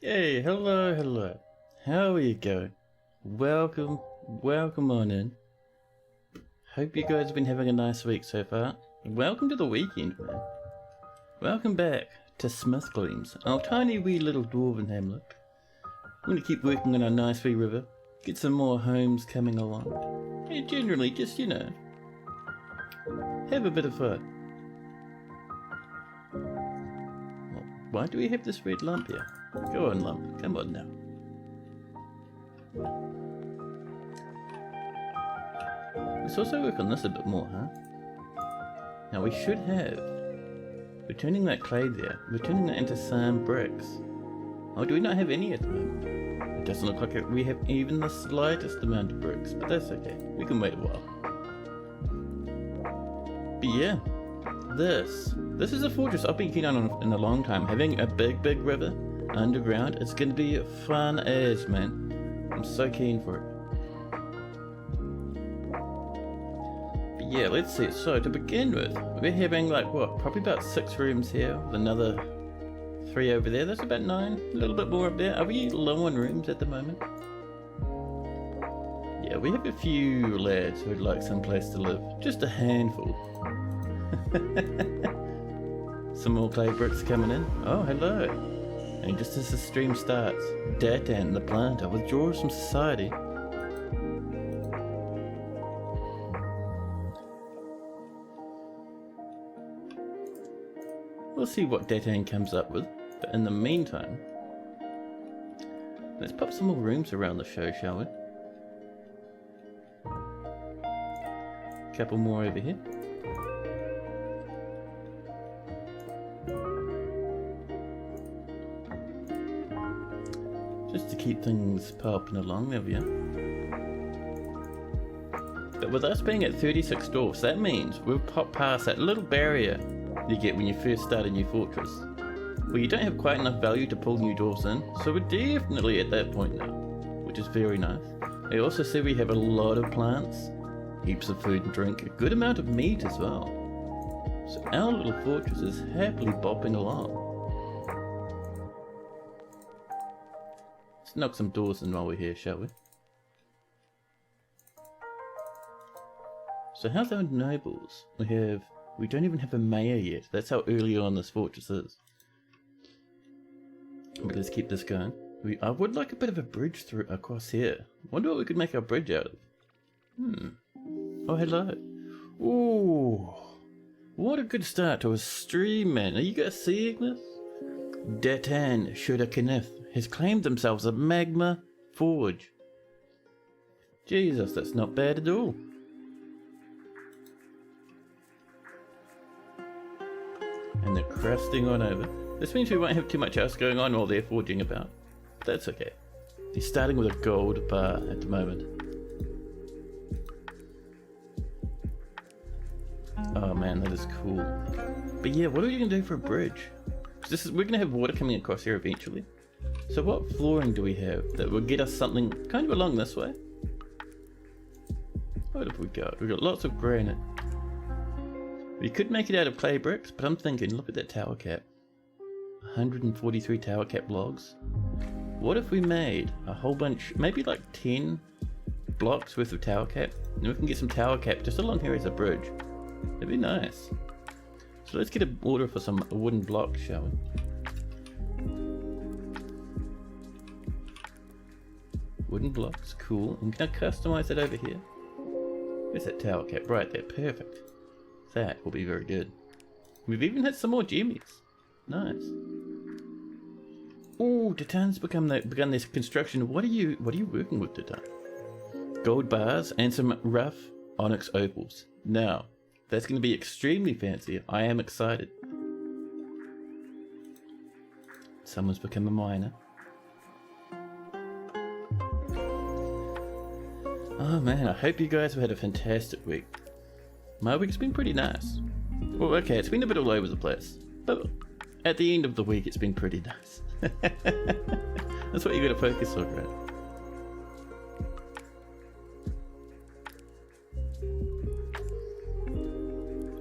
Hey, hello. How are you going? Welcome on in. Hope you guys have been having a nice week so far. Welcome to the weekend, man. Welcome back to Smithgleams, our tiny wee little dwarven hamlet. We're gonna keep working on our nice wee river, get some more homes coming along, and generally just, have a bit of fun. Well, why do we have this red lump here? Go on, lump. Come on now. Let's also work on this a bit more, huh? Now we should have... We're turning that clay there. We're turning that into sand bricks. Oh, do we not have any at the moment? It doesn't look like we have even the slightest amount of bricks, but that's okay. We can wait a while. But yeah, this is a fortress I've been keen on in a long time. Having a big river underground, it's going to be fun as, man. I'm so keen for it. But yeah, let's see. So to begin with, we're having like what, probably about 6 rooms here with another 3 over there. That's about 9, a little bit more up there. Are we low on rooms at the moment? Yeah, we have a few lads who'd like some place to live. Just a handful. Some more clay bricks coming in. Oh, hello. And just as the stream starts, Datan the planter withdraws from society. We'll see what Datan comes up with, but in the meantime, let's pop some more rooms around the show, shall we? Couple more over here. Just to keep things popping along, there we are. But with us being at 36 dwarfs, that means we've popped past that little barrier you get when you first start a new fortress, where you don't have quite enough value to pull new dwarfs in, so we're definitely at that point now, which is very nice. I also see we have a lot of plants, heaps of food and drink, a good amount of meat as well. So our little fortress is happily bopping along. Let's knock some doors in while we're here, shall we? So how's our nobles? We don't even have a mayor yet. That's how early on this fortress is. But let's keep this going. I would like a bit of a bridge through across here. Wonder what we could make our bridge out of. Oh, hello. Ooh. What a good start to a stream, man. Are you guys seeing this? Datan Shudakaneth has claimed themselves a magma forge. Jesus, that's not bad at all. And they're crusting on over. This means we won't have too much else going on while they're forging about. That's okay. They're starting with a gold bar at the moment. Oh man, that is cool. But yeah, what are we going to do for a bridge? We're going to have water coming across here eventually. So what flooring do we have that will get us something kind of along this way? What have we got? We've got lots of granite. We could make it out of clay bricks, but I'm thinking, look at that tower cap. 143 tower cap logs. What if we made a whole bunch, maybe like 10 blocks worth of tower cap, and we can get some tower cap just along here as a bridge. That'd be nice. So let's get an order for some wooden blocks, shall we? Wooden blocks, cool. And can I customize that over here? Where's that tower cap? Right there, perfect. That will be very good. We've even had some more jimmies. Nice. Oh, Datan's begun this construction. What are you working with, Datan? Gold bars and some rough onyx opals. Now, that's going to be extremely fancy. I am excited. Someone's become a miner. Oh man, I hope you guys have had a fantastic week. My week's been pretty nice. Well, okay, it's been a bit all over the place, but at the end of the week, it's been pretty nice. That's what you gotta focus on, right?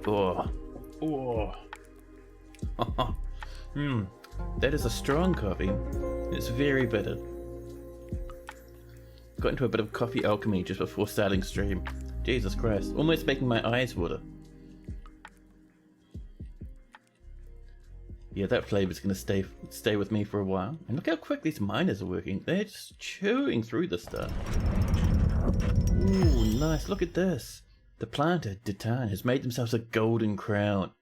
Oh. That is a strong coffee. It's very bitter. Got into a bit of coffee alchemy just before starting stream. Jesus Christ, almost making my eyes water. Yeah, that flavor's gonna stay with me for a while. And look how quick these miners are working. They're just chewing through this stuff. Ooh, nice, look at this. The planter, Ditan, has made themselves a golden crown.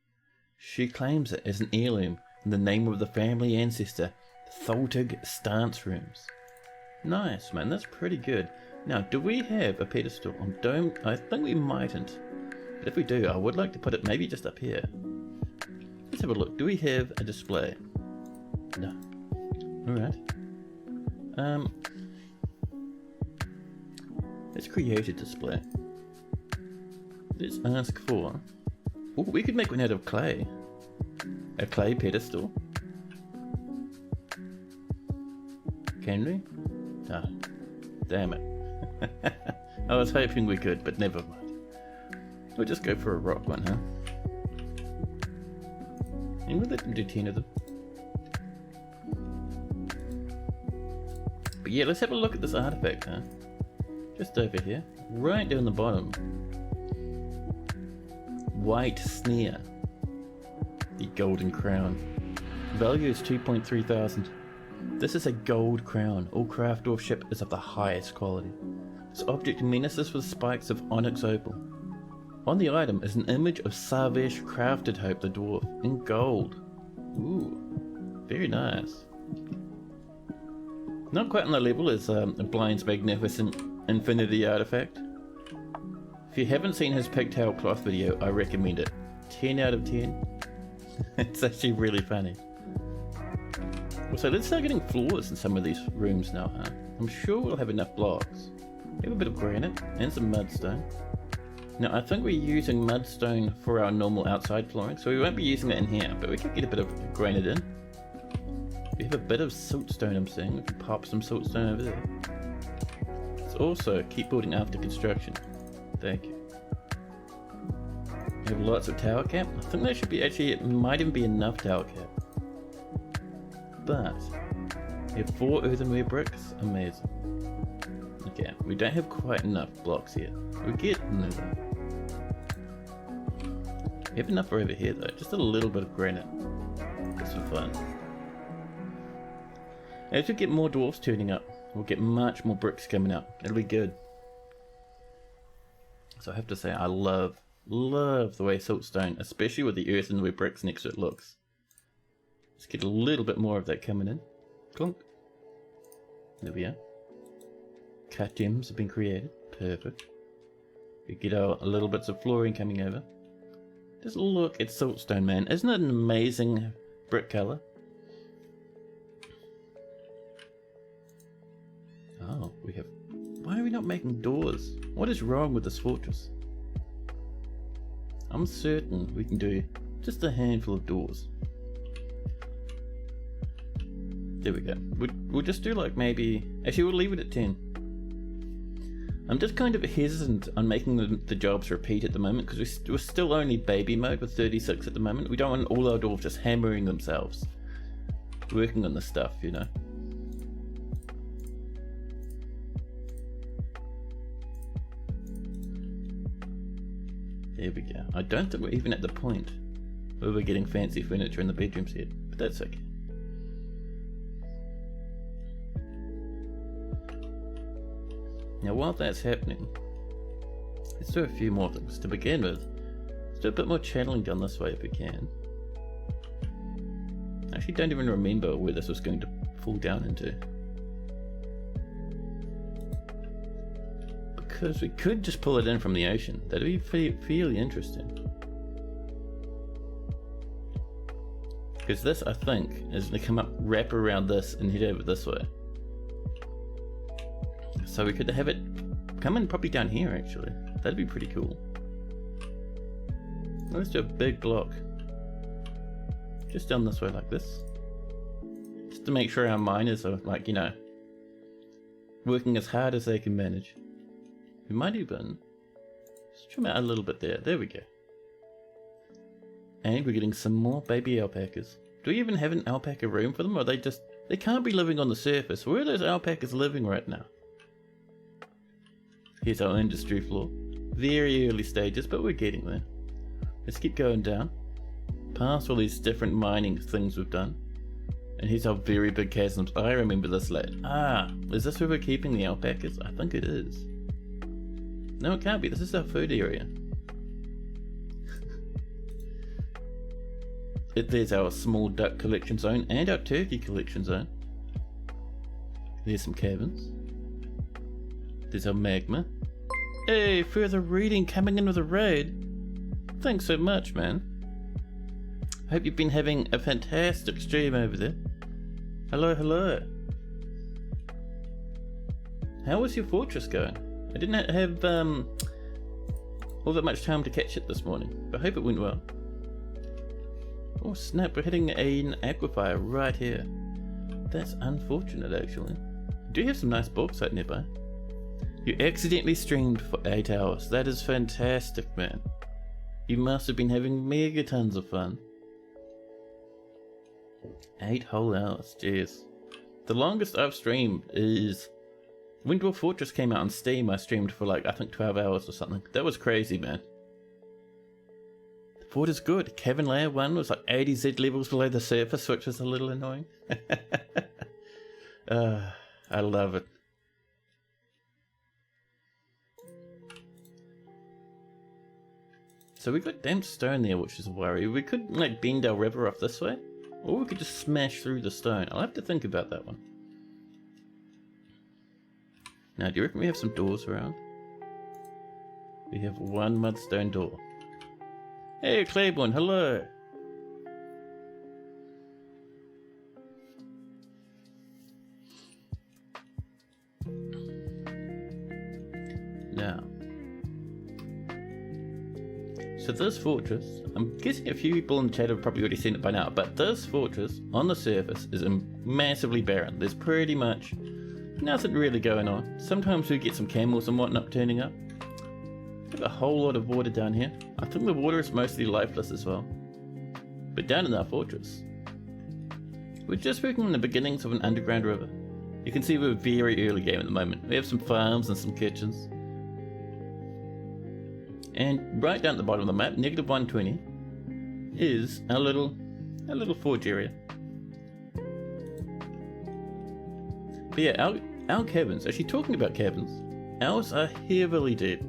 She claims it as an heirloom in the name of the family ancestor, Tholtig Stance Rooms. Nice, man, that's pretty good. Now, do we have a pedestal? I think we mightn't. But if we do, I would like to put it maybe just up here. Let's have a look. Do we have a display? No. Alright. Let's create a display. Let's ask for... Oh, we could make one out of clay. A clay pedestal. Can we? Ah, damn it. I was hoping we could, but never mind. We'll just go for a rock one, huh? And we'll let them do 10 of them. But yeah, let's have a look at this artifact, huh? Just over here, right down the bottom. White Snare. The golden crown. Value is 2.3 thousand. This is a gold crown. All craft dwarfship is of the highest quality. This object menaces with spikes of onyx opal. On the item is an image of Savesh Crafted Hope the dwarf in gold. Ooh, very nice. Not quite on the level as Blind's magnificent infinity artifact. If you haven't seen his pigtail cloth video, I recommend it. 10 out of 10. It's actually really funny. So let's start getting floors in some of these rooms now, huh? I'm sure we'll have enough blocks. We have a bit of granite and some mudstone. Now I think we're using mudstone for our normal outside flooring, so we won't be using it in here, but we could get a bit of granite in. We have a bit of siltstone, I'm saying. We can pop some siltstone over there. Let's also keep building after construction. Thank you. We have lots of tower cap. I think there should be actually, it might even be enough tower cap. But we have 4 earthenware bricks. Amazing. Okay, we don't have quite enough blocks here. We're getting there. We have enough for over here though. Just a little bit of granite. Just for fun. As we get more dwarfs turning up, we'll get much more bricks coming up. It'll be good. So I have to say, I love the way siltstone, especially with the earthenware bricks next to it, looks. Let's get a little bit more of that coming in. Clunk. There we are. Cut gems have been created. Perfect. We get our little bits of flooring coming over. Just look at siltstone, man. Isn't it an amazing brick color? Oh, we have... Why are we not making doors? What is wrong with this fortress? I'm certain we can do just a handful of doors. There we go. We'll just do like maybe... Actually, we'll leave it at 10. I'm just kind of hesitant on making the jobs repeat at the moment because we're still only baby mode with 36 at the moment. We don't want all our dwarves just hammering themselves working on this stuff, you know. There we go. I don't think we're even at the point where we're getting fancy furniture in the bedrooms yet, but that's okay. Now while that's happening, let's do a few more things. To begin with, let's do a bit more channeling down this way if we can. I actually don't even remember where this was going to fall down into. Because we could just pull it in from the ocean. That'd be fairly interesting. Because this, I think, is going to come up, wrap around this and head over this way. So we could have it come in probably down here actually. That'd be pretty cool. Let's do a big block. Just down this way like this. Just to make sure our miners are like, you know, working as hard as they can manage. We might even just trim out a little bit there. There we go. And we're getting some more baby alpacas. Do we even have an alpaca room for them, or they can't be living on the surface? Where are those alpacas living right now? Here's our industry floor. Very early stages, but we're getting there. Let's keep going down. Past all these different mining things we've done. And here's our very big chasms. I remember this lad. Ah, is this where we're keeping the alpacas? I think it is. No, it can't be. This is our food area. There's our small duck collection zone and our turkey collection zone. There's some cabins. There's our magma. Hey, further reading coming in with a raid. Thanks so much, man. Hope you've been having a fantastic stream over there. Hello, hello. How was your fortress going? I didn't have all that much time to catch it this morning, but I hope it went well. Oh snap, we're hitting an aquifer right here. That's unfortunate actually. We do have some nice bauxite nearby. You accidentally streamed for 8 hours. That is fantastic, man. You must have been having mega tons of fun. 8 whole hours, jeez. The longest I've streamed is... When Dwarf Fortress came out on Steam, I streamed for like, I think 12 hours or something. That was crazy, man. The fort is good. Cavern Layer 1 was like 80 Z levels below the surface, which was a little annoying. I love it. So we got damn stone there, which is a worry. We could like bend our river off this way, or we could just smash through the stone. I'll have to think about that one. Now, do you reckon we have some doors around? We have one mudstone door. Hey, Claiborne, hello! Now, so this fortress, I'm guessing a few people in the chat have probably already seen it by now, but this fortress on the surface is massively barren. There's pretty much nothing really going on. Sometimes we get some camels and whatnot turning up. We have a whole lot of water down here. I think the water is mostly lifeless as well. But down in our fortress, we're just working on the beginnings of an underground river. You can see we're very early game at the moment. We have some farms and some kitchens. And right down at the bottom of the map, negative 120, is our little forge area. But yeah, our cabins, actually talking about cabins, ours are heavily deep.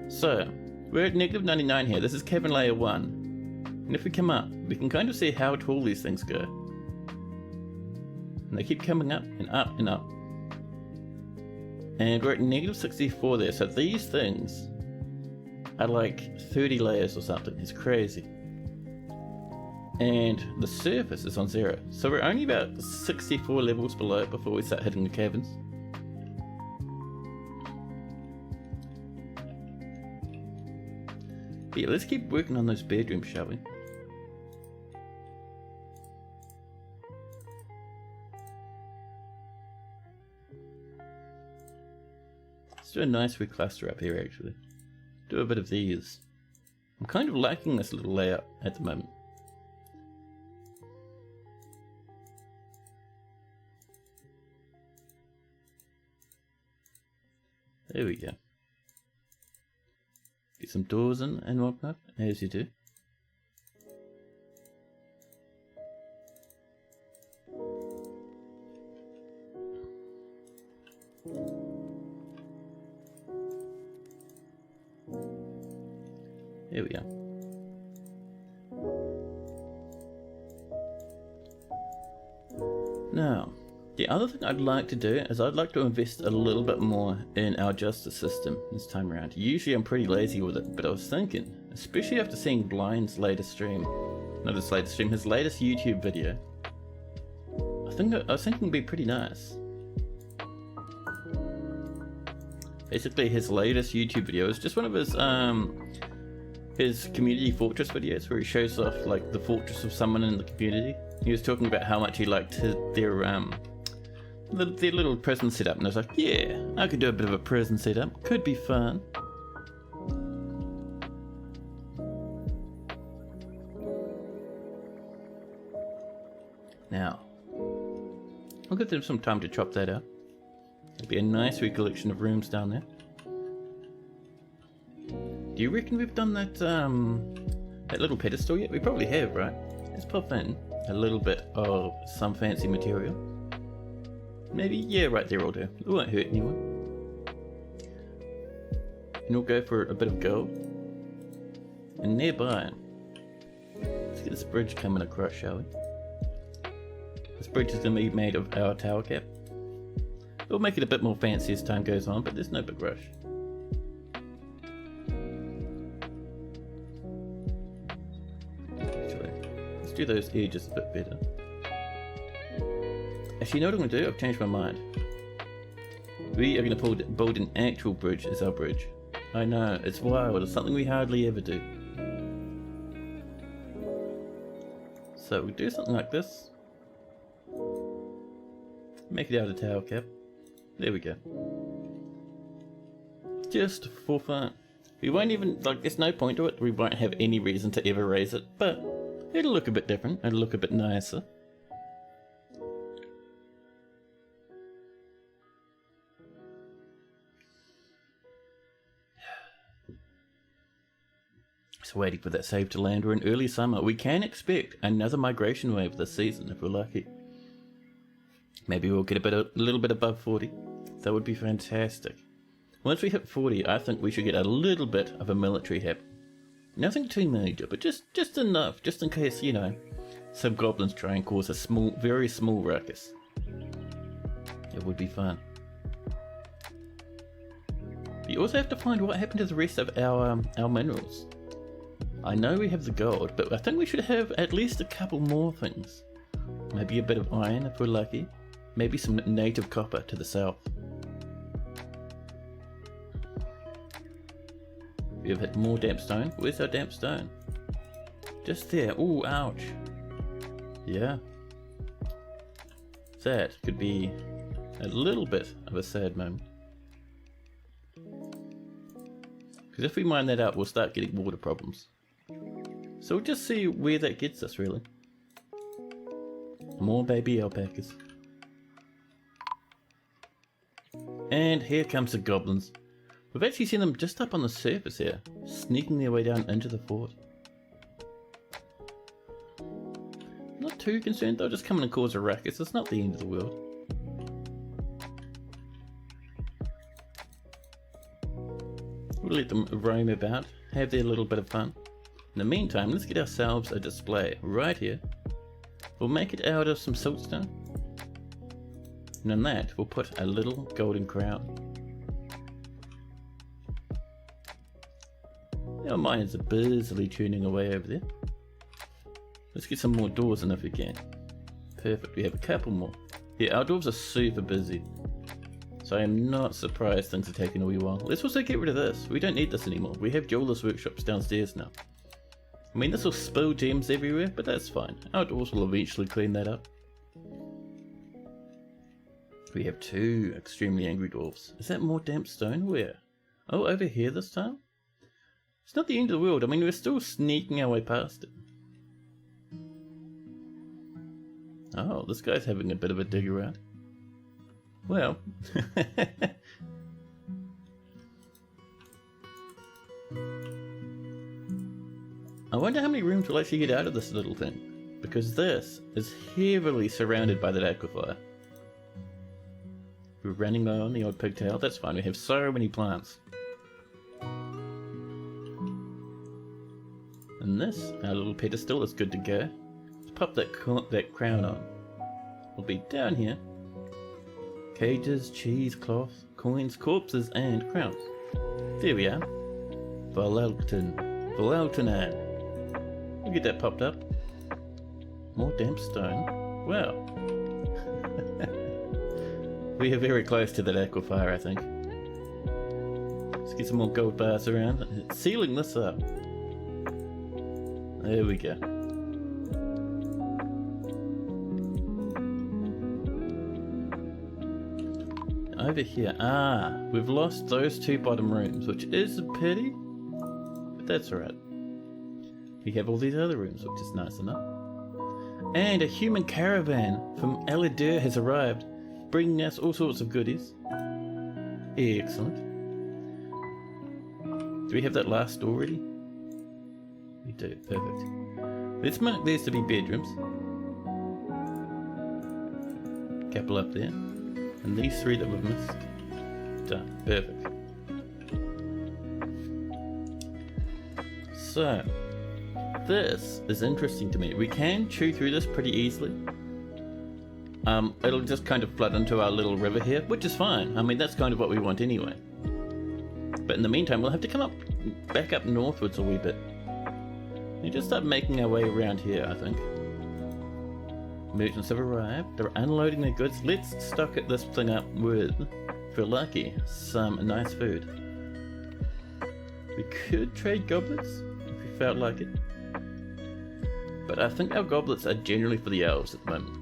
So, we're at negative 99 here. This is cabin layer 1. And if we come up, we can kind of see how tall these things go. And they keep coming up and up and up. And we're at negative 64 there, so these things are like 30 layers or something. It's crazy. And the surface is on 0. So we're only about 64 levels below before we start hitting the caverns. But yeah, let's keep working on those bedrooms, shall we? Let's do a nice wee cluster up here actually. Do a bit of these. I'm kind of liking this little layout at the moment. There we go. Get some doors in and whatnot, as you do. There we are. Now, the other thing I'd like to do is I'd like to invest a little bit more in our justice system this time around. Usually I'm pretty lazy with it, but I was thinking, especially after seeing Blind's latest stream, not his latest stream, his latest YouTube video, I was thinking it'd be pretty nice. Basically his latest YouTube video is just one of his community fortress videos where he shows off like the fortress of someone in the community. He was talking about how much he liked their little prison setup, and I was like, yeah, I could do a bit of a prison setup, could be fun. Now, I'll give them some time to chop that out. It'll be a nice recollection of rooms down there. Do you reckon we've done that little pedestal yet? We probably have, right? Let's pop in a little bit of some fancy material. Maybe, yeah, right there will do. It won't hurt anyone. And we'll go for a bit of gold. And nearby, let's get this bridge coming across, shall we? This bridge is going to be made of our tower cap. We'll make it a bit more fancy as time goes on, but there's no big rush. Actually, let's do those edges a bit better. Actually, you know what I'm going to do? I've changed my mind. We are going to build an actual bridge as our bridge. I know, it's wild, it's something we hardly ever do. So we do something like this. Make it out of tower cap. There we go. Just for fun. We won't even, there's no point to it. We won't have any reason to ever raise it, but it'll look a bit different. It'll look a bit nicer. Just waiting for that save to land. We're in early summer. We can expect another migration wave this season if we're lucky. Maybe we'll get a little bit above 40. That would be fantastic. Once we hit 40, I think we should get a little bit of a military hub. Nothing too major, but just enough, just in case, you know, some goblins try and cause a very small ruckus. It would be fun. You also have to find what happened to the rest of our minerals. I know we have the gold, but I think we should have at least a couple more things. Maybe a bit of iron if we're lucky. Maybe some native copper to the south. We have hit more damp stone. Where's our damp stone? Just there. Ooh, ouch. Yeah. That could be a little bit of a sad moment. Because if we mine that out, we'll start getting water problems. So we'll just see where that gets us, really. More baby alpacas. And here comes the goblins. We've actually seen them just up on the surface here, sneaking their way down into the fort. Not too concerned, they'll just come in and cause a ruckus. It's not the end of the world. We'll let them roam about, have their little bit of fun. In the meantime, let's get ourselves a display right here. We'll make it out of some siltstone. And on that, we'll put a little golden crown. Our miners are busily tuning away over there. Let's get some more doors in if we can. Perfect, we have a couple more. Yeah, our doors are super busy. So I am not surprised things are taking a wee while. Let's also get rid of this. We don't need this anymore. We have Jeweler's Workshops downstairs now. I mean, this will spill gems everywhere, but that's fine. Our doors will eventually clean that up. We have two extremely angry dwarves. Is that more damp stone? Where? Oh, over here this time? It's not the end of the world. I mean, we're still sneaking our way past it. Oh, this guy's having a bit of a dig around. Well. I wonder how many rooms we'll actually get out of this little thing. Because this is heavily surrounded by that aquifer. We're running low on the odd pigtail. That's fine. We have so many plants. And this, our little pedestal, is good to go. Let's pop that crown on. We'll be down here. Cages, cheesecloth, coins, corpses, and crowns. There we are. Valalton. We'll get that popped up. More damp stone. Wow. We are very close to that aquifer, I think. Let's get some more gold bars around. Sealing this up. There we go. Over here, we've lost those two bottom rooms, which is a pity, but that's alright. We have all these other rooms, which is nice enough. And a human caravan from Aladur has arrived, bringing us all sorts of goodies. Excellent. Do we have that last door already? We do, perfect. Let's mark these to be bedrooms. Couple up there. And these three that we've missed. Done, perfect. So, this is interesting to me. We can chew through this pretty easily. It'll just kind of flood into our little river here, which is fine. I mean, that's kind of what we want anyway. But in the meantime, we'll have to come back up northwards a wee bit. We just start making our way around here, I think. Merchants have arrived. They're unloading their goods. Let's stock this thing up with, if we're lucky, some nice food. We could trade goblets if we felt like it. But I think our goblets are generally for the elves at the moment.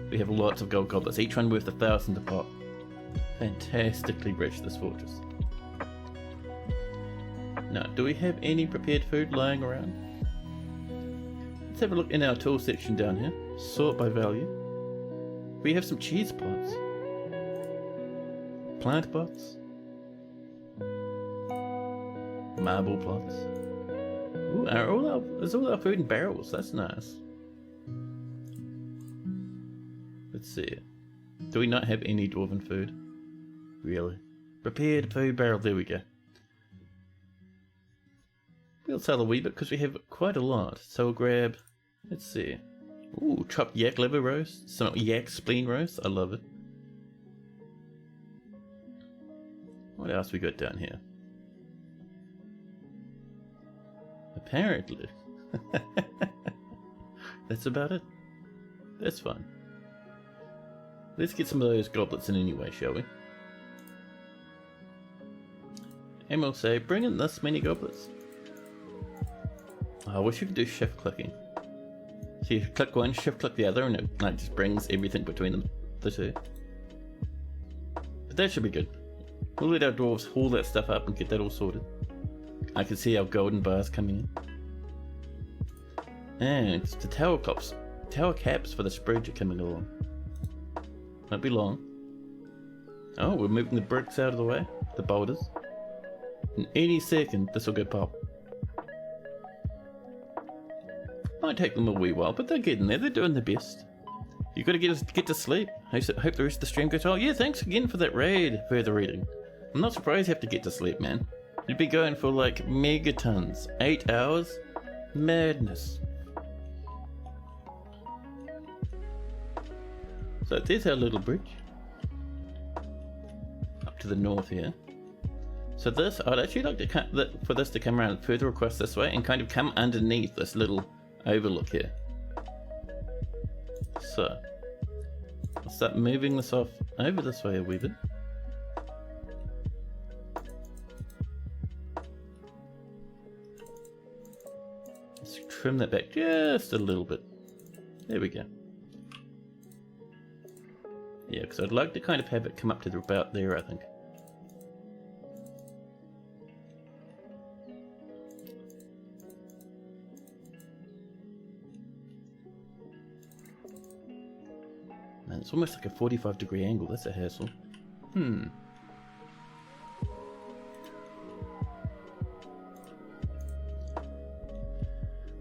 We have lots of gold goblets, each one worth 1,000 a pop. Fantastically rich, this fortress. Now, do we have any prepared food lying around? Let's have a look in our tool section down here. Sort by value. We have some cheese pots. Plant pots. Marble plots. Ooh, there's all our food in barrels, that's nice. Let's see. Do we not have any dwarven food? Really? Prepared food barrel, there we go. We'll sell a wee bit because we have quite a lot. So we'll grab, let's see. Ooh, chopped yak liver roast. Some yak spleen roast. I love it. What else we got down here? Apparently. That's about it. That's fine. Let's get some of those goblets in anyway, shall we? And we'll say, bring in this many goblets. Oh, I wish you could do shift clicking. So you click one, shift click the other, and it like just brings everything between the two. But that should be good. We'll let our dwarves haul that stuff up and get that all sorted. I can see our golden bars coming in. And the tower caps for this bridge are coming along. Won't be long. Oh, we're moving the bricks out of the way, the boulders. In any second, this will go pop. Might take them a wee while, but they're getting there. They're doing their best. You got to get to sleep. I hope the rest of the stream goes well. Yeah, thanks again for that raid. Further reading. I'm not surprised you have to get to sleep, man. You'd be going for like megatons. 8 hours? Madness. So there's our little bridge. Up to the north here. So this, I'd actually like to for this to come around further across this way and kind of come underneath this little overlook here. So, I'll start moving this off over this way a wee bit. Let's trim that back just a little bit. There we go. Yeah, because I'd like to kind of have it come up to about there, I think. Man, it's almost like a 45-degree angle. That's a hassle.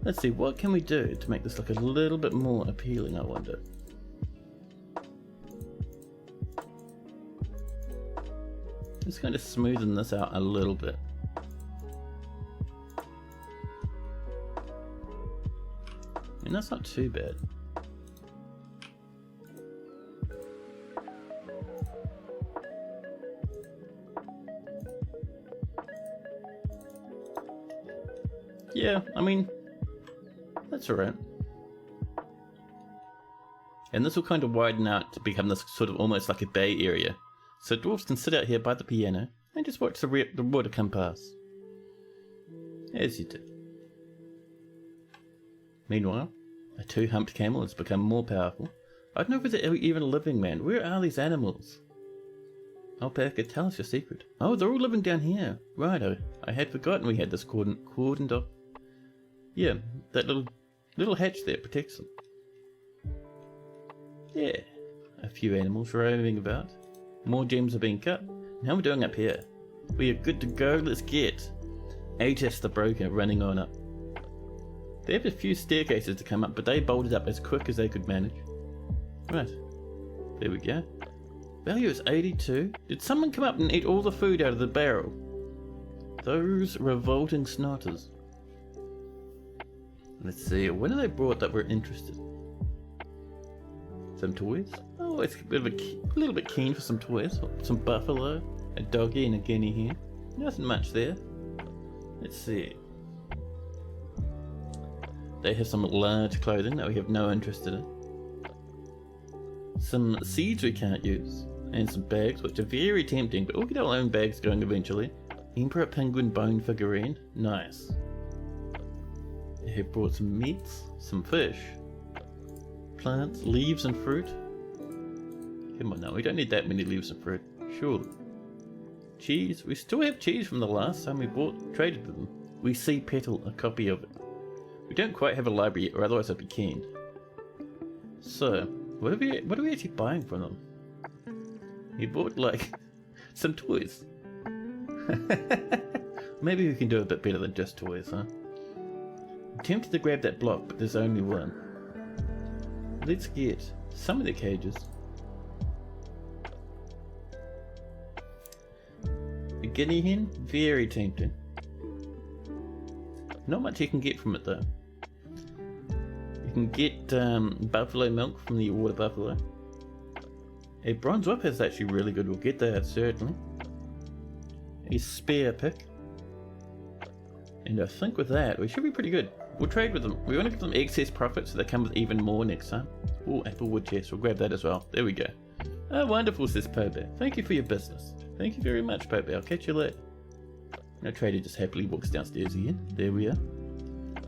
Let's see, what can we do to make this look a little bit more appealing, I wonder. Let's kind of smoothen this out a little bit. And that's not too bad. Yeah, I mean, that's alright. And this will kind of widen out to become this sort of almost like a bay area. So dwarves can sit out here by the piano and just watch the water come past. As you do. Meanwhile, a two-humped camel has become more powerful. I don't know if they're even living, man. Where are these animals? Alpaca, tell us your secret. Oh, they're all living down here. Right, I had forgotten we had this cordoned off. Yeah, that little hatch there protects them. Yeah, a few animals roaming about. More gems are being cut. And how are we doing up here? We are good to go, let's get Atis the Broker running on up. They have a few staircases to come up, but they bolted up as quick as they could manage. Right, there we go. Value is 82. Did someone come up and eat all the food out of the barrel? Those revolting snotters. Let's see, what have they brought that we're interested? Some toys? Oh, it's a little bit keen for some toys. Some buffalo, a doggy and a guinea hen. Nothing much there. Let's see. They have some large clothing that we have no interest in. Some seeds we can't use. And some bags, which are very tempting, but we'll get our own bags going eventually. Emperor Penguin bone figurine. Nice. They have brought some meats, some fish, plants, leaves and fruit. Come on now, we don't need that many leaves and fruit, surely. Cheese, we still have cheese from the last time we traded with them. We see Petal, a copy of it. We don't quite have a library yet, or otherwise I'd be keen. So, what are we actually buying from them? He bought like some toys. Maybe we can do a bit better than just toys, huh? I'm tempted to grab that block, but there's only one. Let's get some of the cages. A guinea hen? Very tempting. Not much you can get from it though. You can get buffalo milk from the water buffalo. A bronze whip is actually really good, we'll get that certainly. A spear pick. And I think with that, we should be pretty good. We'll trade with them. We want to give them excess profit so they come with even more next time. Oh, applewood chest, we'll grab that as well. There we go. Oh, wonderful, says Pobear. Thank you for your business. Thank you very much, Pobear. I'll catch you later. Now trader just happily walks downstairs again. There we are.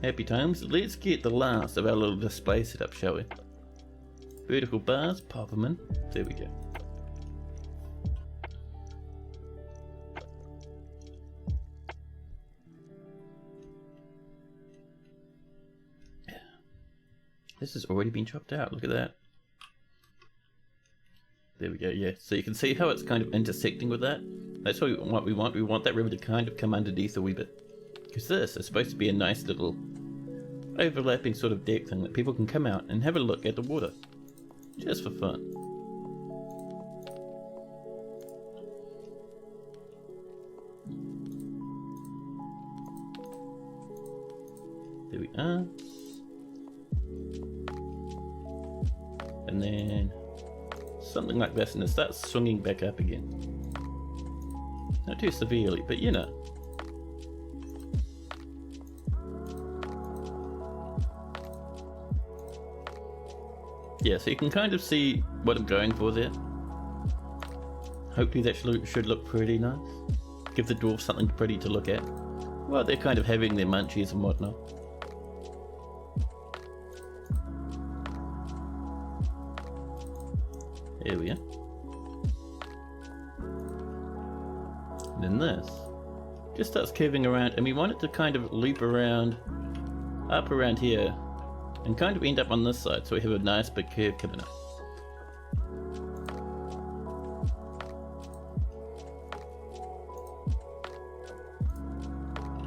Happy times. Let's get the last of our little display setup, shall we? Vertical bars, pop them in. There we go. This has already been chopped out, look at that. There we go, yeah. So you can see how it's kind of intersecting with that. That's what we want. We want that river to kind of come underneath a wee bit. Because this is supposed to be a nice little overlapping sort of deck thing that people can come out and have a look at the water. Just for fun. There we are. And then something like this, and it starts swinging back up again. Not too severely, but you know. Yeah, so you can kind of see what I'm going for there. Hopefully that should look pretty nice. Give the dwarves something pretty to look at. Well, they're kind of having their munchies and whatnot. There we are. And then this just starts curving around, and we want it to kind of loop around, up around here, and kind of end up on this side, so we have a nice big curve coming up.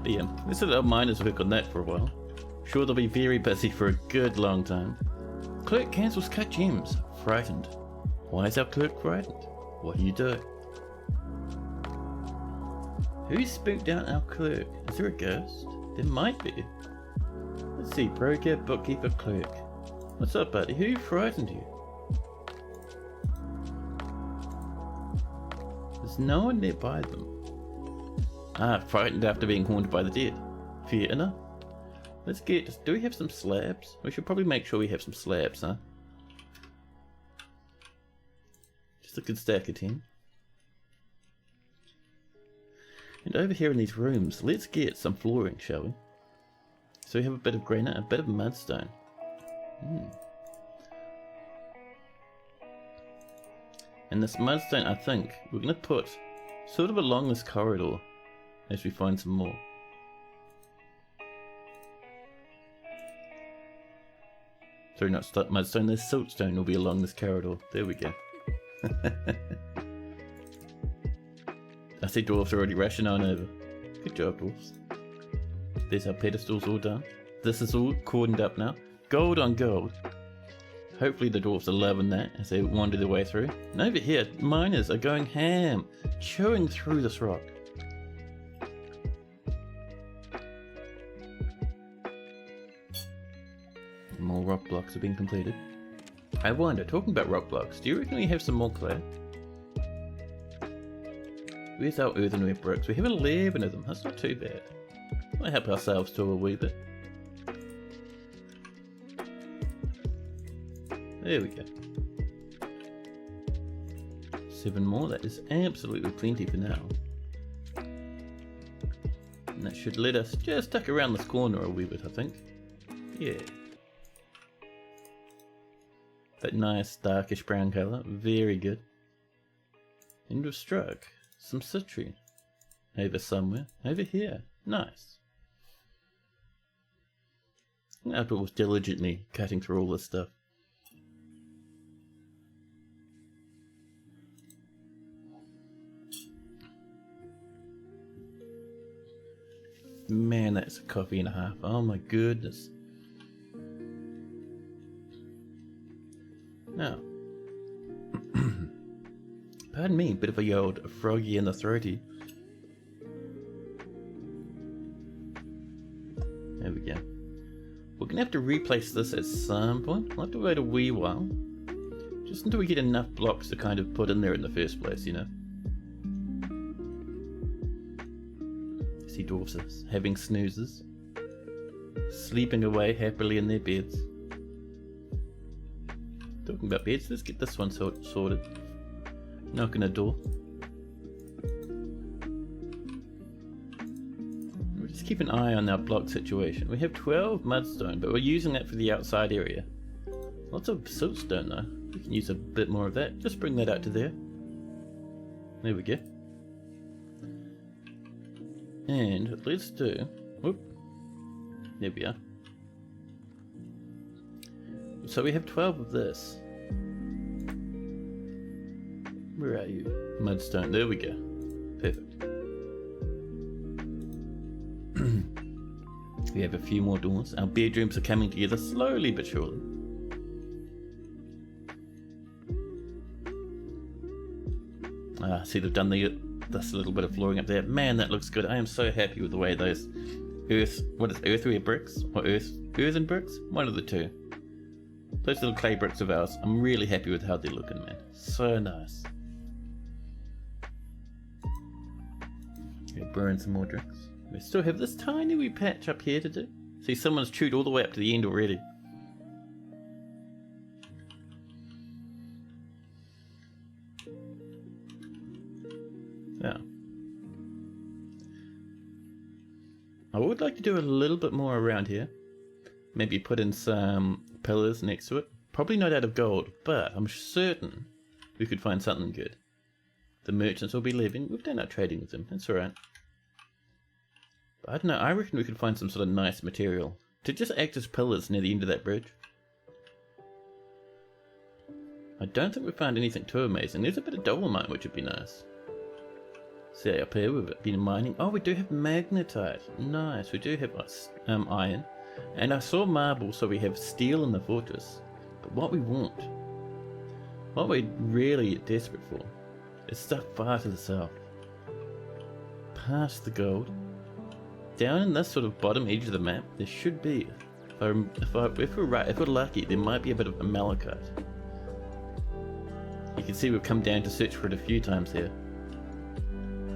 But yeah, let's let our miners work on that for a while. Sure, they'll be very busy for a good long time. Clerk cancels cut gems. Frightened. Why is our clerk frightened? What are you doing? Who spooked out our clerk? Is there a ghost? There might be. Let's see, broker, bookkeeper, clerk. What's up, buddy? Who frightened you? There's no one nearby them. Ah, frightened after being haunted by the dead. Fair enough. Let's get... Do we have some slabs? We should probably make sure we have some slabs, huh? Just a good stack of 10. And over here in these rooms, let's get some flooring, shall we? So we have a bit of granite, a bit of mudstone. And this mudstone, I think, we're going to put sort of along this corridor as we find some more. Sorry, not mudstone, there's siltstone will be along this corridor. There we go. I see dwarves are already rushing on over. Good job, dwarves. There's our pedestals all done. This is all cordoned up now. Gold on gold. Hopefully the dwarves are loving that as they wander their way through. And over here, miners are going ham, chewing through this rock. More rock blocks have been completed. I wonder, talking about rock blocks, do you reckon we have some more clay? Where's our earthenware bricks? We have 11 of them, that's not too bad. Might help ourselves to a wee bit. There we go. 7 more, that is absolutely plenty for now. And that should let us just tuck around this corner a wee bit, I think. Yeah. That nice darkish brown colour, very good. And we've struck some citrine. Over somewhere, over here, nice. Outdoor was diligently cutting through all this stuff. Man, that's a coffee and a half. Oh my goodness. Now, pardon me, bit of a old froggy in the throaty. There we go. We're gonna have to replace this at some point. We'll have to wait a wee while. Just until we get enough blocks to kind of put in there in the first place, you know. See dwarfs having snoozes. Sleeping away happily in their beds. Talking about beds, let's get this one sorted. Knocking a door. We'll just keep an eye on our block situation. We have 12 mudstone, but we're using that for the outside area. Lots of siltstone though. We can use a bit more of that. Just bring that out to there. There we go. And let's do... Whoop. There we are. So we have 12 of this. Where are you? Mudstone. There we go. Perfect. We have a few more doors. Our bedrooms are coming together slowly but surely. See they've done this little bit of flooring up there. Man, that looks good. I am so happy with the way those earthenware bricks? Or earthen bricks? One of the two. Those little clay bricks of ours, I'm really happy with how they're looking, man. So nice. We'll burn some more drinks. We still have this tiny wee patch up here to do. See, someone's chewed all the way up to the end already. Now, I would like to do a little bit more around here. Maybe put in some pillars next to it. Probably not out of gold, but I'm certain we could find something good. The merchants will be leaving. We've done our trading with them. That's alright. But I don't know. I reckon we could find some sort of nice material to just act as pillars near the end of that bridge. I don't think we found anything too amazing. There's a bit of dolomite, which would be nice. See up here, we've been mining. Oh, we do have magnetite. Nice. We do have iron. And I saw marble, so we have steel in the fortress. But what we want, what we're really desperate for, is stuff far to the south. Past the gold. Down in this sort of bottom edge of the map, there should be, if we're lucky, there might be a bit of a malachite. You can see we've come down to search for it a few times here.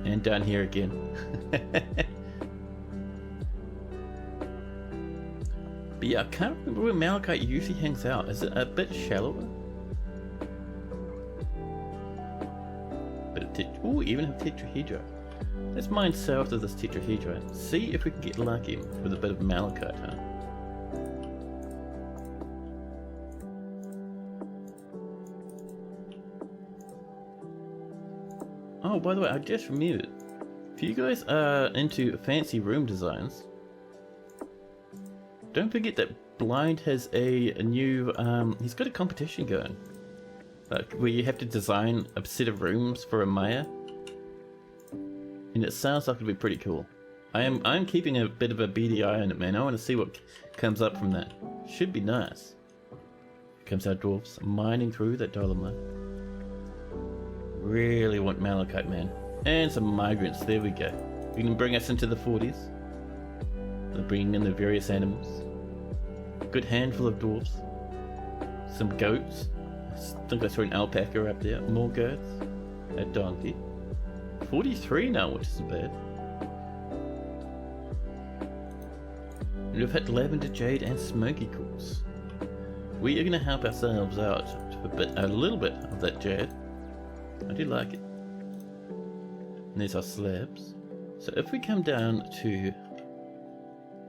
And down here again. But yeah, I can't remember where malachite usually hangs out. Is it a bit shallower? But even have tetrahedrite. Let's mine south of this tetrahedrite. See if we can get lucky with a bit of malachite, huh? Oh, by the way, I just remembered. If you guys are into fancy room designs, don't forget that Blind has a new, he's got a competition going. Like, where you have to design a set of rooms for a Maya. And it sounds like it'll be pretty cool. I'm keeping a bit of a beady eye on it, man. I want to see what comes up from that. Should be nice. Here comes our dwarves mining through that dolomite. Really want malachite, man. And some migrants, there we go. You can bring us into the 40s. They're bringing in the various animals. Good handful of dwarves. Some goats. I think I saw an alpaca up there. More goats. A donkey. 43 now, which isn't bad. And we've hit lavender, jade, and smoky quartz. We are going to help ourselves out a little bit of that jade. I do like it. And there's our slabs. So if we come down to...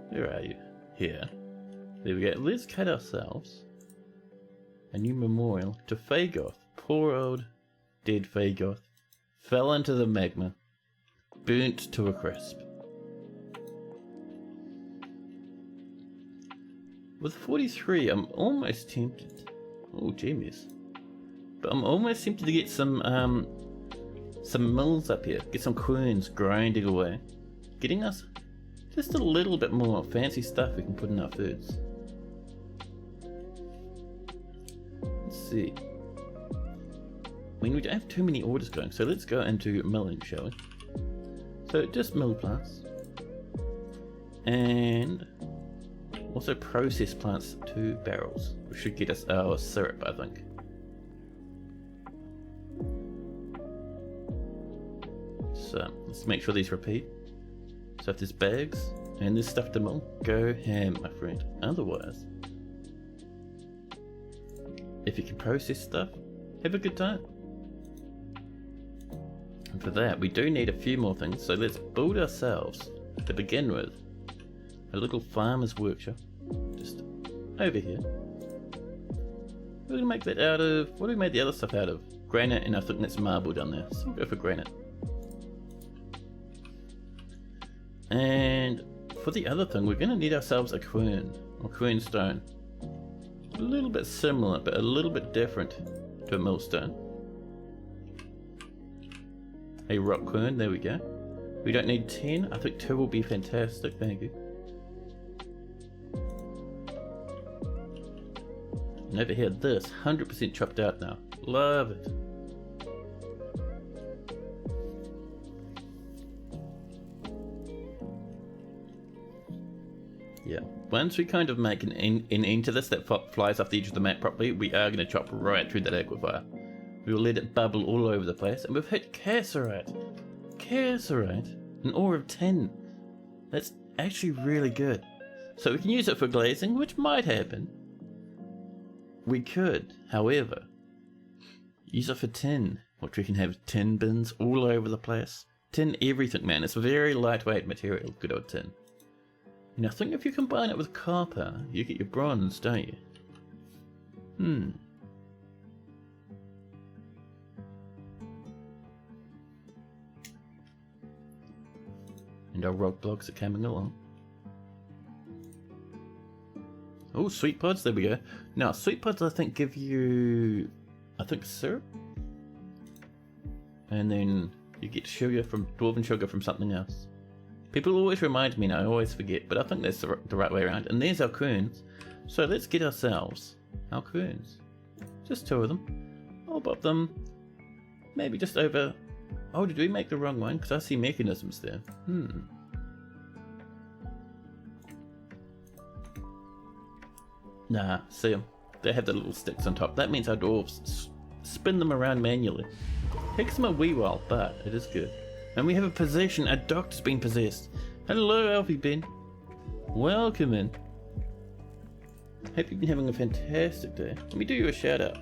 Where are you? Here. There we go. Let's cut ourselves a new memorial to Fagoth. Poor old dead Fagoth. Fell into the magma. Burnt to a crisp. With 43, I'm almost tempted. Oh, genius. But I'm almost tempted to get some mills up here. Get some querns grinding away. Getting us just a little bit more fancy stuff we can put in our foods. Let's see. I mean, we don't have too many orders going, so let's go into milling, shall we? So just mill plants. And also process plants to barrels, which should get us our syrup, I think. So let's make sure these repeat. So if there's bags and there's stuff to mill, go ham, my friend. Otherwise, if you can process stuff, have a good time. And for that, we do need a few more things, so let's build ourselves, to begin with, a little farmer's workshop, just over here. We're going to make that out of, what do we make the other stuff out of? Granite, and I think that's marble down there, so we'll go for granite. And for the other thing, we're going to need ourselves a quern, or quernstone. A little bit similar, but a little bit different to a millstone. A rock quern, there we go. We don't need 10, I think 2 will be fantastic, thank you. And over here, this, 100% chopped out now. Love it. Yeah, once we kind of make an end to this that flies off the edge of the map properly, we are going to chop right through that aquifer. We will let it bubble all over the place, and we've hit cassiterite. Cassiterite, an ore of 10. That's actually really good. So we can use it for glazing, which might happen. We could, however, use it for tin, which we can have tin bins all over the place. Tin everything, man. It's a very lightweight material, good old tin. And I think if you combine it with copper, you get your bronze, don't you? And our rock blocks are coming along. Oh, sweet pods, there we go. Now, sweet pods I think give you, syrup? And then you get sugar from, dwarven sugar from something else. People always remind me and I always forget, but I think that's the right way around. And there's our querns. So let's get ourselves our querns. Just 2 of them. I'll pop them maybe just over... Oh, did we make the wrong one? Because I see mechanisms there. Nah, see them. They have the little sticks on top. That means our dwarves spin them around manually. Takes them a wee while, but it is good. And we have a possession. Our doctor's been possessed. Hello, Alfie Ben. Welcome in. Hope you've been having a fantastic day. Let me do you a shout out.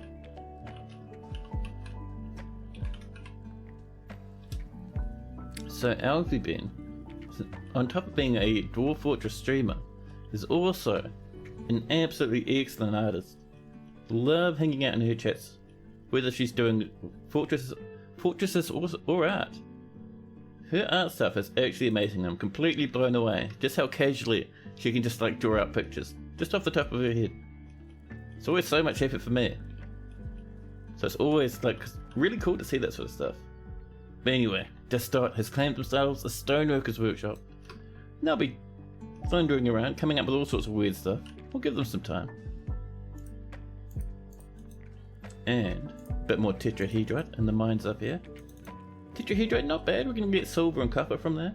So Alfie Ben, on top of being a Dwarf Fortress streamer, is also an absolutely excellent artist. Love hanging out in her chats, whether she's doing fortresses or art. Her art stuff is actually amazing. I'm completely blown away just how casually she can just like draw out pictures. just off the top of her head. It's always so much effort for me. So it's always like really cool to see that sort of stuff. But anyway, Desktop has claimed themselves a stoneworkers workshop. And they'll be thundering around, coming up with all sorts of weird stuff. We'll give them some time. And a bit more tetrahedrite in the mines up here. Tetrahedrite, not bad. We're going to get silver and copper from there.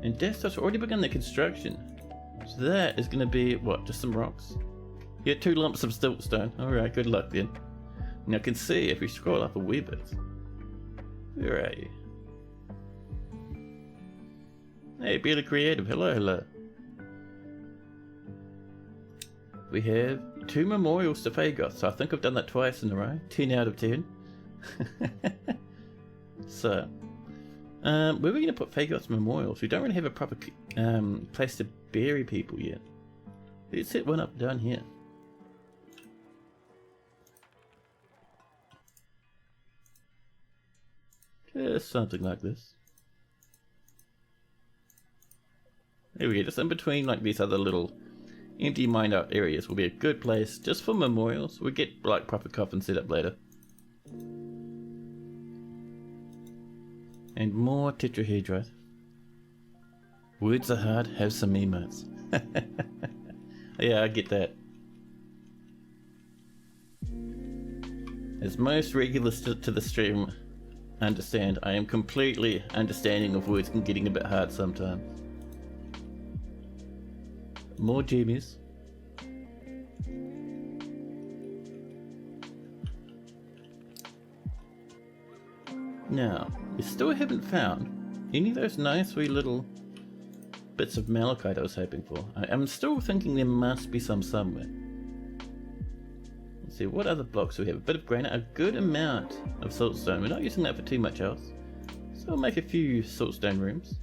And Desktop's already begun their construction. So that is going to be, what, just some rocks? Yeah, 2 lumps of siltstone. Alright, good luck then. Now I can see if we scroll up a wee bit. Where are you? Hey, Bearded Creative, hello, hello. We have 2 memorials to Fagoth, so I think I've done that twice in a row. 10 out of 10. So, where are we going to put Fagoth's memorials? We don't really have a proper place to bury people yet. Let's set one up down here. Just something like this. There we go, just in between like these other little empty mined out areas will be a good place just for memorials. We'll get like proper coffin set up later. And more tetrahedrite. Words are hard, have some emotes. Yeah, I get that. As most regulars to the stream understand, I am completely understanding of words and getting a bit hard sometimes. More jammies. Now, we still haven't found any of those nice wee little bits of malachite I was hoping for. I'm still thinking there must be some somewhere. Let's see, what other blocks do we have? A bit of granite, a good amount of siltstone. We're not using that for too much else. So I'll make a few siltstone rooms.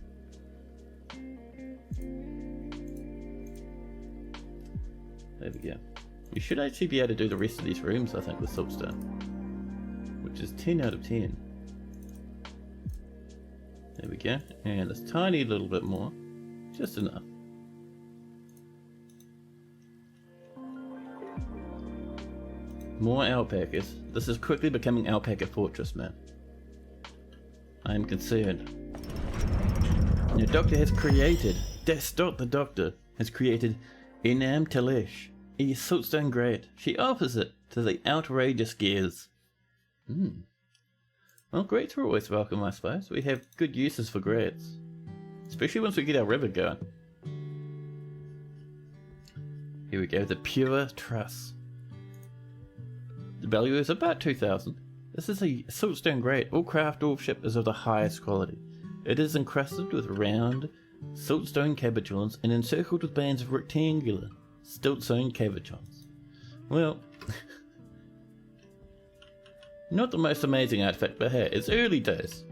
There we go. We should actually be able to do the rest of these rooms, I think, with siltstone. Which is 10 out of 10. There we go. And a tiny little bit more. Just enough. More alpacas. This is quickly becoming Alpaca Fortress, man. I am concerned. Your doctor has created, Desktop the Doctor, has created Inam Telesh, a siltstone grate. She offers it to the outrageous gears. Well, grates are always welcome, I suppose. We have good uses for grates. Especially once we get our river going. Here we go, the Pure Truss. The value is about 2,000. This is a siltstone grate. All craft dwarfship is of the highest quality. It is encrusted with round siltstone cabochons and encircled with bands of rectangular siltstone cabochons. Well, not the most amazing artifact, but hey, it's early days.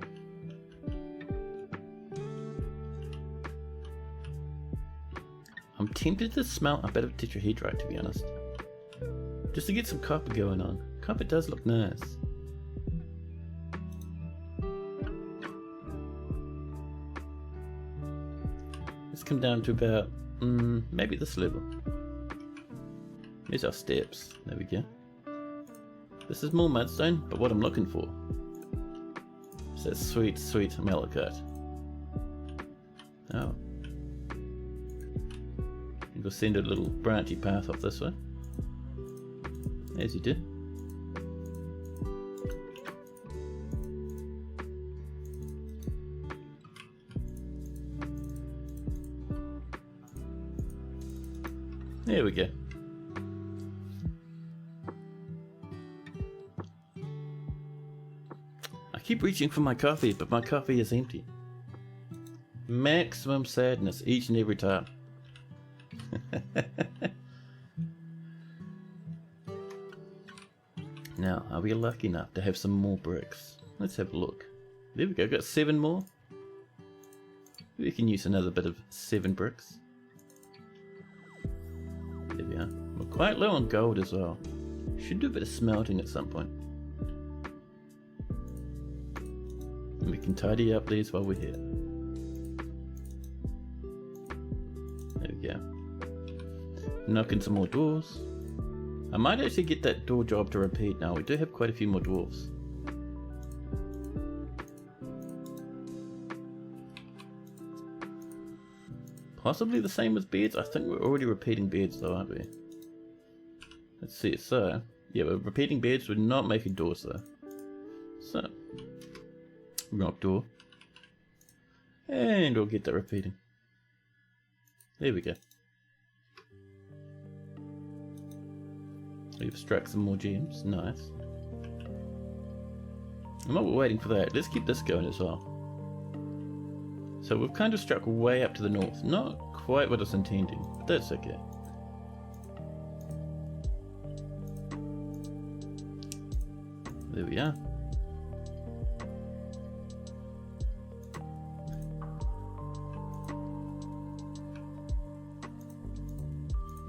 I'm tempted to smelt a bit of tetrahedrite, to be honest. Just to get some copper going on. Copper does look nice. Let's come down to about, maybe this level. Here's our steps. There we go. This is more mudstone, but what I'm looking for is that sweet, sweet malachite. Oh. And we'll send a little branchy path off this way. As you did. There we go. I keep reaching for my coffee, but my coffee is empty. Maximum sadness each and every time. Now, are we lucky enough to have some more bricks? Let's have a look. There we go, got 7 more. We can use another bit of 7 bricks. There we are. We're quite low on gold as well. Should do a bit of smelting at some point. And we can tidy up these while we're here. There we go. knock in some more doors. I might actually get that door job to repeat now. We do have quite a few more dwarves. Possibly the same with beds. I think we're already repeating beds though, aren't we? Let's see. So, yeah, we're repeating beds. We're not making doors though. So, knock door. And we'll get that repeating. There we go. We've struck some more gems. Nice. And while we're waiting for that, let's keep this going as well. So we've kind of struck way up to the north. Not quite what I was intending, but that's okay. There we are.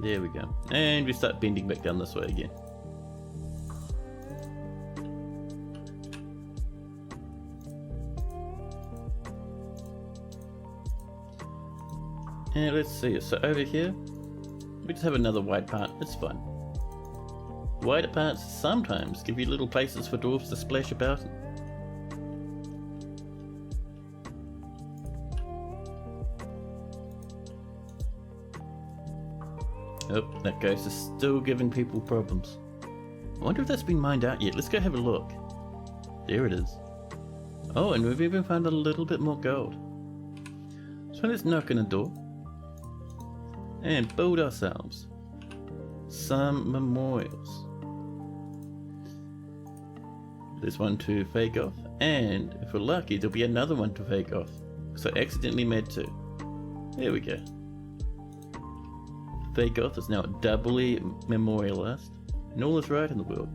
There we go. And we start bending back down this way again. And let's see, so over here, we just have another wide part. It's fine. Wider parts sometimes give you little places for dwarves to splash about in. Oh, that ghost is still giving people problems. I wonder if that's been mined out yet. Let's go have a look. There it is. Oh, and we've even found a little bit more gold. So let's knock on a door and build ourselves some memorials. There's one to fake off, and if we're lucky there'll be another one to fake off. So I accidentally made two. There we go. Fake off is now doubly memorialized, and all is right in the world.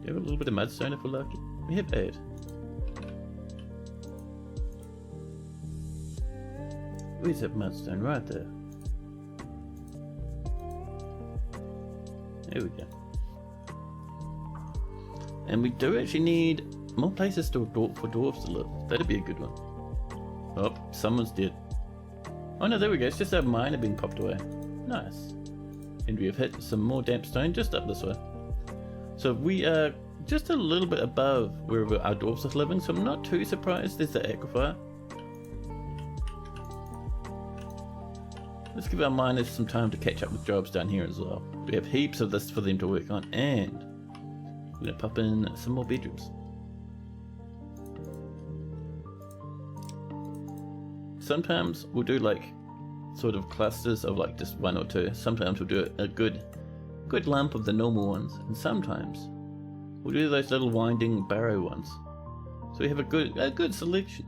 We have a little bit of mudstone if we're lucky. We have 8. Where's that mudstone? Right there. There we go. And we do actually need more places for dwarves to live. That'd be a good one. Oh, someone's dead. Oh no, there we go. It's just our miner being popped away. Nice. And we have hit some more damp stone just up this way. So we are just a little bit above where our dwarves are living, so I'm not too surprised there's the aquifer. Let's give our miners some time to catch up with jobs down here as well. We have heaps of this for them to work on, and we're going to pop in some more bedrooms. Sometimes we'll do like sort of clusters of like just 1 or 2. Sometimes we'll do a good lump of the normal ones, and sometimes we'll do those little winding barrow ones. So we have a good selection.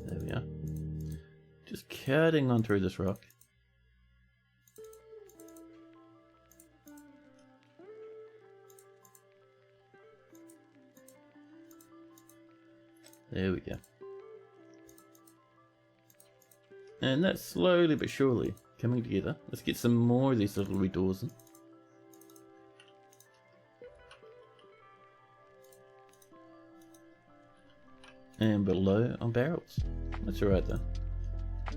There we are. Just cutting on through this rock. There we go. And that's slowly but surely coming together. Let's get some more of these little doors in. And below on barrels. That's alright though.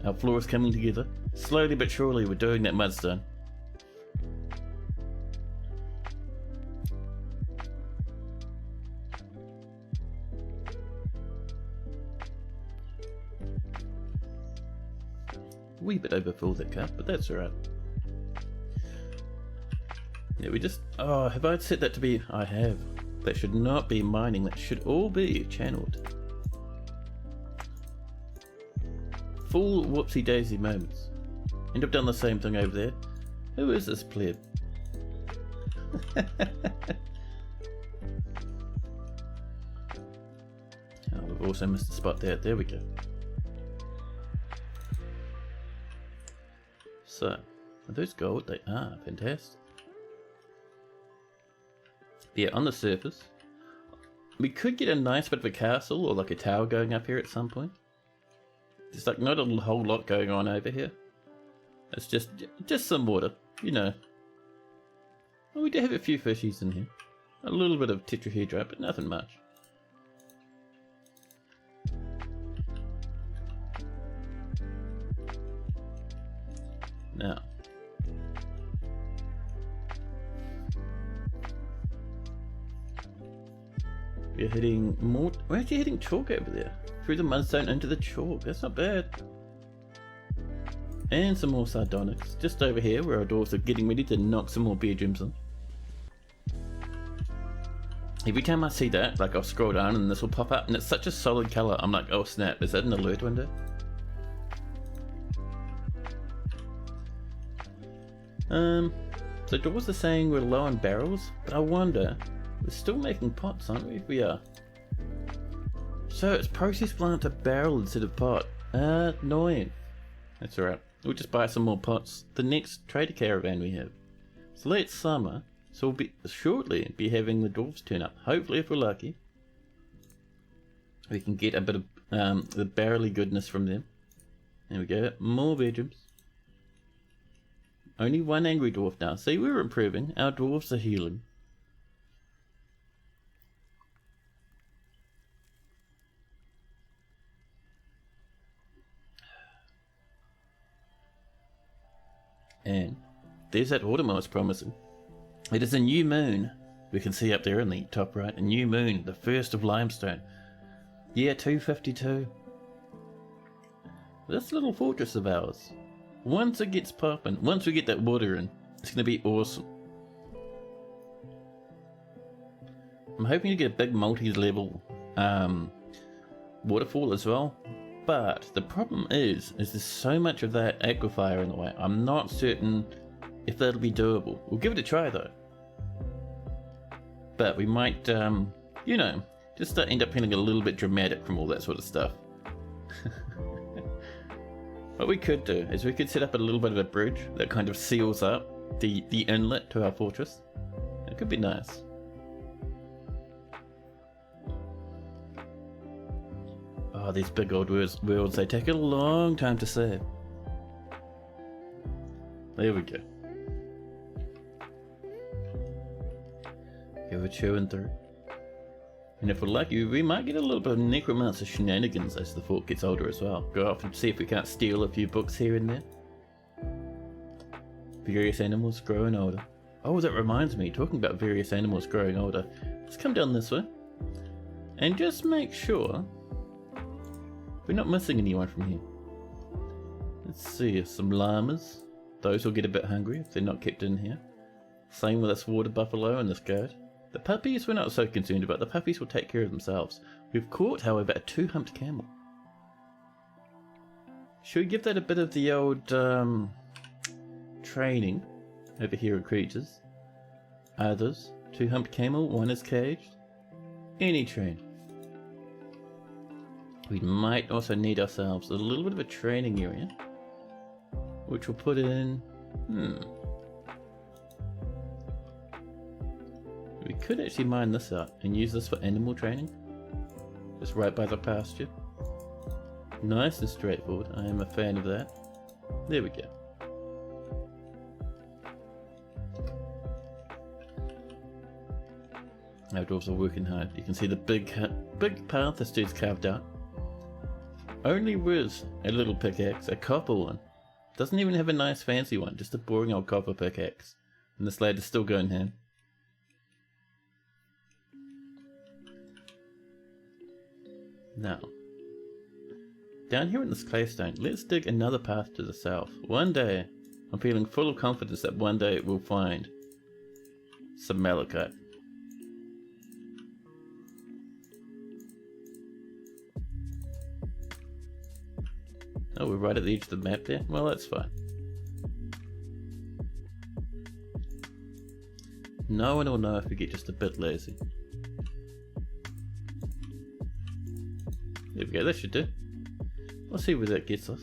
Our floor is coming together. Slowly but surely we're doing that mudstone. A wee bit overfull that cup, but that's alright. Yeah, we just... Oh, have I set that to be... I have. That should not be mining, that should all be channeled. Full whoopsie daisy moments. And I've done the same thing over there. Who is this pleb? Oh, we've also missed a spot there. There we go. So, are those gold? They are. Fantastic. Yeah, on the surface, we could get a nice bit of a castle or like a tower going up here at some point. There's like not a whole lot going on over here. It's just some water, you know. Well, we do have a few fishies in here. A little bit of tetrahedrite, but nothing much. Now, we're hitting more. We're actually hitting chalk over there. Through the mudstone into the chalk. That's not bad. And some more sardonyx. Just over here where our dwarves are getting ready to knock some more bedrooms in. Every time I see that, like I'll scroll down and this will pop up and it's such a solid colour. I'm like, oh snap, is that an alert window? So dwarves are saying we're low on barrels, but I wonder, we're still making pots, aren't we? If we are. So it's process plant to barrel instead of pot. Annoying. That's alright. We'll just buy some more pots. The next trader caravan we have. So late summer, so we'll be shortly be having the dwarves turn up. Hopefully, if we're lucky, we can get a bit of the barrelly goodness from them. There we go. More bedrooms. Only one angry dwarf now. See, we're improving. Our dwarves are healing. And there's that autumn I was promising. It is a new moon. We can see up there in the top right, a new moon, the first of limestone. Year 252. This little fortress of ours, once it gets popping, once we get that water in, it's going to be awesome. I'm hoping to get a big multi-level waterfall as well. But the problem is there's so much of that aquifer in the way. I'm not certain if that'll be doable. We'll give it a try though. But we might, you know, just end up feeling a little bit dramatic from all that sort of stuff. What we could do is we could set up a little bit of a bridge that kind of seals up the inlet to our fortress. It could be nice. Oh, these big old worlds, they take a long time to save. There we go. Go chewing through. And if we're lucky, we might get a little bit of necromancer shenanigans as the fort gets older as well. Go off and see if we can't steal a few books here and there. Various animals growing older. Oh, that reminds me, talking about various animals growing older. Let's come down this way. And just make sure we're not missing anyone from here. Let's see, some llamas. Those will get a bit hungry if they're not kept in here. Same with this water buffalo and this goat. The puppies we're not so concerned about. The puppies will take care of themselves. We've caught, however, a two-humped camel. Should we give that a bit of the old training over here at creatures? Others. Two-humped camel, one is caged. Any train. We might also need ourselves a little bit of a training area, which we'll put in. We could actually mine this out and use this for animal training. Just right by the pasture. Nice and straightforward. I am a fan of that. There we go. Our dwarves are working hard. You can see the big path this dude's carved out. Only with a little pickaxe, a copper one. Doesn't even have a nice fancy one, just a boring old copper pickaxe. And this lad is still going ham. Now, down here in this claystone, let's dig another path to the south. One day, I'm feeling full of confidence that one day we'll find some malachite. Oh, we're right at the edge of the map there? Well, that's fine. No one will know if we get just a bit lazy. There we go, that should do. We'll see where that gets us.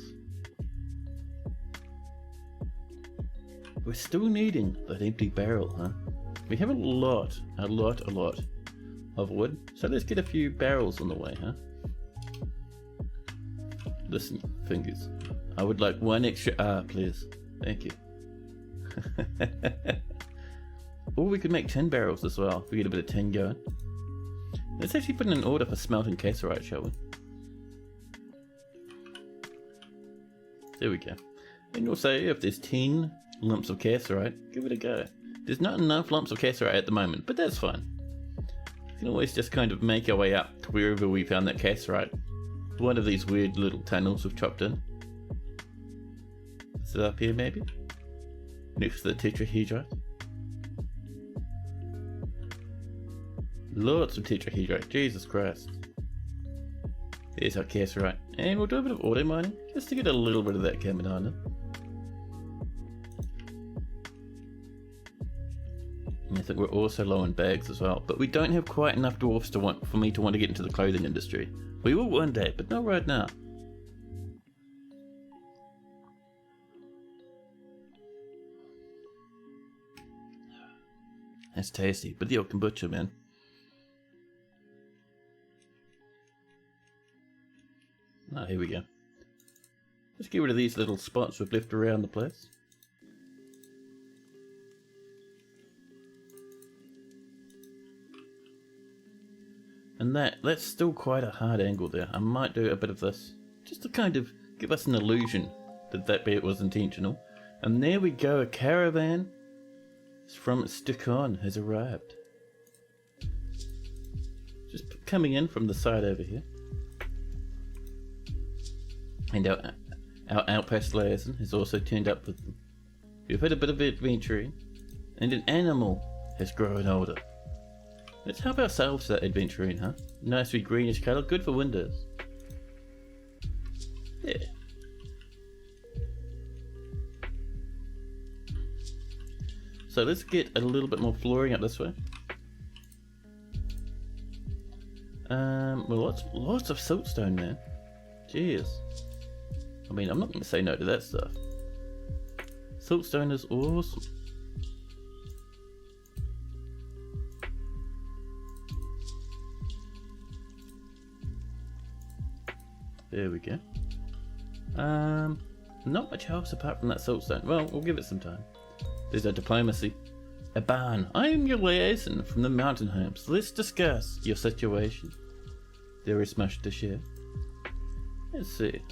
We're still needing that empty barrel, huh? We have a lot of wood, so let's get a few barrels on the way, huh? Listen, fingers. I would like one extra please. Thank you. Or we could make tin barrels as well if we get a bit of tin going. Let's actually put in an order for smelting cassiterite, shall we? There we go. And also, if there's 10 lumps of cassiterite, give it a go. There's not enough lumps of cassiterite at the moment, but that's fine. We can always just kind of make our way up to wherever we found that cassiterite. One of these weird little tunnels we've chopped in. Is it up here maybe? Next to the tetrahedrite. Lots of tetrahedrite, Jesus Christ. There's our cassiterite. And we'll do a bit of auto mining, just to get a little bit of that coming on. And I think we're also low on bags as well, but we don't have quite enough dwarfs for me to want to get into the clothing industry. We will one day, but not right now. That's tasty, but the old kombucha, man. Oh, here we go. Let's get rid of these little spots we've left around the place. And that's still quite a hard angle there. I might do a bit of this, just to kind of give us an illusion that bit was intentional. And there we go, a caravan from Stikon has arrived. Just coming in from the side over here. And our outpost liaison has also turned up with them. We've had a bit of adventuring, and an animal has grown older. Let's help ourselves that adventuring, huh? Nice wee greenish colour, good for windows. Yeah. So let's get a little bit more flooring up this way. Well, lots of siltstone, man. Jeez. I mean, I'm not going to say no to that stuff. Siltstone is awesome. There we go. Not much else apart from that siltstone. Well, we'll give it some time. There's our diplomacy. A barn. I am your liaison from the mountain homes. Let's discuss your situation. There is much to share. Let's see.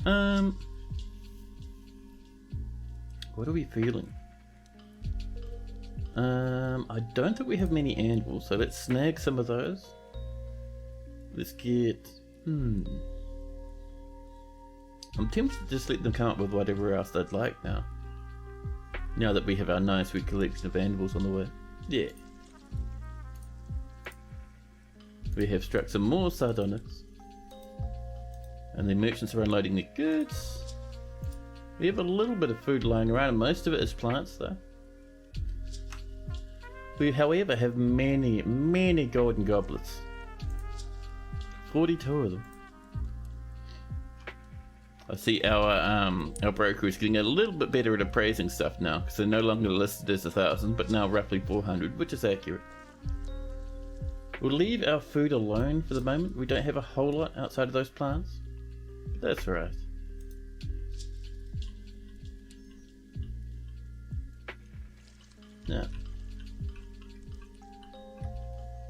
What are we feeling? I don't think we have many anvils, so let's snag some of those. Let's get... I'm tempted to just let them come up with whatever else they'd like now. Now that we have our nice wee collection of anvils on the way. Yeah. We have struck some more sardonyx. And the merchants are unloading their goods. We have a little bit of food lying around, and most of it is plants though. We however have many, many golden goblets. 42 of them. I see our broker is getting a little bit better at appraising stuff now, because they're no longer listed as 1,000, but now roughly 400, which is accurate. We'll leave our food alone for the moment. We don't have a whole lot outside of those plants. But that's right. Yeah.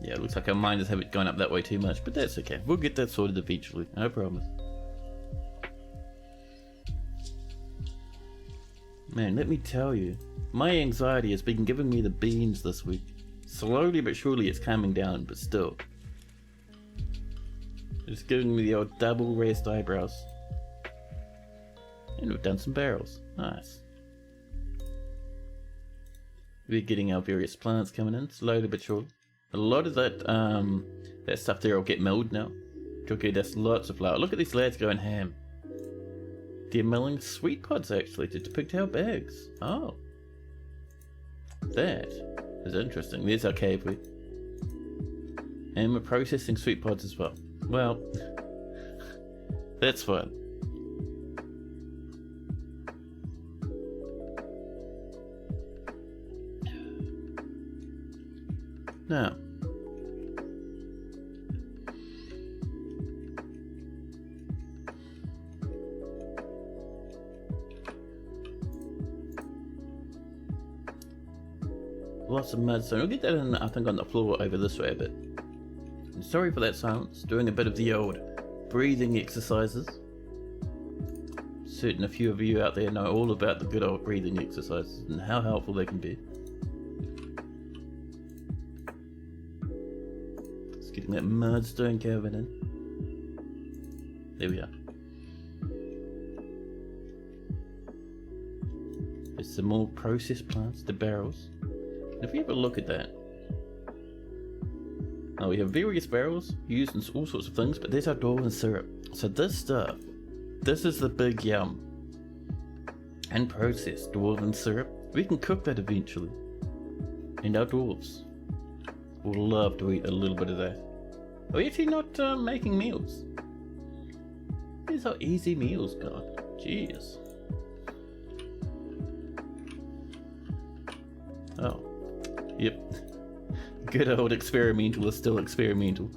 Yeah, it looks like our miners haven't gone up that way too much, but that's okay. We'll get that sorted eventually, I promise. Man, let me tell you, my anxiety has been giving me the beans this week. Slowly but surely it's calming down, but still. It's giving me the old double raised eyebrows. And we've done some barrels. Nice. We're getting our various plants coming in, slowly but surely. A lot of that that stuff there will get milled now. Okay, that's lots of flour. Look at these lads going ham. They're milling sweet pods actually to depict our bags. Oh. That is interesting. There's our cave wheat. And we're processing sweet pods as well. Well, that's fun. Now, lots of mudstone. We'll get that in, I think, on the floor over this way a bit. And sorry for that silence. Doing a bit of the old breathing exercises. Certain a few of you out there know all about the good old breathing exercises and how helpful they can be. Just getting that mudstone carving in. There we are. There's some more processed plants, the barrels. And if we have a look at that. Oh, we have various barrels used in all sorts of things, but there's our dwarven syrup. So this stuff, this is the big yum. And processed dwarven syrup. We can cook that eventually. And our dwarves will love to eat a little bit of that. Are we actually not making meals? These are easy meals, God. Jeez. Oh. Yep. Good old experimental is still experimental.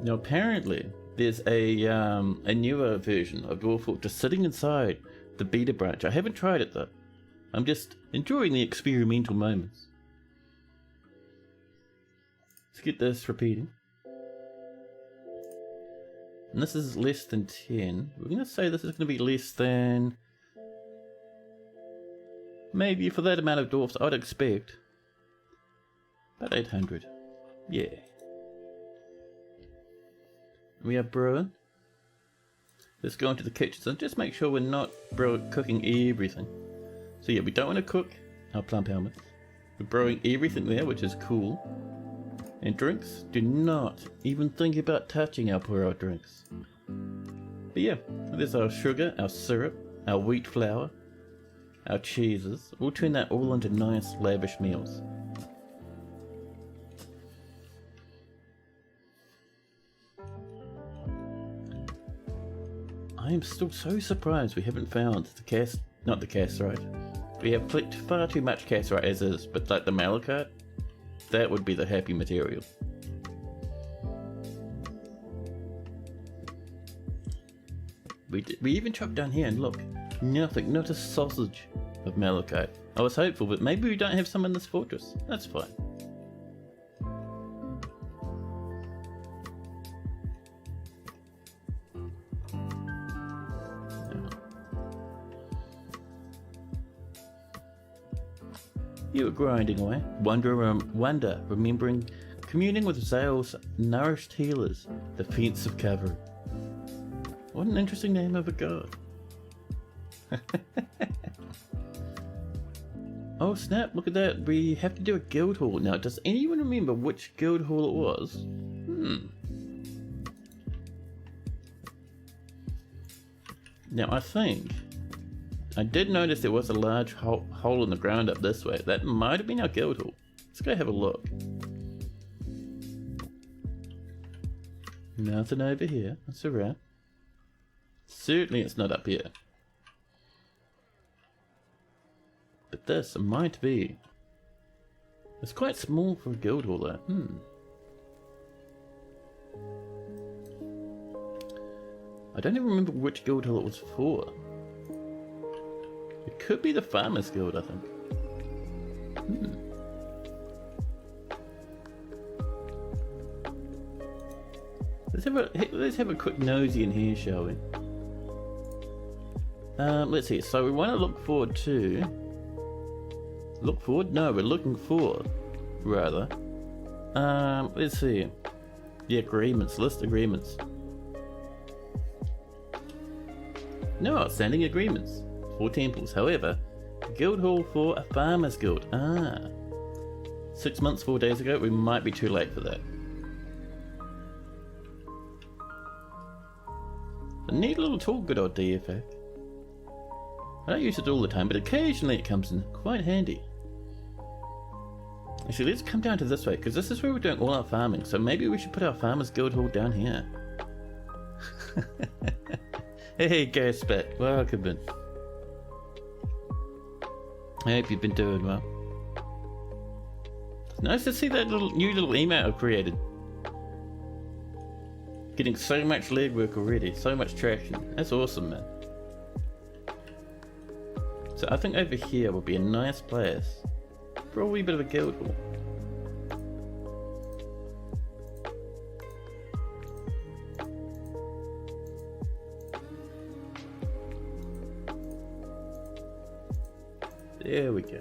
Now apparently there's a newer version of Dwarf Fortress sitting inside the beta branch. I haven't tried it though. I'm just enjoying the experimental moments. Let's get this repeating. And this is less than 10. We're going to say this is going to be less than... Maybe for that amount of dwarfs, I'd expect about 800. Yeah. We are brewing. Let's go into the kitchen. So just make sure we're not cooking everything. So yeah, we don't want to cook our plump helmets. We're brewing everything there, which is cool. And drinks, do not even think about touching our poor old drinks. But yeah, there's our sugar, our syrup, our wheat flour, our cheeses. We'll turn that all into nice lavish meals. I am still so surprised we haven't found the not the cassiterite. We have clicked far too much cassiterite as is, but like the malachite, that would be the happy material. We even chopped down here and look, nothing, not a sausage of malachite. I was hopeful, but maybe we don't have some in this fortress. That's fine. You were grinding away, wonder, remembering, communing with Zale's nourished healers, the Fence of Cavalry. What an interesting name of a god. Oh snap, look at that, we have to do a guild hall. Now, does anyone remember which guild hall it was? Now I think, I did notice there was a large hole in the ground up this way. That might have been our guild hall. Let's go have a look. Nothing over here, that's alright. Certainly it's not up here. But this might be. It's quite small for a guild hall though. I don't even remember which guild hall it was for. It could be the Farmers Guild, I think. Let's have a quick nosy in here, shall we? Let's see. So we want to look forward to. Look forward? No, we're looking forward, rather. Let's see. The agreements. List agreements. No outstanding agreements. 4 temples. However, guild hall for a farmers guild. 6 months, 4 days ago. We might be too late for that. A neat little tool, good old DFA. I don't use it all the time, but occasionally it comes in quite handy. Actually, let's come down to this way, because this is where we're doing all our farming, so maybe we should put our Farmers Guild Hall down here. Hey, Gaspat, welcome in. I hope you've been doing well. It's nice to see that new little email I've created. Getting so much legwork already, so much traction. That's awesome, man. So I think over here would be a nice place for a wee bit of a guild hall. There we go.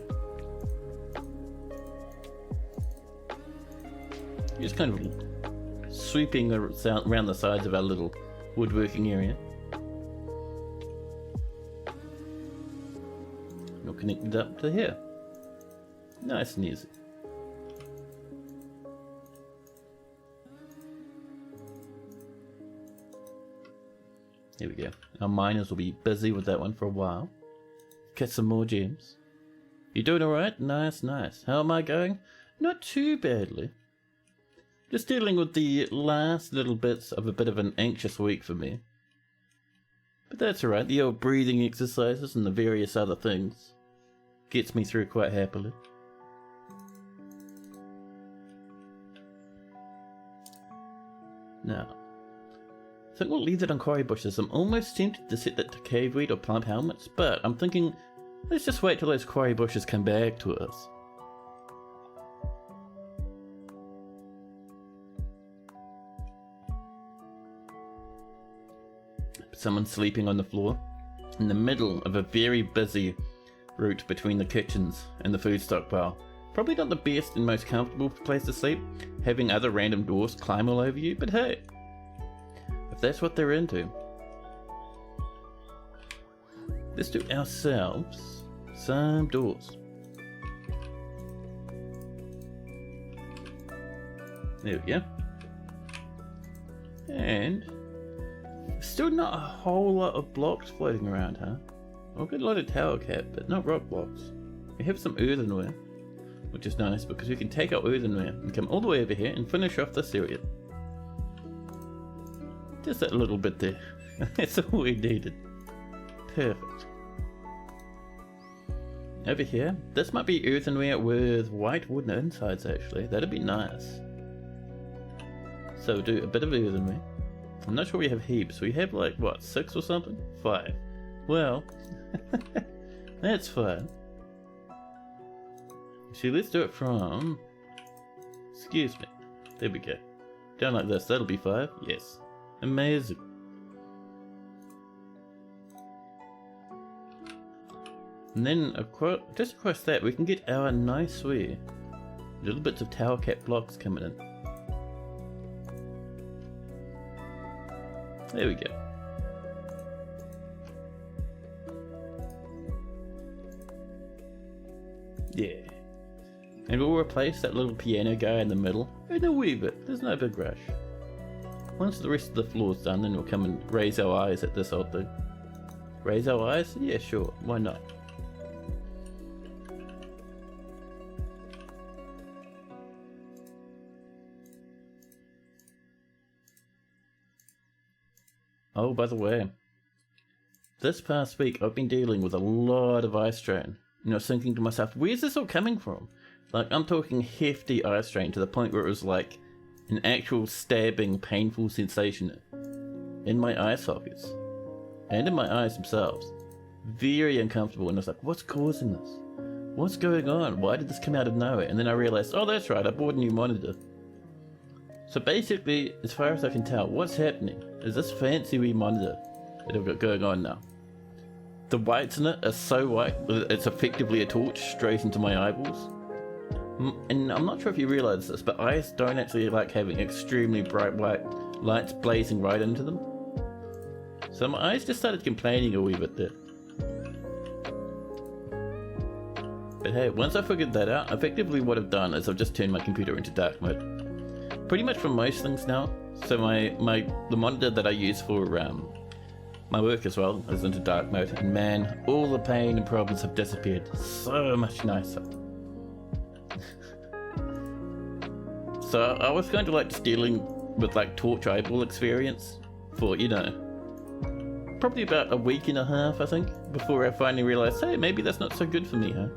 Just kind of sweeping around the sides of our little woodworking area. We'll connect it up to here. Nice and easy. Here we go. Our miners will be busy with that one for a while. Get some more gems. You doing alright? Nice, nice. How am I going? Not too badly. Just dealing with the last little bits of a bit of an anxious week for me. But that's alright, the old breathing exercises and the various other things gets me through quite happily. Now, I think we'll leave that on quarry bushes. I'm almost tempted to set that to cave weed or plant helmets, but I'm thinking, let's just wait till those quarry bushes come back to us. Someone sleeping on the floor in the middle of a very busy route between the kitchens and the food stockpile. Probably not the best and most comfortable place to sleep, having other random dwarfs climb all over you, but hey, if that's what they're into. Let's do ourselves some doors. There we go. And still not a whole lot of blocks floating around, huh? I've got a lot of tower cap, but not rock blocks. We have some earthenware, which is nice because we can take our earthenware and come all the way over here and finish off this area. Just that little bit there. That's all we needed. Perfect. Over here, this might be earthenware with white wooden insides actually. That'd be nice. So we'll do a bit of earthenware. I'm not sure we have heaps. We have like, what, 6 or something? 5. Well, that's fine. See, let's do it from... Excuse me. There we go. Down like this. That'll be 5. Yes. Amazing. And then, just across that, we can get our nice wee little bits of tower cap blocks coming in. There we go. Yeah. And we'll replace that little piano guy in the middle in a wee bit. There's no big rush. Once the rest of the floor's done, then we'll come and raise our eyes at this old thing. Raise our eyes? Yeah, sure. Why not? Oh, by the way, this past week I've been dealing with a lot of eye strain. And I was thinking to myself, where's this all coming from? Like, I'm talking hefty eye strain to the point where it was like an actual stabbing, painful sensation in my eye sockets and in my eyes themselves. Very uncomfortable, and I was like, what's causing this? What's going on? Why did this come out of nowhere? And then I realized, oh, that's right, I bought a new monitor. So basically, as far as I can tell, what's happening is this fancy wee monitor that I've got going on now. The whites in it are so white that it's effectively a torch straight into my eyeballs. And I'm not sure if you realise this, but eyes don't actually like having extremely bright white lights blazing right into them. So my eyes just started complaining a wee bit there. But hey, once I figured that out, effectively what I've done is I've just turned my computer into dark mode. Pretty much for most things now. So the monitor that I use for my work as well is into dark mode, and man, all the pain and problems have disappeared. So much nicer. So I was kind of like just dealing with like torch eyeball experience for, you know, probably about a week and a half, I think, before I finally realized, hey, maybe that's not so good for me, huh?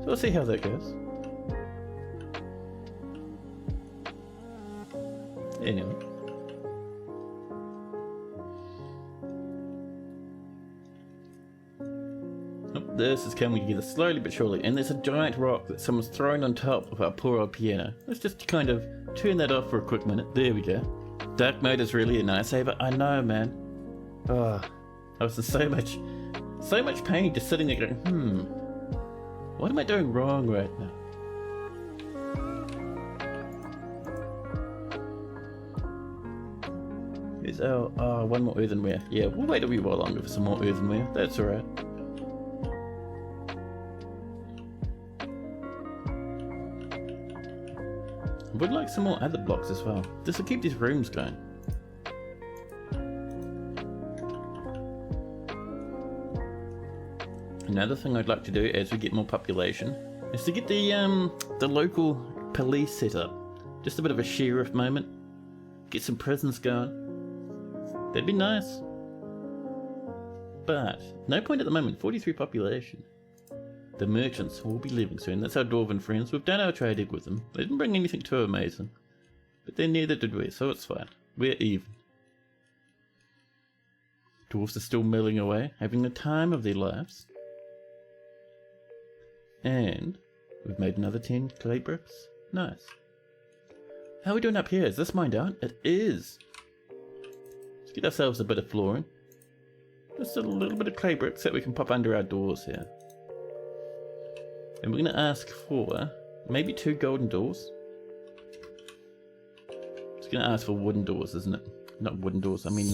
So we'll see how that goes. Anyway. Oh, this is coming together slowly but surely, and there's a giant rock that someone's thrown on top of our poor old piano. Let's just kind of turn that off for a quick minute. There we go. Dark mode is really a nice saver. I know, man. Oh, I was in so much pain just sitting there going, what am I doing wrong right now? Here's our, one more earthenware. Yeah, we'll wait a wee while longer for some more earthenware. That's alright. I would like some more other blocks as well. This will keep these rooms going. Another thing I'd like to do as we get more population is to get the local police set up. Just a bit of a sheriff moment. Get some prisons going. That'd be nice. But no point at the moment. 43 population. The merchants will be leaving soon. That's our dwarven friends. We've done our trading with them. They didn't bring anything too amazing. But then neither did we, so it's fine. We're even. Dwarves are still milling away, having the time of their lives. And we've made another 10 clay bricks. Nice. How are we doing up here? Is this mined out? It is. Let's get ourselves a bit of flooring. Just a little bit of clay bricks that we can pop under our doors here. And we're going to ask for maybe 2 golden doors. It's going to ask for wooden doors, isn't it? Not wooden doors, I mean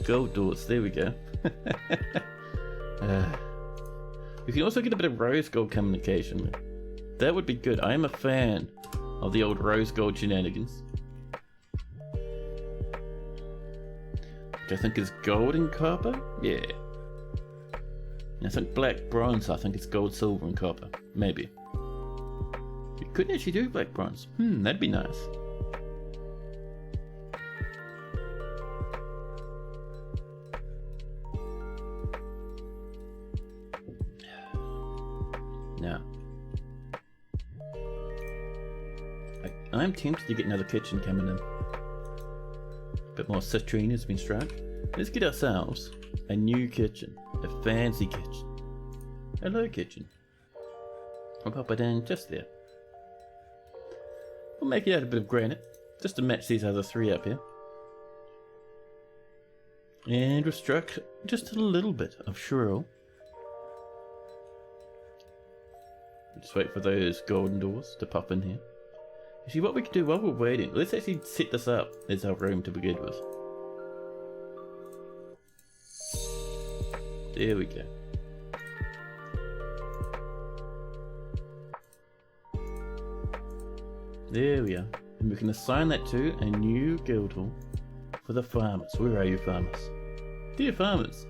gold doors. There we go. We can also get a bit of rose gold communication. That would be good. I am a fan of the old rose gold shenanigans. Which I think is gold and copper? Yeah. I think black bronze, I think it's gold, silver and copper. Maybe. You could actually do black bronze. That'd be nice. Now, I'm tempted to get another kitchen coming in. A bit more citrine has been struck. Let's get ourselves a new kitchen. A fancy kitchen. Hello, kitchen. I'll pop it in just there. We'll make it out of a bit of granite, just to match these other 3 up here. And we've struck just a little bit of shrill. Just wait for those golden doors to pop in here. You see what we can do while we're waiting? Let's actually set this up as our room to begin with. There we go. There we are. And we can assign that to a new guild hall for the farmers. Where are you, farmers? Dear farmers.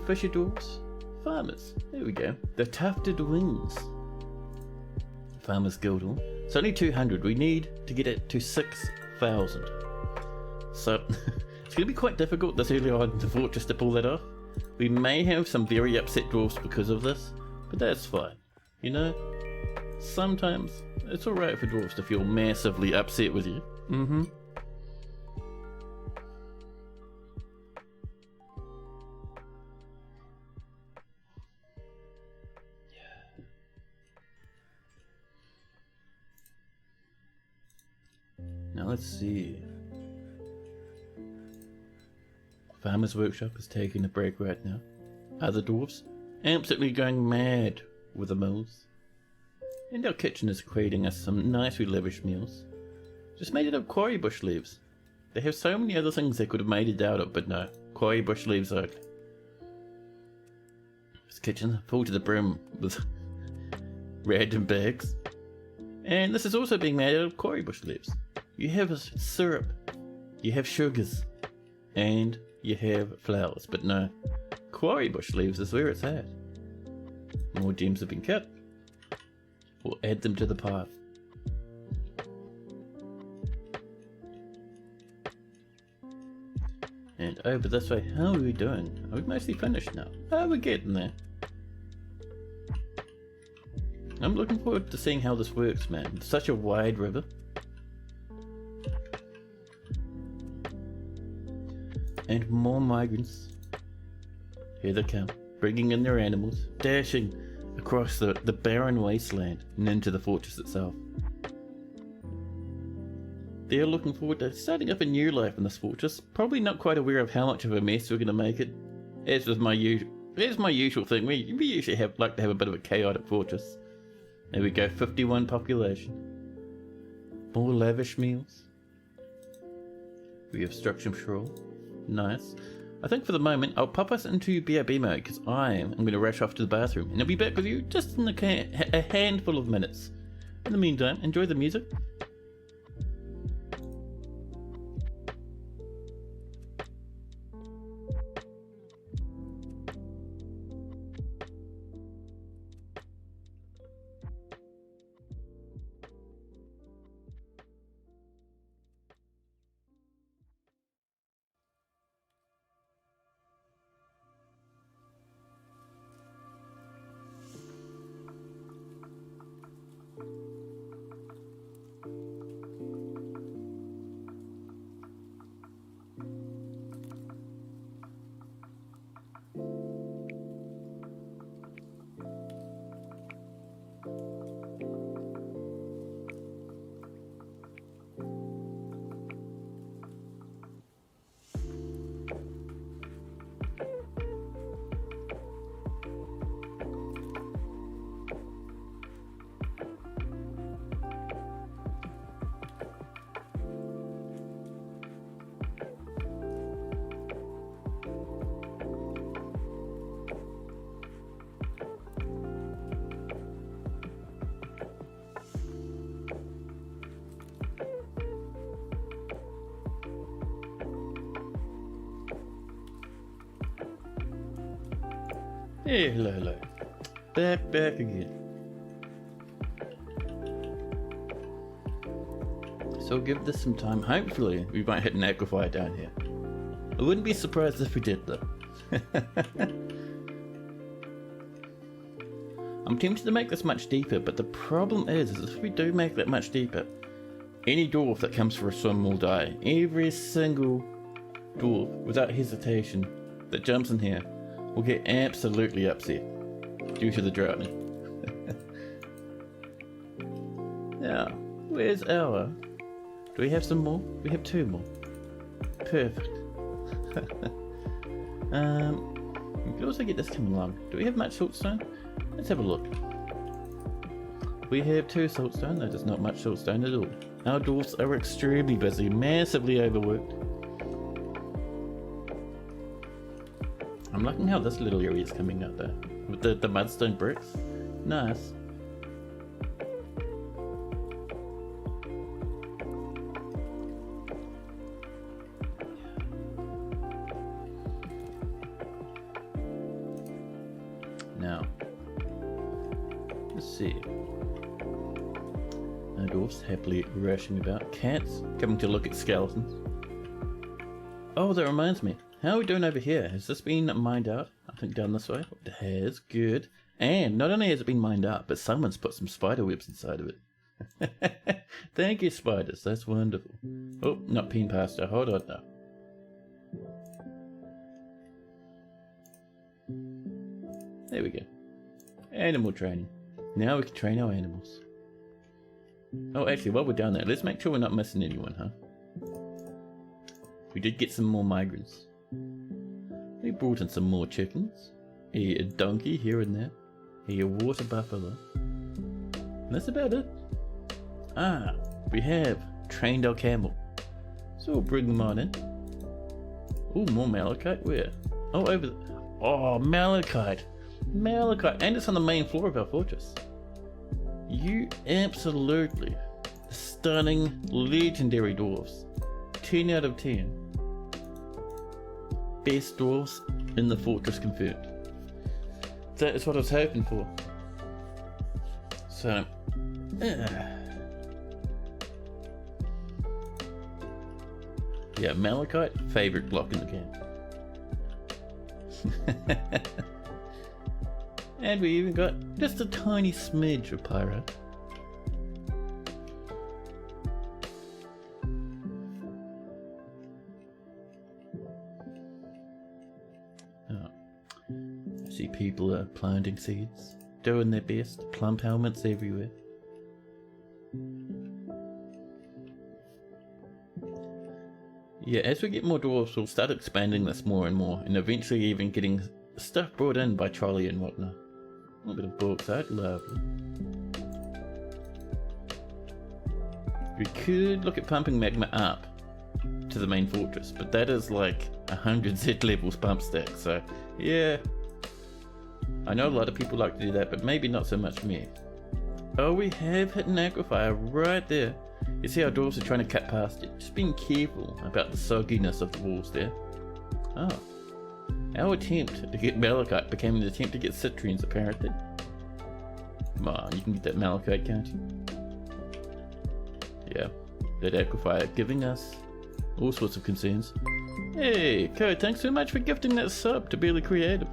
Fisher dwarves. Farmers. There we go. The tufted wings. Farmers guild hall. It's only 200. We need to get it to 6,000. So it's going to be quite difficult this early on in the fortress to pull that off. We may have some very upset dwarves because of this, but that's fine. You know, sometimes it's alright for dwarves to feel massively upset with you. Now let's see. Farmer's Workshop is taking a break right now. Other dwarves absolutely going mad with the mills. And our kitchen is creating us some nicely lavish meals. Just made it of quarry bush leaves. They have so many other things they could have made it out of, but no. Quarry bush leaves only. This kitchen full to the brim with random bags. And this is also being made out of quarry bush leaves. You have syrup, you have sugars, and you have flowers, but no, quarry bush leaves is where it's at. More gems have been cut. We'll add them to the pile. And over this way, how are we doing? Are we mostly finished now? Oh, we're getting there. I'm looking forward to seeing how this works, man. It's such a wide river. And more migrants Here they come, bringing in their animals, dashing across the barren wasteland and into the fortress itself. They are looking forward to starting up a new life in this fortress, probably not quite aware of how much of a mess we're going to make it. As with my usual thing, we usually like to have a bit of a chaotic fortress. There we go, 51 population. More lavish meals. We have structure control. Nice. I think for the moment I'll pop us into BRB mode because I'm going to rush off to the bathroom and I'll be back with you just in a handful of minutes. In the meantime, enjoy the music. Hey, hello. Back again. So give this some time. Hopefully we might hit an aquifer down here. I wouldn't be surprised if we did though. I'm tempted to make this much deeper, but the problem is if we do make that much deeper, any dwarf that comes for a swim will die. Every single dwarf, without hesitation, that jumps in here will get absolutely upset due to the drowning. Now, where's our... Do we have some more? We have 2 more. Perfect. We could also get this coming along. Do we have much saltstone? Let's have a look. We have 2 saltstone, that is not much saltstone at all. Our dwarfs are extremely busy, massively overworked. I'm liking how this little area is coming out there, with the mudstone bricks. Nice. Now, let's see. Our dwarfs happily rushing about. Cats coming to look at skeletons. Oh, that reminds me. How are we doing over here? Has this been mined out? I think down this way. It has. Good. And not only has it been mined out, but someone's put some spider webs inside of it. Thank you, spiders. That's wonderful. Oh, not peen pasta. Hold on now. There we go. Animal training. Now we can train our animals. Oh, actually, while we're down there, let's make sure we're not missing anyone, huh? We did get some more migrants. We brought in some more chickens, a donkey here and there, a water buffalo. And that's about it. Ah, we have trained our camel. So we'll bring them on in. Oh, more malachite. Where? Oh, over the... Oh, malachite. Malachite. And it's on the main floor of our fortress. You absolutely stunning, legendary dwarves. 10 out of 10. Best dwarves in the fortress confirmed. That is what I was hoping for. So, yeah, malachite, favorite block in the game. And we even got just a tiny smidge of pyro. people are planting seeds, doing their best, plump helmets everywhere. Yeah, as we get more dwarves, we'll start expanding this more and more, and eventually even getting stuff brought in by trolley and whatnot. A little bit of bauxite, lovely. We could look at pumping magma up to the main fortress, but that is like 100 Z levels pump stack, so yeah. I know a lot of people like to do that, but maybe not so much me. Oh, we have hit an aquifer right there. You see how dwarves are trying to cut past it. Just being careful about the sogginess of the walls there. Oh. Our attempt to get malachite became an attempt to get citrines, apparently. Come on, you can get that malachite, can't you? Yeah, that aquifer giving us all sorts of concerns. Hey, Code, thanks so much for gifting that sub to Barely Creative.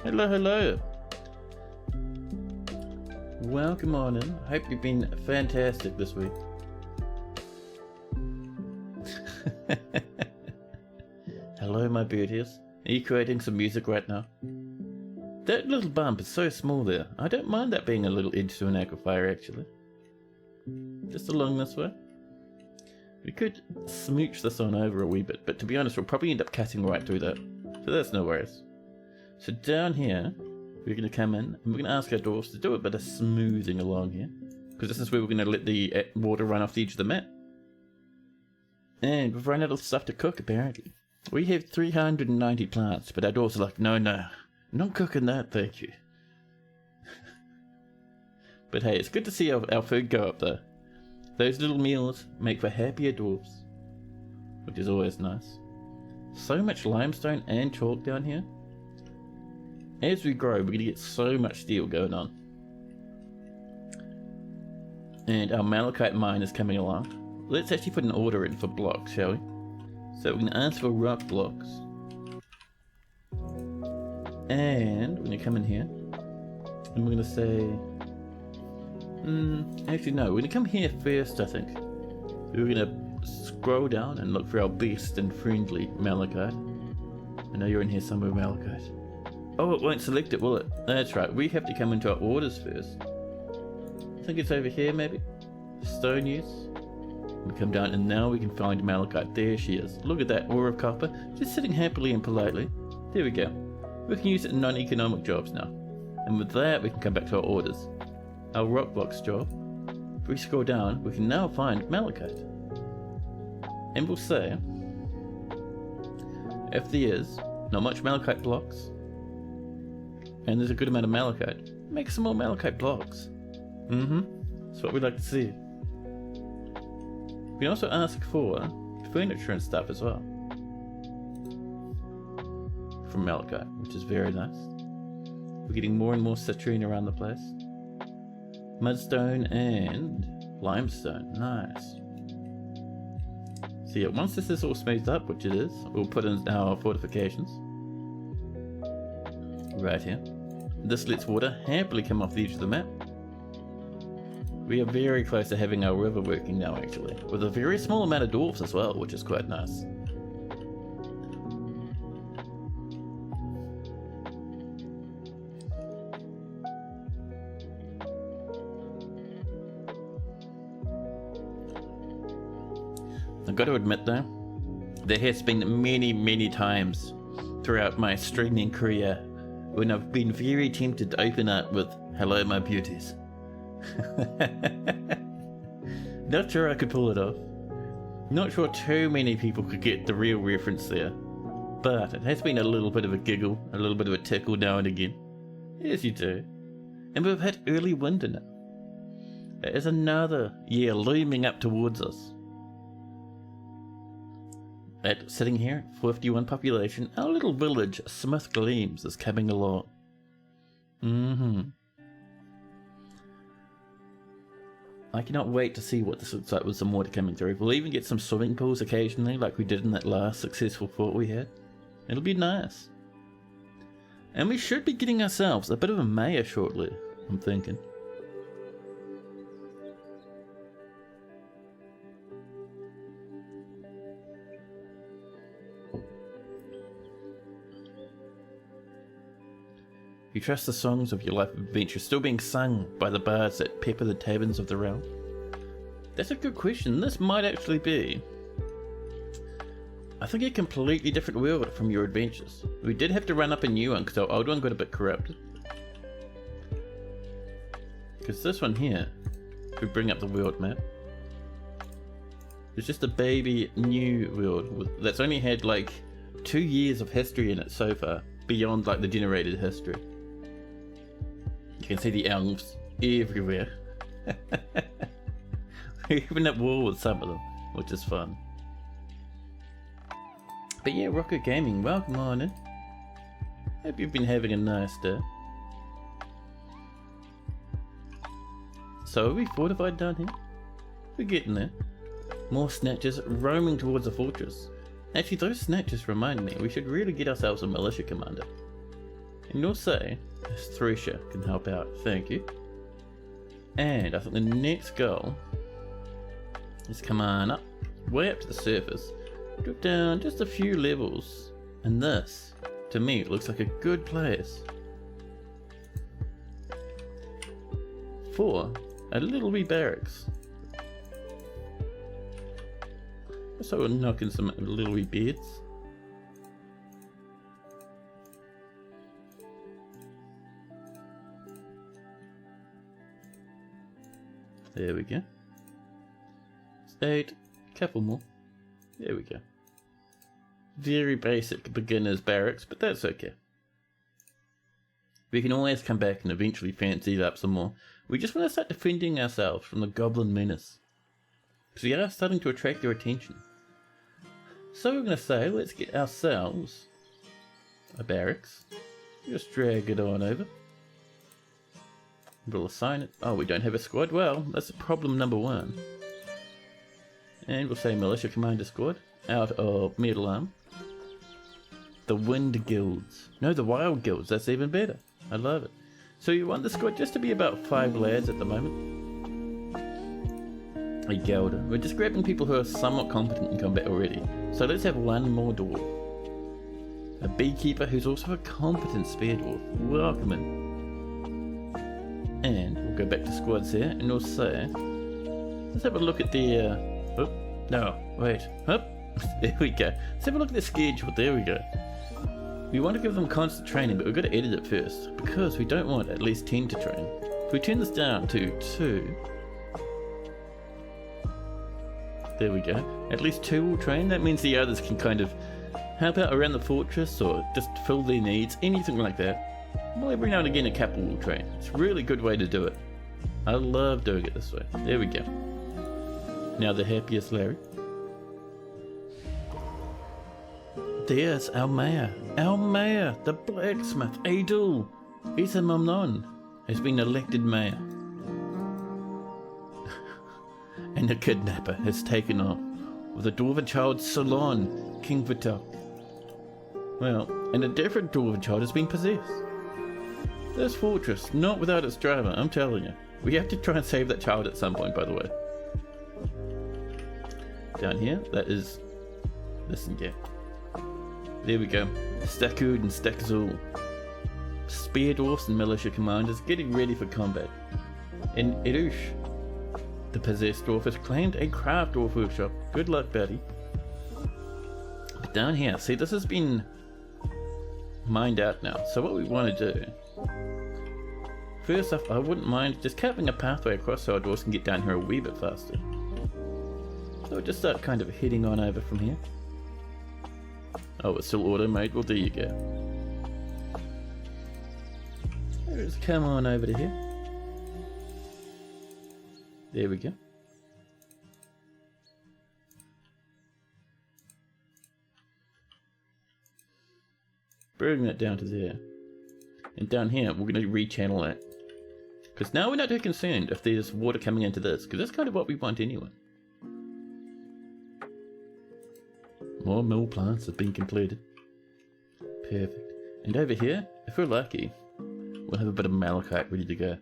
Hello, hello. Welcome on in. Hope you've been fantastic this week. Hello, my beauties. Are you creating some music right now? That little bump is so small there. I don't mind that being a little edge to an aquifer, actually. Just along this way. We could smooch this on over a wee bit, but to be honest, we'll probably end up cutting right through that. So that's no worries. So down here, we're going to come in, and we're going to ask our dwarves to do a bit of smoothing along here. Because this is where we're going to let the water run off the edge of the map. And we've run out of stuff to cook, apparently. We have 390 plants, but our dwarves are like, no, not cooking that, thank you. But hey, it's good to see our food go up though. Those little meals make for happier dwarves, which is always nice. So much limestone and chalk down here. As we grow, we're going to get so much steel going on. And our malachite mine is coming along. Let's actually put an order in for blocks, shall we? So we're going to ask for rock blocks. And we're going to come in here. And we're going to say... actually no, we're going to come here first, I think. We're going to scroll down and look for our best and friendly malachite. I know you're in here somewhere, malachite. Oh, it won't select it, will it? That's right, we have to come into our orders first. I think it's over here, maybe? Stone use. We come down and now we can find malachite. There she is. Look at that ore of copper, just sitting happily and politely. There we go. We can use it in non-economic jobs now. And with that, we can come back to our orders. Our rock blocks job. If we scroll down, we can now find malachite. And we'll say, if there is not much malachite blocks, and there's a good amount of malachite, make some more malachite blocks. That's what we'd like to see. We can also ask for furniture and stuff as well. From malachite, which is very nice. We're getting more and more citrine around the place. Mudstone and limestone, nice. So yeah, once this is all smoothed up, which it is, we'll put in our fortifications. Right here. This lets water happily come off the edge of the map. We are very close to having our river working now, actually, with a very small amount of dwarfs as well, which is quite nice. I've got to admit though, there has been many times throughout my streaming career when I've been very tempted to open up with "Hello my beauties." Not sure I could pull it off. Not sure too many people could get the real reference there. But it has been a little bit of a giggle, a little bit of a tickle now and again. Yes, you do. And we've had early winter now. There is another year looming up towards us. Sitting here, 51 population, our little village, Smithgleams, is coming along. I cannot wait to see what this looks like with some water coming through. We'll even get some swimming pools occasionally, like we did in that last successful fort we had. It'll be nice. And we should be getting ourselves a bit of a mayor shortly, I'm thinking. You trust the songs of your life adventure still being sung by the bards that pepper the taverns of the realm? That's a good question. This might actually be, I think, a completely different world from your adventures. We did have to run up a new one because our old one got a bit corrupted. Because this one here, if we bring up the world map, it's just a baby new world that's only had like 2 years of history in it so far, beyond like the generated history. You can see the elves everywhere. We're even at war with some of them, which is fun. But yeah, Rocket Gaming, welcome on in. Hope you've been having a nice day. So are we fortified down here? We're getting there. More snatchers roaming towards the fortress. Actually, those snatchers remind me we should really get ourselves a militia commander. And you'll say, this Thresher can help out, thank you. And I think the next goal is come on up, way up to the surface, drop down just a few levels, and this, to me, it looks like a good place for a little wee barracks. So we'll knock in some little wee beds. There we go. 8, couple more. There we go. Very basic beginner's barracks, but that's okay. We can always come back and eventually fancy it up some more. We just want to start defending ourselves from the goblin menace, because we are starting to attract their attention. So we're going to say, let's get ourselves a barracks. Just drag it on over. We'll assign it. Oh, we don't have a squad. Well, that's problem number 1. And we'll say militia commander squad out of metal arm. The wind guilds. No, the wild guilds. That's even better. I love it. So you want the squad just to be about 5 lads at the moment. A Gelder. We're just grabbing people who are somewhat competent in combat already. So let's have 1 more dwarf. A beekeeper who's also a competent spear dwarf. Welcome in. And we'll go back to squads here and we'll say, let's have a look at the oh, no, wait. Up. There we go. Let's have a look at the schedule. There we go. We want to give them constant training, but we've got to edit it first, because we don't want at least 10 to train. If we turn this down to 2, there we go. At least 2 will train. That means the others can kind of help out around the fortress or just fill their needs, anything like that. Well, every now and again a couple will train. It's a really good way to do it. I love doing it this way. There we go. Now the happiest Larry. There's our mayor. Our mayor, the blacksmith, Adul Isamamnon, has been elected mayor. And the kidnapper has taken off with a dwarven child, Solon, King Vital. Well, and a different dwarven child has been possessed. This fortress, not without its drama, I'm telling you. We have to try and save that child at some point, by the way. Down here, that is this and get. There we go. Stakud and Stakazul. Spear dwarfs and militia commanders getting ready for combat. And Erush, the possessed dwarf, has claimed a craft dwarf workshop. Good luck, buddy. But down here, see, this has been mined out now. So what we want to do, first off, I wouldn't mind just carving a pathway across so our dwarves can get down here a wee bit faster. So we'll just start kind of heading on over from here. Oh, it's still auto mode? Well, there you go. Let's come on over to here. There we go. Bring that down to there. And down here, we're going to rechannel that. Because now we're not too concerned if there's water coming into this, because that's kind of what we want anyway. More mill plants have been completed. Perfect. And over here, if we're lucky, we'll have a bit of malachite ready to go.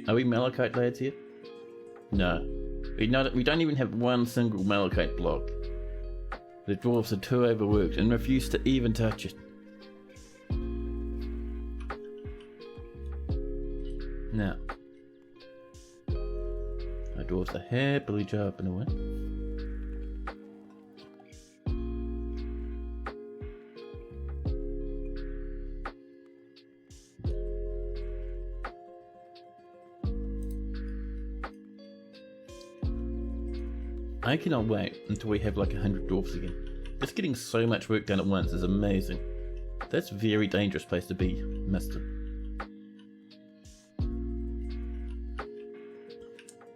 Are we malachite lads here? No. We don't even have one single malachite block. The dwarves are too overworked and refuse to even touch it. Our dwarves are happily jumping away. I cannot wait until we have like 100 dwarves again. Just getting so much work done at once is amazing. That's a very dangerous place to be, mister.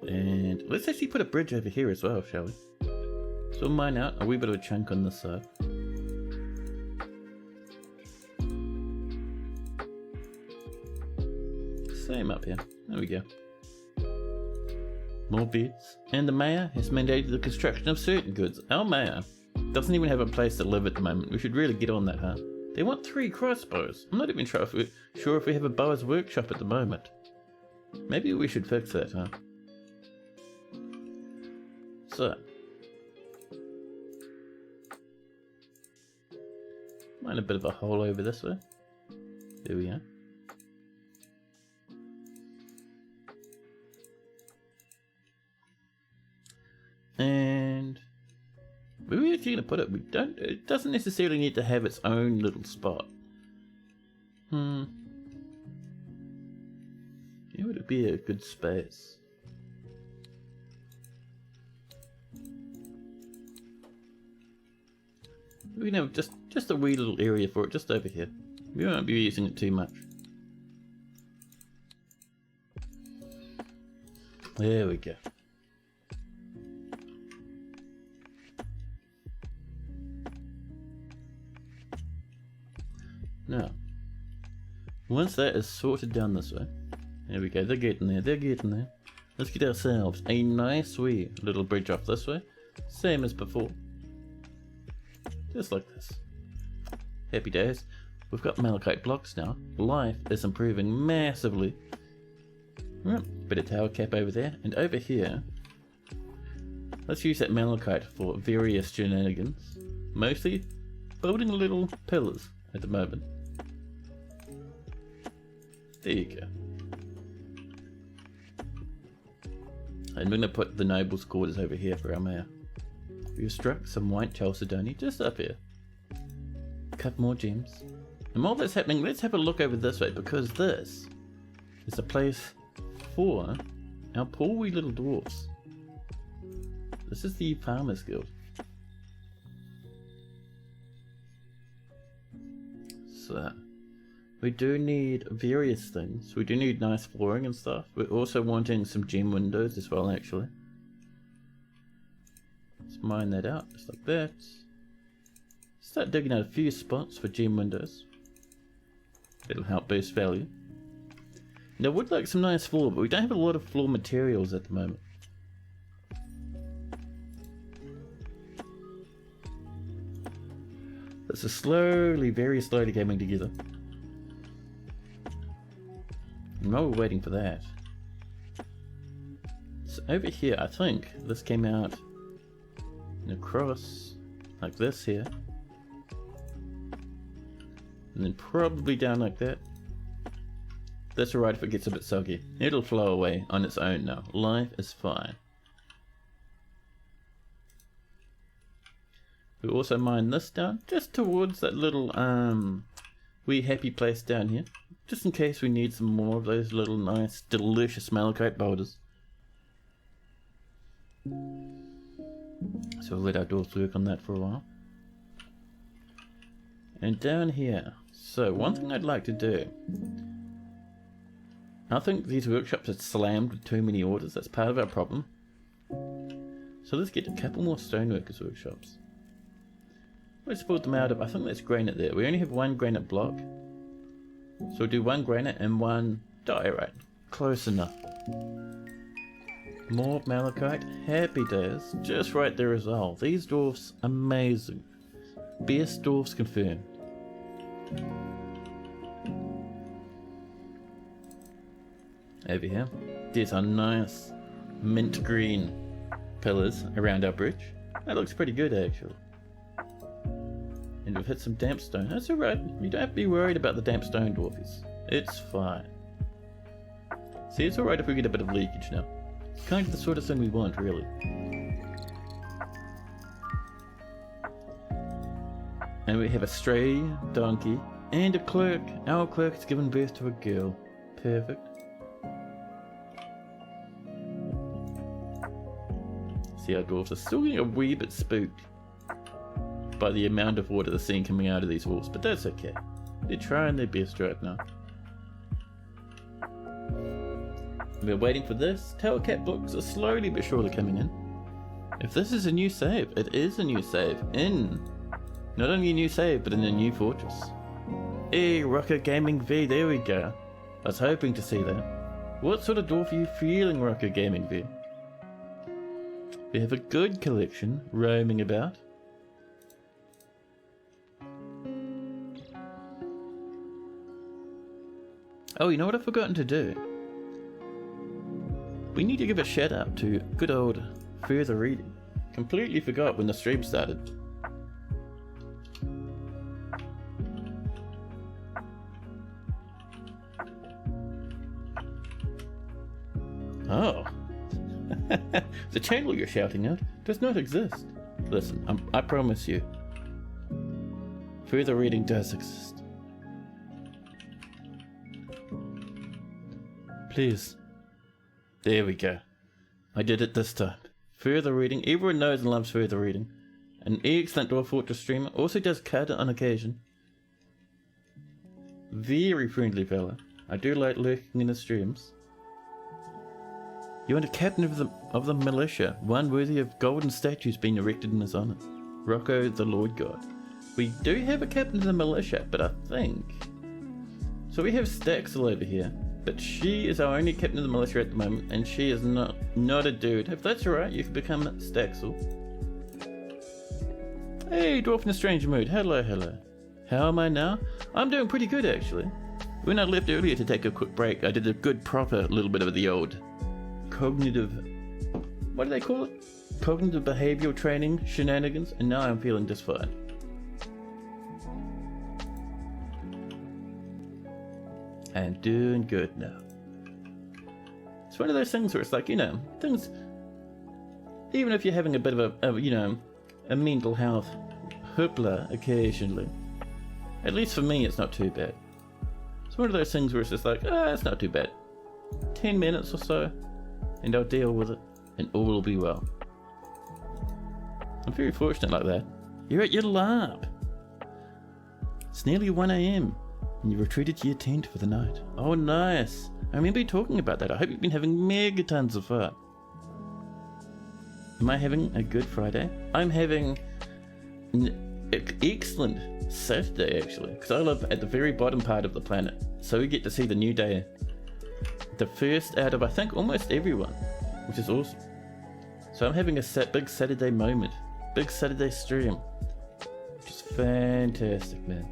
And let's actually put a bridge over here as well, shall we? So we'll mine out a wee bit of a chunk on this side. Same up here. There we go. More beds. And the mayor has mandated the construction of certain goods. Our mayor doesn't even have a place to live at the moment. We should really get on that, huh? They want 3 crossbows. I'm not even sure if we have a bower's workshop at the moment. Maybe we should fix that, huh? So. Mine a bit of a hole over this way. There we are. And where are we actually going to put it? It doesn't necessarily need to have its own little spot. Where would it be a good space? We can have just a wee little area for it, just over here. We won't be using it too much. There we go. Now, once that is sorted down this way, there we go, they're getting there. Let's get ourselves a nice wee little bridge off this way, same as before. Just like this. Happy days. We've got malachite blocks now. Life is improving massively. Right, bit of tower cap over there, and over here, let's use that malachite for various shenanigans. Mostly building little pillars at the moment. There you go. And we're going to put the nobles' quarters over here for our mayor. We've struck some white chalcedony just up here. A couple more gems. And while that's happening, let's have a look over this way, because this is a place for our poor wee little dwarfs. This is the Farmers Guild. So, we do need various things. We do need nice flooring and stuff. We're also wanting some gem windows as well, actually. Let's mine that out, just like that. Start digging out a few spots for gem windows. It'll help boost value. Now, I would like some nice floor, but we don't have a lot of floor materials at the moment. This is slowly, very slowly coming together. And while we're waiting for that, so over here, I think this came out across like this here, and then probably down like that. That's alright if it gets a bit soggy. It'll flow away on its own now. Life is fine. We also mine this down just towards that little wee happy place down here, just in case we need some more of those little nice delicious malachite boulders. So we'll let our dwarves work on that for a while. And down here, so one thing I'd like to do, I think these workshops are slammed with too many orders. That's part of our problem. So let's get a couple more stoneworkers workshops. Let's build them out of, I think that's granite there. We only have one granite block. So we'll do one granite and one diorite. Close enough. More malachite. Happy days. Just right there as well. These dwarfs, amazing. Best dwarfs confirmed. Over here, there's our nice mint green pillars around our bridge. That looks pretty good actually. And we've hit some damp stone. That's alright, you don't have to be worried about the damp stone, dwarfies. It's fine. See, it's alright if we get a bit of leakage now. It's kind of the sort of thing we want, really. And we have a stray donkey and a clerk. Our clerk has given birth to a girl. Perfect. See, our dwarves are still getting a wee bit spooked by the amount of water they're seeing coming out of these walls, but that's okay. They're trying their best right now. We're waiting for this. Tower Cat books are slowly but surely coming in. If this is a new save, it is a new save in not only a new save, but in a new fortress. Hey, Rocker Gaming V, there we go. I was hoping to see that. What sort of dwarf are you feeling, Rocker Gaming V? We have a good collection roaming about. Oh, you know what I've forgotten to do? We need to give a shout out to good old Further Reading. Completely forgot when the stream started. Oh. The channel you're shouting out does not exist. Listen, I promise you, Further Reading does exist. Please. There we go. I did it this time. Further Reading. Everyone knows and loves Further Reading. An excellent Dwarf Fortress streamer. Also does CUD on occasion. Very friendly fella. I do like lurking in the streams. You want a captain of the militia, one worthy of golden statues being erected in his honour. Rocco the Lord God. We do have a captain of the militia, but I think... So we have Staxel over here, but she is our only captain of the militia at the moment, and she is not a dude. If that's alright, you can become Staxel. Hey, Dwarf in a Strange Mood. Hello, hello. How am I now? I'm doing pretty good, actually. When I left earlier to take a quick break, I did a good proper little bit of the old cognitive, what do they call it? Cognitive behavioral training shenanigans, and now I'm feeling just fine. I'm doing good now. It's one of those things where it's like, you know, things, even if you're having a bit of a mental health hoopla occasionally, at least for me it's not too bad. It's one of those things where it's just like, it's not too bad. 10 minutes or so, and I'll deal with it, and all will be well. I'm very fortunate like that. You're at your lab. It's nearly 1 AM, and you've retreated to your tent for the night. Oh, nice. I remember you talking about that. I hope you've been having mega tons of fun. Am I having a good Friday? I'm having an excellent Saturday, actually, because I live at the very bottom part of the planet, so we get to see the new day. The first out of, I think, almost everyone, which is awesome. So I'm having a big Saturday moment, big Saturday stream, which is fantastic, man.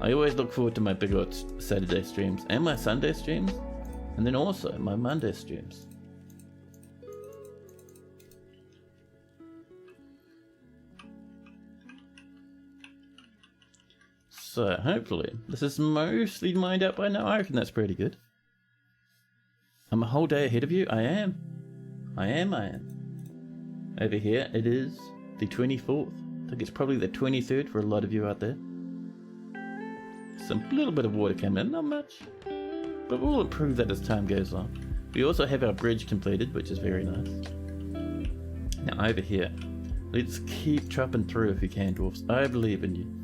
I always look forward to my big old Saturday streams and my Sunday streams, and then also my Monday streams. So hopefully this is mostly mined out by now. I reckon that's pretty good. I'm a whole day ahead of you. I am. Over here it is the 24th. I think it's probably the 23rd for a lot of you out there. Some little bit of water came in, not much, but we'll improve that as time goes on. We also have our bridge completed, which is very nice. Now over here, let's keep chopping through if we can, dwarfs. I believe in you.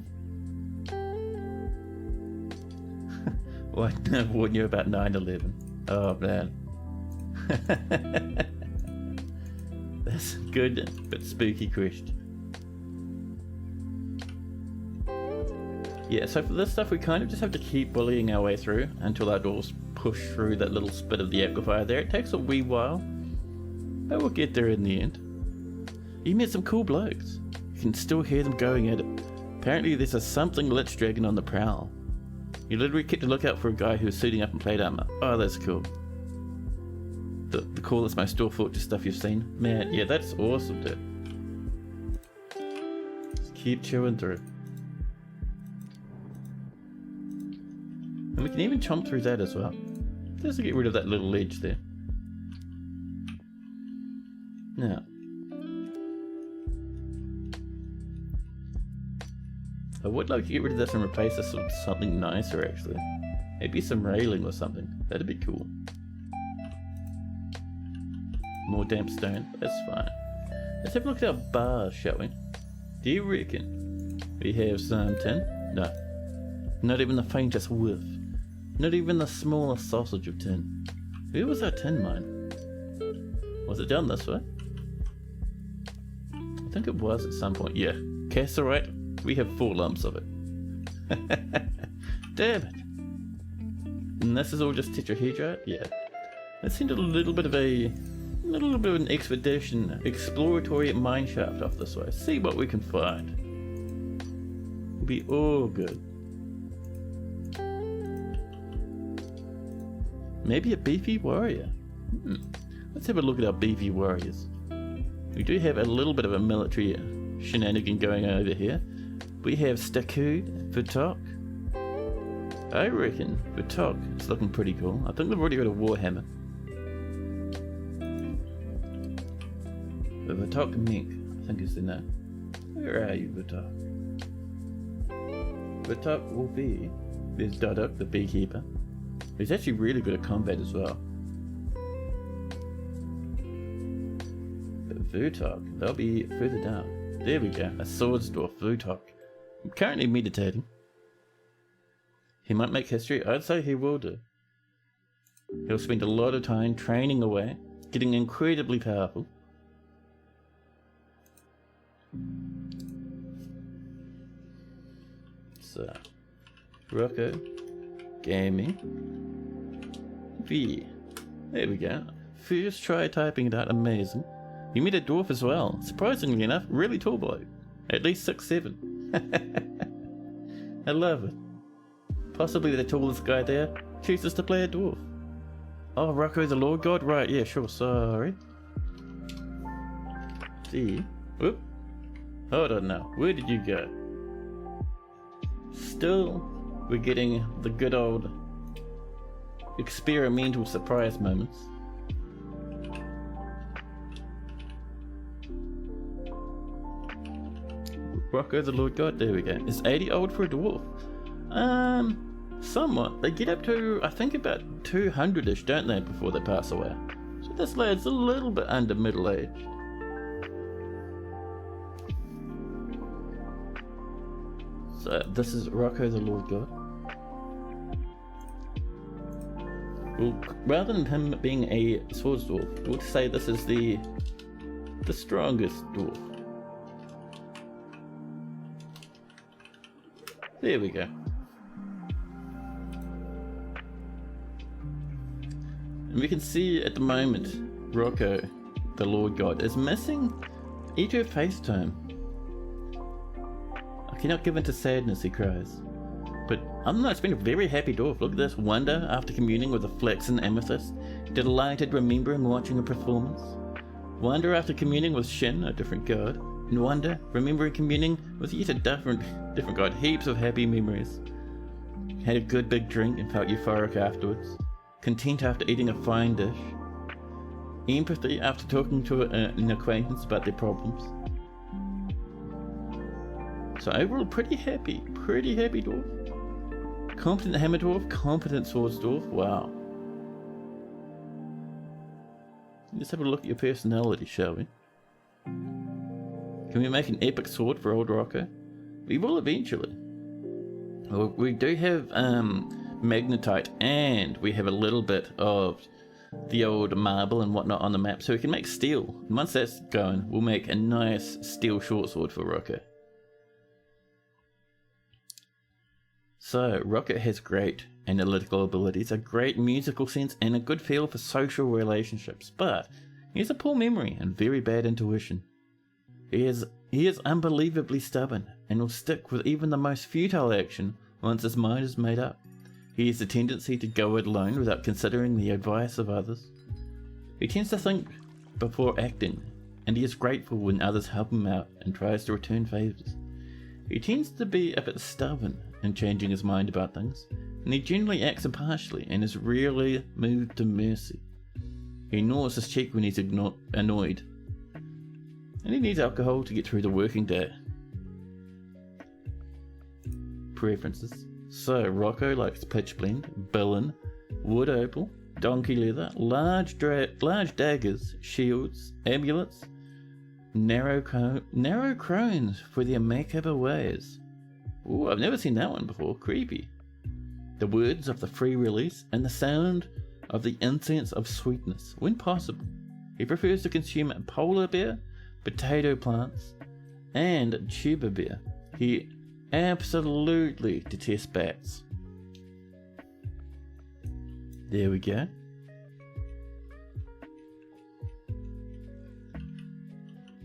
Why didn't I warn you about 9/11? Oh man. That's a good but spooky question. Yeah, so for this stuff we kind of just have to keep bullying our way through until our dwarves push through that little spit of the aquifer there. It takes a wee while, but we'll get there in the end. You met some cool blokes. You can still hear them going at it. Apparently there's a something lich dragon on the prowl. You literally kept a lookout for a guy who was suiting up in plate armor. Oh, that's cool. The coolest, most Dwarf Fortress stuff you've seen. Man, yeah, that's awesome, dude. Just keep chewing through. And we can even chomp through that as well. Just to get rid of that little ledge there. Now, I would like to get rid of this and replace this with something nicer actually. Maybe some railing or something. That'd be cool. More damp stone. That's fine. Let's have a look at our bars, shall we? Do you reckon we have some tin? No. Not even the faintest whiff. Not even the smallest sausage of tin. Where was our tin mine? Was it down this way? I think it was at some point. Yeah. Cassiterite. We have 4 lumps of it. Damn it. And this is all just tetrahedrite? Yeah. Let's send a little bit of an expedition, exploratory mineshaft off this way. See what we can find. We'll be all good. Maybe a beefy warrior. Let's have a look at our beefy warriors. We do have a little bit of a military shenanigan going on over here. We have Stakud, Vutok. I reckon Vutok is looking pretty cool. I think they've already got a warhammer. The Vutok Mink, I think is the name. Where are you, Vutok? Vutok will be... There's Dodok, the beekeeper. He's actually really good at combat as well. But Vutok, they'll be further down. There we go, a swords dwarf, Vutok. I'm currently meditating. He might make history. I'd say he will do. He'll spend a lot of time training away, getting incredibly powerful. So, Rocco, Gaming, V. There we go. First try typing it out, amazing. You met a dwarf as well. Surprisingly enough, really tall bloke. At least 6'7". I love it. Possibly the tallest guy there chooses to play a dwarf. Oh, Rocco the Lord God? Right, yeah, sure, sorry. See? Whoop. Hold on now, where did you go? Still, we're getting the good old experimental surprise moments. Rocco the Lord God, there we go. Is 80 old for a dwarf? Somewhat. They get up to, I think, about 200-ish, don't they, before they pass away. So this lad's a little bit under middle age. So this is Rocco the Lord God. Well, rather than him being a swords dwarf, we'll say this is the strongest dwarf. There we go. And we can see at the moment, Rocco, the Lord God, is missing Eco FaceTime. I cannot give in to sadness, he cries. But other than that, it's been a very happy dwarf. Look at this. Wonder, after communing with a flaxen amethyst, delighted remembering watching a performance. Wonder, after communing with Shin, a different god. And Wonder, remembering communing with yet a different god. Heaps of happy memories. Had a good big drink and felt euphoric afterwards. Content after eating a fine dish. Empathy after talking to an acquaintance about their problems. So overall, pretty happy dwarf. Competent hammer dwarf, competent swords dwarf, wow. Let's have a look at your personality, shall we? Can we make an epic sword for old Rocco? We will eventually. Well, we do have magnetite, and we have a little bit of the old marble and whatnot on the map, so we can make steel. And once that's going, we'll make a nice steel short sword for Rocco. So, Rocco has great analytical abilities, a great musical sense, and a good feel for social relationships, but he has a poor memory and very bad intuition. He is unbelievably stubborn, and will stick with even the most futile action once his mind is made up. He has a tendency to go it alone without considering the advice of others. He tends to think before acting, and he is grateful when others help him out and tries to return favours. He tends to be a bit stubborn in changing his mind about things, and he generally acts impartially and is rarely moved to mercy. He gnaws his cheek when he's annoyed, And he needs alcohol to get through the working day. Preferences. So, Rocco likes pitch blend, Billin, wood opal, donkey leather, large daggers, shields, amulets, narrow crones for their macabre ways. Ooh, I've never seen that one before. Creepy. The words of the free release and the sound of the incense of sweetness, when possible. He prefers to consume polar bear, potato plants, and tuber bear. He absolutely detests bats. There we go.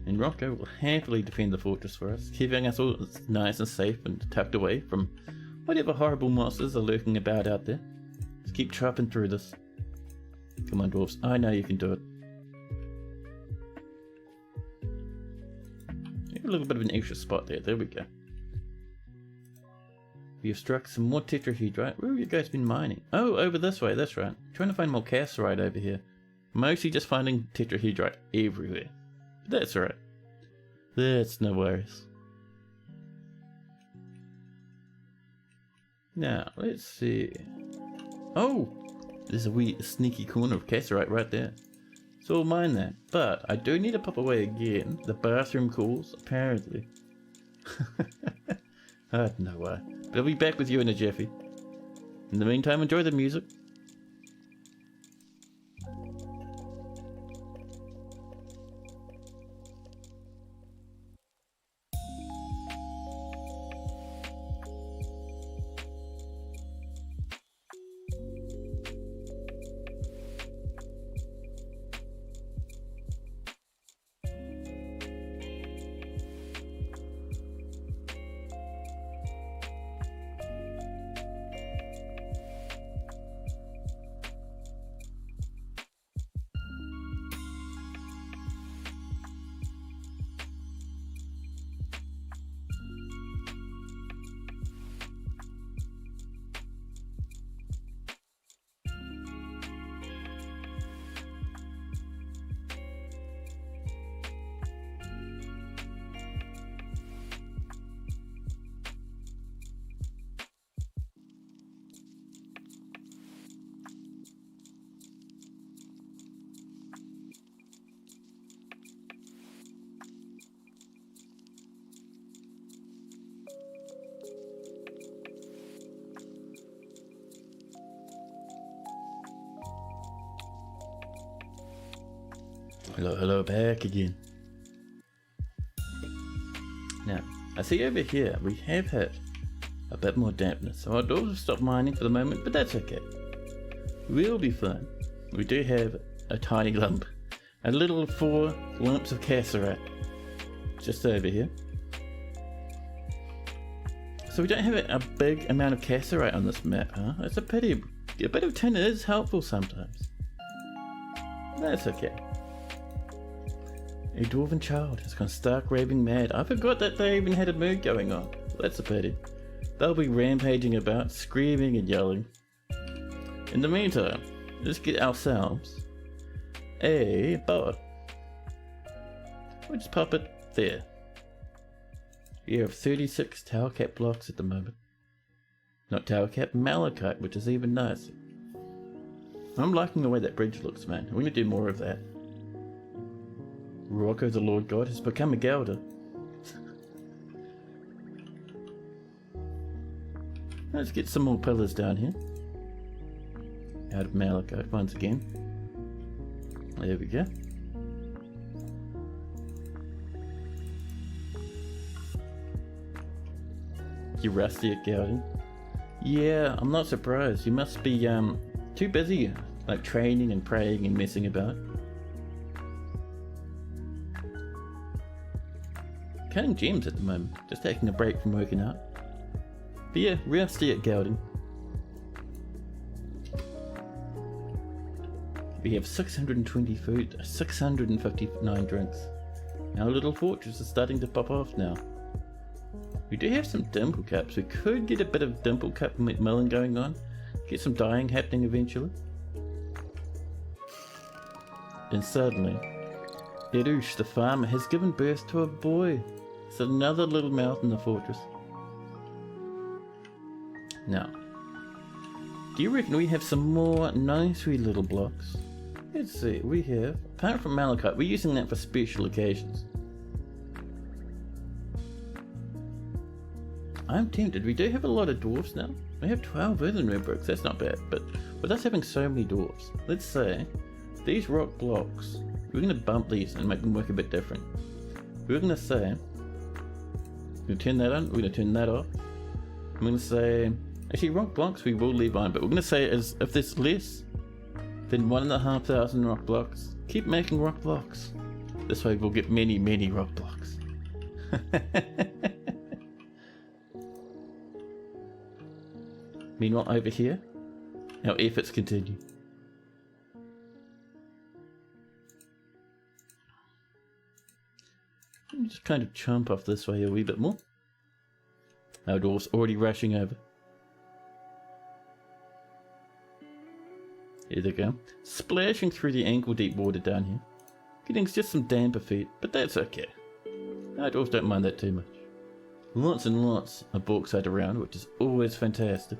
And Rocco will happily defend the fortress for us, keeping us all nice and safe and tucked away from whatever horrible monsters are lurking about out there. Let's keep chopping through this. Come on, dwarves. I know you can do it. A little bit of an extra spot there. There we go. We have struck some more tetrahedrite. Where have you guys been mining? Oh, over this way. That's right. Trying to find more cassiterite over here. Mostly just finding tetrahedrite everywhere. But that's alright. That's no worries. Now, let's see. Oh! There's a wee sneaky corner of cassiterite right there. So we'll mine that. But I do need to pop away again. The bathroom calls, apparently. Oh, no way. But I'll be back with you in a jiffy. In the meantime, enjoy the music. Hello, back again. Now, I see over here we have hit a bit more dampness, so our doors have stopped mining for the moment, but that's okay. We'll be fine. We do have a tiny lump, a little 4 lumps of cassiterite, just over here. So we don't have a big amount of cassiterite on this map, huh? That's a pity. A bit of tin is helpful sometimes. That's okay. A dwarven child has gone stark raving mad. I forgot that they even had a mood going on. That's a pity. They'll be rampaging about, screaming and yelling. In the meantime, let's get ourselves a boa. We'll just pop it there. We have 36 tower cap blocks at the moment. Not tower cap, malachite, which is even nicer. I'm liking the way that bridge looks, man. We're gonna do more of that. Rocco the Lord God has become a Gelder. Let's get some more pillars down here. Out of malachite once again. There we go. You're rusty at Gelding. Yeah, I'm not surprised. You must be too busy, like training and praying and messing about. Cutting gems at the moment, just taking a break from working out. But yeah, rusty at Gelding. We have 620 food, 659 drinks. Our little fortress is starting to pop off now. We do have some dimple cups. We could get a bit of dimple cup milling going on. Get some dyeing happening eventually. And suddenly, Erush, the farmer, has given birth to a boy. It's another little mouth in the fortress. Now, do you reckon we have some more nice wee little blocks? Let's see, we have, apart from malachite, we're using that for special occasions. I'm tempted, we do have a lot of dwarfs now. We have 12 earthenware bricks, that's not bad, but with us having so many dwarfs, let's say, these rock blocks, we're going to bump these and make them work a bit different. We're going to say, we're going to turn that on, we're going to turn that off. I'm going to say, actually rock blocks we will leave on, but we're going to say is if there's less than 1,500 rock blocks, keep making rock blocks. This way we'll get many, many rock blocks. Meanwhile over here, our efforts continue. Just kind of chomp off this way a wee bit more. Our dwarf's already rushing over. Here they go. Splashing through the ankle deep water down here. Getting just some damper feet, but that's okay. Our dwarfs don't mind that too much. Lots and lots of bauxite around, which is always fantastic.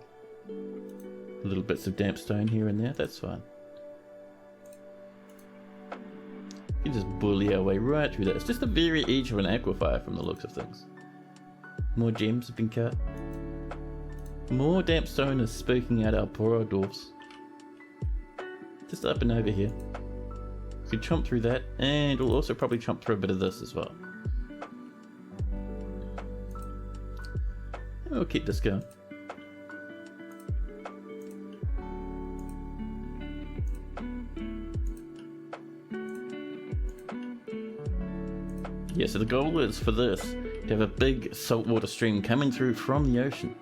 Little bits of damp stone here and there, that's fine. You can just bully our way right through that. It's just the very edge of an aquifer from the looks of things. More gems have been cut. More damp stone is spooking out our poor old dwarfs. Just up and over here. We can chomp through that, and we'll also probably chomp through a bit of this as well. And we'll keep this going. Yeah, so the goal is for this to have a big saltwater stream coming through from the ocean.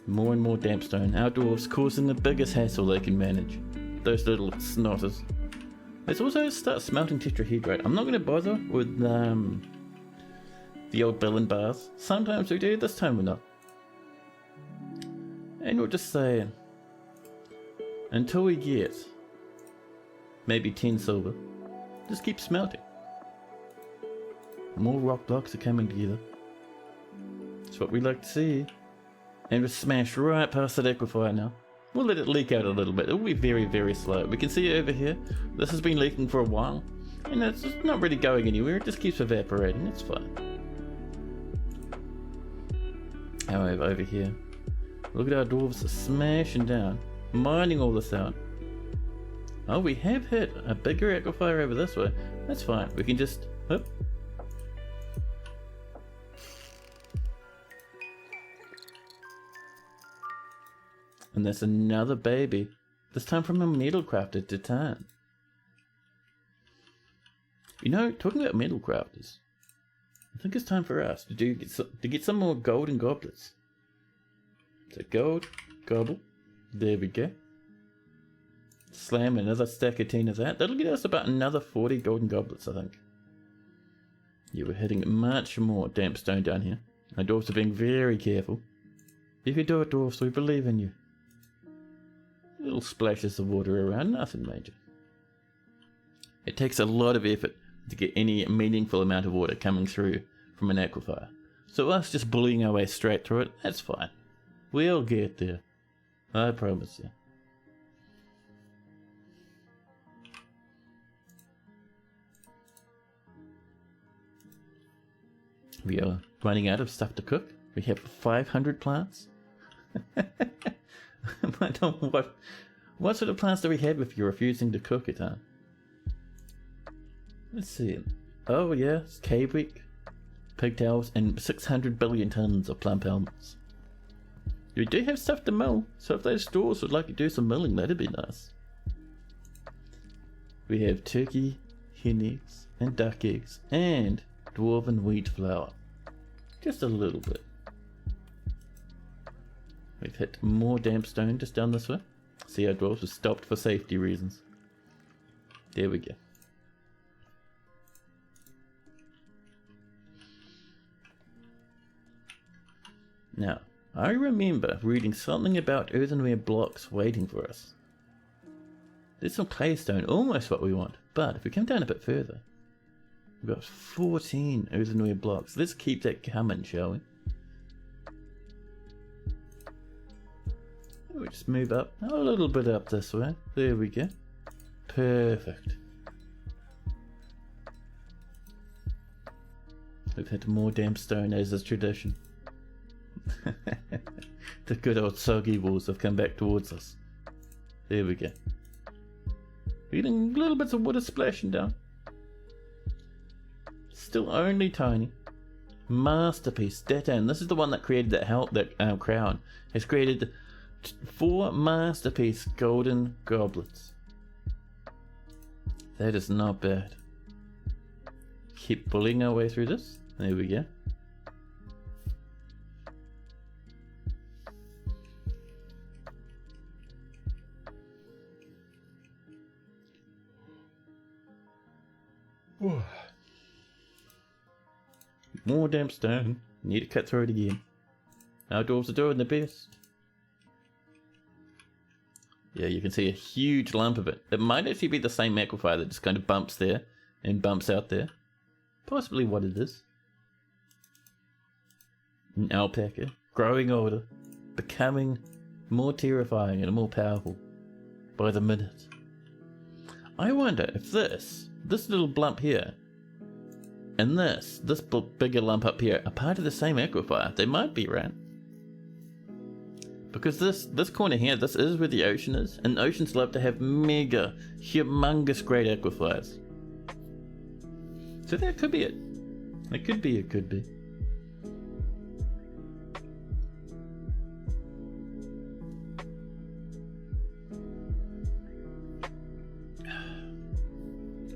More and more damp stone. Our dwarves causing the biggest hassle they can manage. Those little snotters. Let's also start smelting tetrahedrite. I'm not going to bother with the old Billin bars. Sometimes we do, this time we're not. And we'll just say, until we get maybe 10 silver, just keep smelting. More rock blocks are coming together. That's what we like to see. And we're smashed right past that aquifer now. We'll let it leak out a little bit. It will be very, very slow. We can see over here, this has been leaking for a while. And it's just not really going anywhere, it just keeps evaporating, it's fine. However, over here, look at our dwarves smashing down, mining all this out. Oh, we have hit a bigger aquifer over this way. That's fine. We can just... Whoop. And that's another baby. This time from a metal crafter to turn. You know, talking about metal crafters, I think it's time for us to get some more golden goblets. So gold, gobble. There we go. Slam another stack of 10 of that. That'll get us about another 40 golden goblets, I think. Yeah, we're hitting much more damp stone down here. Our dwarfs are being very careful. You can do it, dwarfs, we believe in you. Little splashes of water around, nothing major. It takes a lot of effort to get any meaningful amount of water coming through from an aquifer. So us just bullying our way straight through it, that's fine. We'll get there. I promise you. We are running out of stuff to cook. We have 500 plants. I don't know what sort of plants do we have if you're refusing to cook it, huh? Let's see. Oh yeah, it's cave week, pigtails, and 600 billion tons of plump helmets. We do have stuff to mill, so if those stores would like to do some milling, that'd be nice. We have turkey, hen eggs, and duck eggs, and dwarven wheat flour. Just a little bit. We've hit more damp stone just down this way. See, our dwarves were stopped for safety reasons. There we go. Now, I remember reading something about earthenware blocks waiting for us. There's some claystone, almost what we want. But if we come down a bit further, we've got 14 earthenware blocks. Let's keep that coming, shall we? We'll just move up a little bit up this way. There we go. Perfect. We've had more damn stone as is tradition. The good old soggy walls have come back towards us. There we go. Feeling little bits of water splashing down. Still only tiny. Masterpiece. Datan. This is the one that created that crown. Has created 4 masterpiece golden goblets. That is not bad. Keep pulling our way through this. There we go. More damn stone. Need to cut through it again. Our dwarves are doing the best. Yeah, you can see a huge lump of it. It might actually be the same aquifer that just kind of bumps there and bumps out there. Possibly what it is. An alpaca, growing older, becoming more terrifying and more powerful by the minute. I wonder if this little lump here and this bigger lump up here are part of the same aquifer. They might be, right? Because this corner here, this is where the ocean is, and oceans love to have mega, humongous great aquifers. So that could be it. It could be.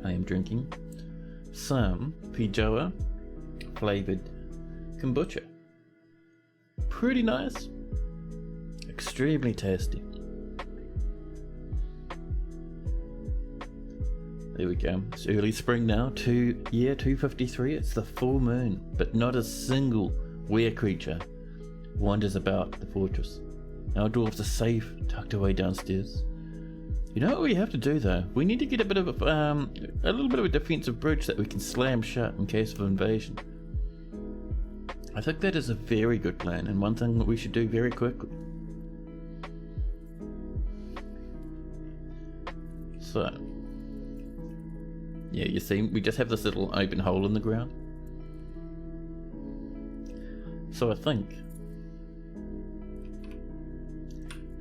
I am drinking some Pijoa flavored kombucha. Pretty nice. Extremely tasty. There we go. It's early spring now. 2:53. It's the full moon, but not a single were creature wanders about the fortress. Our dwarves are safe, tucked away downstairs. You know what we have to do though? We need to get a little bit of a defensive bridge that we can slam shut in case of invasion. I think that is a very good plan, and one thing that we should do very quickly. So, yeah, you see, we just have this little open hole in the ground. So I think,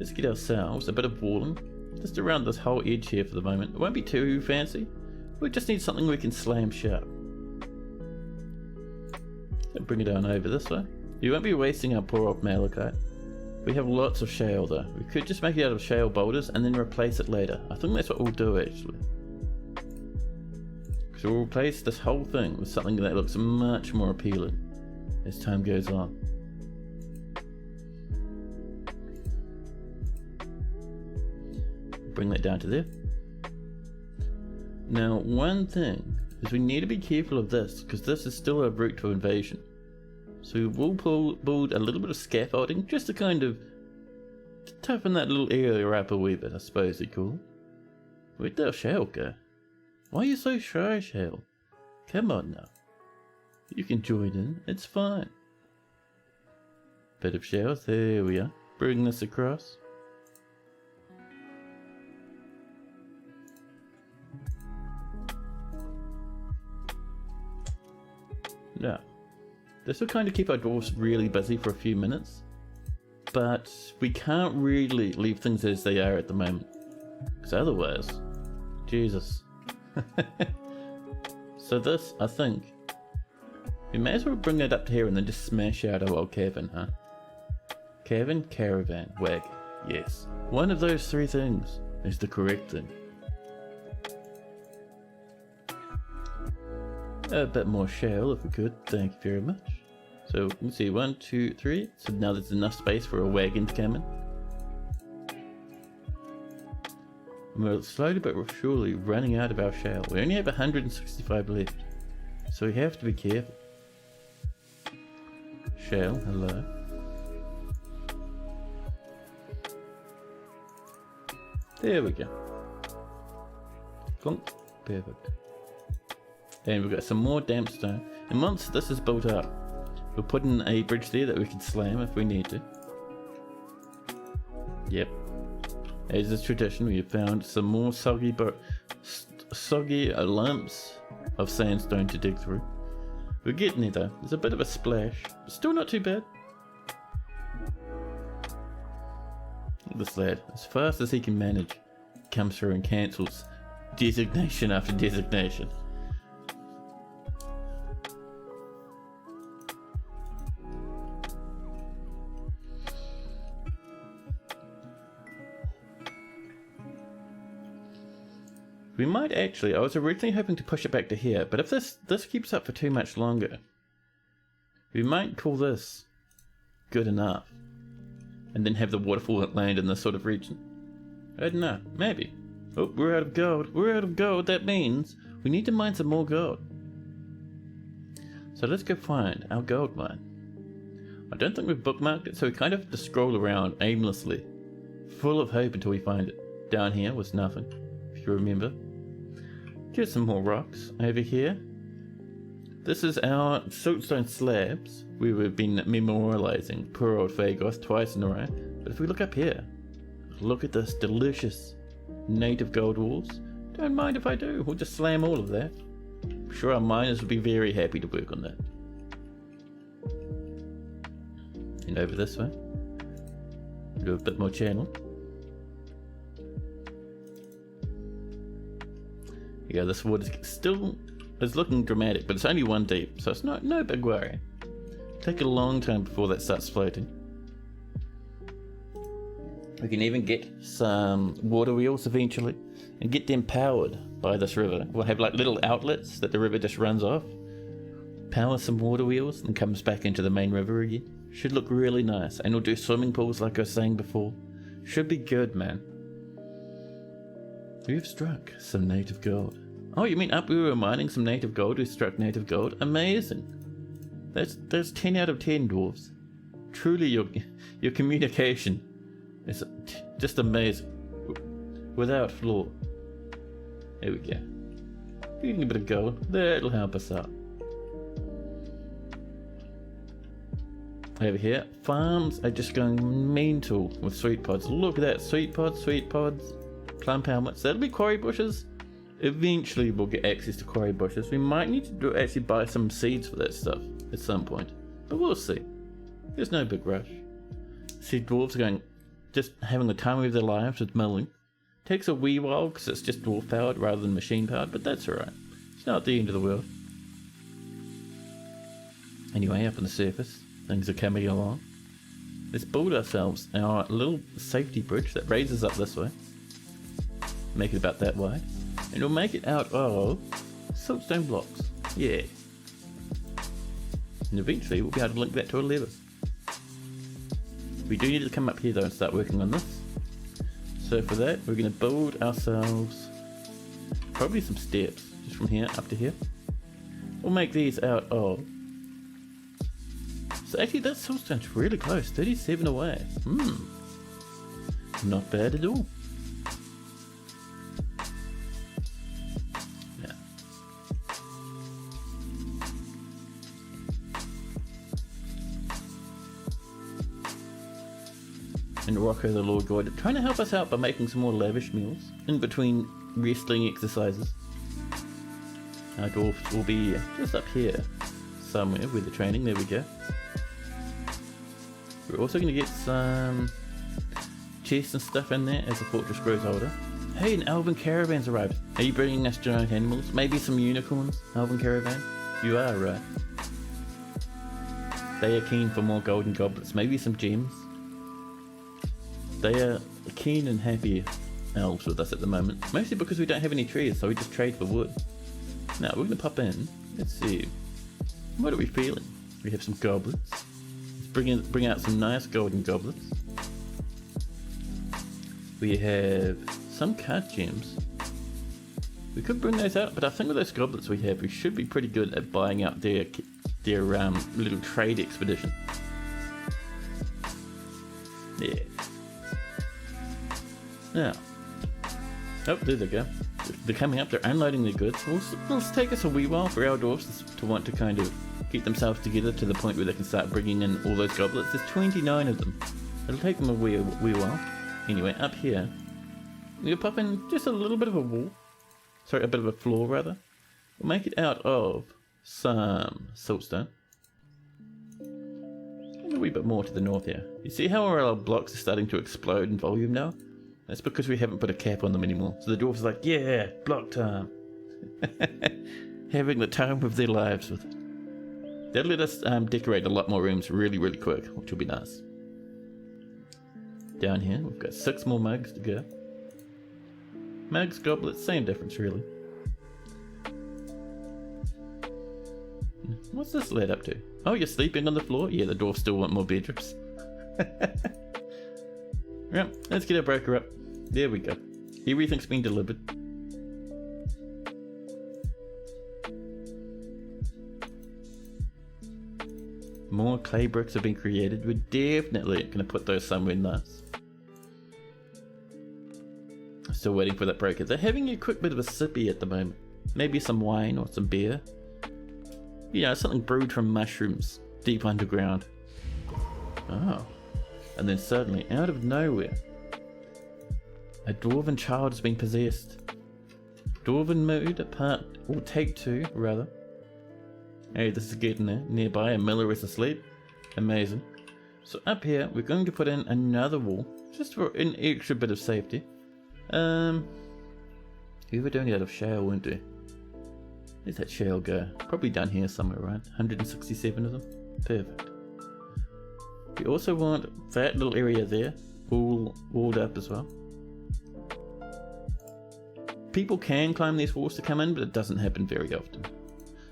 let's get ourselves a bit of walling, just around this whole edge here for the moment. It won't be too fancy, we just need something we can slam shut. So bring it on over this way. You won't be wasting our poor old malachite. We have lots of shale though. We could just make it out of shale boulders and then replace it later. I think that's what we'll do actually. So we'll replace this whole thing with something that looks much more appealing as time goes on. Bring that down to there. Now one thing is we need to be careful of this, because this is still a route to invasion. So we'll build a little bit of scaffolding just to kind of toughen that little area up a wee bit, I suppose they call. Where'd our shale go? Why are you so shy, Shale? Come on now. You can join in, it's fine. Bit of shales, there we are. Bring this across. Now, this will kind of keep our dwarves really busy for a few minutes, but we can't really leave things as they are at the moment, because otherwise, Jesus. So this, I think, we may as well bring it up to here and then just smash out our old cavern, huh? Cavern, caravan, wagon, yes. One of those three things is the correct thing. A bit more shale if we could, thank you very much. So let's see, 1, 2, 3. So now there's enough space for a wagon to come in. And we're slowly but surely running out of our shale. We only have 165 left, so we have to be careful. Shale, hello. There we go. Clunk. Perfect. And we've got some more damp stone. And once this is built up, we'll put in a bridge there that we can slam if we need to. Yep. As is tradition, we have found some more soggy lumps of sandstone to dig through. We're getting there though. There's a bit of a splash, but still not too bad. This lad, as fast as he can manage, comes through and cancels designation after designation. We might actually, I was originally hoping to push it back to here, but if this keeps up for too much longer, we might call this good enough. And then have the waterfall land in this sort of region. I don't know, maybe. Oh, we're out of gold. We're out of gold. That means we need to mine some more gold. So let's go find our gold mine. I don't think we've bookmarked it, so we kind of have to scroll around aimlessly, full of hope until we find it. Down here was nothing, if you remember. Here's some more rocks over here. This is our siltstone slabs we have been memorializing poor old Phagos twice in a row. But if we look up here, look at this delicious native gold walls. Don't mind if I do, we'll just slam all of that. I'm sure our miners will be very happy to work on that. And over this way, do a bit more channel. Yeah, this wood is still looking dramatic, but it's only 1 deep, so it's no big worry. Take a long time before that starts floating. We can even get some water wheels eventually and get them powered by this river. We'll have like little outlets that the river just runs off. Power some water wheels and comes back into the main river again. Should look really nice, and we'll do swimming pools like I was saying before. Should be good, man. We've struck some native gold. Oh, you mean up we were mining some native gold, we struck native gold? Amazing. That's 10 out of 10, dwarves. Truly your communication is just amazing. Without flaw. There we go. Getting a bit of gold. That'll help us out. Over here, farms are just going mental with sweet pods. Look at that, sweet pods, plum helmets. That'll be quarry bushes. Eventually we'll get access to quarry bushes. We might need to actually buy some seeds for that stuff at some point, but we'll see. There's no big rush. See, dwarves are just having the time of their lives with milling. Takes a wee while because it's just dwarf powered rather than machine powered, but that's alright. It's not the end of the world. Anyway, up on the surface, things are coming along. Let's build ourselves our little safety bridge that raises up this way. Make it about that wide. And we'll make it out of siltstone blocks. Yeah. And eventually we'll be able to link that to a lever. We do need to come up here though and start working on this. So for that, we're going to build ourselves probably some steps just from here up to here. We'll make these out of... So actually that siltstone's really close, 37 away. Not bad at all. And Rocco the Lord God trying to help us out by making some more lavish meals in between wrestling exercises. Our dwarfs will be just up here somewhere with the training. There we go. We're also going to get some chests and stuff in there as the fortress grows older. Hey, an elven caravan's arrived. Are you bringing us giant animals? Maybe some unicorns, elven caravan? You are, right. They are keen for more golden goblets, maybe some gems. They are keen and happy elves with us at the moment, mostly because we don't have any trees, so we just trade for wood. Now we're going to pop in. Let's see. What are we feeling? We have some goblets. Let's bring out some nice golden goblets. We have some cut gems. We could bring those out, but I think with those goblets we have, we should be pretty good at buying out their little trade expedition. Yeah. Now, oh, there they go. they're coming up, they're unloading their goods. It'll take us a wee while for our dwarfs to want to kind of get themselves together to the point where they can start bringing in all those goblets. There's 29 of them. It'll take them a wee while. Anyway, up here, we'll pop in just a little bit of a wall. Sorry, a bit of a floor rather. We'll make it out of some siltstone. And a wee bit more to the north here. You see how our blocks are starting to explode in volume now? That's because we haven't put a cap on them anymore. So the dwarves are like, yeah, block time. Having the time of their lives with it. That'll let us decorate a lot more rooms really, really quick, which will be nice. Down here, we've got 6 more mugs to go. Mugs, goblets, same difference really. What's this led up to? Oh, you're sleeping on the floor? Yeah, the dwarves still want more bedrooms. Right, let's get our broker up. There we go. Everything's been delivered. More clay bricks have been created. We're definitely going to put those somewhere nice. Still waiting for that broker. They're having a quick bit of a sippy at the moment. Maybe some wine or some beer. You know, something brewed from mushrooms deep underground. Oh. And then suddenly, out of nowhere, a dwarven child has been possessed. Dwarven mood, or take 2, rather. Hey, this is getting there. Nearby, a miller is asleep. Amazing. So up here, we're going to put in another wall, just for an extra bit of safety. We were doing it out of shale, weren't we? Where's that shale go? Probably down here somewhere, right? 167 of them. Perfect. We also want that little area there, all walled up as well. People can climb these walls to come in, but it doesn't happen very often.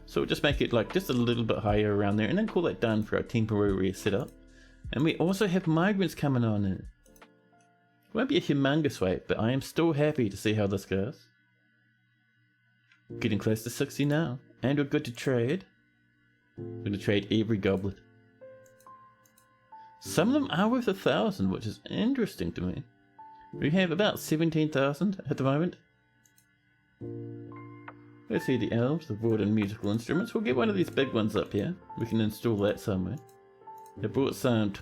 So we'll just make it like just a little bit higher around there, and then call that done for our temporary setup. And we also have migrants coming on in. It won't be a humongous wait, but I am still happy to see how this goes. Getting close to 60 now, and we're good to trade. We're going to trade every goblet. Some of them are worth 1,000, which is interesting to me. We have about 17,000 at the moment. Let's see the elves, the wood and musical instruments. We'll get one of these big ones up here. We can install that somewhere. They brought some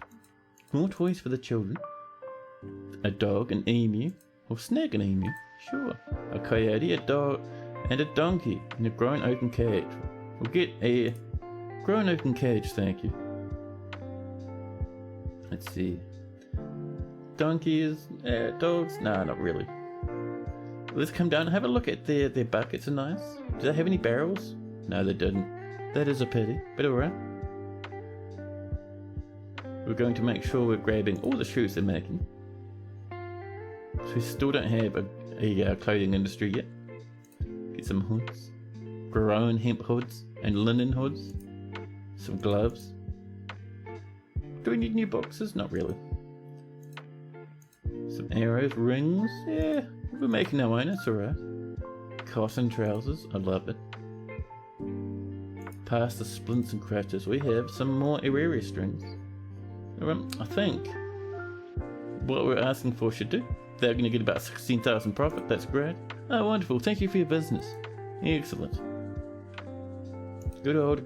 more toys for the children. A dog, an emu, or snag an emu, sure. A coyote, a dog, and a donkey in a grown oaken cage. We'll get a grown oaken cage, thank you. Let's see. Donkeys, dogs? Nah, not really. Let's come down and have a look at their buckets are nice. Do they have any barrels? No, they didn't. That is a pity, but alright. We're going to make sure we're grabbing all the shoes they're making. So we still don't have a clothing industry yet. Get some hoods. Grown hemp hoods and linen hoods. Some gloves. Do we need new boxes? Not really. Some arrows, rings, yeah, we're making our own, it's alright. Cotton trousers, I love it. Past the splints and crutches, we have some more area strings. I think what we're asking for should do. They're going to get about 16,000 profit, that's great. Oh, wonderful, thank you for your business. Excellent. Good old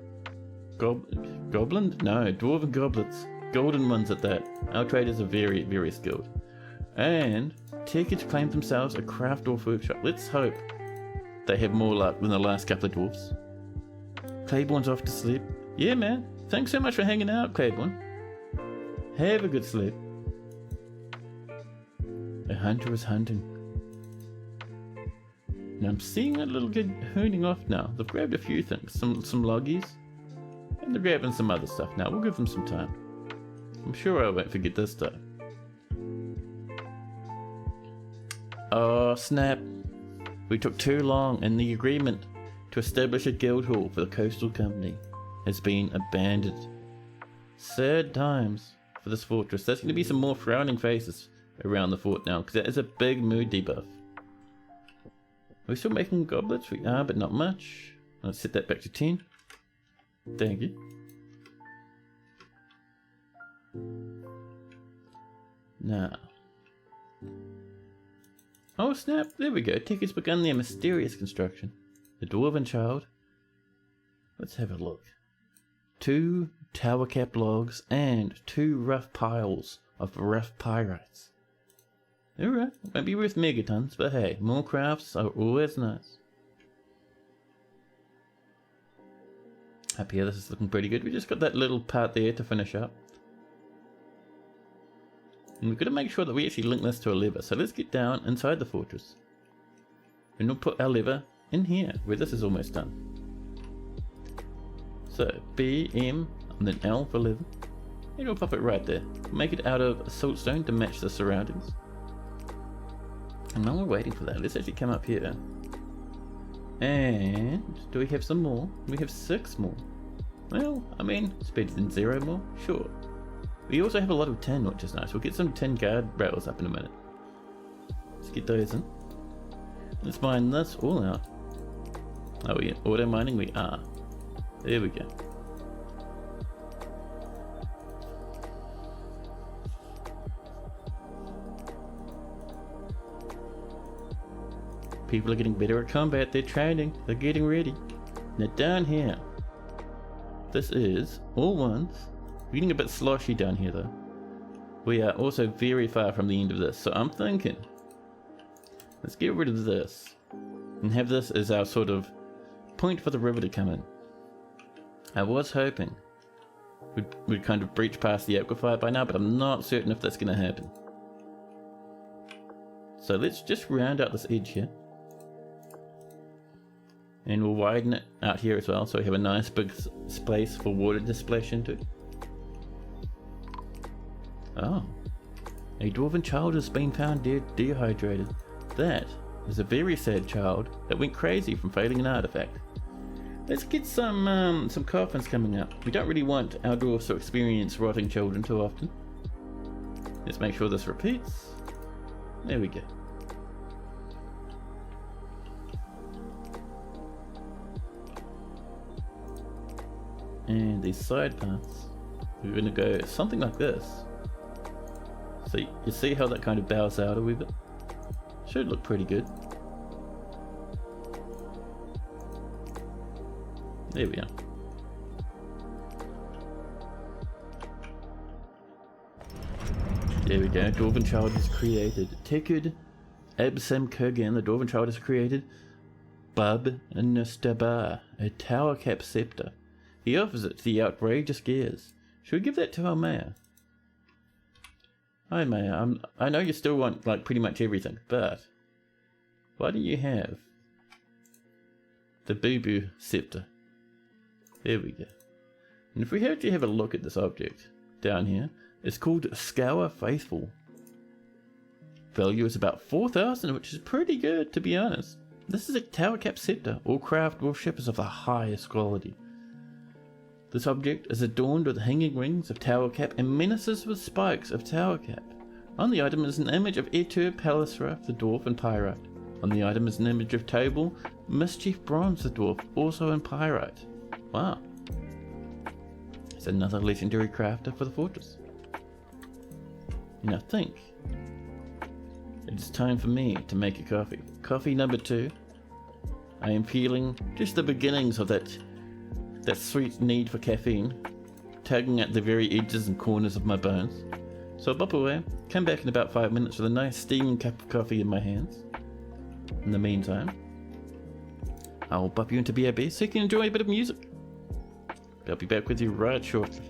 goblin? No, dwarven goblets. Golden ones at that. Our traders are very, very skilled. And Tekage claimed themselves a craft dwarf workshop. Let's hope they have more luck than the last couple of dwarfs. Claiborne's off to sleep. Yeah, man. Thanks so much for hanging out, Claiborne. Have a good sleep. A hunter is hunting. Now I'm seeing a little kid hooning off now. They've grabbed a few things. Some loggies. And they're grabbing some other stuff now. We'll give them some time. I'm sure I won't forget this time. Oh snap. We took too long and the agreement to establish a guild hall for the coastal company has been abandoned. Sad times for this fortress. There's going to be some more frowning faces around the fort now because that is a big mood debuff. Are we still making goblets? We are, but not much. Let's set that back to 10. Thank you. Now. Oh snap, there we go. Tech has begun their mysterious construction. The dwarven child. Let's have a look. 2 tower cap logs and 2 rough piles of rough pyrites. Alright, won't be worth megatons, but hey, more crafts are always nice. Up here, this is looking pretty good. We just got that little part there to finish up. And we've got to make sure that we actually link this to a lever. So let's get down inside the fortress. And we'll put our lever in here, where this is almost done. So B, M, and then L for lever. And we'll pop it right there. Make it out of siltstone to match the surroundings. And while we're waiting for that, let's actually come up here. And do we have some more? We have 6 more. Well, I mean, it's better than 0 more, sure. We also have a lot of tin, which is nice. We'll get some tin guard rails up in a minute. Let's get those in. Let's mine this all out. Are we auto mining? We are. There we go. People are getting better at combat. They're training. They're getting ready. Now down here. This is all ones. We're getting a bit sloshy down here though. We are also very far from the end of this, so I'm thinking let's get rid of this and have this as our sort of point for the river to come in. I was hoping we'd kind of breach past the aquifer by now, but I'm not certain if that's going to happen. So let's just round out this edge here. And we'll widen it out here as well, so we have a nice big space for water to splash into. Oh, a dwarven child has been found dead, dehydrated. That is a very sad child that went crazy from failing an artifact. Let's get some coffins coming up. We don't really want our dwarves to experience rotting children too often. Let's make sure this repeats. There we go. And these side paths, we're going to go something like this. So you see how that kind of bows out a wee bit? Should look pretty good. There we are. There we go, Dwarven Child is created. Tekud Absam Kurgan, the Dwarven Child is created. Bub Nustabar, a tower cap scepter. He offers it to the outrageous gears. Should we give that to our mayor? Hi mayor, I know you still want like pretty much everything, but why don't you have the Boo Boo Scepter? There we go. And if we actually have a look at this object down here, it's called Scour Faithful. Value is about 4,000, which is pretty good to be honest. This is a tower cap scepter. All craft worship is of the highest quality. This object is adorned with hanging rings of tower cap and menaces with spikes of tower cap. On the item is an image of Etur Palisra, the dwarf, in pyrite. On the item is an image of Table, Mischief Bronze, the dwarf, also in pyrite. Wow. It's another legendary crafter for the fortress. And I think it's time for me to make a coffee. Coffee number 2. I am feeling just the beginnings of that sweet need for caffeine, tugging at the very edges and corners of my bones. So I'll bop away, come back in about 5 minutes with a nice steaming cup of coffee in my hands. In the meantime, I'll bop you into BRB so you can enjoy a bit of music. I'll be back with you right shortly.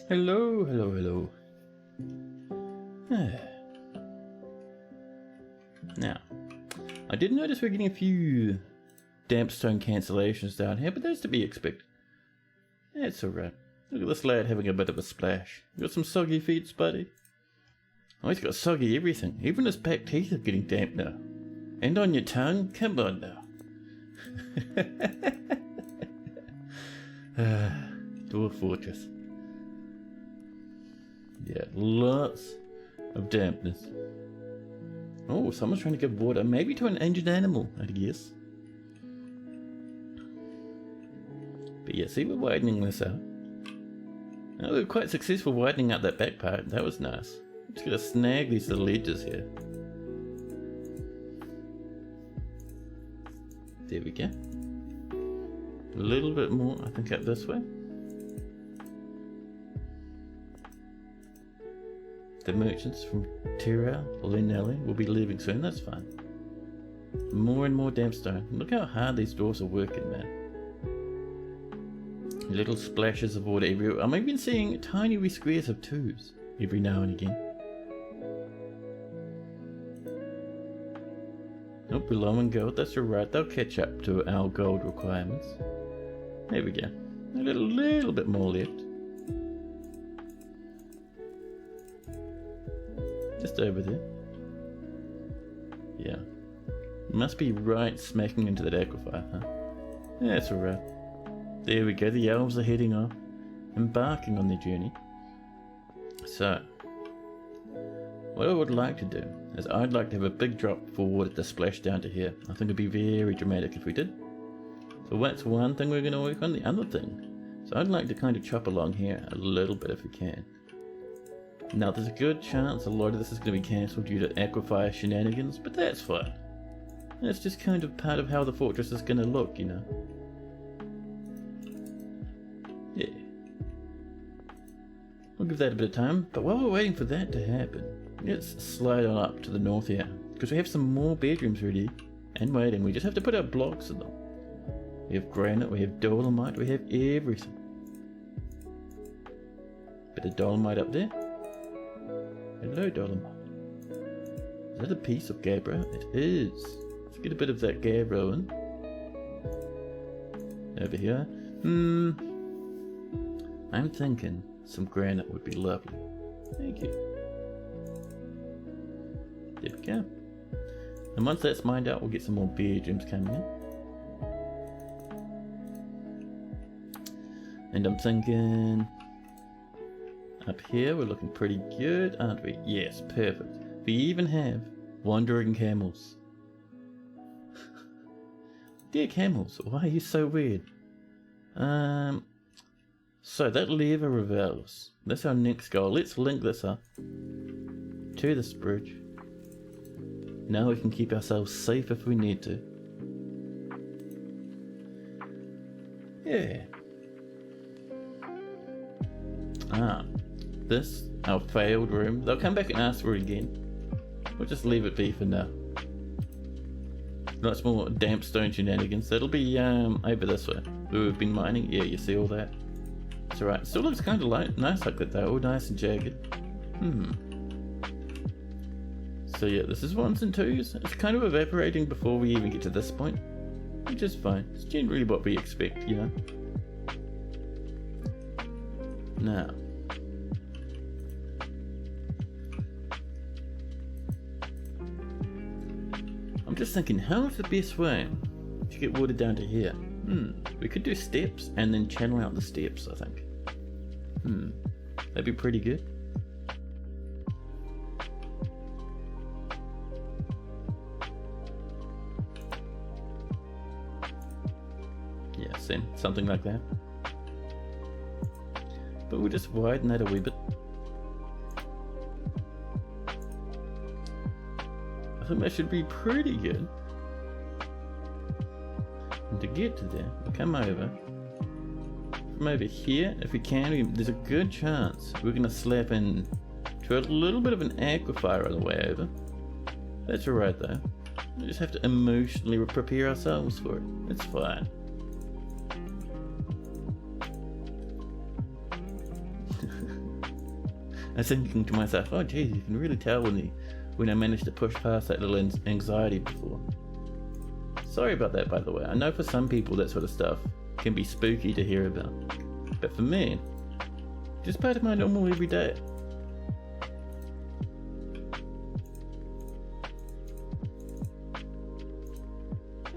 Hello, hello, hello. Now, I did notice we're getting a few damp stone cancellations down here, but that's to be expected. That's alright. Look at this lad having a bit of a splash. You got some soggy feet, Spuddy? Oh, he's got soggy everything. Even his back teeth are getting damp now. And on your tongue? Come on now. Dwarf Fortress. Yeah, lots of dampness. Oh, someone's trying to give water, maybe to an injured animal, I guess. But yeah, see, we're widening this out. Oh, we were quite successful widening out that back part. That was nice. Just gotta snag these little edges here. There we go. A little bit more, I think, up this way. The merchants from Tyrrell or Lenelli will be leaving soon, that's fine. More and more dampstone. Look how hard these doors are working, man. Little splashes of water everywhere. I'm even seeing tiny wee squares of twos every now and again. Oh, below in gold, that's alright, they'll catch up to our gold requirements. There we go. A little bit more left. Just over there. Yeah. Must be right smacking into that aquifer, huh? Yeah, that's alright. There we go, the elves are heading off, embarking on their journey. So, what I would like to do is I'd like to have a big drop for water to splash down to here. I think it'd be very dramatic if we did. So that's one thing we're going to work on. The other thing, so I'd like to kind of chop along here a little bit if we can. Now there's a good chance a lot of this is going to be cancelled due to aquifer shenanigans, but that's fine. That's just kind of part of how the fortress is going to look, you know. Yeah. We'll give that a bit of time, but while we're waiting for that to happen, let's slide on up to the north here, because we have some more bedrooms ready and waiting. We just have to put our blocks in them. We have granite, we have dolomite, we have everything. Bit of dolomite up there. Hello, dolomite. Is that a piece of gabbro? It is. Let's get a bit of that gabbro in. Over here. I'm thinking some granite would be lovely. Thank you. There we go. And once that's mined out, we'll get some more bedrooms coming in. And I'm thinking up here we're looking pretty good, aren't we? Yes, perfect. We even have wandering camels. Dear camels, why are you so weird? So that lever reveals. That's our next goal. Let's link this up to this bridge. Now we can keep ourselves safe if we need to. Yeah. This, our failed room. They'll come back and ask for it again. We'll just leave it be for now. Lots more damp stone shenanigans. That'll be over this way. We've been mining. Yeah, you see all that? It's alright. Still looks kind of nice like that though. All nice and jagged. So yeah, this is 1s and 2s. It's kind of evaporating before we even get to this point. Which is fine. It's generally what we expect, you know? Now. I'm just thinking, how's the best way to get water down to here? We could do steps and then channel out the steps, I think. That'd be pretty good. Yeah, something like that. But we'll just widen that a wee bit. I think that should be pretty good. And to get to there, we'll come over. From over here, if we can, there's a good chance we're going to slap in to a little bit of an aquifer on the way over. That's alright though. We just have to emotionally prepare ourselves for it. It's fine. I was thinking to myself, oh geez, you can really tell when I managed to push past that little anxiety before. Sorry about that, by the way. I know for some people that sort of stuff can be spooky to hear about. But for me, just part of my normal everyday.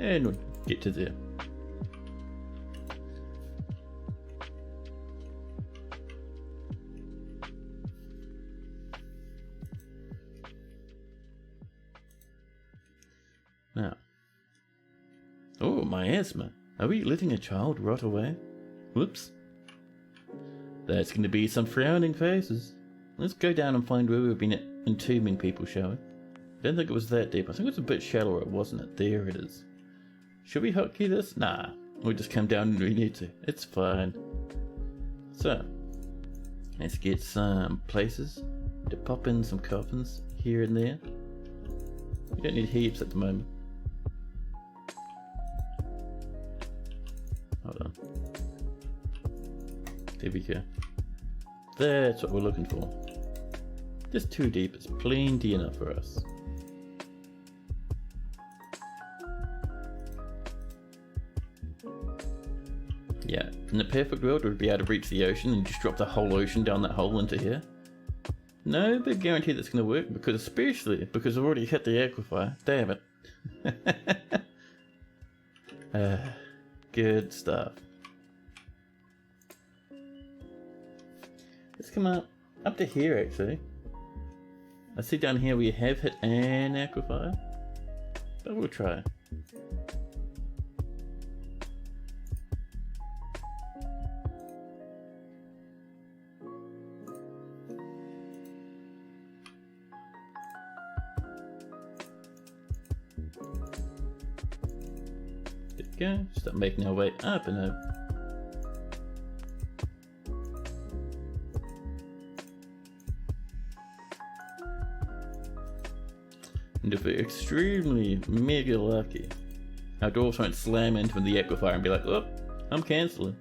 And we'll get to there. Now. Oh, my asthma. Are we letting a child rot away? Whoops. That's going to be some frowning faces. Let's go down and find where we've been entombing people, shall we? I don't think it was that deep. I think it was a bit shallower, wasn't it? There it is. Should we hotkey this? Nah. We'll just come down when we need to. It's fine. So, let's get some places to pop in some coffins here and there. We don't need heaps at the moment. Hold on. There we go. That's what we're looking for. Just 2 deep is plenty enough for us. Yeah, in the perfect world we'd be able to reach the ocean and just drop the whole ocean down that hole into here. No big guarantee that's going to work, especially because I've already hit the aquifer. Damn it. Good stuff. Let's come up to here actually. I see down here we have hit an aquifer, but we'll try. There we go. Start making our way up and up. And if we're extremely mega lucky, our dwarves won't slam into the aquifer and be like, oh, I'm cancelling.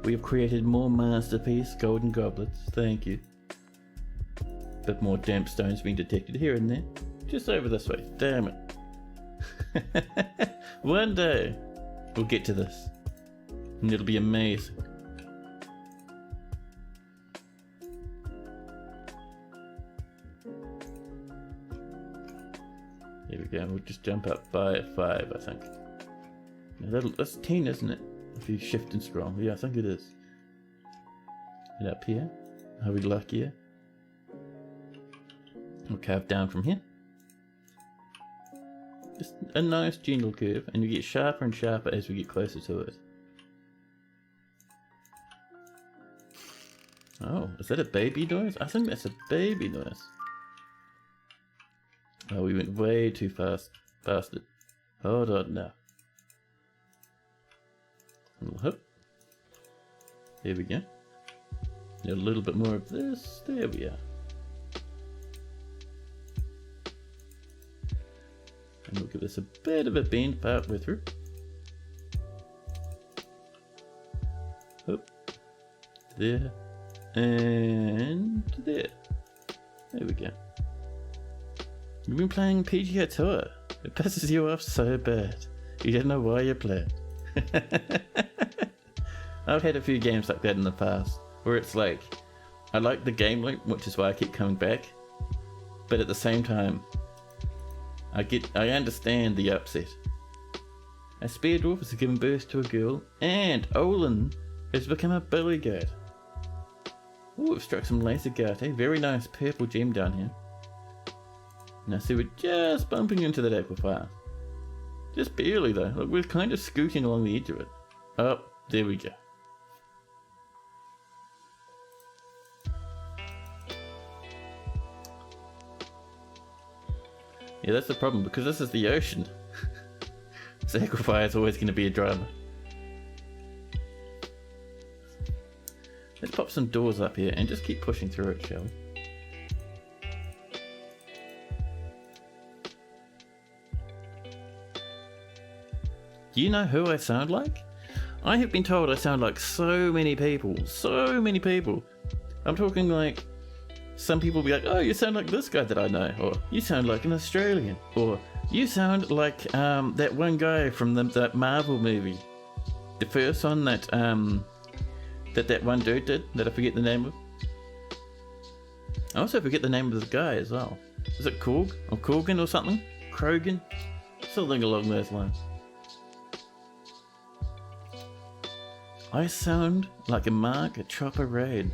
We have created more masterpiece golden goblets, thank you. Bit more damp stones being detected here and there. Just over this way, damn it. One day, we'll get to this. And it'll be amazing. There we go, we'll just jump up by 5, I think. Now that's 10, isn't it? If you shift and scroll. Yeah, I think it is. And up here, are we luckier? We'll carve down from here. Just a nice gentle curve, and you get sharper and sharper as we get closer to it. Oh, is that a baby noise? I think that's a baby noise. Oh, we went way too fast. Past it. Hold on now. A little hop. There we go. A little bit more of this. There we are. And we'll give this a bit of a bend partway through. Hop. There. And there. There we go. You've been playing PGA Tour. It pisses you off so bad. You don't know why you're playing. I've had a few games like that in the past, where it's like, I like the game loop, which is why I keep coming back, but at the same time, I understand the upset. A spear dwarf has given birth to a girl, and Olin has become a billy goat. Oh, we've struck some laser gate, very nice purple gem down here. Now see, we're just bumping into that aquifer. Just barely though, look, we're kind of scooting along the edge of it. Oh, there we go. Yeah, that's the problem, because this is the ocean. This aquifer is always going to be a drama. Let's pop some doors up here and just keep pushing through it, shall we? Do you know who I sound like? I have been told I sound like so many people. So many people. I'm talking like, some people will be like, oh, you sound like this guy that I know. Or, you sound like an Australian. Or, you sound like that one guy from that Marvel movie. The first one that that one dude did, that I forget the name of. I also forget the name of the guy as well. Is it Korg? Or Korgan or something? Krogan? Something along those lines. I sound like a Mark Chopper Raid.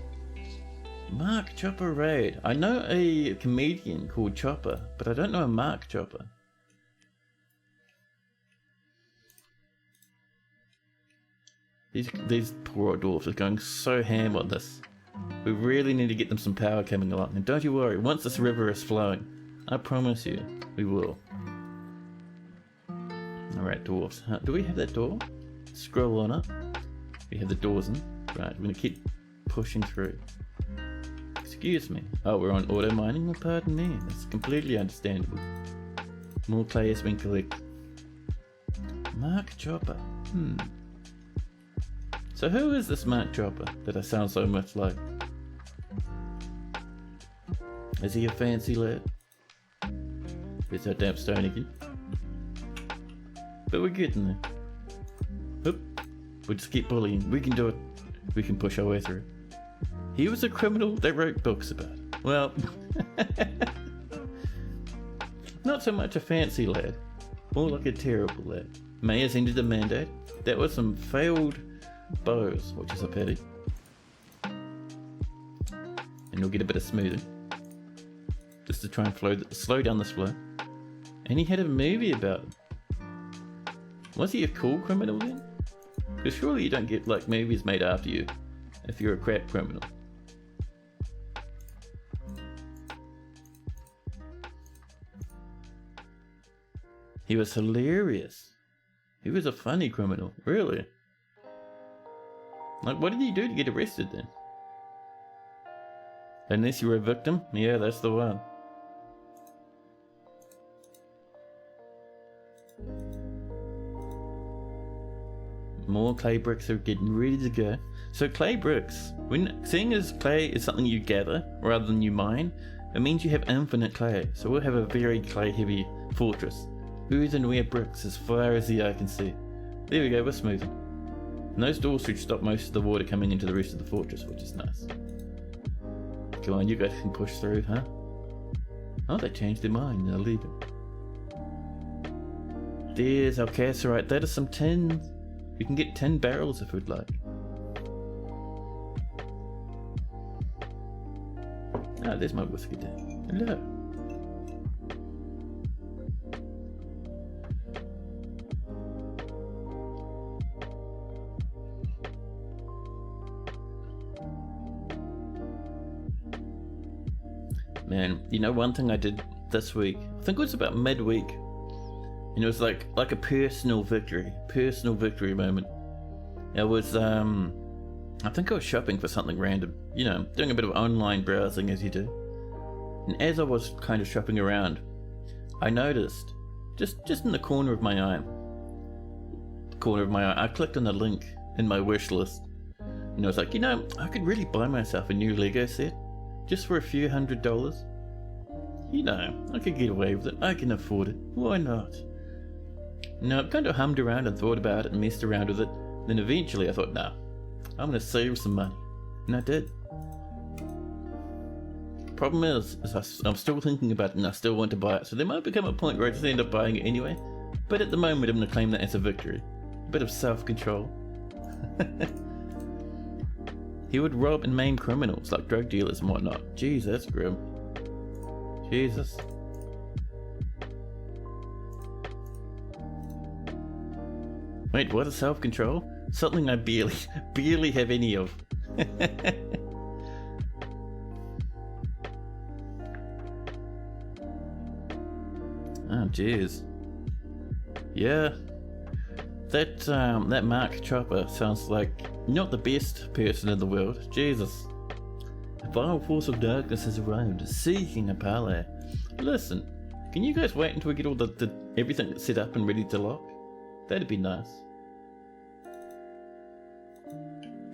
Mark Chopper Raid. I know a comedian called Chopper, but I don't know a Mark Chopper. These poor old dwarfs are going so ham on this. We really need to get them some power coming along. And don't you worry, once this river is flowing, I promise you, we will. Alright, dwarfs. Do we have that door? Scroll on up. We have the doors in. Right, we're going to keep pushing through. Excuse me. Oh, we're on auto mining? Well, pardon me. That's completely understandable. More clay has been collected. Mark Chopper. So who is this Mark Chopper that I sound so much like? Is he a fancy lad? There's our damp stone again. But we're getting there. Oop. We'll just keep bullying. We can do it. We can push our way through. He was a criminal they wrote books about. Well, not so much a fancy lad. More like a terrible lad. Mayor's ended the mandate. That was some failed bows, which is a pity. And you'll get a bit of smoothing. Just to try and slow down this flow. And he had a movie about him. Was he a cool criminal then? Because surely you don't get like movies made after you if you're a crap criminal. He was hilarious. He was a funny criminal, really. Like, what did he do to get arrested then? Unless you were a victim? Yeah, that's the one. More clay bricks are getting ready to go. So clay bricks, seeing as clay is something you gather rather than you mine, it means you have infinite clay. So we'll have a very clay heavy fortress. Who's and where bricks as far as the eye can see. There we go, we're smoothing. And those doors should stop most of the water coming into the rest of the fortress, which is nice. Come on, you guys can push through, huh? Oh, they changed their mind, they'll leave it. There's our cassiterite, that is some tin. We can get 10 barrels if we'd like. Ah, there's my whiskey there. Hello. Man, you know one thing I did this week? I think it was about midweek. And it was like a personal victory moment. It was, I think I was shopping for something random. You know, doing a bit of online browsing as you do. And as I was kind of shopping around, I noticed, just in the corner of my eye, I clicked on a link in my wish list. And I was like, you know, I could really buy myself a new Lego set, just for a few $100s. You know, I could get away with it, I can afford it, why not? Now, I kind of hummed around and thought about it and messed around with it. Then eventually I thought, nah, I'm gonna save some money. And I did. Problem is I'm still thinking about it and I still want to buy it, so there might become a point where I just end up buying it anyway. But at the moment I'm gonna claim that as a victory. A bit of self-control. He would rob and maim criminals like drug dealers and whatnot. Jeez, that's grim. Jesus. Wait, what is self-control? Something I barely have any of. Oh, jeez. Yeah. That Mark Chopper sounds like not the best person in the world. Jesus. A vile force of darkness has arrived, seeking a parley. Listen, can you guys wait until we get all the everything set up and ready to lock? That'd be nice.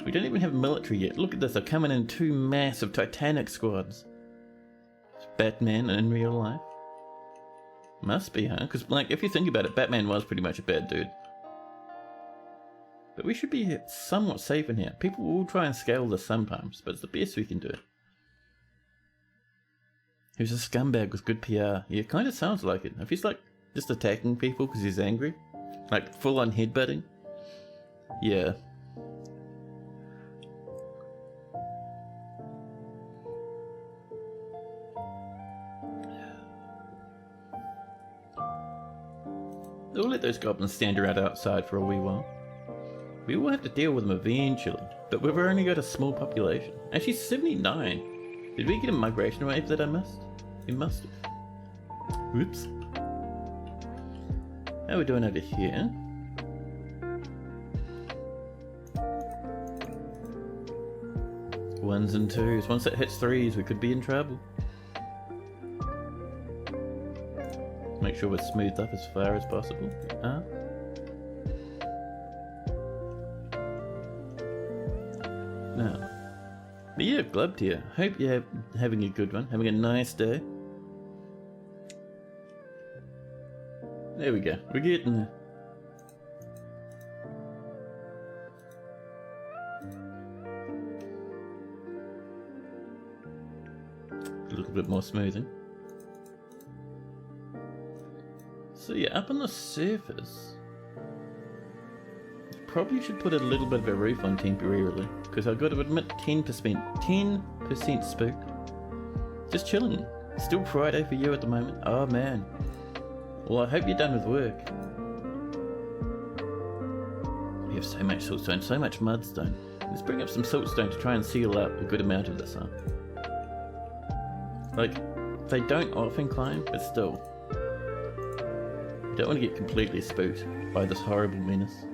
We don't even have military yet. Look at this, they're coming in 2 massive Titanic squads. Batman in real life? Must be, huh? Because, like, if you think about it, Batman was pretty much a bad dude. But we should be somewhat safe in here. People will try and scale this sometimes, but it's the best we can do. He's a scumbag with good PR. Yeah, it kind of sounds like it. If he's, like, just attacking people because he's angry, like, full-on headbutting, yeah. We'll let those goblins stand around outside for a wee while. We will have to deal with them eventually, but we've only got a small population. Actually, 79. Did we get a migration wave that I missed? We must have. Whoops. How are we doing over here? Ones and twos. Once it hits 3s, we could be in trouble. Make sure we're smoothed up as far as possible. Now, but yeah, glubbed here. Hope you're having a good one, having a nice day. There we go, we're getting there. A little bit more smoothing. So yeah, up on the surface, probably should put a little bit of a roof on temporarily, because I've got to admit 10% spooked. Just chilling. Still Friday for you at the moment. Oh man. Well, I hope you're done with work. We have so much siltstone, so much mudstone. Let's bring up some siltstone to try and seal up a good amount of this, huh? Like, they don't often climb, but still. You don't want to get completely spooked by this horrible menace.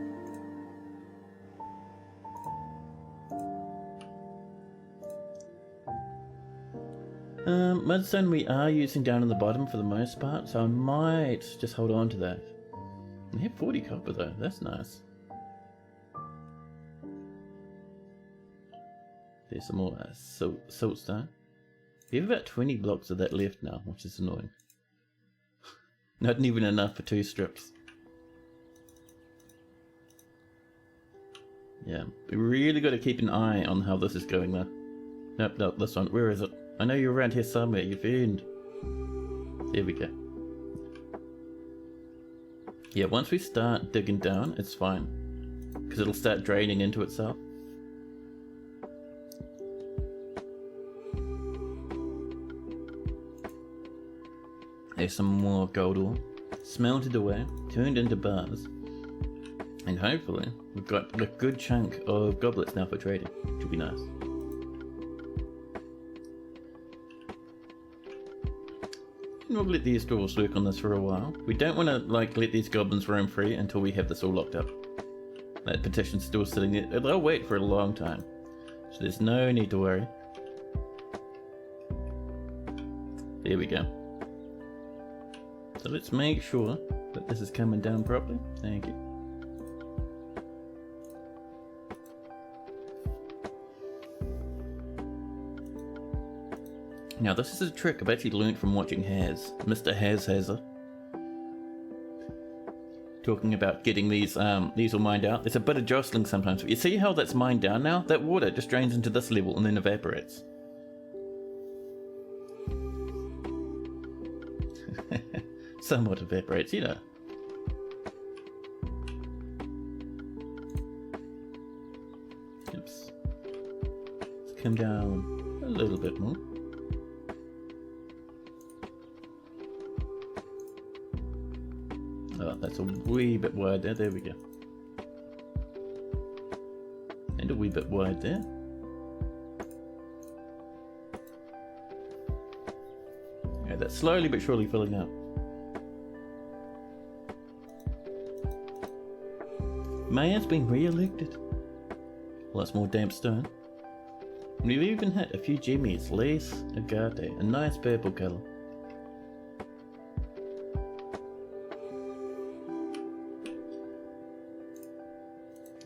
Mudstone we are using down on the bottom for the most part, so I might just hold on to that. We have 40 copper though, that's nice. There's some more siltstone. We have about 20 blocks of that left now, which is annoying. Not even enough for 2 strips. Yeah, we really got to keep an eye on how this is going though. Nope, this one, where is it? I know you're around here somewhere, you fiend. There we go. Yeah, once we start digging down, it's fine. Because it'll start draining into itself. There's some more gold ore. Smelted away, turned into bars. And hopefully, we've got a good chunk of goblets now for trading, which will be nice. reckon we'll let these dwarves work on this for a while. We don't want to let these goblins roam free until we have this all locked up. That petition's still sitting there. They'll wait for a long time, so there's no need to worry. There we go. So let's make sure that this is coming down properly. Thank you. Now this is a trick I've actually learned from watching Mr. Hazzer. Talking about getting these all mined out. There's a bit of jostling sometimes. You see how that's mined down now? That water just drains into this level and then evaporates. Somewhat evaporates, you know. Oops. Let's come down a little bit more. Oh, that's a wee bit wide there. There we go. And a wee bit wide there. Yeah, that's slowly but surely filling up. Mayor's been re-elected. Lots more damp stone. We've even hit a few gemmies, lace, agate, a nice purple colour.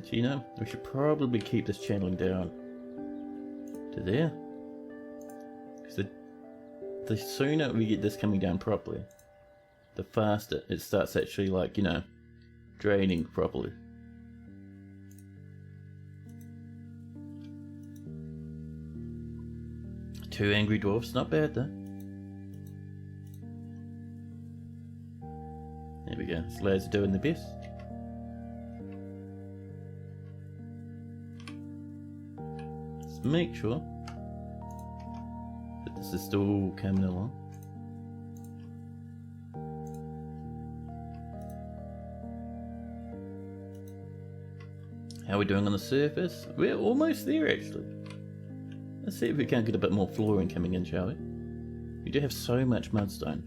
So you know, we should probably keep this channeling down to there. Because the sooner we get this coming down properly, the faster it starts actually draining properly. Two angry dwarfs, not bad though. There we go, these lads are doing the best. Let's make sure that this is still coming along. How are we doing on the surface? We're almost there actually. Let's see if we can't get a bit more flooring coming in, shall we? We do have so much mudstone.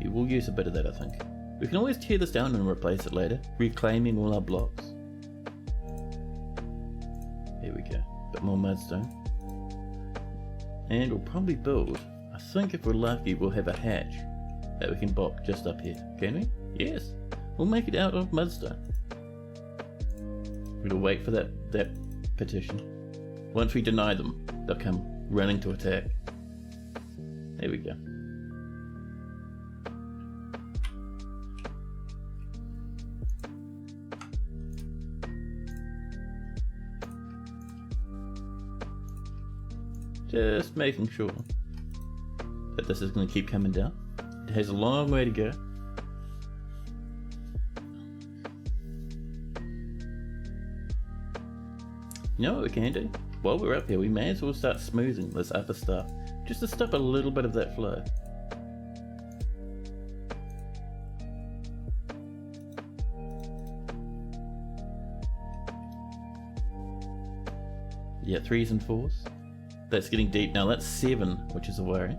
We will use a bit of that, I think. We can always tear this down and replace it later, reclaiming all our blocks. There we go. A bit more mudstone. And we'll probably build, I think if we're lucky, we'll have a hatch that we can bop just up here. Can we? Yes. We'll make it out of mudstone. We're gonna wait for that petition. Once we deny them, they'll come running to attack. There we go. Just making sure that this is going to keep coming down. It has a long way to go. You know what we can do? While we're up here, we may as well start smoothing this upper stuff, just to stop a little bit of that flow. Yeah, 3s and 4s. That's getting deep now. That's 7, which is a worry.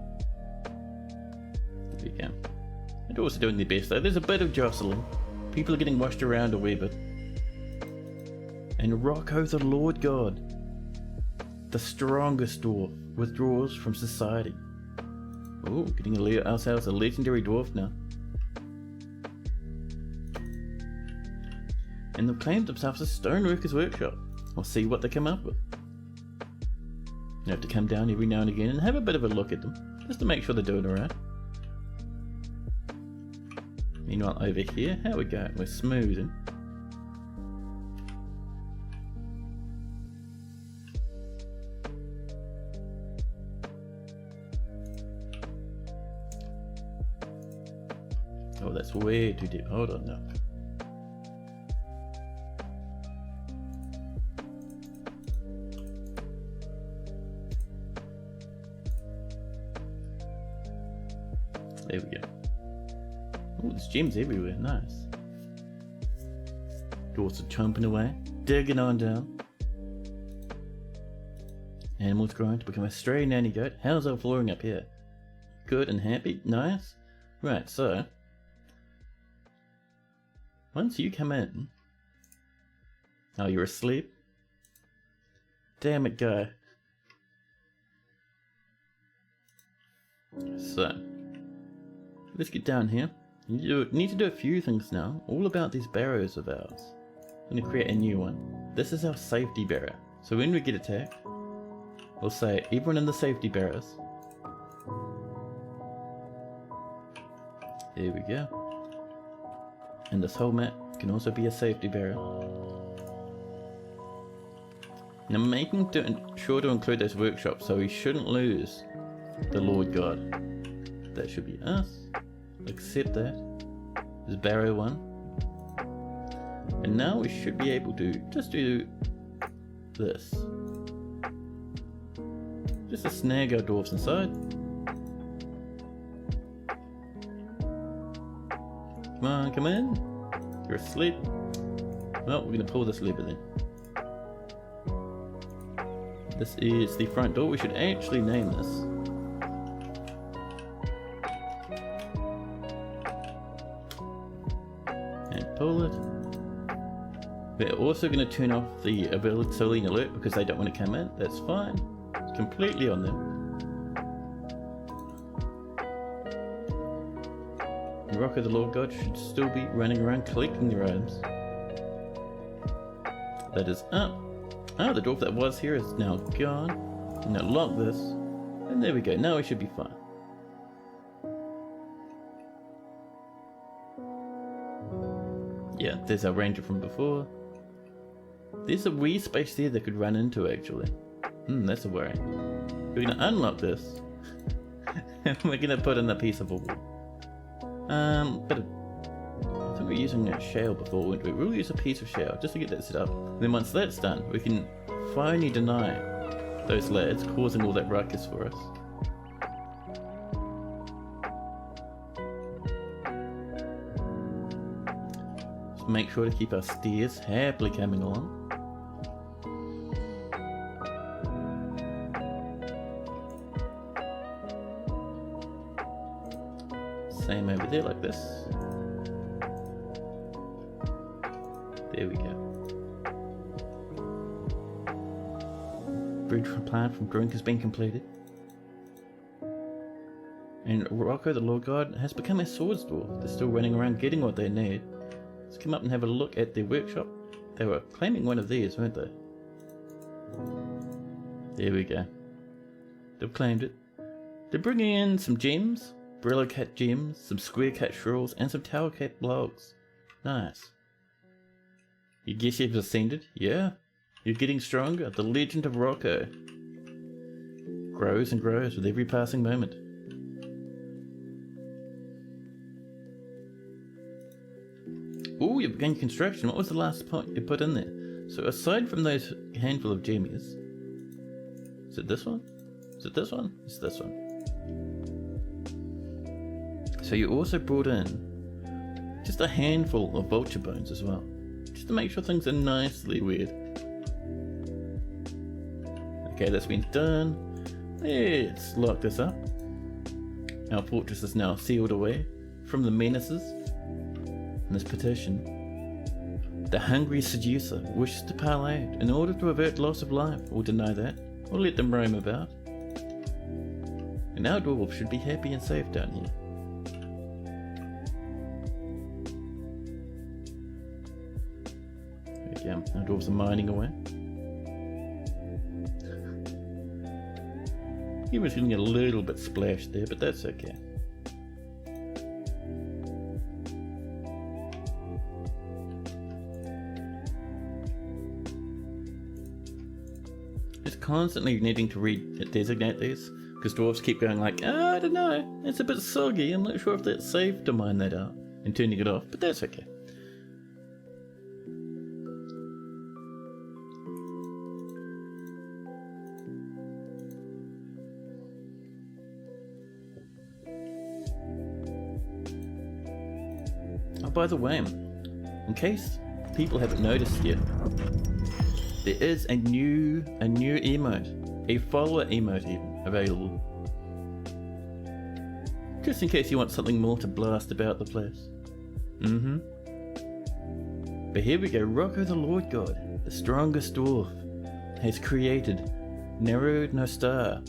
There we go. They're also doing their best though. There's a bit of jostling. People are getting washed around a wee bit. And Rocco the Lord God, the strongest dwarf, withdraws from society. Oh, getting ourselves a legendary dwarf now. And they've claimed themselves a stoneworker's workshop. We'll see what they come up with. You have to come down every now and again and have a bit of a look at them, just to make sure they're doing alright. Meanwhile, over here, how we going? We're smoothing. Oh, that's way too deep. Hold on now. There we go. Oh, there's gems everywhere. Nice. Dwarfs are chomping away, digging on down. Animals growing to become a stray nanny goat. How's our flooring up here? good and happy. Nice. Right, so once you come in... Oh, you're asleep? Damn it, guy. So, let's get down here. You need to do a few things now, all about these barrows of ours. I'm going to create a new one. This is our safety barrow. So when we get attacked, we'll say, everyone in the safety barrows. There we go. And this whole map can also be a safety barrow. Now making sure to include those workshops so we shouldn't lose the Lord God. That should be us. Accept that. This is barrow 1. And now we should be able to just do this. Just to snag our dwarves inside. Come on, come in. You're asleep. Well, we're going to pull this lever then. This is the front door. We should actually name this. And pull it. We're also going to turn off the ability alert because they don't want to come in. That's fine. It's completely on them. Rocco the Lord God should still be running around collecting their items. That is up. Ah, the dwarf that was here is now gone. Now lock this. And there we go. Now we should be fine. Yeah, there's our ranger from before. There's a wee space there they could run into actually. That's a worry. We're going to unlock this. And we're going to put in a piece of a wall. But I think we were using a shell before, weren't we? We'll use a piece of shell just to get that set up. And then once that's done, we can finally deny those lads causing all that ruckus for us. Just make sure to keep our steers happily coming along. Same over there like this. There we go. Bridge from plant from drink has been completed. And Rocco the Lord God has become a swords dwarf. They're still running around getting what they need. Let's come up and have a look at their workshop. They were claiming one of these, weren't they? There we go. They've claimed it. They're bringing in some gems. Brillo cat gems, some square cat shrills, and some tower cat blocks. Nice. You guess you've ascended? Yeah. You're getting stronger. The legend of Rocco grows and grows with every passing moment. Ooh, you began construction. What was the last point you put in there? So aside from those handful of gemmies, is it this one? Is it this one? It's this one. So you also brought in just a handful of vulture bones as well, just to make sure things are nicely weird. Okay, that's been done. Let's lock this up. Our fortress is now sealed away from the menaces. And this petition. The hungry seducer wishes to parley in order to avert loss of life. We'll deny that. We'll let them roam about. And our dwarves should be happy and safe down here. Our dwarves are mining away. He was getting a little bit splashed there, but that's okay. Just constantly needing to redesignate these, because dwarves keep going like, I don't know, it's a bit soggy, I'm not sure if that's safe to mine that out, and turning it off, but that's okay. Oh, by the way, in case people haven't noticed yet, there is a new emote, a follower emote even, available. Just in case you want something more to blast about the place. But here we go, Rocco the Lord God, the strongest dwarf, has created Nerud no Star,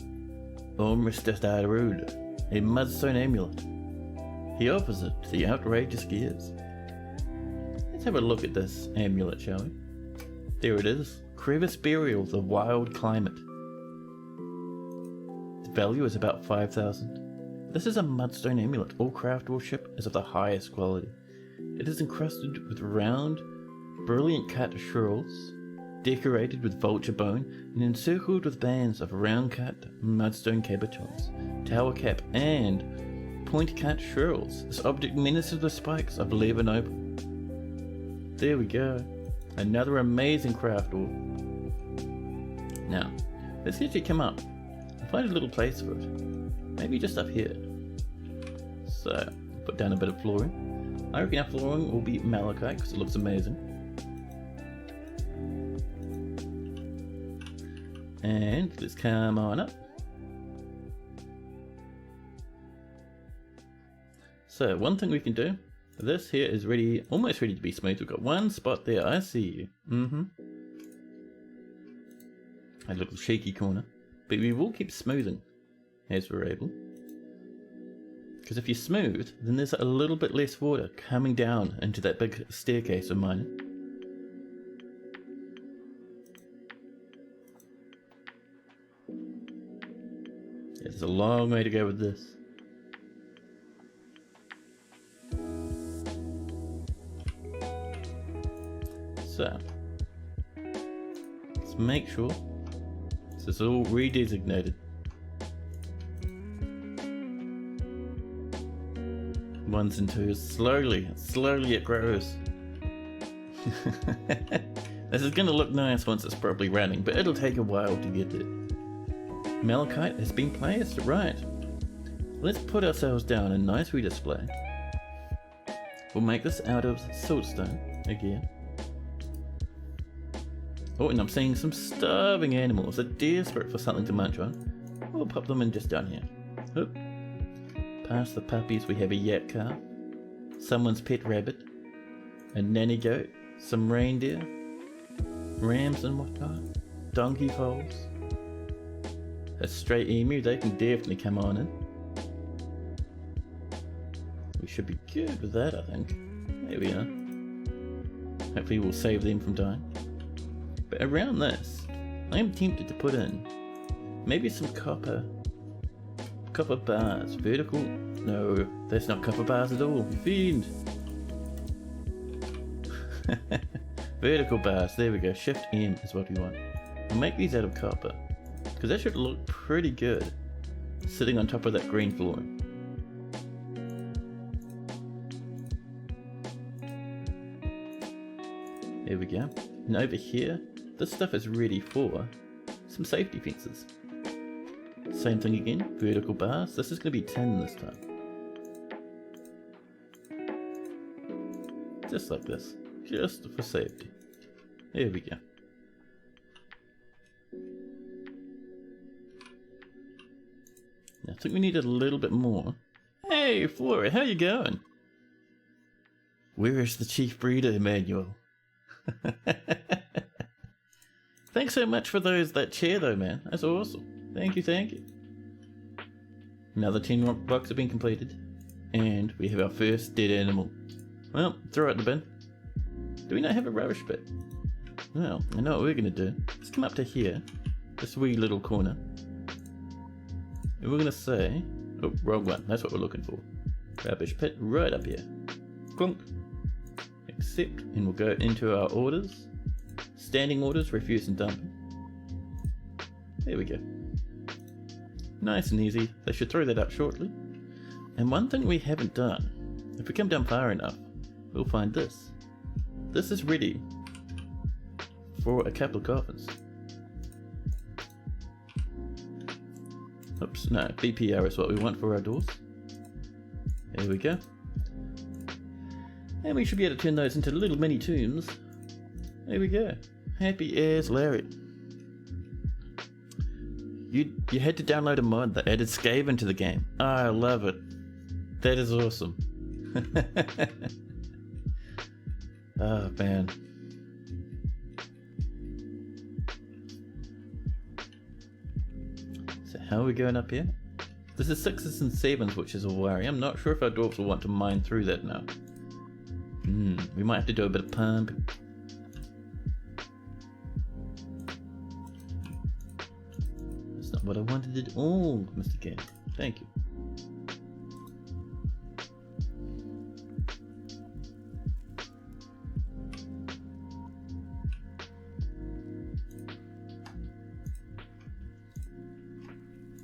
Omristastarud, a mudstone amulet. He offers it to the outrageous gears. Let's have a look at this amulet, shall we? There it is, Crevice Burial, the Wild Climate. The value is about 5,000. This is a mudstone amulet. All craft worship is of the highest quality. It is encrusted with round, brilliant cut shrulls, decorated with vulture bone, and encircled with bands of round cut mudstone cabochons, tower cap, and point cut shrulls. This object menaces the spikes of Leven Opal. There we go. Another amazing craft orb. Now, let's actually come up and find a little place for it. Maybe just up here. So, put down a bit of flooring. I reckon our flooring will be malachite because it looks amazing. And let's come on up. So one thing we can do, this here is ready, almost ready to be smooth. We've got one spot there, I see you. A little shaky corner. But we will keep smoothing as we're able. Because if you smooth, then there's a little bit less water coming down into that big staircase of mine. There's a long way to go with this. So, let's make sure this is all redesignated. Ones and twos, slowly it grows. This is gonna look nice once it's properly running, but it'll take a while to get there. Malachite has been placed, right. Let's put ourselves down in nice redisplay. We'll make this out of siltstone again. Oh, and I'm seeing some starving animals. They're desperate for something to munch on. We'll pop them in just down here. Oop. Past the puppies, we have a yak calf, someone's pet rabbit, a nanny goat, some reindeer, rams and whatnot, donkey foals, a stray emu. They can definitely come on in. We should be good with that, I think. There we are. Hopefully we'll save them from dying. But around this, I am tempted to put in maybe some copper bars. Vertical? No, that's not copper bars at all. You fiend. Vertical bars. There we go. Shift M is what we want. We'll make these out of copper, because that should look pretty good sitting on top of that green flooring. There we go. And over here, this stuff is ready for some safety fences. Same thing again, vertical bars. This is going to be tin this time. Just like this, just for safety. There we go. Now, I think we need a little bit more. Hey, Flora, how you going? Where is the chief breeder, Emmanuel? Thanks so much for that chair though, man. That's awesome. Thank you. Another 10 rock blocks have been completed. And we have our first dead animal. Well, throw it in the bin. Do we not have a rubbish bit? Well, I know what we're going to do. Let's come up to here. This wee little corner. And we're going to say... Oh, wrong one. That's what we're looking for. Rubbish pit right up here. Clunk. Accept. And we'll go into our orders. Standing orders, refuse and dumping. There we go. Nice and easy. They should throw that up shortly. And one thing we haven't done, if we come down far enough, we'll find this. This is ready for a couple of coffins. Oops, no, BPR is what we want for our doors. There we go. And we should be able to turn those into little mini tombs. There we go. Happy as Larry. You had to download a mod that added Skaven to the game. I love it. That is awesome. Oh man. So how are we going up here? This is 6s and 7s, which is a worry. I'm not sure if our dwarves will want to mine through that now. We might have to do a bit of pumping. That's not what I wanted at all, Mr. King. Thank you.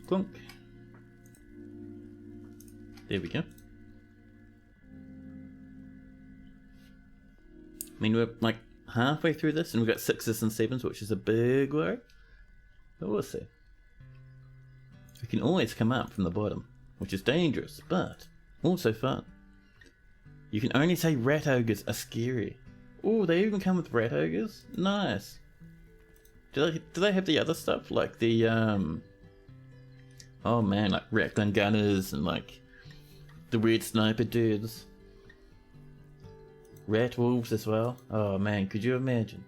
Clunk. There we go. I mean, we're like halfway through this and we've got 6s and 7s, which is a big worry. But we'll see. We can always come up from the bottom, which is dangerous, but also fun. You can only say rat ogres are scary. Oh, they even come with rat ogres? Nice. Do they have the other stuff? Like the, oh man, like Ratgun Gunners and like the weird sniper dudes. Rat wolves as well. Oh man, could you imagine?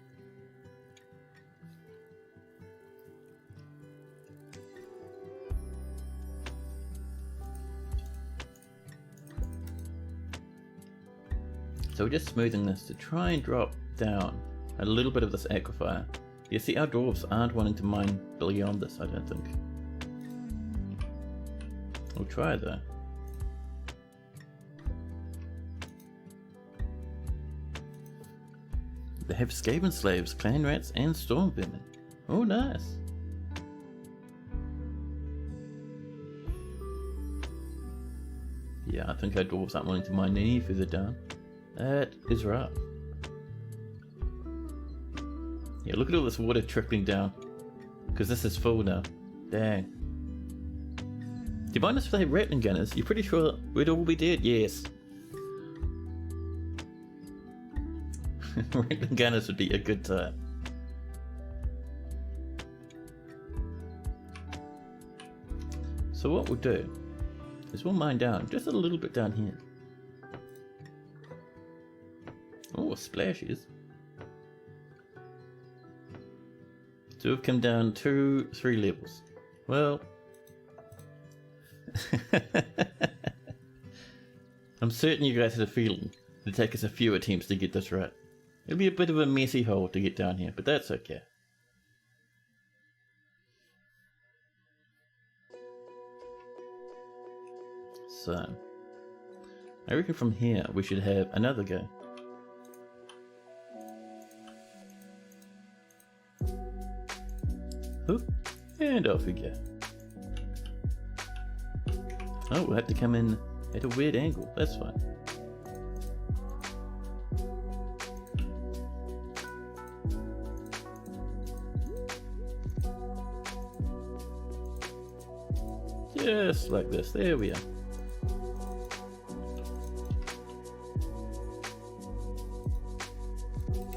So we're just smoothing this to try and drop down a little bit of this aquifer. You see, our dwarves aren't wanting to mine beyond this, I don't think. We'll try though. They have Skaven slaves, clan rats, and storm vermin. Oh, nice. Yeah, I think our dwarves aren't wanting to mine any further down. That is rough. Yeah, look at all this water trickling down. Because this is full now. Dang. Do you mind us if they have Ratling Gunners? You're pretty sure we'd all be dead? Yes. Ratling Gunners would be a good time. So what we'll do is we'll mine down just a little bit down here. Oh, splashes. So we've come down 3 levels. Well, I'm certain you guys had a feeling it'd take us a few attempts to get this right. It'll be a bit of a messy hole to get down here, but that's okay. So, I reckon from here we should have another go. Oop, and off we go. Oh, we'll have to come in at a weird angle, that's fine. Just like this, there we are.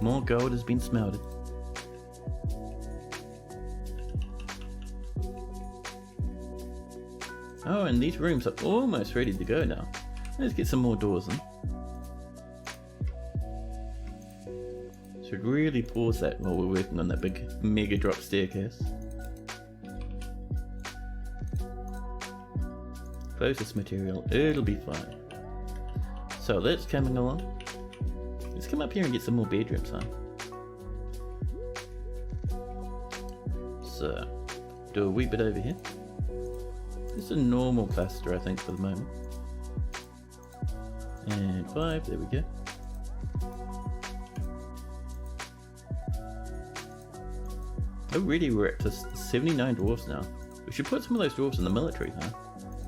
More gold has been smelted. Oh, and these rooms are almost ready to go now. Let's get some more doors in. Should really pause that while we're working on that big mega drop staircase. Close this material, it'll be fine. So that's coming along. Let's come up here and get some more bedrooms, huh? So, do a wee bit over here. Just a normal cluster, I think, for the moment. And 5, there we go. Already we're up to 79 dwarves now. We should put some of those dwarves in the military, huh?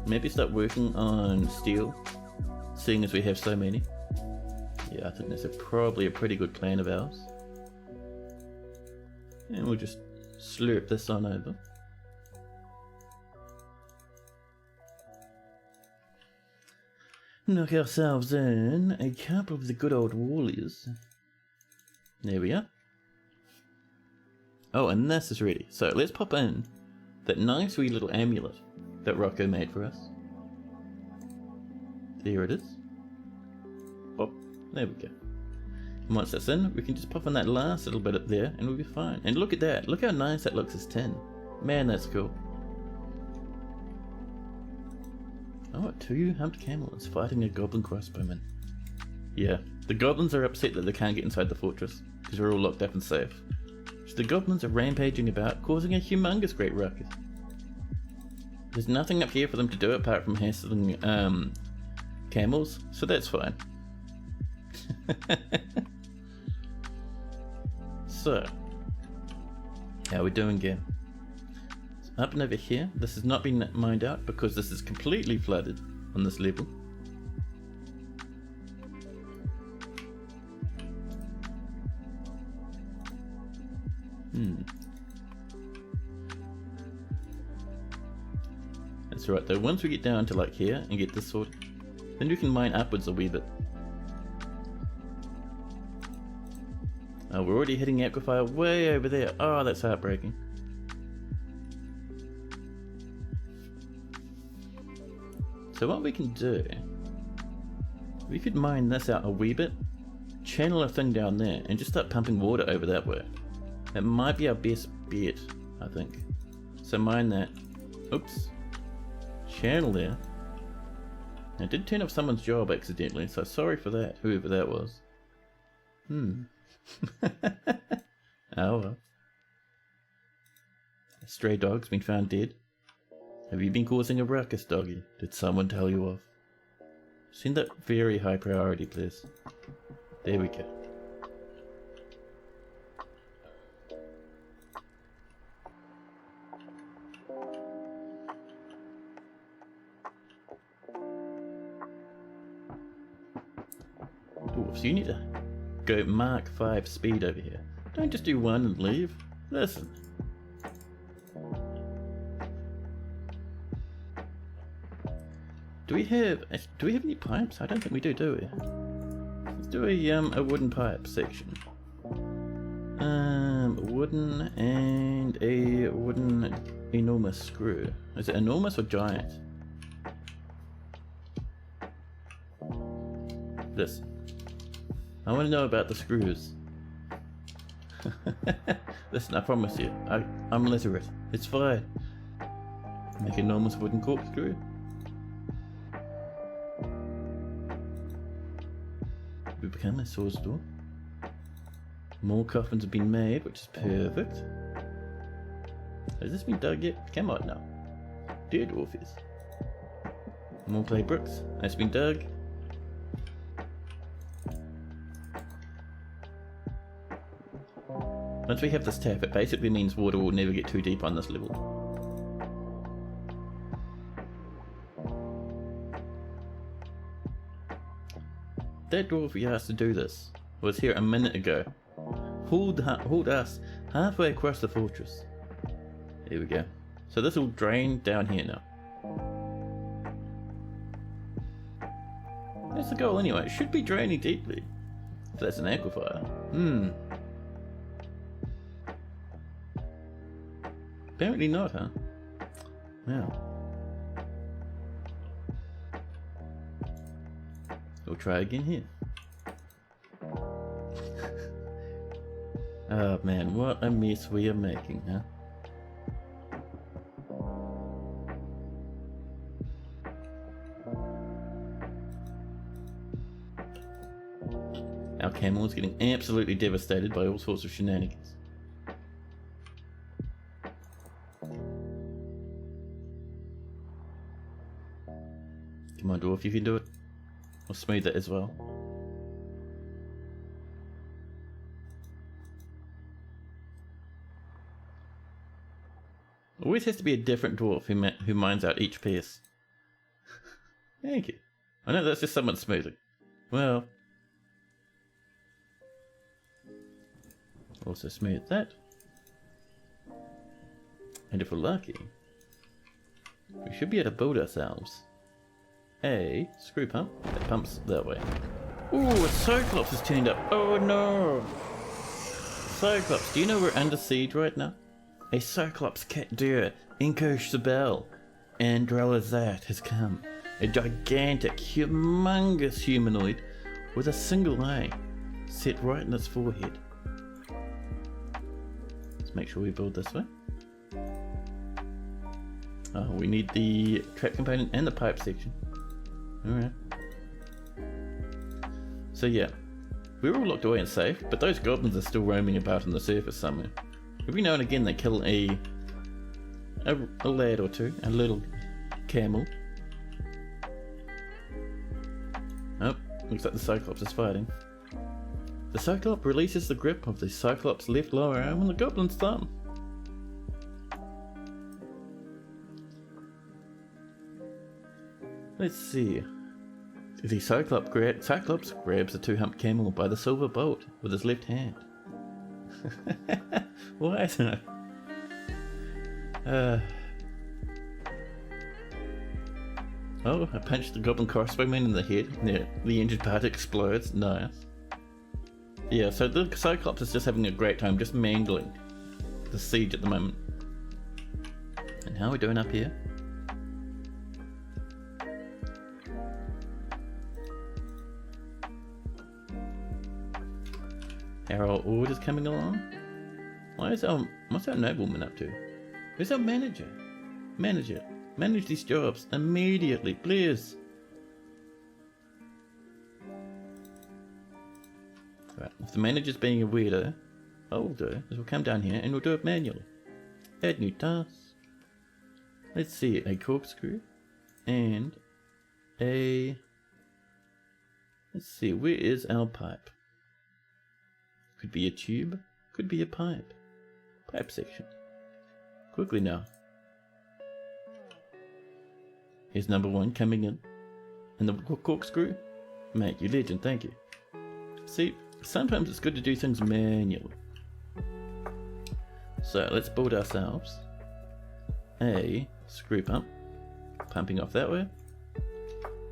Maybe start working on steel, seeing as we have so many. Yeah, I think that's probably a pretty good plan of ours. And we'll just slurp this on over. Knock ourselves in a couple of the good old wallies. There we are. Oh, and this is ready. So let's pop in that nice wee little amulet that Rocco made for us. There it is. Oh, there we go. And once that's in, we can just pop in that last little bit up there and we'll be fine. And look at that. Look how nice that looks as tin. Man, that's cool. Oh, 2 humped camels fighting a goblin crossbowman. Yeah, the goblins are upset that they can't get inside the fortress because we're all locked up and safe. So the goblins are rampaging about, causing a humongous great ruckus. There's nothing up here for them to do apart from hassling camels, so that's fine. So, how are we doing again? Up and over here, this has not been mined out because this is completely flooded on this level. That's right though, once we get down to like here and get this sorted, then we can mine upwards a wee bit. Oh, we're already hitting aquifer way over there. Oh, that's heartbreaking. So what we can do, we could mine this out a wee bit, channel a thing down there, and just start pumping water over that way. That might be our best bet, I think. So mine that. Oops. Channel there. I did turn up someone's job accidentally, so sorry for that, whoever that was. Oh well. A stray dog's been found dead. Have you been causing a ruckus, doggy? Did someone tell you off? Send that very high priority, please. There we go. Dwarfs, you need to go Mark 5 speed over here. Don't just do one and leave. Listen. Do we have any pipes? I don't think we do we? Let's do a wooden pipe section. Wooden and a wooden enormous screw. Is it enormous or giant? This. I want to know about the screws. Listen, I promise you, I'm literate. It's fine. Make enormous wooden corkscrew. We become a sword store. More coffins have been made, which is perfect. Has this been dug yet? Come on now. Dear dwarfies. More clay bricks. That's been dug. Once we have this tap, it basically means water will never get too deep on this level. That dwarf we asked to do this was here a minute ago. Hauled us halfway across the fortress. There we go. So this will drain down here now. That's the goal anyway. It should be draining deeply. If that's an aquifer. Apparently not, huh? Wow. We'll try again here. Oh man, what a mess we are making, huh? Our camel is getting absolutely devastated by all sorts of shenanigans. Come on, dwarf, you can do it. I'll smooth it as well. Always has to be a different dwarf who mines out each piece. Thank you. I know that's just somewhat smoothing. Well. Also smooth that. And if we're lucky, we should be able to build ourselves a screw pump that pumps that way. Ooh, a Cyclops has turned up. Oh no! Cyclops, do you know we're under siege right now? A Cyclops cat deer, Inko Shabel, and Drellazat has come. A gigantic, humongous humanoid with a single eye set right in its forehead. Let's make sure we build this way. Oh, we need the trap component and the pipe section. Alright. So yeah, we're all locked away and safe, but those goblins are still roaming about on the surface somewhere. Every now and again they kill a lad or two, a little camel. Oh, looks like the Cyclops is fighting. The Cyclops releases the grip of the Cyclops' left lower arm on the goblin's thumb. Let's see. The Cyclops grabs the two-humped camel by the silver bolt with his left hand. Why isn't it? Oh, I punched the goblin crossbowman in the head. Yeah, the injured part explodes. Nice. Yeah, so the Cyclops is just having a great time, just mangling the siege at the moment. And how are we doing up here? Are our orders coming along? What's our nobleman up to? Where's our manager? Manager, manage these jobs immediately, please. Right, if the manager's being a weirdo, what we'll do is we'll come down here and we'll do it manually. Add new task. Let's see, a corkscrew and a... Let's see, where is our pipe? Could be a tube, could be a pipe. Pipe section. Quickly now. Here's number one coming in. And the corkscrew? Mate, you legend, thank you. See, sometimes it's good to do things manually. So let's build ourselves a screw pump. Pumping off that way.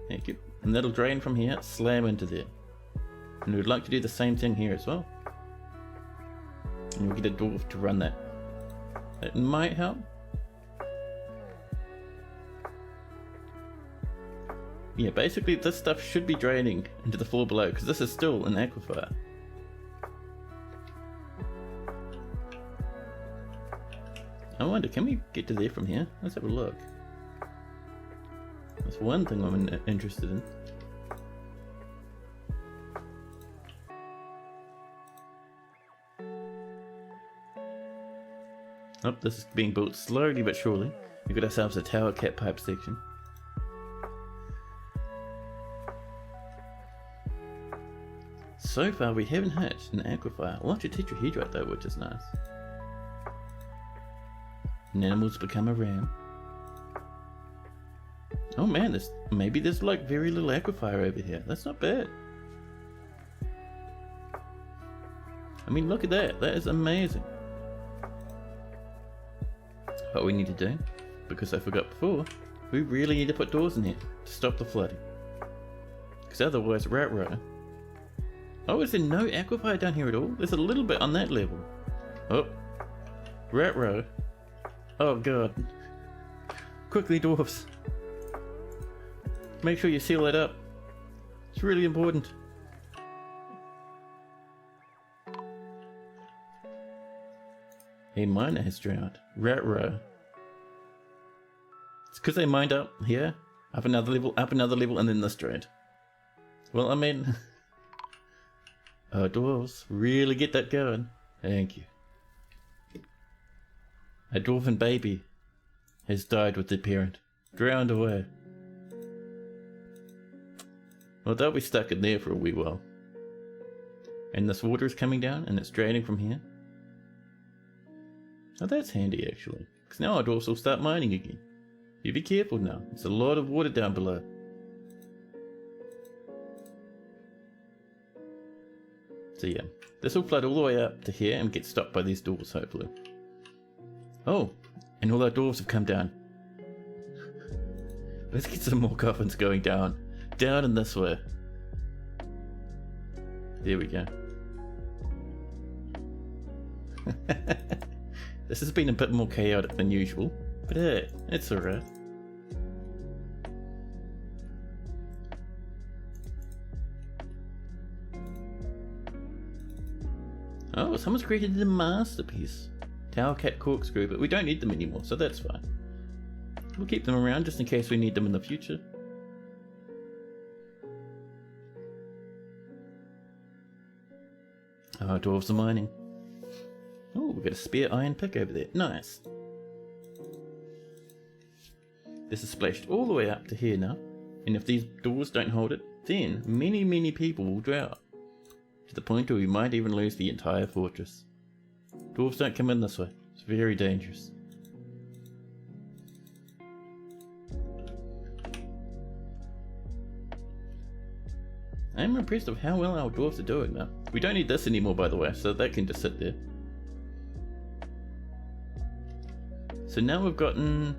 Thank you. And that'll drain from here, slam into there. And we'd like to do the same thing here as well. And we'll get a dwarf to run that. That might help. Yeah, basically this stuff should be draining into the floor below because this is still an aquifer. I wonder, can we get to there from here? Let's have a look. That's one thing I'm interested in. Oh, this is being built slowly but surely. We've got ourselves a tower cat pipe section. So far we haven't hit an aquifer. Lots of tetrahedrite though, which is nice. An animal's become a ram. Oh man, maybe there's like very little aquifer over here. That's not bad. I mean, look at that. That is amazing. What we need to do, because I forgot before, we really need to put doors in here to stop the flooding. Because otherwise, rat-row. Oh, is there no aquifer down here at all? There's a little bit on that level. Oh, rat-row. Oh god. Quickly, dwarfs. Make sure you seal it up. It's really important. A miner has drowned. Rat-row. It's because they mined up here, up another level, and then this drained. Well, I mean... Oh, dwarves, really get that going. Thank you. A dwarven baby has died with their parent. Drowned away. Well, they'll be stuck in there for a wee while. And this water is coming down, and it's draining from here. Oh, that's handy actually, because now our dwarfs will start mining again. You be careful now, there's a lot of water down below. So yeah, this will flood all the way up to here and get stopped by these doors hopefully. Oh, and all our dwarves have come down. Let's get some more coffins going down. Down and this way. There we go. This has been a bit more chaotic than usual, but hey, it's alright. someone's created a masterpiece. Tower Cat Corkscrew, but we don't need them anymore, so that's fine. We'll keep them around just in case we need them in the future. Oh, dwarves are mining. Oh, we've got a spare iron pick over there. Nice. This is splashed all the way up to here now. And if these doors don't hold it, then many people will drown. To the point where we might even lose the entire fortress. Dwarves don't come in this way. It's very dangerous. I'm impressed with how well our dwarves are doing now. We don't need this anymore, by the way, so that can just sit there. So now we've gotten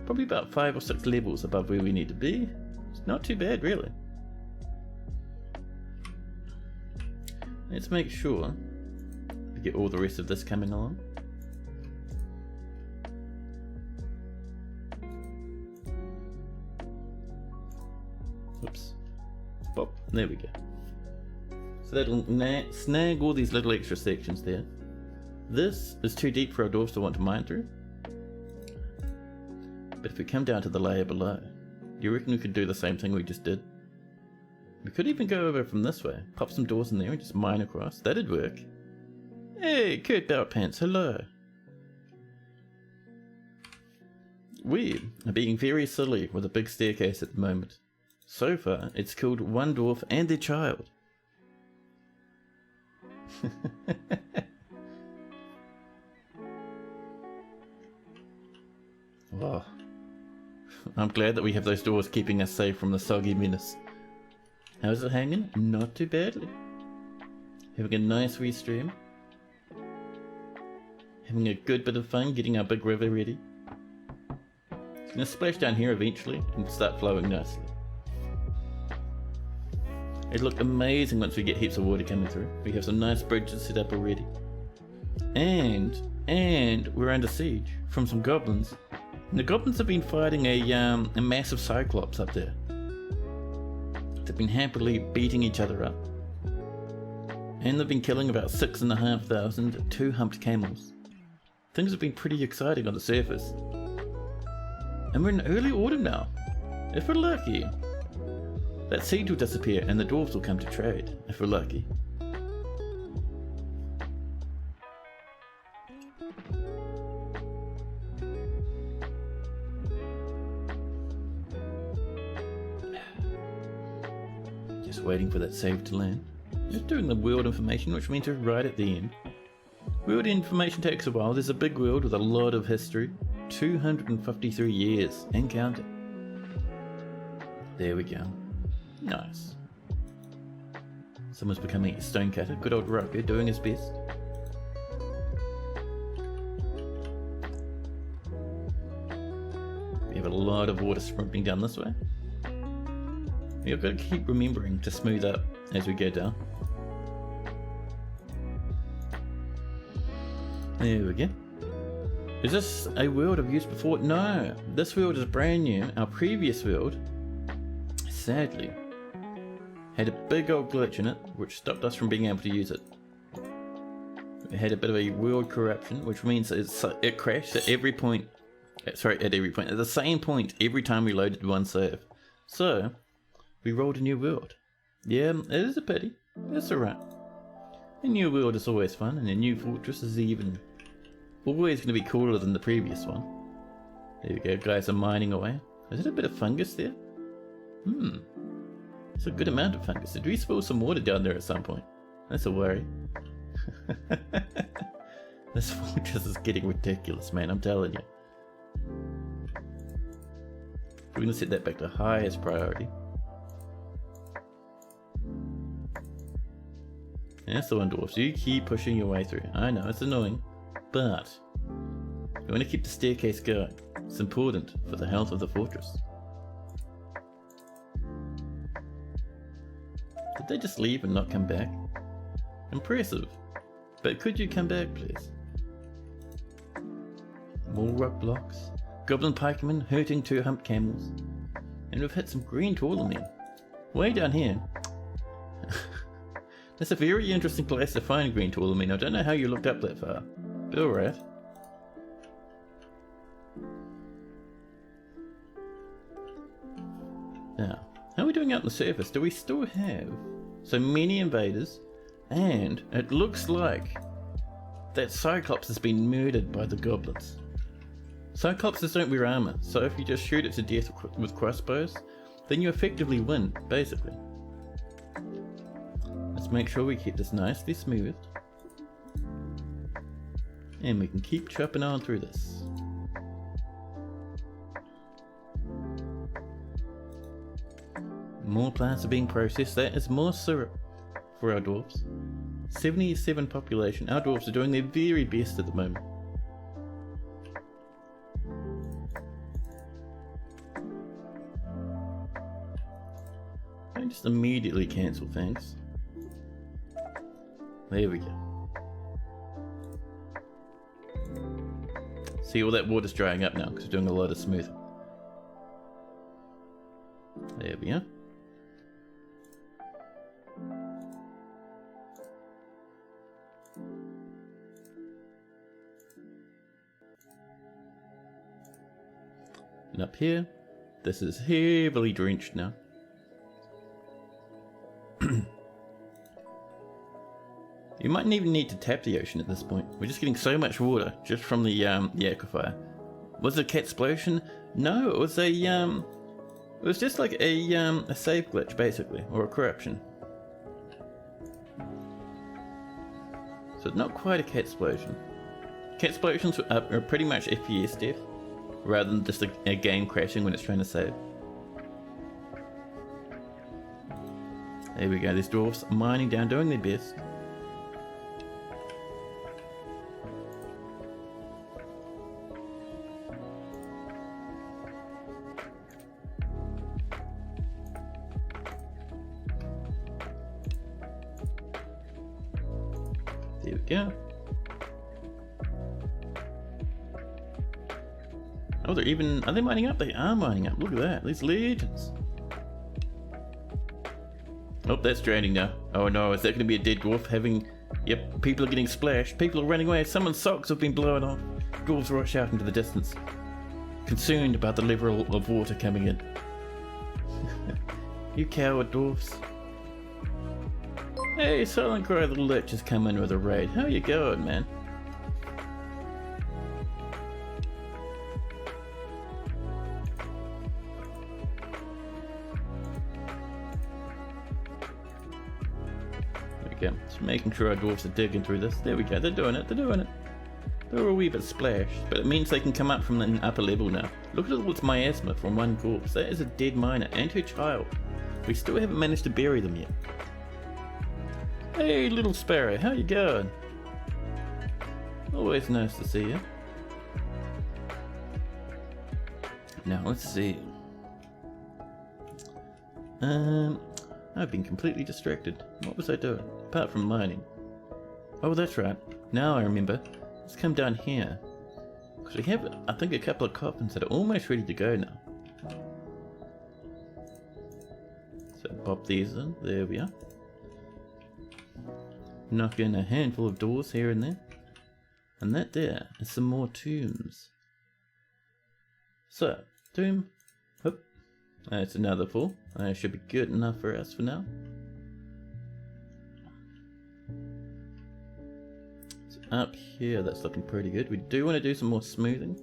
probably about 5 or 6 levels above where we need to be. It's not too bad, really. Let's make sure we get all the rest of this coming along. Oops. Pop. There we go. So that'll snag all these little extra sections there. This is too deep for our dwarves to want to mine through. But if we come down to the layer below, do you reckon we could do the same thing we just did? We could even go over from this way, pop some doors in there and just mine across. That'd work. Hey, Kurt Boutpants, hello. We are being very silly with a big staircase at the moment. So far, it's killed one dwarf and their child. Wow. I'm glad that we have those doors keeping us safe from the soggy menace. How's it hanging? Not too badly. Having a nice wee stream. Having a good bit of fun getting our big river ready. It's going to splash down here eventually and start flowing nicely. It'll look amazing once we get heaps of water coming through. We have some nice bridges set up already. And we're under siege from some goblins. And the goblins have been fighting a massive cyclops up there. They've been happily beating each other up. And they've been killing about 6,500 two-humped camels. Things have been pretty exciting on the surface. And we're in early autumn now. If we're lucky, that siege will disappear and the dwarves will come to trade, if we're lucky. Just waiting for that save to land. Just doing the world information, which means we're right at the end. World information takes a while. There's a big world with a lot of history. 253 years and counting. There we go. Nice. Someone's becoming a stonecutter. Good old Rocker doing his best. We have a lot of water sprinkling down this way. We've got to keep remembering to smooth up as we go down. There we go. Is this a world I've used before? No, this world is brand new. Our previous world, sadly, had a big old glitch in it, which stopped us from being able to use it. It had a bit of a world corruption, which means it crashed at every point. At the same point every time we loaded one save. So, we rolled a new world. Yeah, it is a pity. It's alright. A new world is always fun, and a new fortress is even always going to be cooler than the previous one. There we go, guys are mining away. Is it a bit of fungus there? It's a good amount of fungus. Did we spill some water down there at some point? That's a worry. This fortress is getting ridiculous, man, I'm telling you. We're going to set that back to highest priority. That's the one, dwarf. So you keep pushing your way through. I know, it's annoying. But you want to keep the staircase going. It's important for the health of the fortress. Did they just leave and not come back? Impressive. But could you come back, please? More rock blocks. Goblin pikemen hurting two-humped camels. And we've hit some green taller men. Way down here. That's a very interesting place to find green tourmaline. I don't know how you looked up that far. But alright. Now, how are we doing out on the surface? Do we still have so many invaders? And it looks like that Cyclops has been murdered by the goblins. Cyclopses don't wear armor, so if you just shoot it to death with crossbows, then you effectively win, basically. Let's make sure we keep this nicely smooth. And we can keep chopping on through this. More plants are being processed. That is more syrup for our dwarves. 77 population. Our dwarves are doing their very best at the moment. Just immediately cancel things. There we go. See, all that water's drying up now because we're doing a lot of smoothing. There we are. And up here, this is heavily drenched now. You mightn't even need to tap the ocean at this point. We're just getting so much water just from the aquifer. Was it a cat explosion? No, it was just like a save glitch basically, or a corruption. So not quite a cat explosion. Cat explosions are pretty much FPS death, rather than just a game crashing when it's trying to save. There we go, these dwarfs mining down, doing their best. There we go. Oh, are they mining up? They are mining up. Look at that, these legends. Oh, that's draining now. Oh no, is that going to be a dead dwarf having... Yep, people are getting splashed. People are running away. Someone's socks have been blown off. Dwarves rush out into the distance, concerned about the level of water coming in. You coward dwarfs. Hey, Silent Cry the Lich has come in with a raid. How you going, man? There we go. Just making sure our dwarfs are digging through this. There we go. They're doing it. They're doing it. They're a wee bit splashed, but it means they can come up from the upper level now. Look at all this miasma from one corpse. That is a dead miner and her child. We still haven't managed to bury them yet. Hey, little sparrow, how you going? Always nice to see you. Now, let's see. I've been completely distracted. What was I doing? Apart from mining. Oh, that's right. Now I remember. Let's come down here. Because we have, I think, a couple of coffins that are almost ready to go now. So pop these in. There we are. Knock in a handful of doors here and there. And that there is some more tombs. So, tomb. Whoop. That's another 4. That should be good enough for us for now. So up here, that's looking pretty good. We do want to do some more smoothing.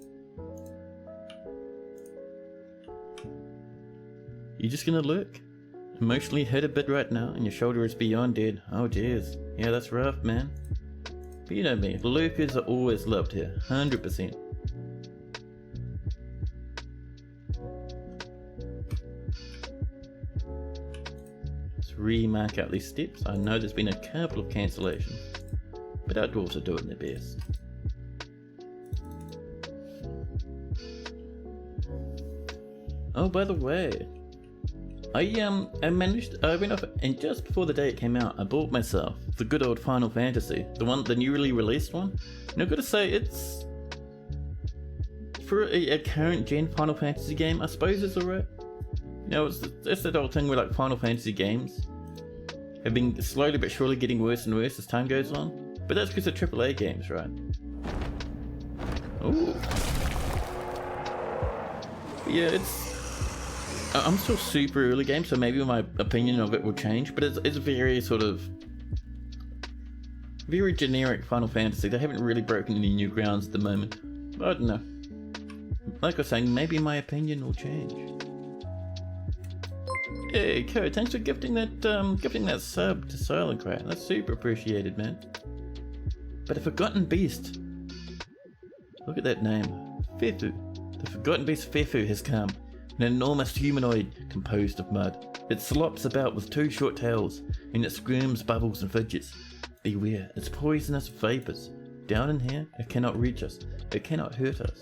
You just gonna look? Emotionally hit a bit right now, and your shoulder is beyond dead. Oh jeez. Yeah, that's rough, man. But you know me, lurkers are always loved here, 100%. Let's remark out these steps. I know there's been a couple of cancellations, but our dwarves are doing their best. Oh, by the way, I went off, and just before the day it came out, I bought myself the good old Final Fantasy, the newly released one. And I've got to say, it's, for a current gen Final Fantasy game, I suppose it's alright. You know, it's that old thing where like Final Fantasy games have been slowly but surely getting worse and worse as time goes on. But that's because of AAA games, right? Ooh. But yeah, I'm still super early game, so maybe my opinion of it will change, but it's very sort of very generic Final Fantasy. They haven't really broken any new grounds at the moment. I don't know. Like I was saying, maybe my opinion will change. Hey, Ko, thanks for gifting that sub to Silent Crat. That's super appreciated, man. But a Forgotten Beast. Look at that name. Fefu. The Forgotten Beast Fefu has come. An enormous humanoid composed of mud. It slops about with 2 short tails, and it squirms, bubbles, and fidgets. Beware, it's poisonous vapors. Down in here, it cannot reach us. It cannot hurt us.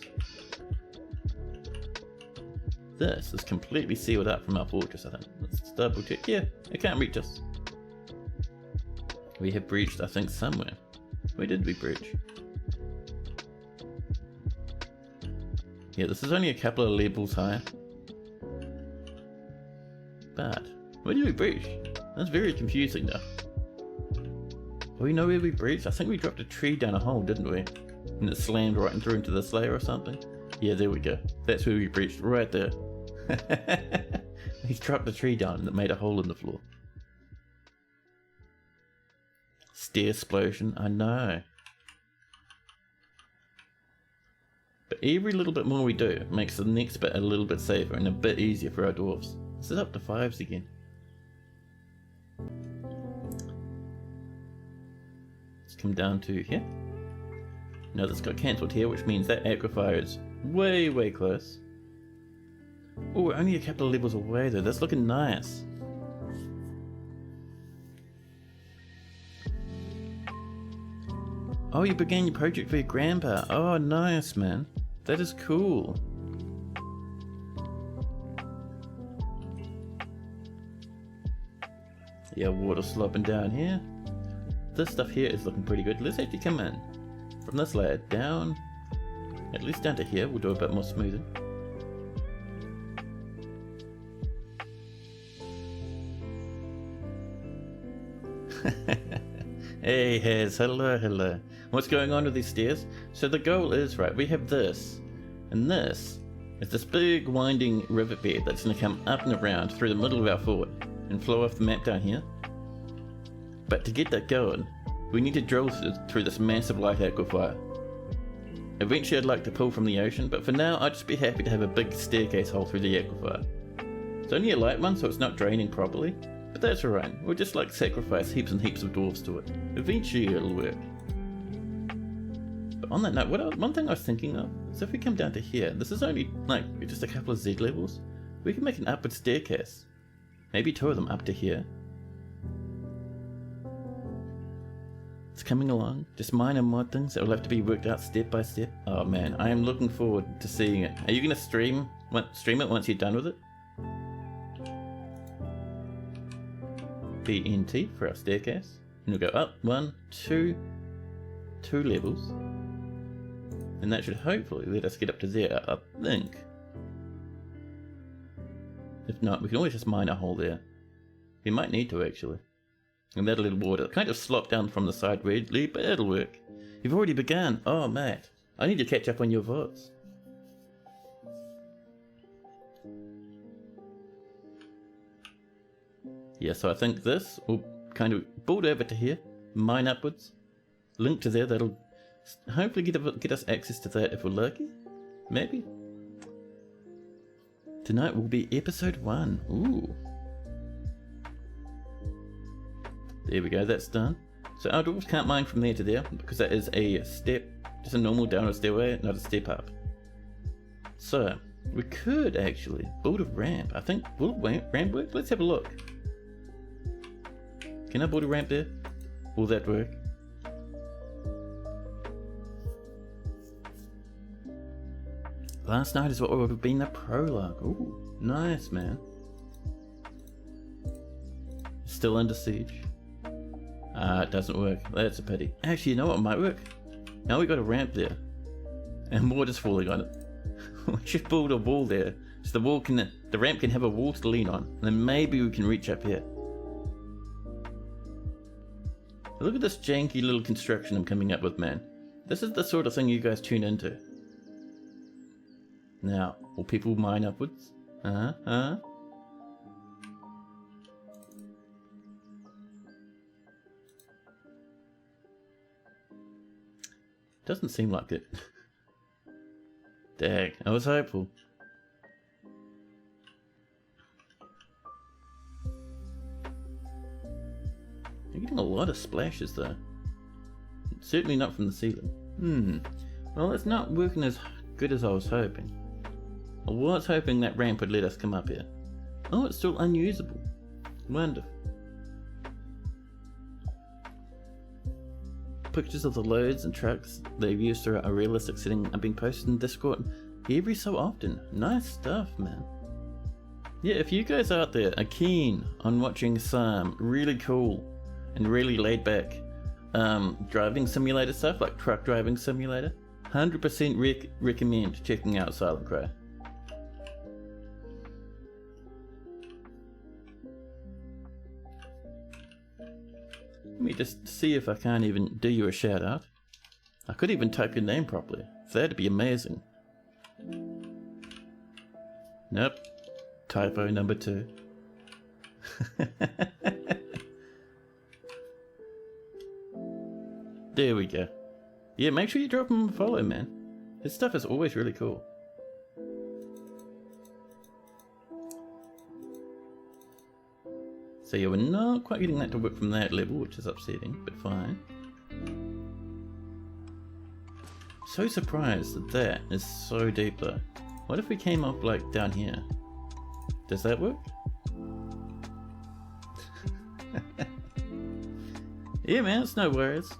This is completely sealed up from our fortress, I think. Let's double check. Yeah, it can't reach us. We have breached, I think, somewhere. Where did we breach? Yeah, this is only a couple of levels higher. But, where did we breach? That's very confusing now. Do we know where we breached? I think we dropped a tree down a hole, didn't we? And it slammed right through into this layer or something. Yeah, there we go. That's where we breached, right there. He dropped the tree down and it made a hole in the floor. Stair explosion, I know. But every little bit more we do makes the next bit a little bit safer and a bit easier for our dwarves. This is up to 5s again. Let's come down to here. Now this got cancelled here, which means that aquifer is way close. Oh, we're only a couple of levels away though. That's looking nice. Oh, you began your project for your grandpa. Oh, nice, man. That is cool. Yeah, water slopping down here. This stuff here is looking pretty good. Let's actually come in from this layer down, at least down to here. We'll do a bit more smoothing. Hey, Hez, hello. What's going on with these stairs? So the goal is, right, we have this, and this is this big winding riverbed that's going to come up and around through the middle of our fort and flow off the map down here. But to get that going, we need to drill through this massive light aquifer. Eventually I'd like to pull from the ocean, but for now I'd just be happy to have a big staircase hole through the aquifer. It's only a light one, so it's not draining properly, but that's alright. We'll just like sacrifice heaps and heaps of dwarves to it. Eventually it'll work. But on that note, one thing I was thinking of is if we come down to here, this is only like just a couple of Z levels, we can make an upward staircase. Maybe 2 of them up to here. It's coming along, just minor mod things that will have to be worked out step by step. Oh man, I am looking forward to seeing it. Are you going to stream it once you're done with it? BNT for our staircase. And we'll go up 1, 2 levels. And that should hopefully let us get up to there, I think. If not, we can always just mine a hole there. We might need to actually. And that little water kind of slopped down from the side weirdly, but it'll work. You've already begun. Oh, Matt. I need to catch up on your votes. Yeah, so I think this will kind of build over to here, mine upwards, link to there. That'll hopefully get us access to that if we're lucky. Maybe. Tonight will be episode 1. Ooh. There we go, that's done. So our dwarves can't mine from there to there, because that is a step, just a normal downward stairway, not a step up. So, we could actually build a ramp. I think, will ramp work? Let's have a look. Can I build a ramp there? Will that work? Last night is what would have been the prologue. Ooh, nice, man. Still under siege. It doesn't work. That's a pity. Actually, you know what might work? Now we got a ramp there. And water's falling on it. We should build a wall there. So the ramp can have a wall to lean on. And then maybe we can reach up here. Look at this janky little construction I'm coming up with, man. This is the sort of thing you guys tune into. Now, will people mine upwards? Doesn't seem like it. Dang, I was hopeful. You're getting a lot of splashes though. Certainly not from the ceiling. Well, it's not working as good as I was hoping. I was hoping that ramp would let us come up here. Oh, it's still unusable. Wonderful. Pictures of the loads and trucks they've used throughout a realistic setting are being posted in Discord every so often. Nice stuff, man. Yeah, if you guys out there are keen on watching some really cool and really laid back driving simulator stuff like truck driving simulator, 100% recommend checking out Silent Cry. Let me just see if I can't even do you a shout out. I could even type your name properly. That'd be amazing. Nope. Typo number 2. There we go. Yeah, make sure you drop him a follow, man. His stuff is always really cool. So yeah, we're not quite getting that to work from that level, which is upsetting, but fine. So surprised that that is so deep though. What if we came up like down here? Does that work? Yeah man, it's no worries.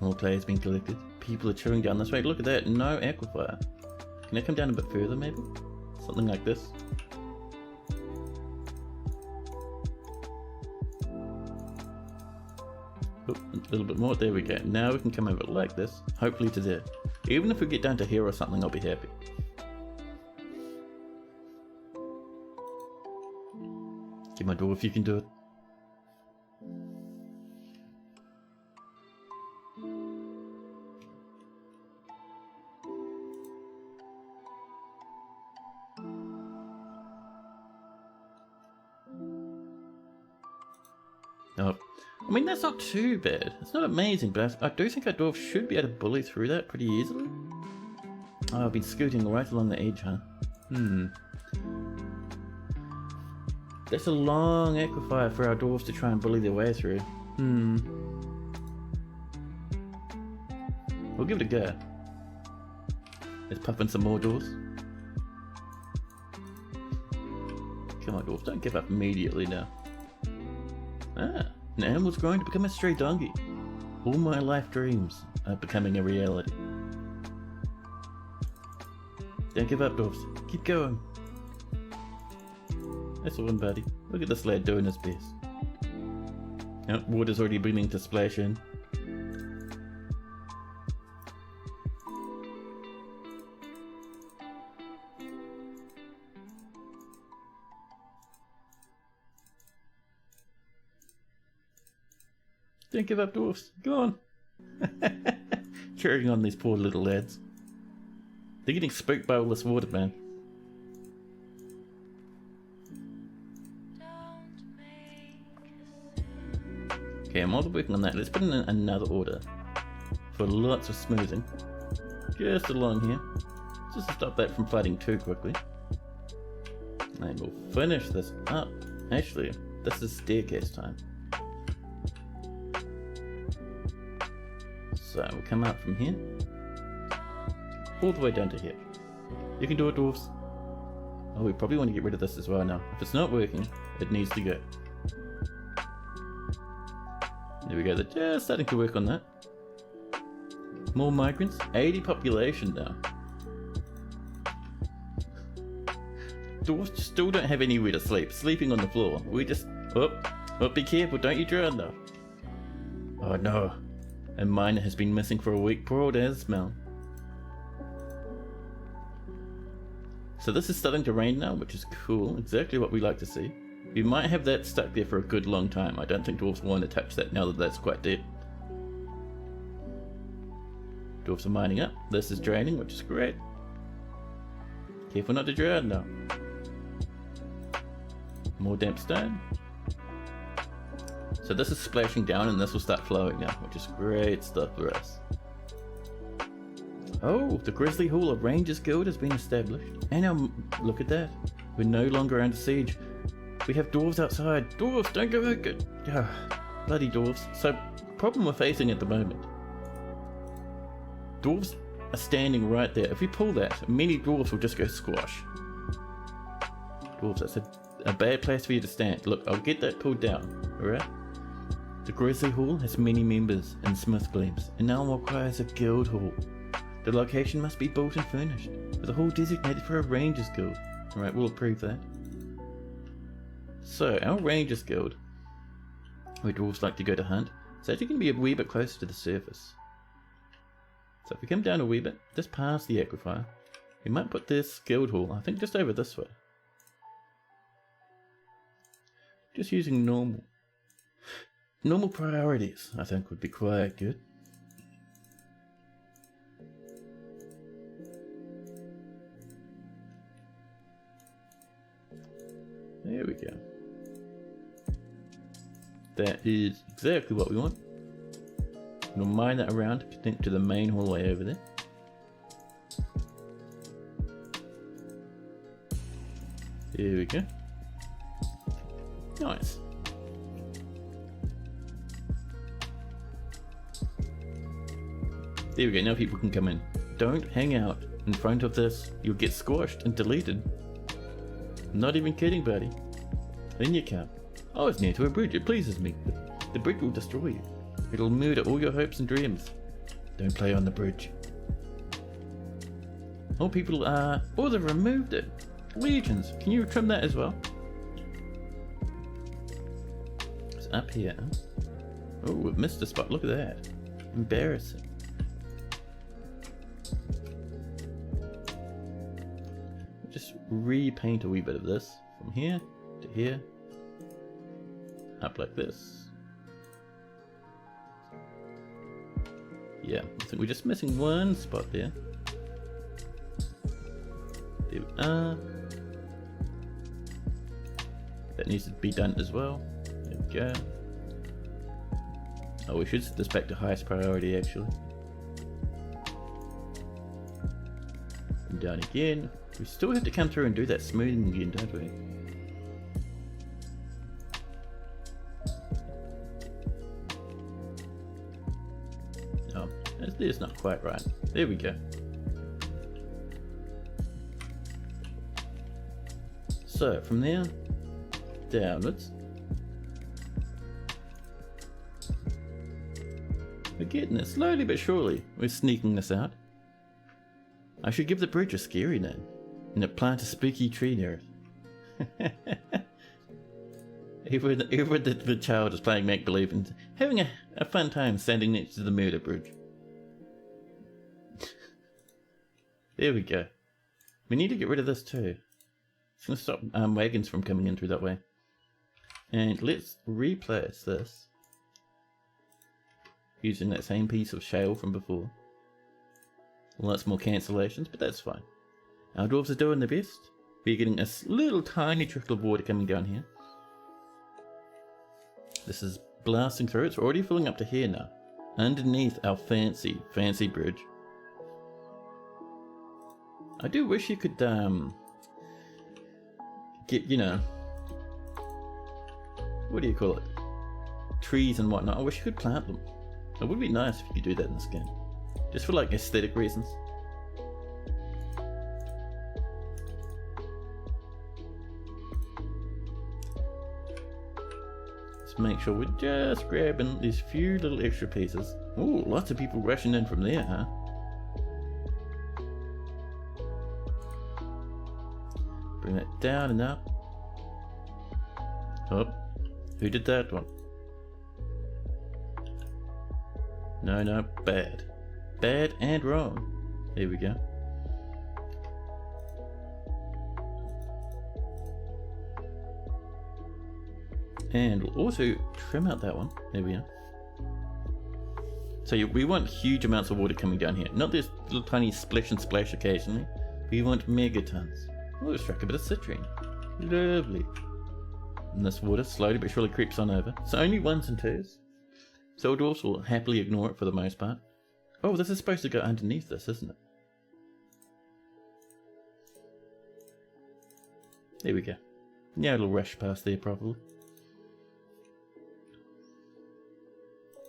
More clay has been collected. People are chewing down this way. Look at that, no aquifer. Can I come down a bit further maybe? Something like this. Oop, a little bit more, there we go. Now we can come over like this, hopefully to there. Even if we get down to here or something, I'll be happy. Get my door if you can do it. Oh, I mean that's not too bad. It's not amazing, but I do think our dwarf should be able to bully through that pretty easily. Oh, I've been scooting right along the edge, huh? That's a long aquifer for our dwarves to try and bully their way through. We'll give it a go. Let's pop in some more doors. Come on, dwarves, don't give up immediately now. Ah, an animal's growing to become a stray donkey. All my life dreams are becoming a reality. Don't give up, dwarves. Keep going. That's the one, buddy. Look at this lad doing his best. Oh, water's already beginning to splash in. Don't give up, dwarfs. Go on. Cheering on these poor little lads. They're getting spooked by all this water, man. Okay, I'm also working on that. Let's put in another order for lots of smoothing. Just along here. Just to stop that from flooding too quickly. And we'll finish this up. Actually, this is staircase time. So we'll come out from here, all the way down to here. You can do it, dwarfs. Oh, we probably want to get rid of this as well now. If it's not working, it needs to go. There we go, they're just starting to work on that. More migrants, 80 population now. Dwarfs still don't have anywhere to sleep, sleeping on the floor. We just, oh, be careful, don't you drown though. Oh no. A miner has been missing for a week. Poor old Esmel. So this is starting to rain now, which is cool. Exactly what we like to see. We might have that stuck there for a good long time. I don't think dwarves want to touch that now that that's quite deep. Dwarves are mining up. This is draining, which is great. Careful not to drown now. More damp stone. So this is splashing down and this will start flowing now, which is great stuff for us. Oh, the Grizzly Hall of Rangers Guild has been established. And now, look at that. We're no longer under siege. We have dwarves outside. Dwarves, don't go out. Bloody dwarves. So, problem we're facing at the moment. Dwarves are standing right there. If we pull that, many dwarves will just go squash. Dwarves, that's a bad place for you to stand. Look, I'll get that pulled down. Alright? The Grizzly Hall has many members in Smithgleams, and now requires a guild hall. The location must be built and furnished, with a hall designated for a Rangers Guild. Alright, we'll approve that. So, our Rangers Guild, where dwarves like to go to hunt, is actually going to be a wee bit closer to the surface. So if we come down a wee bit, just past the aquifer, we might put this guild hall, I think just over this way. Just using normal priorities, I think would be quite good. There we go. That is exactly what we want. We'll mine that around, connect to the main hallway over there. There we go. Nice. There we go, now people can come in. Don't hang out in front of this, you'll get squashed and deleted. I'm not even kidding, buddy. In you come. I was near to a bridge, it pleases me. The bridge will destroy you. It'll murder all your hopes and dreams. Don't play on the bridge. Oh, people are... Oh, they've removed it. Legions. Can you trim that as well? It's up here. Oh, we've missed a spot. Look at that. Embarrassing. Just repaint a wee bit of this. From here to here. Up like this. Yeah, I think we're just missing one spot there. There we are. That needs to be done as well. There we go. Oh, we should set this back to highest priority actually. And down again. We still have to come through and do that smoothing again, don't we? There's not quite right. There we go. So from there downwards, we're getting it slowly but surely. We're sneaking this out. I should give the bridge a scary name and plant a spooky tree near it. Even the child is playing make-believe and having a fun time standing next to the murder bridge. There we go. We need to get rid of this too. It's going to stop wagons from coming in through that way. And let's replace this using that same piece of shale from before. Lots more cancellations, but that's fine. Our dwarves are doing their best. We're getting a little tiny trickle of water coming down here. This is blasting through. It's already filling up to here now. Underneath our fancy bridge. I do wish you could get, you know, what do you call it? Trees and whatnot. I wish you could plant them. It would be nice if you could do that in this game. Just for like aesthetic reasons. Let's make sure we're just grabbing these few little extra pieces. Ooh, lots of people rushing in from there, huh? Bring that down and up. Oh, who did that one? No, bad. Bad and wrong. There we go. And we'll also trim out that one. There we are. So we want huge amounts of water coming down here. Not this little tiny splish and splash occasionally. We want megatons. Oh, let's strike a bit of citrine. Lovely. And this water slowly but surely creeps on over. So only 1s and 2s. So dwarfs will happily ignore it for the most part. Oh, this is supposed to go underneath this, isn't it? There we go. Yeah, it'll rush past there probably.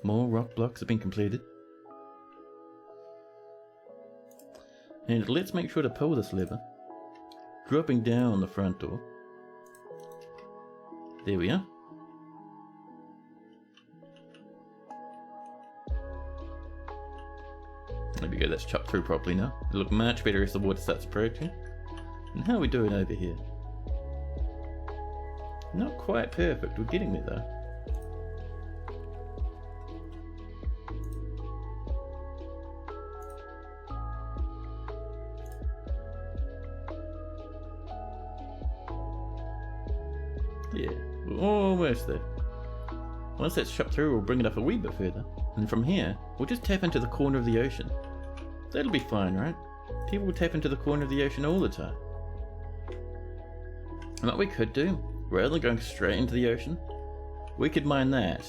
More rock blocks have been completed. And let's make sure to pull this lever. Dropping down the front door. There we are. There we go, that's chopped through properly now. It'll look much better as the water starts approaching. And how are we doing over here? Not quite perfect, we're getting there though. Yeah, we're almost there. Once that's chopped through, we'll bring it up a wee bit further. And from here, we'll just tap into the corner of the ocean. That'll be fine, right? People will tap into the corner of the ocean all the time. And what we could do, rather than going straight into the ocean, we could mine that,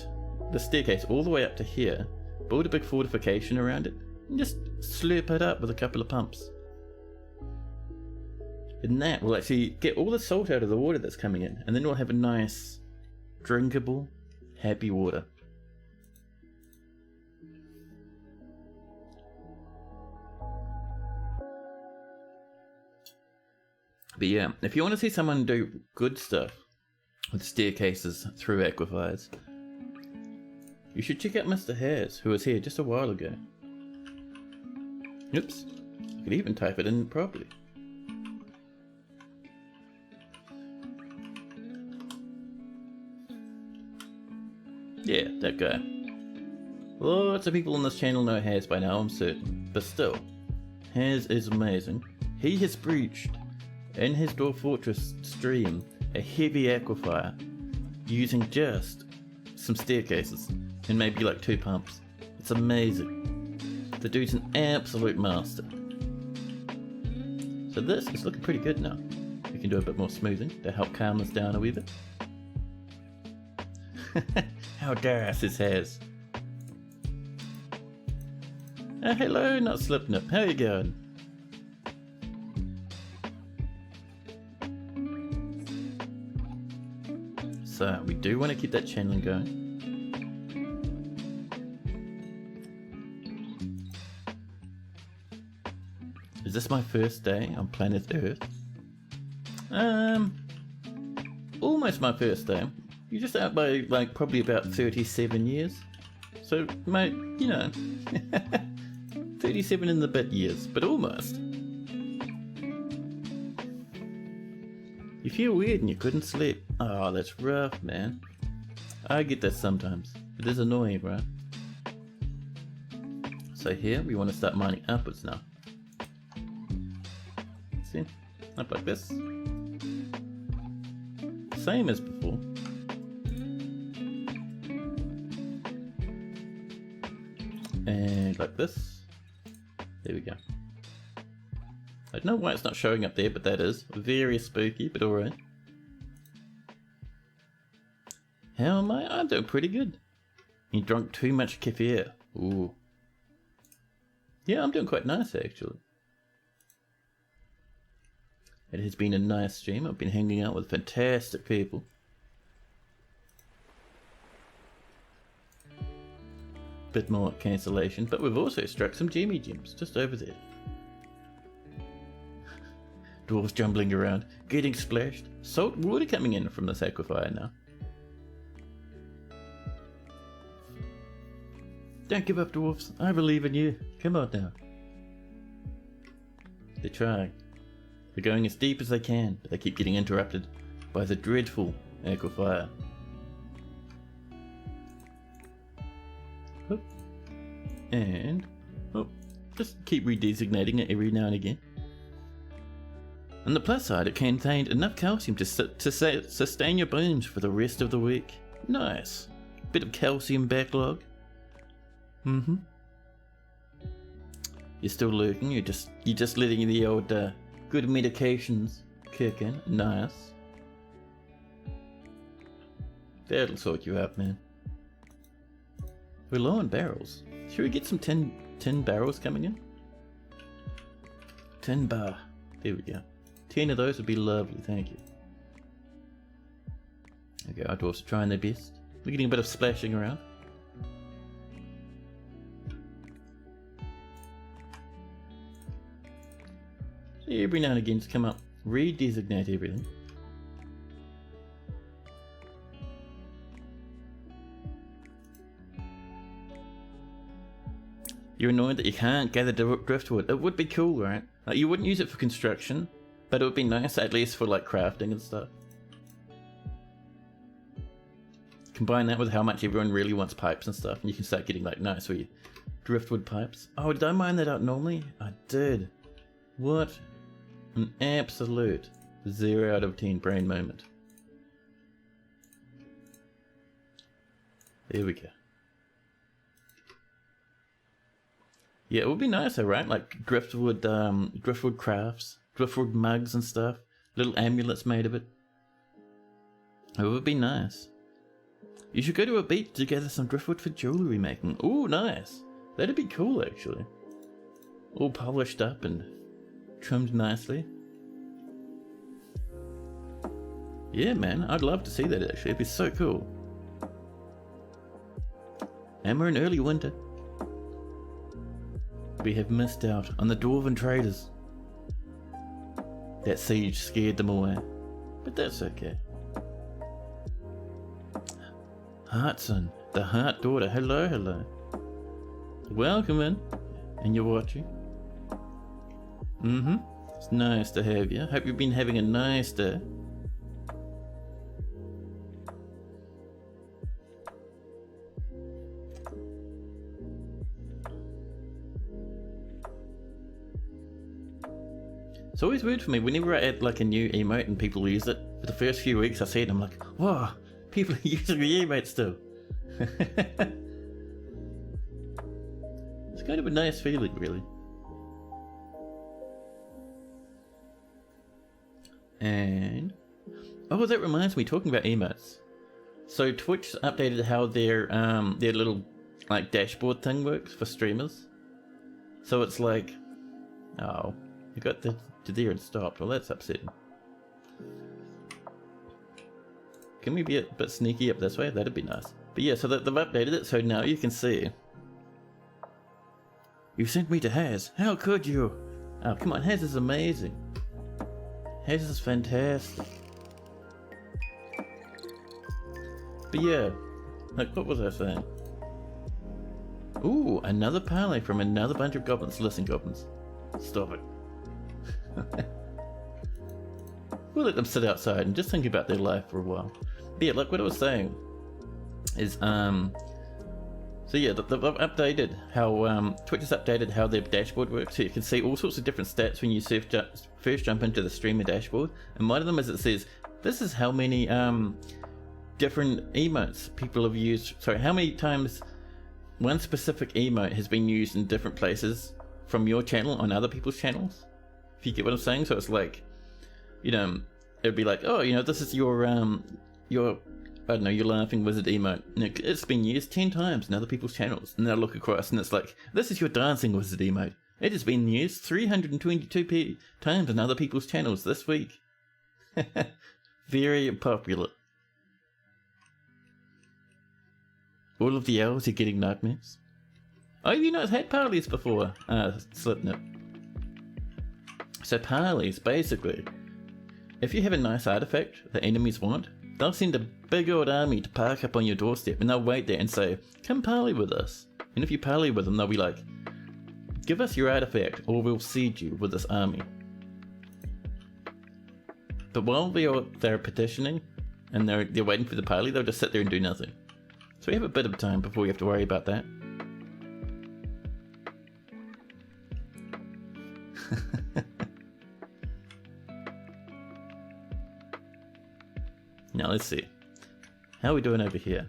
the staircase all the way up to here, build a big fortification around it, and just slurp it up with a couple of pumps. And that will actually get all the salt out of the water that's coming in, and then we'll have a nice, drinkable, happy water. But yeah, if you want to see someone do good stuff with staircases through aquifers, you should check out Mr. Hairs, who was here just a while ago. Oops, I could even type it in properly. Yeah, that guy. Lots of people on this channel know Hairs by now, I'm certain. But still, Hairs is amazing. He has breached, in his Dwarf Fortress stream, a heavy aquifer using just some staircases and maybe like 2 pumps. It's amazing. The dude's an absolute master. So this is looking pretty good now. We can do a bit more smoothing to help calm this down a wee bit. How dare his Hairs. Hello, not Slipnip. How you going? So we do want to keep that channeling going. Is this my first day on planet Earth? Almost my first day. You're just out by like probably about 37 years. So mate, you know, 37 in the bit years, but almost. You feel weird and you couldn't sleep. Oh, that's rough, man. I get that sometimes. It is annoying, right? So here, we want to start mining upwards now. See? Up like this. Same as before. And like this. There we go. I don't know why it's not showing up there, but that is very spooky, but alright. How am I? I'm doing pretty good. You drunk too much kefir. Ooh. Yeah, I'm doing quite nice actually. It has been a nice stream. I've been hanging out with fantastic people. Bit more cancellation, but we've also struck some Jimmy gems just over there. Dwarves jumbling around, getting splashed. Salt water coming in from this aquifer now. Don't give up, dwarves. I believe in you. Come on now. They're trying. They're going as deep as they can, but they keep getting interrupted by the dreadful aquifer. Oh. And just keep redesignating it every now and again. On the plus side, it contained enough calcium to sustain your bones for the rest of the week. Nice. Bit of calcium backlog. Mm-hmm. You're still lurking, you're just letting the old good medications kick in. Nice. That'll sort you out, man. We're low on barrels. Should we get some tin barrels coming in? 10 bar. There we go. 10 of those would be lovely, thank you. Okay, our dwarves are trying their best. We're getting a bit of splashing around. So every now and again just come up, redesignate everything. You're annoyed that you can't gather driftwood. It would be cool, right? Like, you wouldn't use it for construction, but it would be nice at least for like crafting and stuff. Combine that with how much everyone really wants pipes and stuff, and you can start getting like nice wee driftwood pipes. Oh, did I mine that out normally? I did. What an absolute 0 out of 10 brain moment. There we go. Yeah, it would be nicer, right? Like driftwood crafts, driftwood mugs and stuff. Little amulets made of it. It would be nice. You should go to a beach to gather some driftwood for jewellery making. Ooh, nice. That'd be cool, actually. All polished up and trimmed nicely. Yeah, man, I'd love to see that, actually. It'd be so cool. And we're in early winter. We have missed out on the Dwarven traders. That siege scared them away, but that's okay. Heartson, the Heart Daughter, hello, hello. Welcome in, and you're watching. Mm-hmm, it's nice to have you. Hope you've been having a nice day. It's always weird for me, whenever I add like a new emote and people use it, for the first few weeks I see it and I'm like, whoa, people are using the emote still. It's kind of a nice feeling, really. And, oh, that reminds me, talking about emotes. So Twitch updated how their little like dashboard thing works for streamers. So it's like, oh, you got the to there and stopped. Well, that's upsetting. Can we be a bit sneaky up this way? That'd be nice. But yeah, so they've updated it, so now you can see. You sent me to Haz. How could you? Oh, come on, Haz is amazing. Haz is fantastic. But yeah, like what was I saying? Ooh, another parley from another bunch of goblins. Listen, goblins, stop it. We'll let them sit outside and just think about their life for a while. But yeah, like what I was saying is, so yeah, they've updated how, Twitch has updated how their dashboard works, so you can see all sorts of different stats when you first jump into the streamer dashboard, and one of them is it says, this is how many, different emotes people have used, sorry, how many times one specific emote has been used in different places from your channel on other people's channels. If you get what I'm saying, so it's like, you know, it'd be like, oh, you know, this is your I don't know, your laughing wizard emote. It's been used 10 times in other people's channels. And they'll look across and it's like, this is your dancing wizard emote. It has been used 322 times in other people's channels this week. Very popular. All of the elves are getting nightmares. Oh, have you not had parleys before? Slipknot. So parleys, basically, if you have a nice artifact that enemies want, they'll send a big old army to park up on your doorstep and they'll wait there and say, come parley with us. And if you parley with them, they'll be like, give us your artifact or we'll siege you with this army. But while they're petitioning and they're waiting for the parley, they'll just sit there and do nothing. So we have a bit of time before we have to worry about that. Now let's see. How are we doing over here?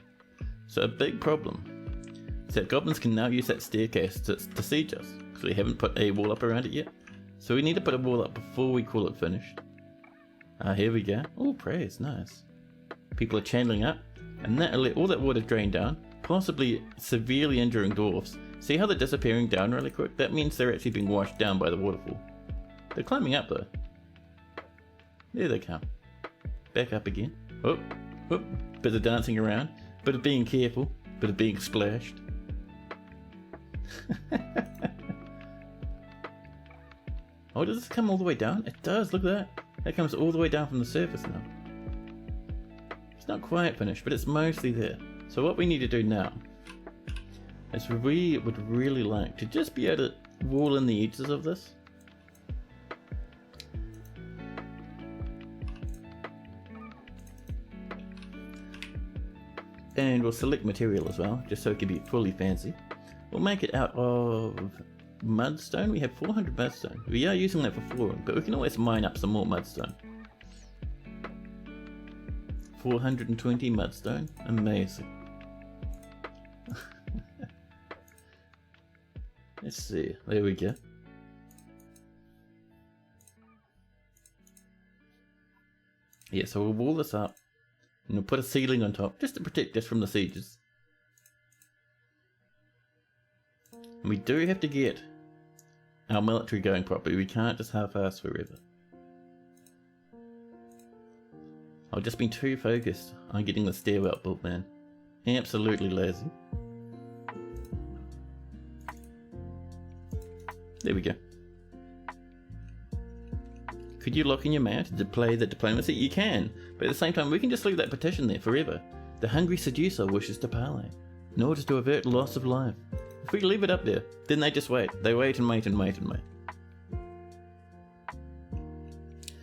So a big problem is that goblins can now use that staircase to siege us, because we haven't put a wall up around it yet. So we need to put a wall up before we call it finished. Here we go. Oh, praise, nice. People are channeling up, and that'll let all that water drain down, possibly severely injuring dwarves. See how they're disappearing down really quick? That means they're actually being washed down by the waterfall. They're climbing up though. There they come. Back up again. Oh, oh, bit of dancing around, bit of being careful, bit of being splashed. Oh, does this come all the way down? It does, look at that. That comes all the way down from the surface now. It's not quite finished, but it's mostly there. So what we need to do now is we would really like to just be able to wall in the edges of this. And we'll select material as well, just so it can be fully fancy. We'll make it out of mudstone. We have 400 mudstone. We are using that for flooring, but we can always mine up some more mudstone. 420 mudstone. Amazing. Let's see. There we go. Yeah, so we'll wall this up. And we'll put a ceiling on top, just to protect us from the sieges. And we do have to get our military going properly. We can't just half-ass forever. I've just been too focused on getting the stairwell built, man. Absolutely lazy. There we go. Could you lock in your man to play the diplomacy? You can, but at the same time we can just leave that petition there forever. The hungry seducer wishes to parley, in order to avert loss of life. If we leave it up there, then they just wait. They wait and wait and wait and wait.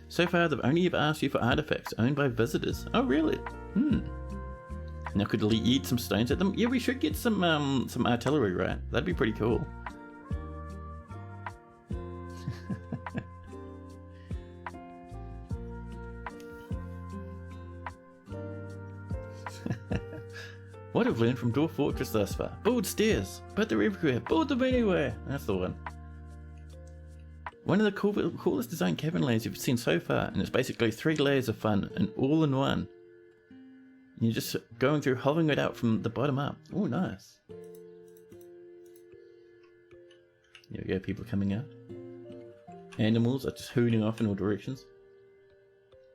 So far they've only ever asked you for artifacts owned by visitors. Oh really? Now could we eat some stones at them? Yeah, we should get some artillery, right? That'd be pretty cool. What I've learned from Dwarf Fortress thus far. Build stairs, but they're everywhere. Build them anywhere. That's the one. One of the coolest design cabin layers you've seen so far, and it's basically 3 layers of fun and all in one. You're just going through, hollowing it out from the bottom up. Oh, nice. There we go, people coming out. Animals are just hooning off in all directions.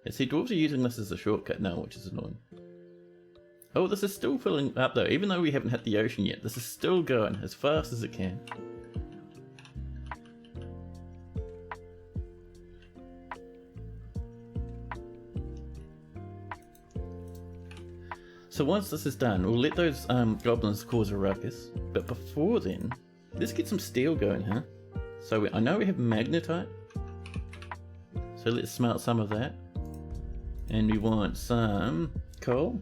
Yeah, see, dwarves are using this as a shortcut now, which is annoying. Oh, this is still filling up though, even though we haven't hit the ocean yet. This is still going as fast as it can. So once this is done, we'll let those goblins cause a ruckus. But before then, let's get some steel going, huh? So I know we have magnetite. So let's smelt some of that. And we want some coal.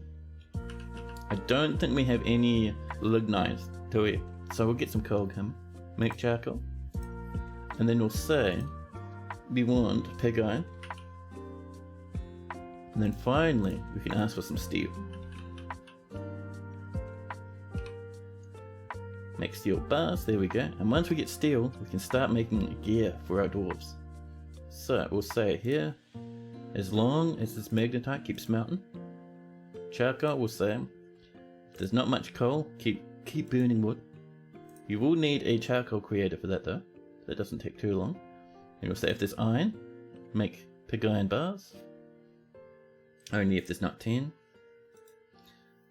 I don't think we have any lignite, do we? So we'll get some coal coming. Make charcoal. And then we'll say we want pig iron. And then finally we can ask for some steel. Make steel bars, there we go. And once we get steel, we can start making gear for our dwarves. So we'll say here, as long as this magnetite keeps melting. Charcoal, we'll say, if there's not much coal, keep burning wood. You will need a charcoal creator for that though. That doesn't take too long. And we'll say if there's iron, make pig iron bars. Only if there's not 10.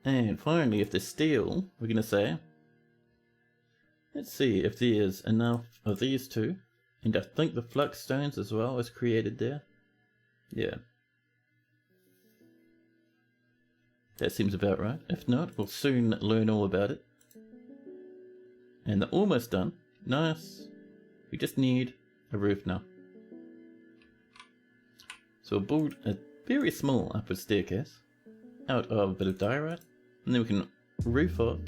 And finally, if there's steel, we're going to say, let's see if there's enough of these two. And I think the flux stones as well is created there. Yeah. That seems about right. If not, we'll soon learn all about it. And they're almost done. Nice. We just need a roof now. So we'll build a very small upward staircase out of a bit of diorite. And then we can roof off.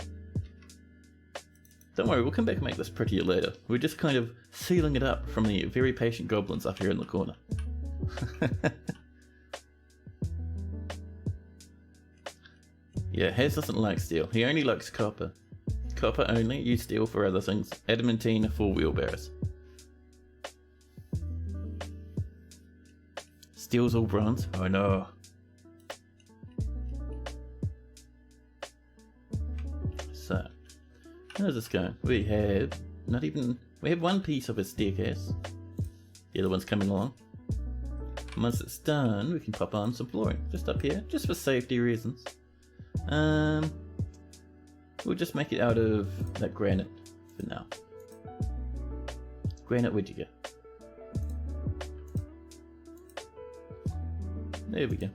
Don't worry, we'll come back and make this prettier later. We're just kind of sealing it up from the very patient goblins up here in the corner. Yeah, Haz doesn't like steel. He only likes copper. Copper only, use steel for other things. Adamantine for wheelbarrows. Steel's all bronze? Oh no. So, how's this going? We have one piece of a staircase. The other one's coming along. Once it's done, we can pop on some flooring. Just up here, just for safety reasons. We'll just make it out of that granite for now. Granite, where'd you go? There we go.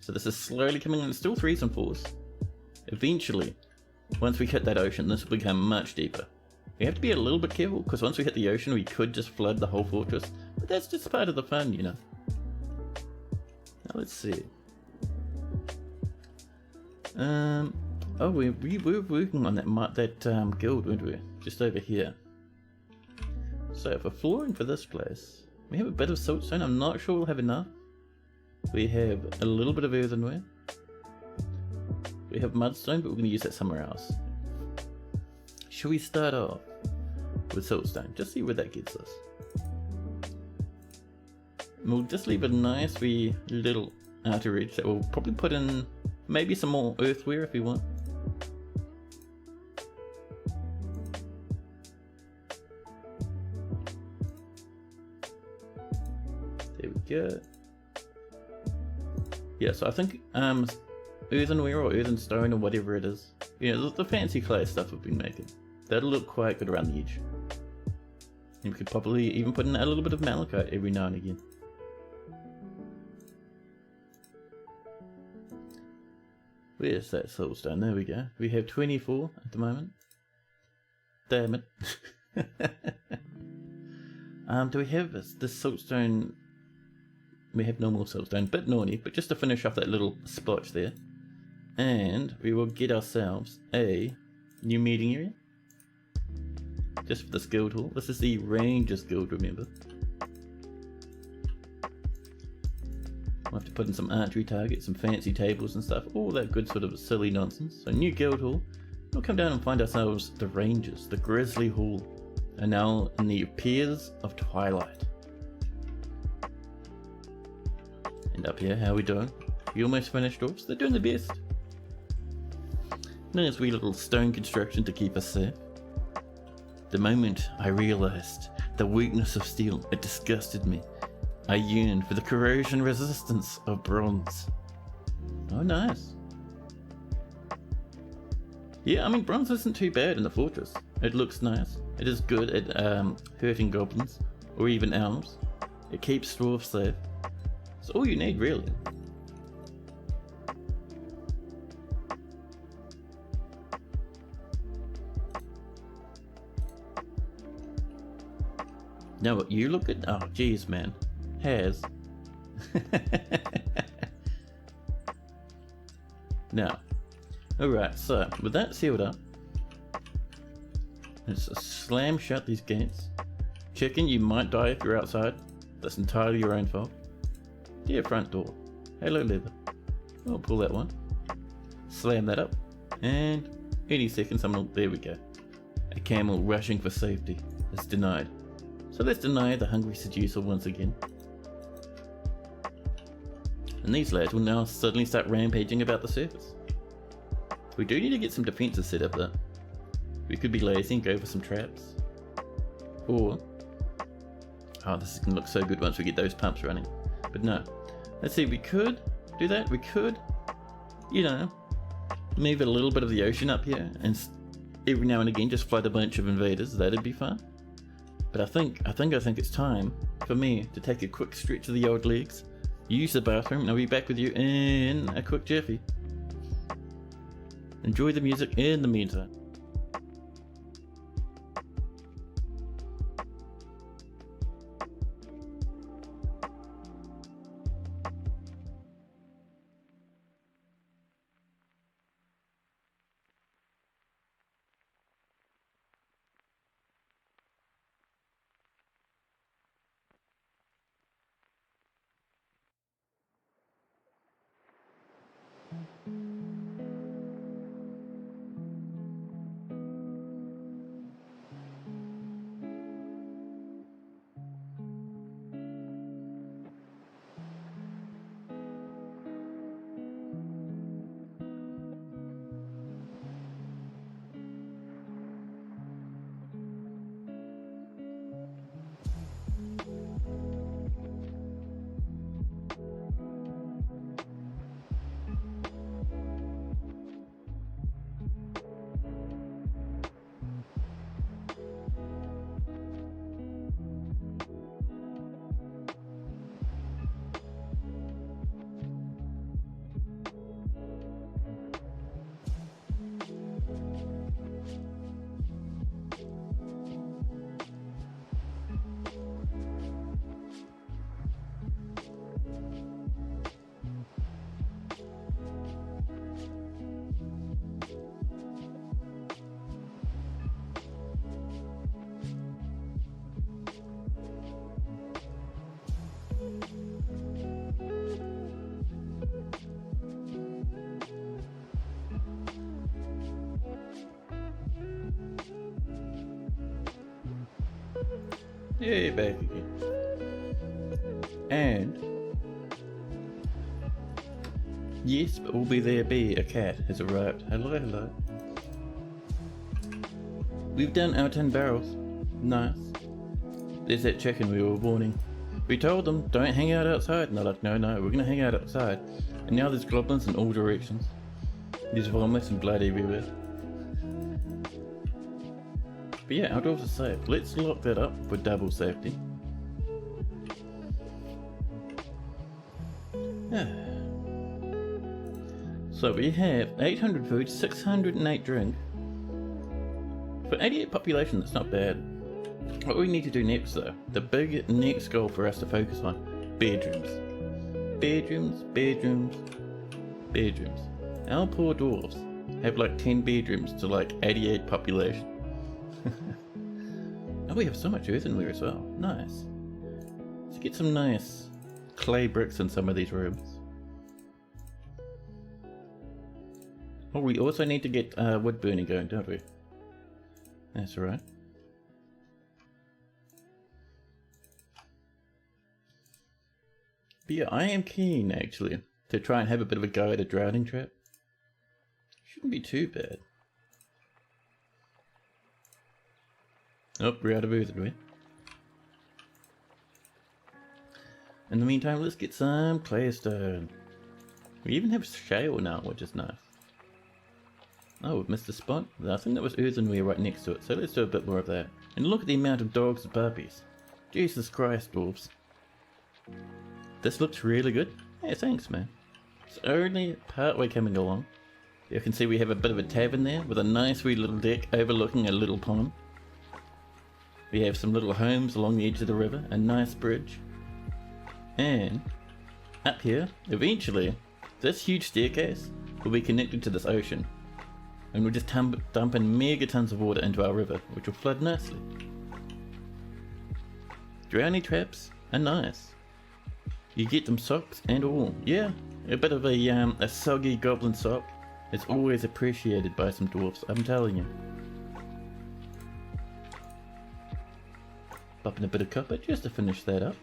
So this is slowly coming in. It's still 3s and 4s. Eventually, once we hit that ocean, this will become much deeper. We have to be a little bit careful, because once we hit the ocean, we could just flood the whole fortress. But that's just part of the fun, you know. Now let's see. Oh, we were working on that guild, weren't we? Just over here. So for flooring for this place, we have a bit of siltstone. I'm not sure we'll have enough. We have a little bit of earthenware. We have mudstone, but we're going to use that somewhere else. Should we start off with siltstone? Just see where that gets us. And we'll just leave a nice wee little outer edge that we'll probably put in maybe some more earthware if we want. There we go. Yeah, so I think earthenware or earthen stone or whatever it is, you know, the fancy clay stuff we've been making, that'll look quite good around the edge. And we could probably even put in a little bit of malachite every now and again. Where's that siltstone? There we go. We have 24 at the moment. Damn it. Do we have this siltstone? We have normal siltstone, bit naughty, but just to finish off that little splotch there. And we will get ourselves a new meeting area. Just for this guild hall. This is the Rangers Guild, remember. We'll have to put in some archery targets, some fancy tables and stuff. All that good sort of silly nonsense. So new guild hall. We'll come down and find ourselves the Rangers, the Grizzly Hall. And now in the Piers of Twilight. And up here, how are we doing? We almost finished off, so they're doing the best. Nice wee little stone construction to keep us safe. The moment I realized the weakness of steel, it disgusted me. I yearned for the corrosion resistance of bronze. Oh, nice. Yeah, I mean, bronze isn't too bad in the fortress. It looks nice. It is good at hurting goblins, or even elves. It keeps dwarves safe. It's all you need, really. Now what, you look at... Oh, jeez, man. Haz. Now. Alright, so, with that sealed up, let's slam shut these gates. Chicken, you might die if you're outside. That's entirely your own fault. Dear front door. Hello, leather. I'll pull that one. Slam that up. And any second someone will... There we go. A camel rushing for safety. It's denied. So let's deny the hungry seducer once again. And these lads will now suddenly start rampaging about the surface. We do need to get some defences set up though. We could be lazy and go for some traps. Or... Oh, this is going to look so good once we get those pumps running. But no. Let's see, we could do that. We could, you know, move a little bit of the ocean up here and every now and again just flood a bunch of invaders. That'd be fun. But I think it's time for me to take a quick stretch of the old legs, use the bathroom, and I'll be back with you in a quick jiffy. Enjoy the music in the meantime. Yeah, back again. And yes, but will be there be a cat has arrived. Hello, hello. We've done our 10 barrels. Nice. There's that chicken we were warning. We told them, don't hang out outside. And they're like, no, we're gonna hang out outside. And now there's goblins in all directions. There's vomit and blood everywhere. But yeah, our doors are safe. Let's lock that up for double safety. So we have 800 food, 608 drink. For 88 population, that's not bad. What we need to do next though, the big next goal for us to focus on, bedrooms. Bedrooms, bedrooms, bedrooms. Our poor dwarves have like 10 bedrooms to like 88 population. Oh, we have so much earthenware as well. Nice. Let's get some nice clay bricks in some of these rooms. Oh, we also need to get wood burning going, don't we? That's right. But yeah, I am keen actually to try and have a bit of a go at a drowning trap. Shouldn't be too bad. Oh, we're out of earthenware. In the meantime, let's get some claystone. We even have shale now, which is nice. Oh, we've missed a spot. I think that was earthenware right next to it, so let's do a bit more of that. And look at the amount of dogs and puppies. Jesus Christ, dwarves. This looks really good. Hey, thanks, man. It's only part way coming along. You can see we have a bit of a tavern there with a nice wee little deck overlooking a little pond. We have some little homes along the edge of the river, a nice bridge. And up here, eventually, this huge staircase will be connected to this ocean. And we'll just dump in megatons of water into our river, which will flood nicely. Drowning traps are nice. You get them socks and all. Yeah, a bit of a soggy goblin sock is always appreciated by some dwarfs, I'm telling you. Popping a bit of copper just to finish that up.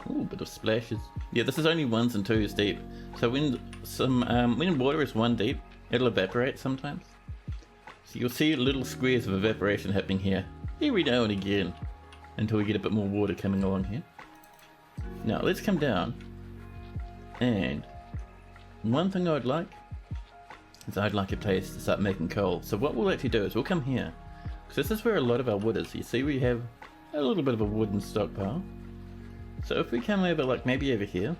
Ooh, bit of splashes. Yeah, this is only 1s and 2s deep. So when water is 1 deep, it'll evaporate sometimes. So you'll see little squares of evaporation happening here every now and again until we get a bit more water coming along here. Now let's come down, and one thing I'd like is I'd like a place to start making coal. So what we'll actually do is we'll come here, because this is where a lot of our wood is. You see we have a little bit of a wooden stockpile. So if we come over like maybe over here,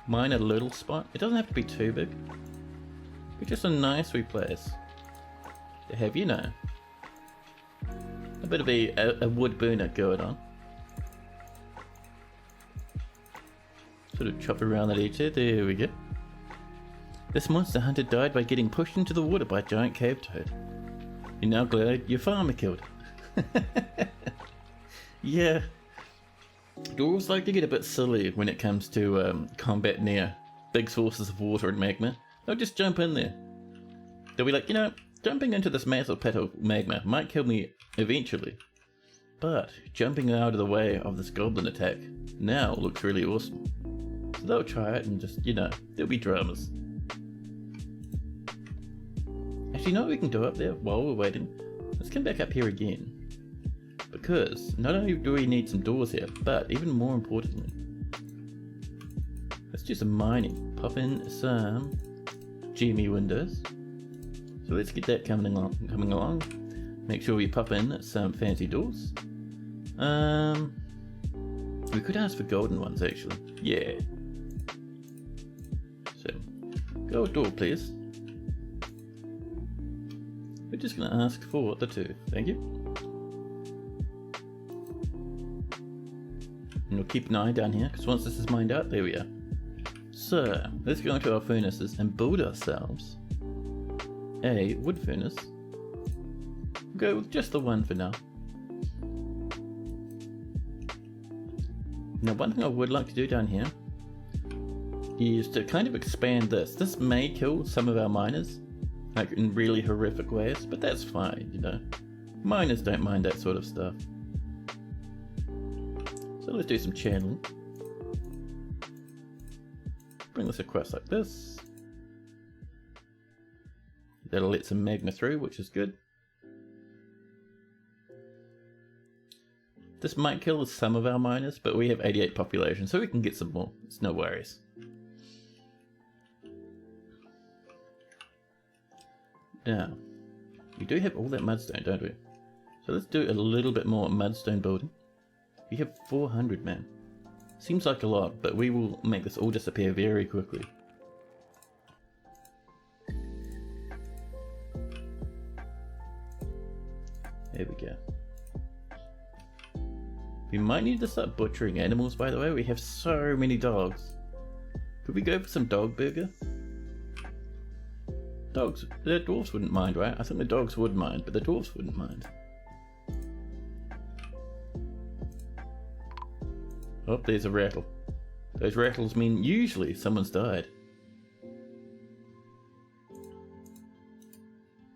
mine a little spot, it doesn't have to be too big, but just a nice wee place to have, you know, a bit of a wood burner going on. Sort of chop around that edge there we go. This monster hunter died by getting pushed into the water by a giant cave toad. You're now glad your farmer killed it. Yeah. Dwarves like to get a bit silly when it comes to combat near big sources of water and magma. They'll just jump in there. They'll be like, you know, jumping into this massive pit of magma might kill me eventually, but jumping out of the way of this goblin attack now looks really awesome. So they'll try it and just, you know, there'll be dramas. Actually, you know what we can do up there while we're waiting? Let's come back up here again. Because not only do we need some doors here, but even more importantly, let's do some mining. Pop in some GME windows. So let's get that coming along. Make sure we pop in some fancy doors. We could ask for golden ones actually. Yeah. So, gold door please. We're just gonna ask for the 2. Thank you. And we'll keep an eye down here, because once this is mined out, there we are. So, let's go into our furnaces and build ourselves a wood furnace. We'll go with just the 1 for now. Now, one thing I would like to do down here is to kind of expand this. This may kill some of our miners, like in really horrific ways, but that's fine, you know. Miners don't mind that sort of stuff. So let's do some channeling. Bring this across like this. That'll let some magma through, which is good. This might kill some of our miners, but we have 88 population, so we can get some more. It's no worries. Now, we do have all that mudstone, don't we? So let's do a little bit more mudstone building. We have 400, man. Seems like a lot, but we will make this all disappear very quickly. There we go. We might need to start butchering animals, by the way. We have so many dogs. Could we go for some dog burger? Dogs, the dwarves wouldn't mind, right? I think the dogs would mind, but the dwarves wouldn't mind. Oh, there's a rattle. Those rattles mean usually someone's died.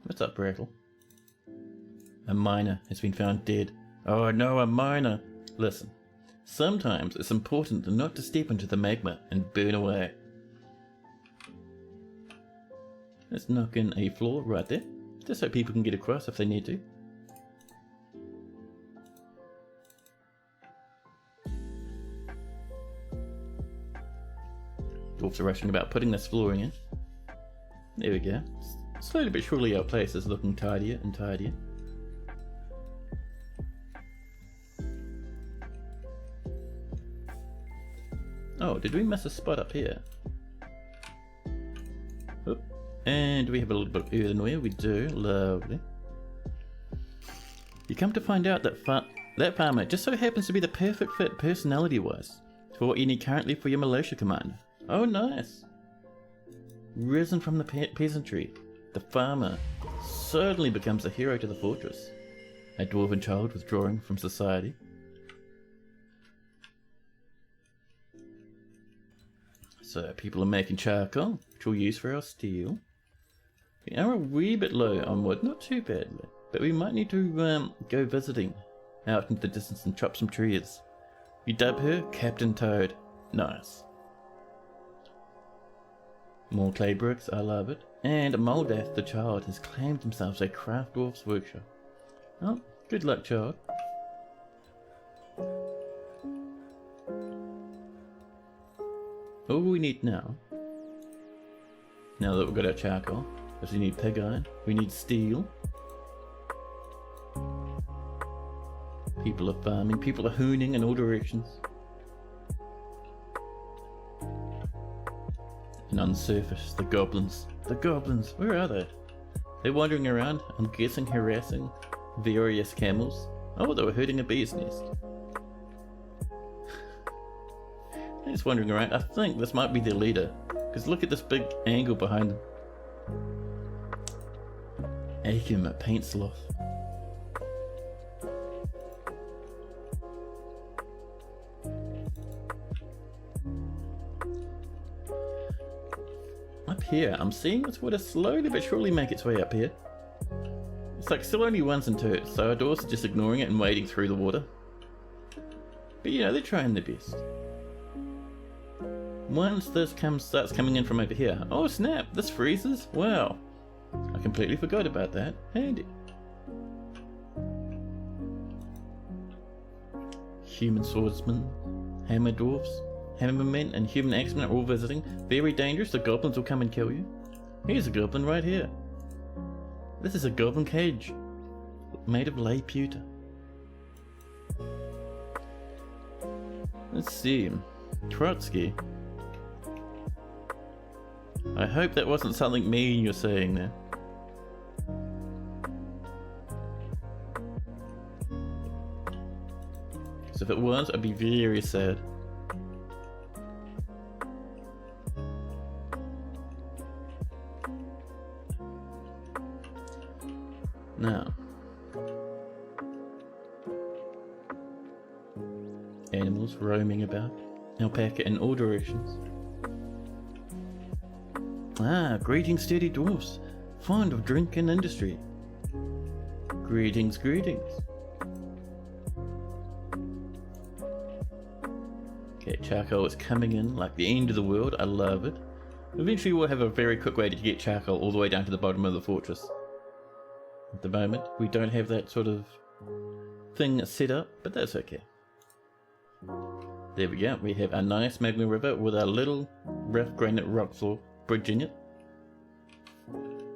What's up, rattle? A miner has been found dead. Oh no, a miner! Listen, sometimes it's important not to step into the magma and burn away. Let's knock in a floor right there, just so people can get across if they need to. Dwarves are rushing about putting this flooring in. There we go. Slowly but surely our place is looking tidier and tidier. Oh, did we miss a spot up here? Oop. And do we have a little bit of earthenware? We do. Lovely. You come to find out that that farmer just so happens to be the perfect fit personality-wise for what you need currently for your militia commander. Oh, nice. Risen from the peasantry, the farmer certainly becomes a hero to the fortress. A dwarven child withdrawing from society. So people are making charcoal, which we'll use for our steel. We are a wee bit low on wood, not too badly, but we might need to go visiting out into the distance and chop some trees. We dub her Captain Toad. Nice. More clay bricks, I love it. And Moldath the child has claimed himself a craft dwarf's workshop. Oh, good luck, child. All we need now that we've got our charcoal, is we need pig iron, we need steel. People are farming, people are hooning in all directions. And on the surface, the goblins. The goblins, where are they? They're wandering around, I'm guessing harassing various camels. Oh, they were herding a bee's nest. They're just wandering around. I think this might be their leader. Because look at this big angle behind them. Akim, a paint sloth. Up here, I'm seeing this water slowly but surely make its way up here. It's like still only ones and twos, so our dwarves are just ignoring it and wading through the water. But you know, they're trying their best. Once this starts coming in from over here, oh snap, this freezes? Wow, I completely forgot about that. Handy. Human swordsmen, hammer dwarfs, hammermen and human axemen are all visiting. Very dangerous, the goblins will come and kill you. Here's a goblin right here. This is a goblin cage, made of lay pewter. Let's see, Trotsky. I hope that wasn't something mean you're saying there. So if it was, I'd be very sad. Now, animals roaming about, alpaca in all directions. Ah, greetings sturdy dwarfs. fond of drink and industry. Greetings, greetings. Okay, charcoal is coming in like the end of the world. I love it. Eventually we'll have a very quick way to get charcoal all the way down to the bottom of the fortress. At the moment, we don't have that sort of thing set up, but that's okay. There we go. We have a nice magma river with our little rough granite rock floor bridging it.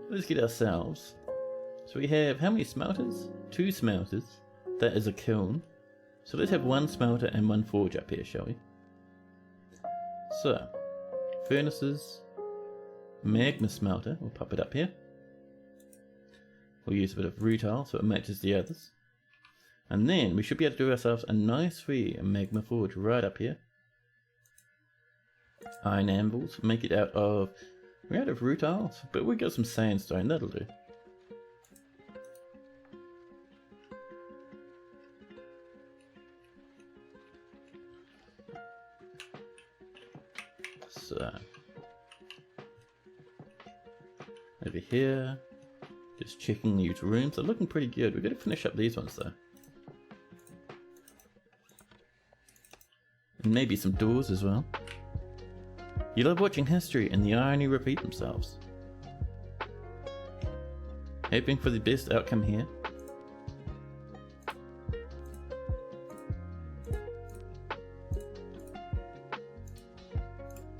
Let's get ourselves. So we have how many smelters? 2 smelters. That is a kiln. So let's have 1 smelter and 1 forge up here, shall we? So, furnaces, magma smelter. We'll pop it up here. We'll use a bit of rutile so it matches the others. And then we should be able to do ourselves a nice free magma forge right up here. Iron anvils, make it out of, we're out of rutile, but we got some sandstone, that'll do. So, over here, just checking these rooms, they're looking pretty good. We've got to finish up these ones though. And maybe some doors as well. You love watching history and the irony repeat themselves. Hoping for the best outcome here.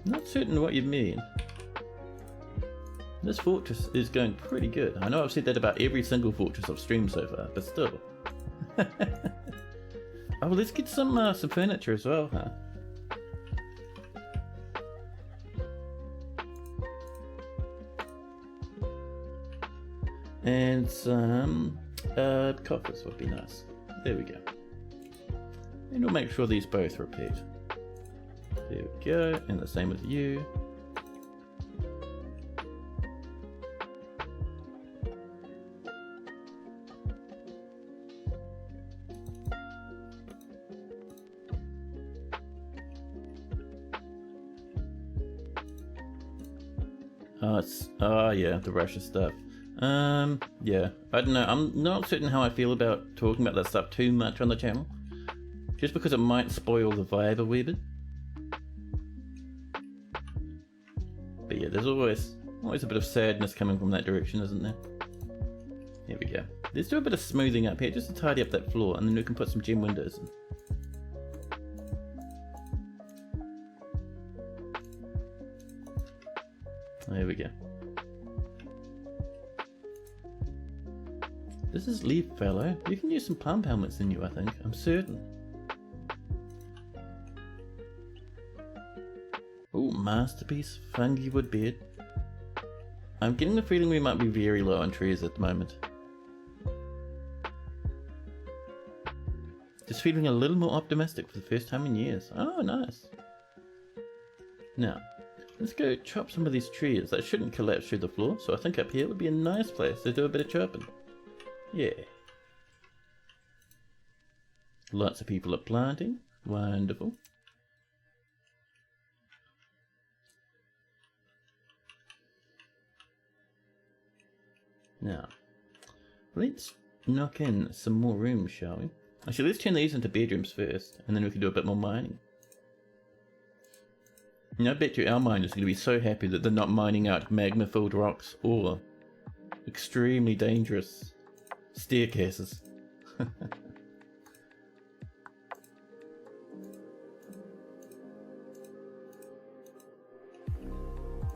Not certain what you mean. This fortress is going pretty good. I know I've said that about every single fortress I've streamed so far, but still. Oh, let's get some furniture as well, huh? And some coffers would be nice. There we go. And we'll make sure these both repeat. There we go, and the same with you. Oh yeah, the Russia stuff. Yeah, I don't know. I'm not certain how I feel about talking about that stuff too much on the channel. Just because it might spoil the vibe a wee bit. But yeah, there's always a bit of sadness coming from that direction, isn't there? Here we go. Let's do a bit of smoothing up here, just to tidy up that floor, and then we can put some gem windows in. There we go. This is Leaf Fellow. You can use some pump helmets in you, I think. I'm certain. Oh, masterpiece. Fungi wood bed. I'm getting the feeling we might be very low on trees at the moment. Just feeling a little more optimistic for the first time in years. Oh, nice. Now, let's go chop some of these trees. That shouldn't collapse through the floor, so I think up here would be a nice place to do a bit of chopping. Yeah. Lots of people are planting. Wonderful. Now, let's knock in some more rooms, shall we? Actually, let's turn these into bedrooms first, and then we can do a bit more mining. Now, I bet you our miners are going to be so happy that they're not mining out magma-filled rocks or extremely dangerous staircases.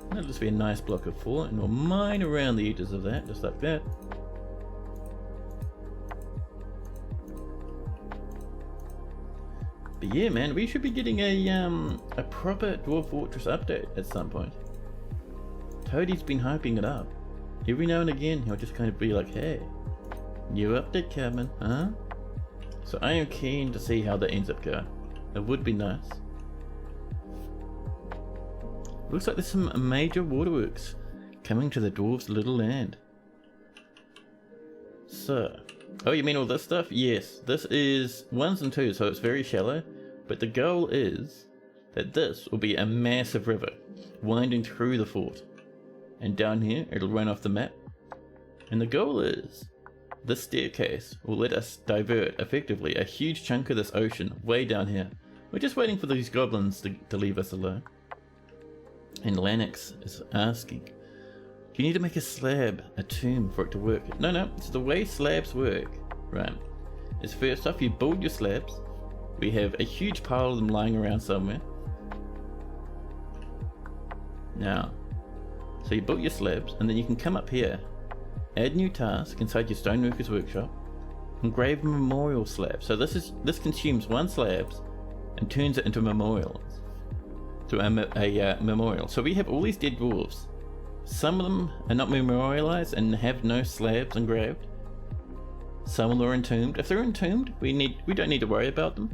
That'll just be a nice block of 4, and we'll mine around the edges of that, just like that. But yeah, man, we should be getting a proper Dwarf Fortress update at some point. Toadie's been hyping it up. Every now and again, he'll just kind of be like, hey, new update coming, huh? So I am keen to see how that ends up going. It would be nice. Looks like there's some major waterworks coming to the dwarves' little land. So, oh, you mean all this stuff? Yes, this is 1s and 2s, so it's very shallow. But the goal is that this will be a massive river winding through the fort. And down here, it'll run off the map And the goal is, this staircase will let us divert, effectively, a huge chunk of this ocean way down here. We're just waiting for these goblins to leave us alone. And Lennox is asking, you need to make a slab, a tomb, for it to work. No, it's the way slabs work, right? Is first off, you build your slabs. We have a huge pile of them lying around somewhere. Now, so you built your slabs, and then you can come up here, add new task inside your stoneworker's workshop, engrave a memorial slab. So this consumes one slab and turns it into a memorial. Memorial. So we have all these dead dwarves. Some of them are not memorialized and have no slabs engraved. Some of them are entombed. If they're entombed, we don't need to worry about them.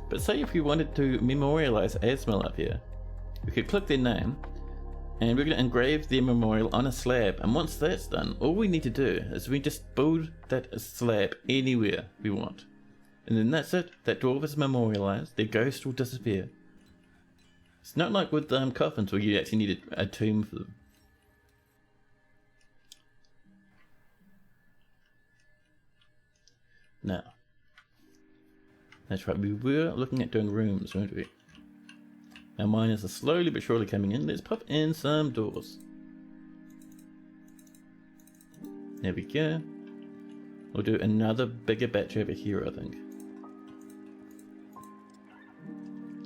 But say if we wanted to memorialize Asmel up here, we could click their name, and we're going to engrave their memorial on a slab. And once that's done, all we need to do is we just build that slab anywhere we want. And then that's it. That dwarf is memorialized. Their ghost will disappear. It's not like with coffins where you actually need a tomb for them. Now, that's right, we were looking at doing rooms, weren't we? Our miners are slowly but surely coming in. Let's pop in some doors. There we go. We'll do another bigger batch over here, I think.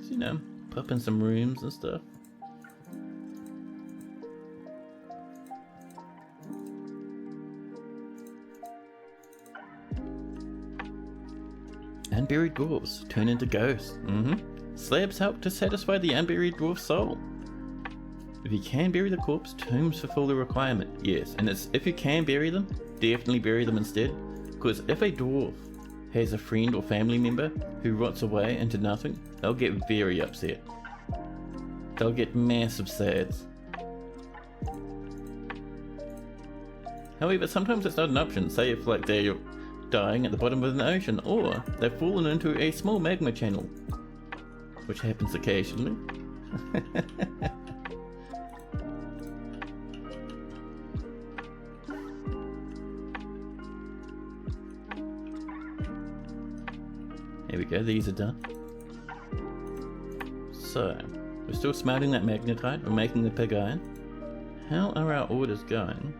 So, you know, pop in some rooms and stuff. Unburied dwarves turn into ghosts. Slabs help to satisfy the unburied dwarf's soul. If you can bury the corpse, tombs fulfill the requirement. Yes, and if you can bury them, definitely bury them instead. Because if a dwarf has a friend or family member who rots away into nothing, they'll get very upset. They'll get massive sads. However, sometimes it's not an option. Say if like they're dying at the bottom of an ocean, or they've fallen into a small magma channel, which happens occasionally. There we go, these are done. So, we're still smelting that magnetite, we're making the pig iron. How are our orders going?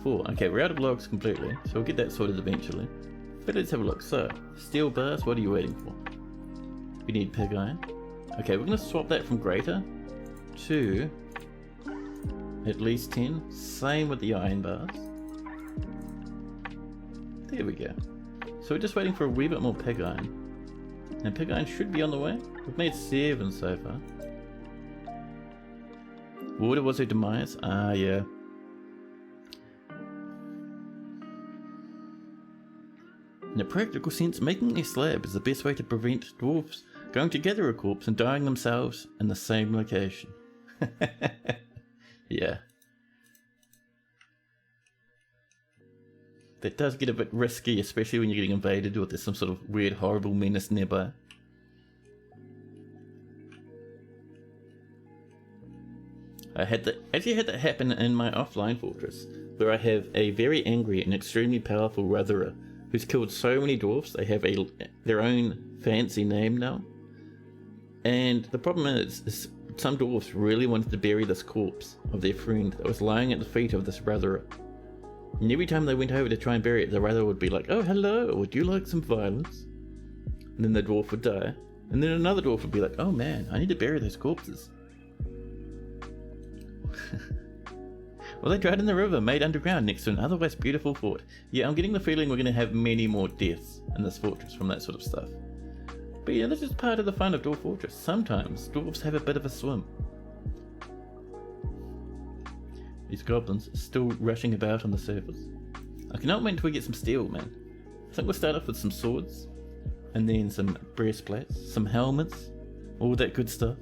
4. Okay, we're out of logs completely, so we'll get that sorted eventually. But let's have a look. So, steel bars, what are you waiting for? We need pig iron. Okay, we're going to swap that from greater to at least 10. Same with the iron bars. There we go. So we're just waiting for a wee bit more pig iron. And pig iron should be on the way. We've made 7 so far. Water was her demise? Ah, yeah. In a practical sense, making a slab is the best way to prevent dwarves going to gather a corpse and dying themselves in the same location. Yeah. That does get a bit risky, especially when you're getting invaded or there's some sort of weird, horrible menace nearby. I actually had that happen in my offline fortress, where I have a very angry and extremely powerful Rotherer who's killed so many dwarfs. They have their own fancy name now. And the problem is some dwarfs really wanted to bury this corpse of their friend that was lying at the feet of this Rotherer. And every time they went over to try and bury it, the Rotherer would be like, "Oh, hello, would you like some violence?" And then the dwarf would die. And then another dwarf would be like, "Oh man, I need to bury those corpses." Well, they died in the river, made underground next to an otherwise beautiful fort. Yeah, I'm getting the feeling we're going to have many more deaths in this fortress from that sort of stuff. But yeah, this is part of the fun of Dwarf Fortress. Sometimes dwarves have a bit of a swim. These goblins are still rushing about on the surface. I cannot wait until we get some steel, man. I think we'll start off with some swords, and then some breastplates, some helmets, all that good stuff.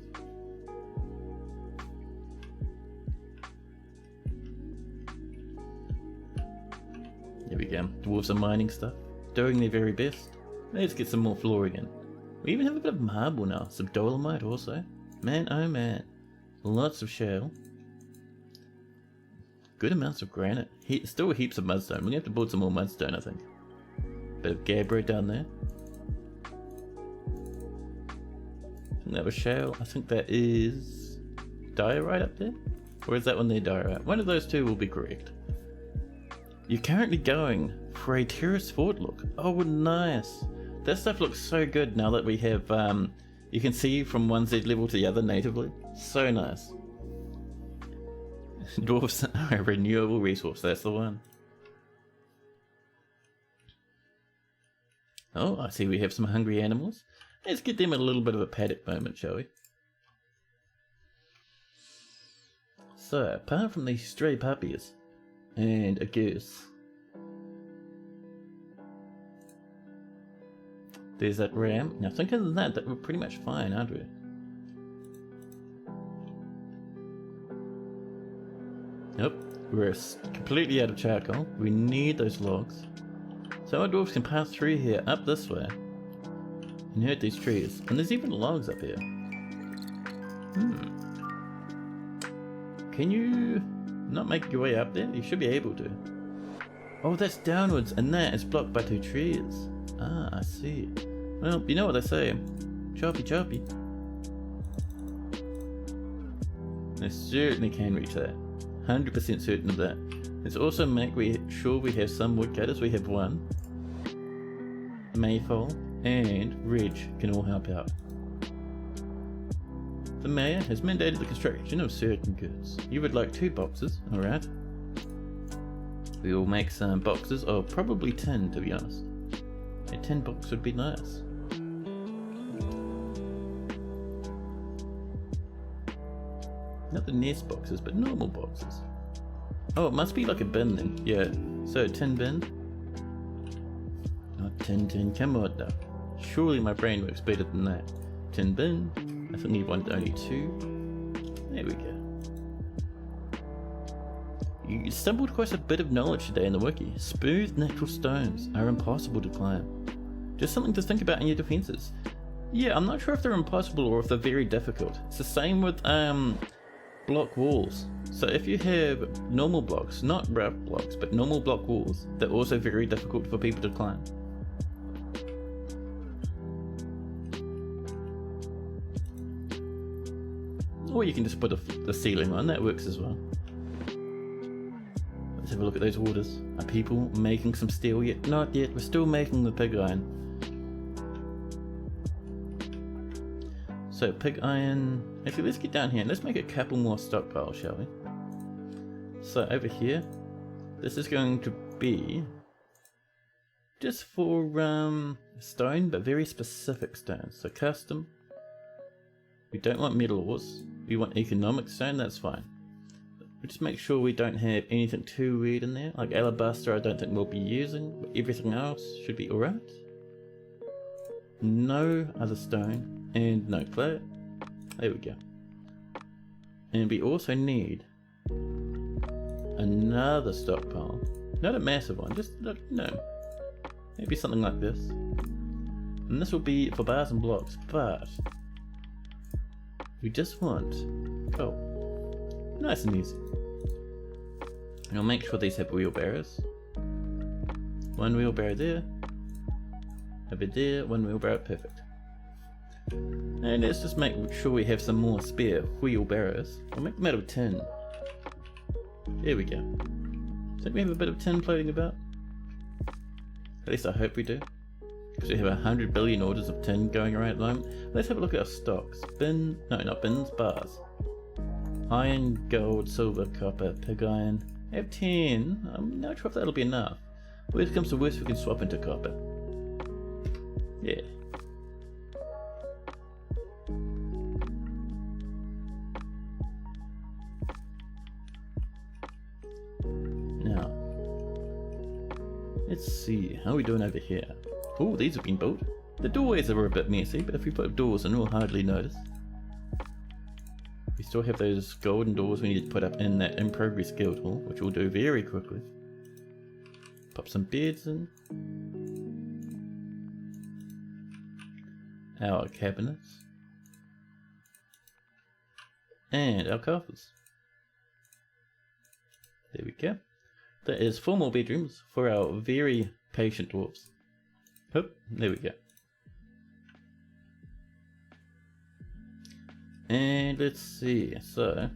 There we go. Dwarves are mining stuff, doing their very best. Let's get some more flooring in. We even have a bit of marble now, some dolomite also. Man, oh man. Lots of shale. good amounts of granite. Still heaps of mudstone. We're gonna have to build some more mudstone, I think. Bit of gabbro down there. I think that was shale. I think that is diorite up there? Or is that one there diorite? One of those two will be correct. You're currently going for a terrace fort look. Oh, nice. That stuff looks so good now that we have, you can see from one Z level to the other natively. So nice. Dwarfs are a renewable resource, that's the one. Oh, I see we have some hungry animals. Let's get them a little bit of a paddock moment, shall we? So, apart from these stray puppies and a goose, there's that ram. Now, think of that we're pretty much fine, aren't we? Nope, we're completely out of charcoal. We need those logs. So our dwarves can pass through here, up this way, and hurt these trees. And there's even logs up here. Can you not make your way up there? You should be able to. Oh, that's downwards, and that is blocked by 2 trees. Ah, I see. Well, you know what they say. Choppy choppy. I certainly can reach that. 100% certain of that. Let's also make sure we have some woodcutters. We have 1. Maypole and Reg can all help out. The mayor has mandated the construction of certain goods. You would like 2 boxes, alright. We will make some boxes of probably tin, to be honest. A tin box would be nice. Not the nest boxes, but normal boxes. Oh, it must be like a bin then. Yeah, so tin bin. Not tin, come on now. Surely my brain works better than that. Tin bin. I think we want only 2. There we go. You stumbled across a bit of knowledge today in the wiki. Smooth natural stones are impossible to climb. Just something to think about in your defenses. Yeah, I'm not sure if they're impossible or if they're very difficult. It's the same with block walls. So if you have normal blocks, not rough blocks, but normal block walls, they're also very difficult for people to climb. Or you can just put the ceiling on, that works as well. Let's have a look at those orders. Are people making some steel yet? Not yet, we're still making the pig iron. So pig iron, actually let's get down here and let's make a couple more stockpiles, shall we? So over here, this is going to be just for stone, but very specific stones. So custom, we don't want metal ores, we want economic stone, that's fine. But just make sure we don't have anything too weird in there, like alabaster I don't think we'll be using, but everything else should be alright. No other stone, and no clay. There we go. And we also need another stockpile. Not a massive one, just, maybe something like this. And this will be for bars and blocks, but we just want coal. Nice and easy. And I'll make sure these have wheelbarrows. 1 wheelbarrow there. Over there, 1 wheelbarrow, perfect. And let's just make sure we have some more spare wheelbarrows. I'll make them out of tin. There we go. Think we have a bit of tin floating about? At least I hope we do. Because we have 100 billion orders of tin going around at the moment. Let's have a look at our stocks. No, not bins, bars. Iron, gold, silver, copper, pig iron. I have 10. I'm not sure if that'll be enough. Worst comes to worst, we can swap into copper. Yeah. Now, let's see, how are we doing over here? Oh, these have been built. The doorways are a bit messy, but if we put doors in, we'll hardly notice. We still have those golden doors we need to put up in that in progress guild hall, which we'll do very quickly. Pop some beds in. Our cabinets. And our coffers. There we go. That is 4 more bedrooms for our very patient dwarves. Oh, there we go. And let's see, so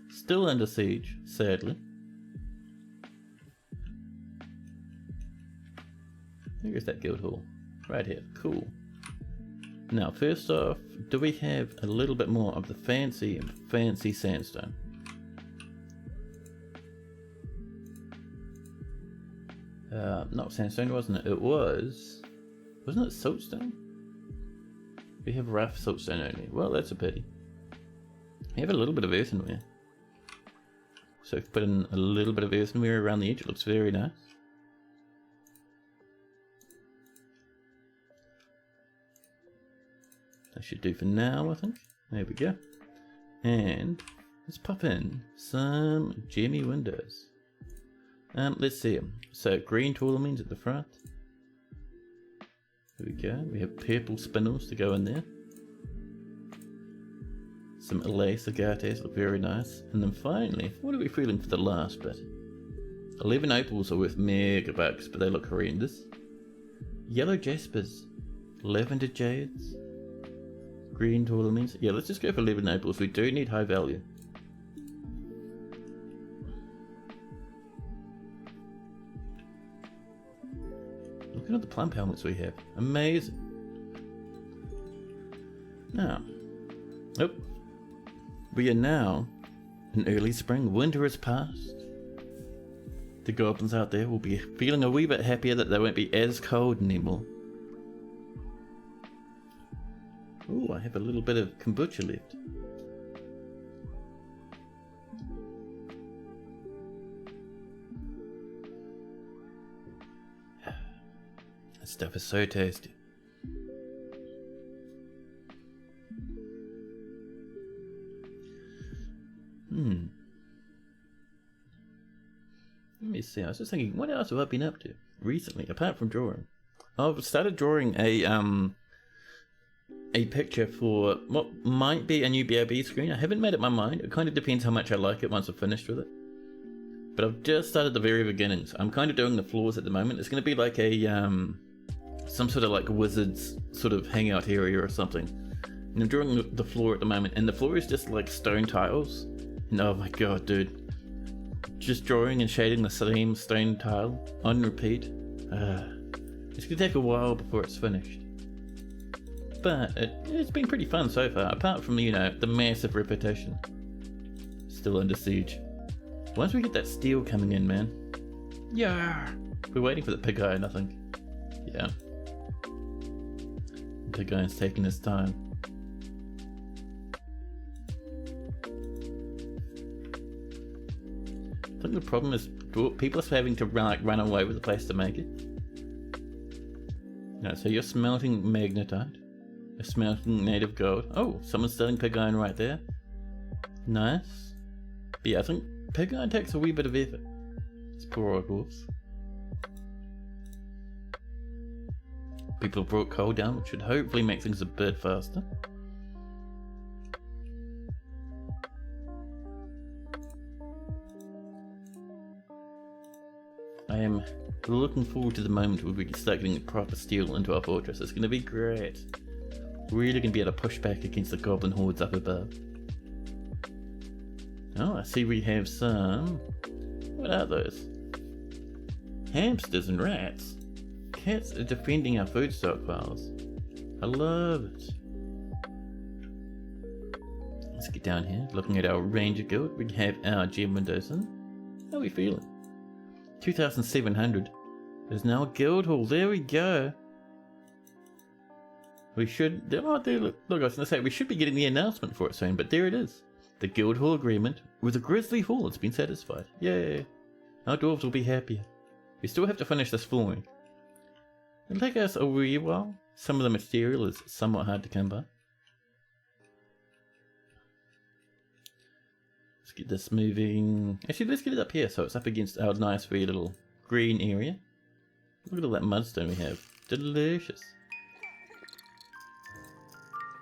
still under siege, sadly. Here's that guild hall. Right here, cool. Now first off, do we have a little bit more of the fancy sandstone? Not sandstone, wasn't it? Wasn't it siltstone? We have rough siltstone only. Well, that's a pity. We have a little bit of earthenware. So if we put in a little bit of earthenware around the edge, it looks very nice. That should do for now, I think. There we go. And let's pop in some gemmy windows. Let's see. So green tourmalines at the front. There we go. We have purple spindles to go in there. Some lace agates look very nice. And then finally, what are we feeling for the last bit? 11 opals are worth mega bucks, but they look horrendous. Yellow jaspers. Lavender jades. Green tourmalines. Yeah, let's just go for 11 opals. We do need high value. Look at the plump helmets we have. Amazing. Now, nope. We are now in early spring. Winter has passed. The goblins out there will be feeling a wee bit happier that they won't be as cold anymore. Ooh, I have a little bit of kombucha left. That stuff is so tasty. Let me see, I was just thinking, what else have I been up to recently, apart from drawing? I've started drawing a picture for what might be a new BRB screen. I haven't made up my mind. It kind of depends how much I like it once I've finished with it. But I've just started the very beginnings. I'm kind of doing the floors at the moment. It's going to be like a some sort of like wizards sort of hangout area or something. And I'm drawing the floor at the moment, and the floor is just like stone tiles. And oh my god, dude. Just drawing and shading the same stone tile on repeat. It's going to take a while before it's finished. But it's been pretty fun so far, apart from, you know, the massive repetition. Still under siege. Once we get that steel coming in, man. Yeah. We're waiting for the pig iron, I think. Yeah. Pig iron's taking his time. I think the problem is people are having to run away with the place to make it. No, so you're smelting magnetite. You're smelting native gold. Oh, someone's selling pig iron right there. Nice. But yeah, I think pig iron takes a wee bit of effort. It's poor old dwarves. People have brought coal down, which should hopefully make things a bit faster. I am looking forward to the moment where we can start getting proper steel into our fortress. It's going to be great. Really going to be able to push back against the goblin hordes up above. Oh, I see we have some... What are those? Hamsters and rats. Cats are defending our food stockpiles. I love it. Let's get down here. Looking at our ranger guild. We have our gem windows in. How are we feeling? 2,700. There's now a guild hall. There we go. We should... Oh, there, look, I was going to say, we should be getting the announcement for it soon, but there it is. The guild hall agreement with the Grizzly Hall has been satisfied. Yay. Our dwarves will be happier. We still have to finish this flooring. It'll take us a wee while. Some of the material is somewhat hard to come by. Let's get this moving. Actually, let's get it up here so it's up against our nice wee little green area. Look at all that mudstone we have. Delicious.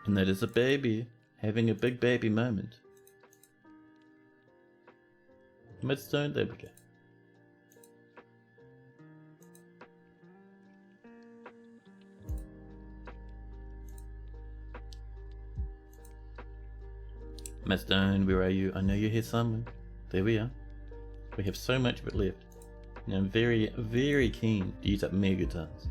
And that is a baby having a big baby moment. Mudstone, there we go. Mudstone, where are you? I know you're here somewhere. There we are. We have so much of it left. And I'm very, very keen to use up megatons.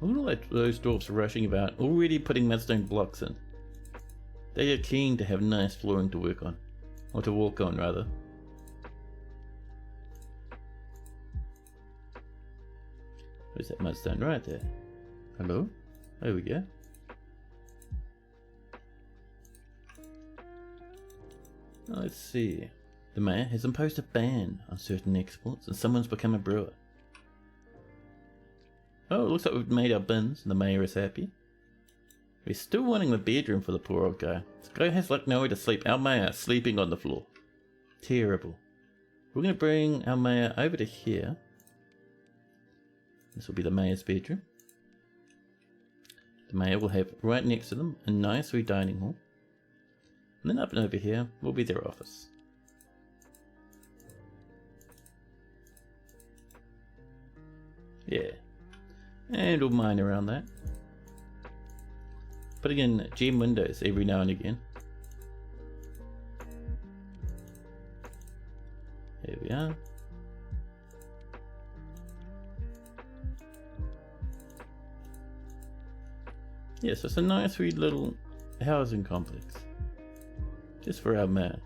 All those dwarfs are rushing about, already putting mudstone blocks in. They are keen to have nice flooring to work on. Or to walk on, rather. Where's that mudstone? Right there. Hello? There we go. Let's see. The mayor has imposed a ban on certain exports and someone's become a brewer. Oh, it looks like we've made our bins and the mayor is happy. We're still wanting the bedroom for the poor old guy. This guy has like nowhere to sleep. Our mayor sleeping on the floor. Terrible. We're going to bring our mayor over to here. This will be the mayor's bedroom. The mayor will have right next to them a nice wee dining hall. And then up and over here will be their office. Yeah. And we'll mine around that. Putting in gem windows every now and again. Here we are. Yeah, so it's a nice wee little housing complex. Just for our mayor.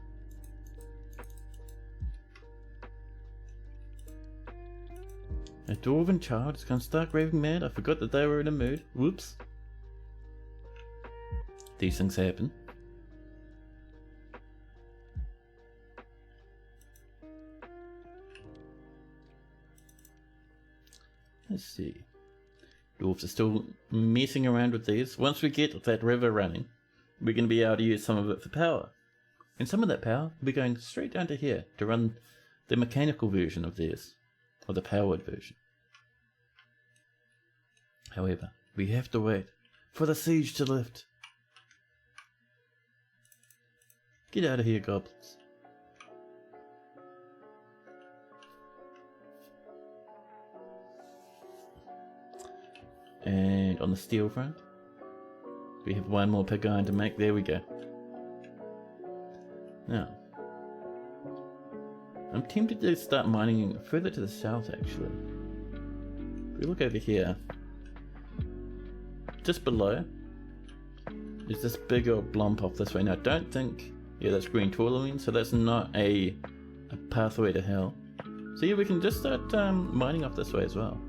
A dwarven child has gone stark raving mad. I forgot that they were in a mood. Whoops. These things happen. Let's see. Dwarves are still messing around with these. Once we get that river running, we're going to be able to use some of it for power. And some of that power will be going straight down to here to run the mechanical version of theirs. Or the powered version. However, we have to wait for the siege to lift. Get out of here, goblins. And on the steel front, we have one more pig iron to make. There we go. Now, I'm tempted to start mining further to the south actually. If we look over here, just below is this big old blump off this way. Now I don't think, yeah, that's green tourmaline, so that's not a pathway to hell. So yeah, we can just start mining off this way as well.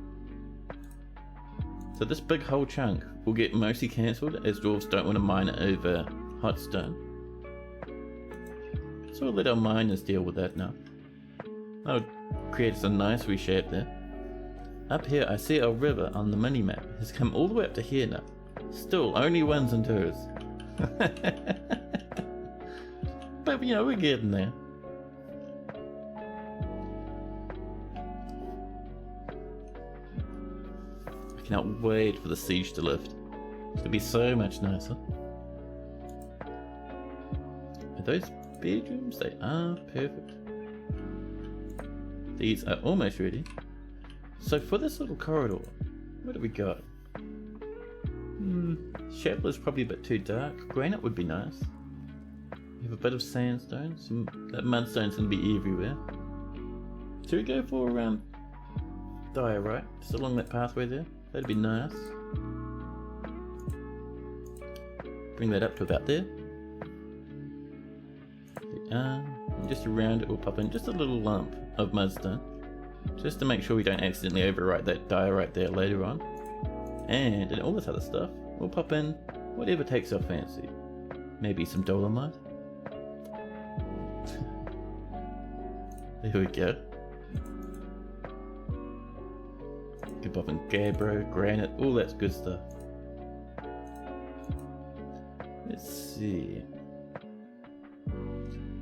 So this big whole chunk will get mostly cancelled as dwarves don't want to mine it over hot stone. So we'll let our miners deal with that now. That creates a nice wee shape there. Up here I see our river on the mini map has come all the way up to here now. Still only ones and twos. But you know, we're getting there. I cannot wait for the siege to lift. It's going to be so much nicer. Are those bedrooms? They are perfect. These are almost ready. So for this little corridor, what do we got? Chapel is probably a bit too dark. Granite would be nice. We have a bit of sandstone. That mudstone's going to be everywhere. Should we go for diorite? Just along that pathway there. That'd be nice. Bring that up to about there. And just around it we'll pop in just a little lump of mudstone. Just to make sure we don't accidentally overwrite that diorite there later on. And in all this other stuff, we'll pop in whatever takes our fancy. Maybe some dolomite. There we go. Can pop in gabbro, granite, all that good stuff. Let's see.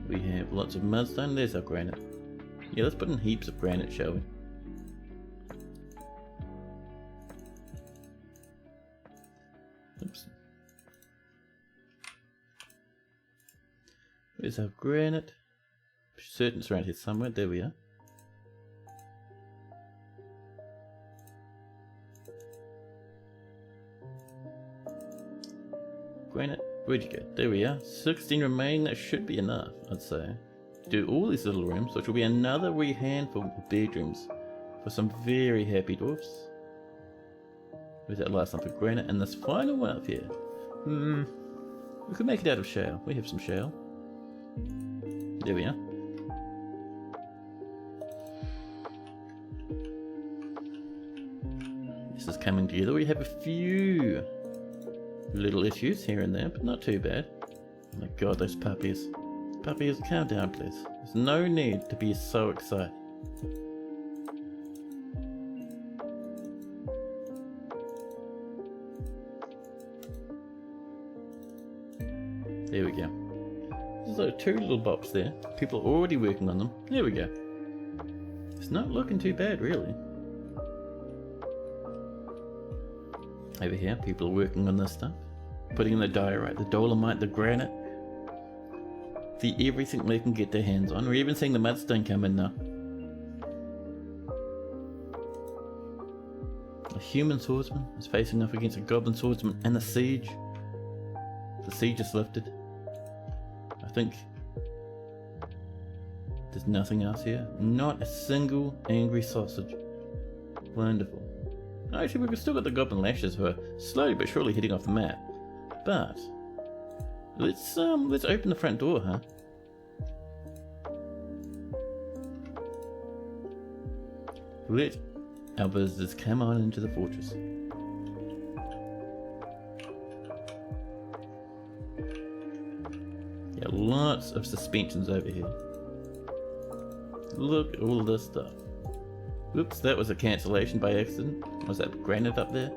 We have lots of mudstone. There's our granite. Yeah, let's put in heaps of granite, shall we? Oops. Where's our granite? Certain it's around here somewhere. There we are. Granite, where'd you go? There we are. 16 remaining. That should be enough, I'd say. Do all these little rooms, which will be another wee handful of bedrooms for some very happy dwarfs. Where's that last one for granite? And this final one up here. We could make it out of shale. We have some shale. There we are. This is coming together. We have a few little issues here and there, but not too bad. Oh my god, those puppies. Puppies, calm down please. There's no need to be so excited. There we go. There's two little bops there. People are already working on them. There we go. It's not looking too bad really. Over here, people are working on this stuff. Putting in the diorite, the dolomite, the granite. The everything they can get their hands on. We're even seeing the mudstone come in now. A human swordsman is facing off against a goblin swordsman and a siege. The siege is lifted. I think there's nothing else here. Not a single angry sausage. Wonderful. Actually, we've still got the goblin lashes who are slowly but surely hitting off the map. But let's open the front door, huh? Let our visitors come on into the fortress. Yeah, lots of suspensions over here. Look at all this stuff. Oops, that was a cancellation by accident. Was that granite up there?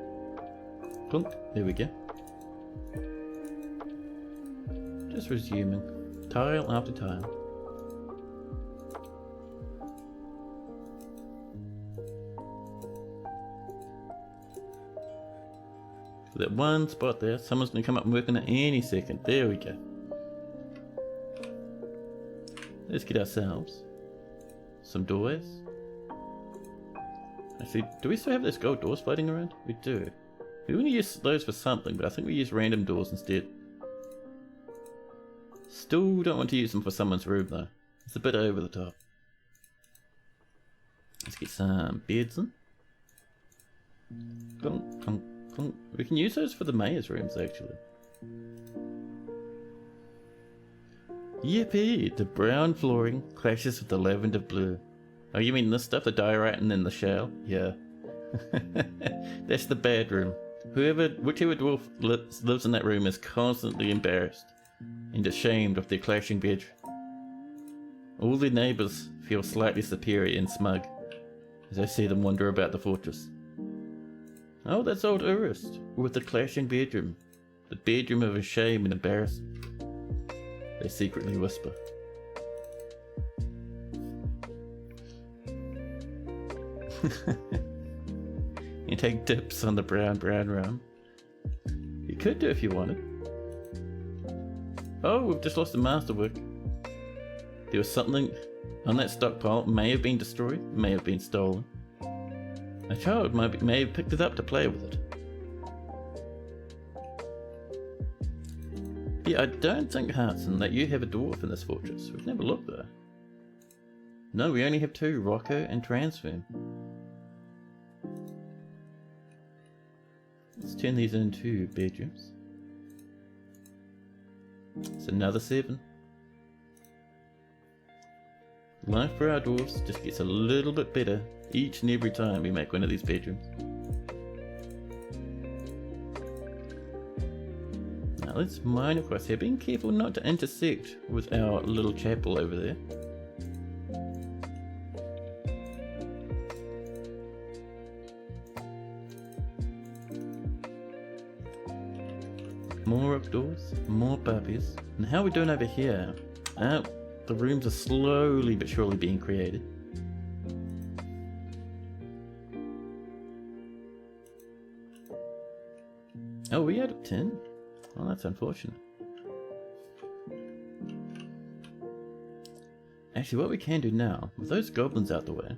Clunk, there we go. Just resuming. Tile after tile. That one spot there, someone's going to come up and work on it any second. There we go. Let's get ourselves some doorways. Actually, do we still have those gold doors floating around? We do. We want to use those for something, but I think we use random doors instead. Still don't want to use them for someone's room though. It's a bit over the top. Let's get some beds in. Clunk, clunk, clunk. We can use those for the mayor's rooms actually. Yippee! The brown flooring clashes with the lavender blue. Oh, you mean this stuff, the diorite and then the shell? Yeah. That's the bad room. Whichever dwarf lives in that room is constantly embarrassed and ashamed of their clashing bed. All their neighbours feel slightly superior and smug as I see them wander about the fortress. Oh, that's old Urist with the clashing bedroom. The bedroom of shame and embarrassment. They secretly whisper. You take dips on the brown rum. You could do if you wanted. Oh, we've just lost a masterwork. There was something on that stockpile. May have been destroyed, may have been stolen. A child may have picked it up to play with it. Yeah, I don't think, Hartson, that you have a dwarf in this fortress. We've never looked there. No, we only have two, Rocco and Transform. Let's turn these into bedrooms. It's another 7. Life for our dwarves just gets a little bit better each and every time we make one of these bedrooms. Now let's mine across here, being careful not to intersect with our little chapel over there. More rock doors, more puppies. And how are we doing over here? The rooms are slowly but surely being created. Oh, we out of 10? Oh, that's unfortunate. Actually, what we can do now, with those goblins out the way,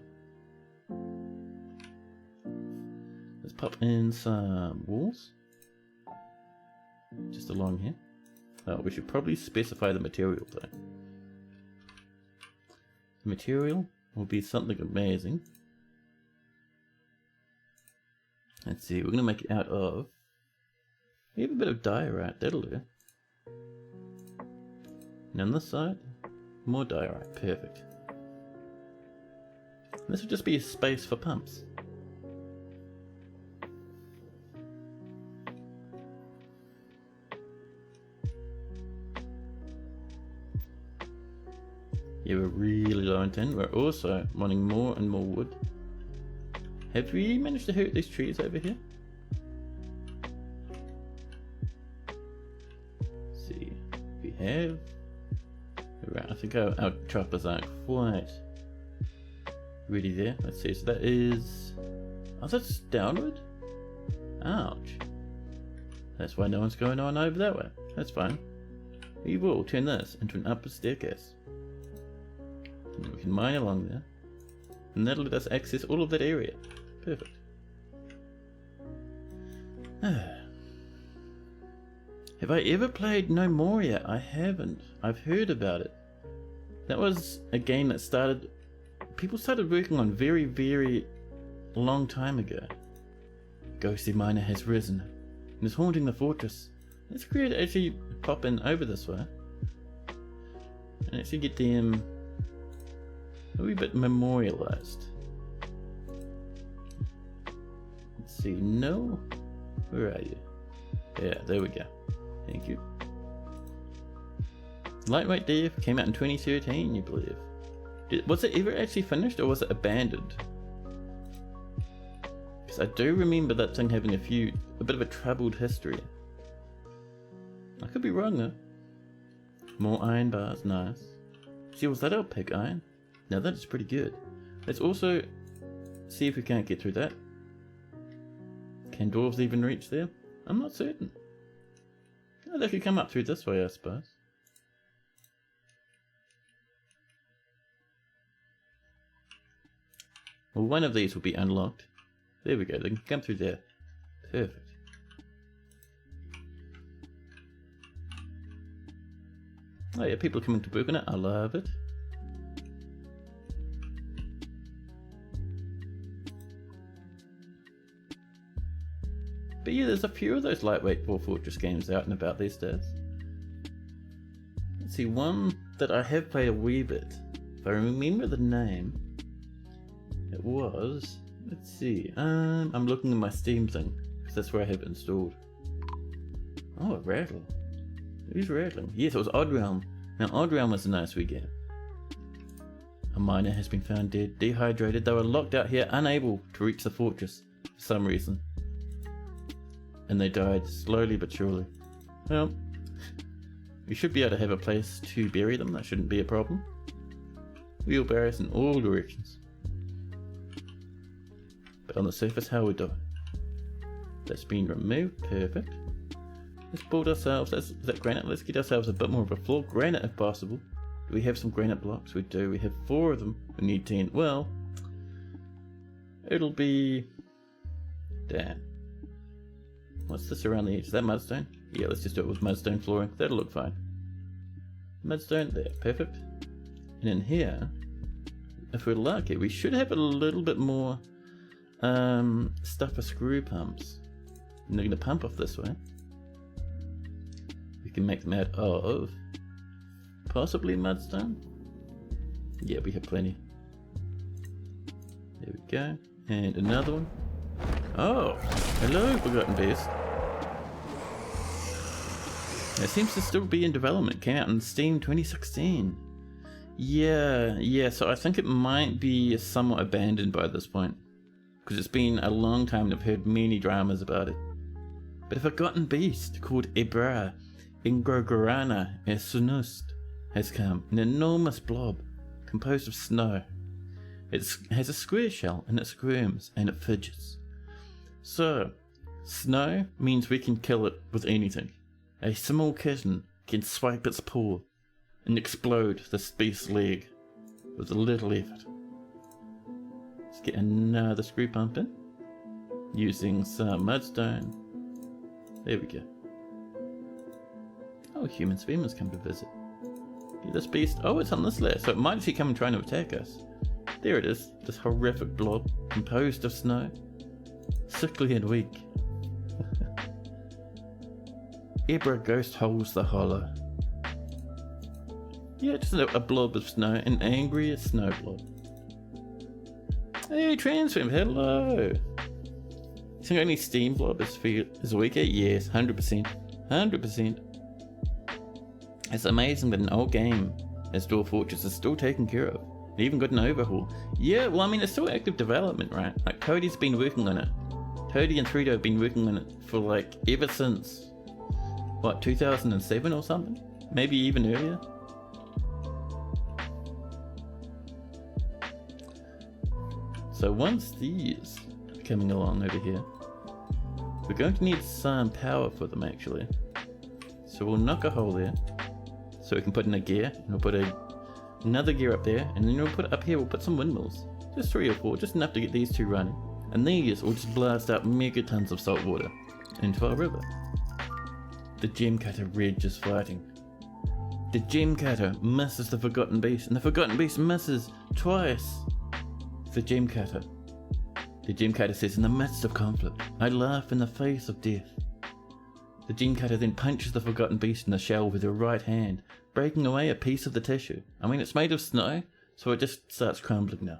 let's pop in some walls. Just along here. Oh, we should probably specify the material though. The material will be something amazing. Let's see, we're going to make it out of... We have a bit of diorite, that'll do. And on this side, more diorite, perfect. This will just be a space for pumps. Yeah, we're really low on tin. We're also wanting more and more wood. Have we managed to hurt these trees over here? Let's see, we have. Right, I think our choppers aren't quite ready there. Let's see, so that is... Oh, that's downward? Ouch. That's why no one's going on over that way. That's fine. We will turn this into an upward staircase. And we can mine along there. And that'll let us access all of that area. Perfect. Have I ever played No More yet? I haven't. I've heard about it. That was a game that started... People started working on very, very long time ago. Ghostly miner has risen and is haunting the fortress. Let's actually pop in over this way. And actually get them a wee bit memorialized. Let's see, no? Where are you? Yeah, there we go. Thank you. Lightweight Death came out in 2013, you believe. Was it ever actually finished or was it abandoned? Because I do remember that thing having a bit of a troubled history. I could be wrong though. More iron bars, nice. See, was that our pig iron? Now that is pretty good. Let's also see if we can't get through that. Can dwarves even reach there? I'm not certain. Oh, they could come up through this way, I suppose. Well, one of these will be unlocked. There we go, they can come through there. Perfect. Oh yeah, people are coming to work on it, I love it. But yeah, there's a few of those lightweight Dwarf Fortress games out and about these days. Let's see, one that I have played a wee bit. If I remember the name, it was... Let's see, I'm looking at my Steam thing, because that's where I have it installed. Oh, a rattle. Who's rattling? Yes, it was Odd Realm. Now, Odd Realm was a nice wee game. A miner has been found dead, dehydrated. They were locked out here, unable to reach the fortress for some reason. And they died slowly but surely. Well, we should be able to have a place to bury them. That shouldn't be a problem. Wheelbarrows in all directions. But on the surface, how are we doing? That's been removed. Perfect. Let's build ourselves, is that granite? Let's get ourselves a bit more of a floor. Granite if possible. Do we have some granite blocks? We do. We have 4 of them. We need 10. Well, it'll be... Damn. What's this around the edge? Is that mudstone? Yeah, let's just do it with mudstone flooring. That'll look fine. Mudstone there. Perfect. And in here, if we're lucky, we should have a little bit more stuff for screw pumps. And they're going to pump off this way. We can make them out of possibly mudstone. Yeah, we have plenty. There we go. And another one. Oh, hello, Forgotten Beast. It seems to still be in development. Came out in Steam 2016. Yeah, so I think it might be somewhat abandoned by this point. Because it's been a long time and I've heard many dramas about it. But a Forgotten Beast called Ebra Ingorgorana Sunust has come. An enormous blob composed of snow. It has a square shell and it squirms and it fidgets. So, snow means we can kill it with anything. A small kitten can swipe its paw and explode this beast's leg. with a little effort. Let's get another screw pump in, using some mudstone. There we go. Oh, human spearman's come to visit. Get this beast. Oh, it's on this layer, so it might actually come and try to attack us. There it is, this horrific blob, composed of snow. Sickly and weak. Ebra ghost holds the hollow. Yeah, just a blob of snow, an angry snow blob. Hey, Transform, hello! You think only Steam blob is weaker? Yes, 100%. 100%. It's amazing that an old game as Dwarf Fortress is still taken care of. It even got an overhaul. Yeah, well, I mean, it's still active development, right? Like, Cody's been working on it. Cody and Frito have been working on it for, like, ever since, what, 2007 or something? Maybe even earlier? So once these are coming along over here, we're going to need some power for them, actually. So we'll knock a hole there, so we can put in a gear, and we'll put another gear up there, and then we'll put up here, we'll put some windmills. Just 3 or 4, just enough to get these 2 running. And these will just blast out megatons of salt water into our river. The gem cutter Reg is fighting. The gem cutter misses the forgotten beast, and the forgotten beast misses twice. The gem cutter. The gem cutter says, in the midst of conflict, I laugh in the face of death. The gem cutter then punches the forgotten beast in the shell with her right hand, breaking away a piece of the tissue. I mean, it's made of snow, so it just starts crumbling now.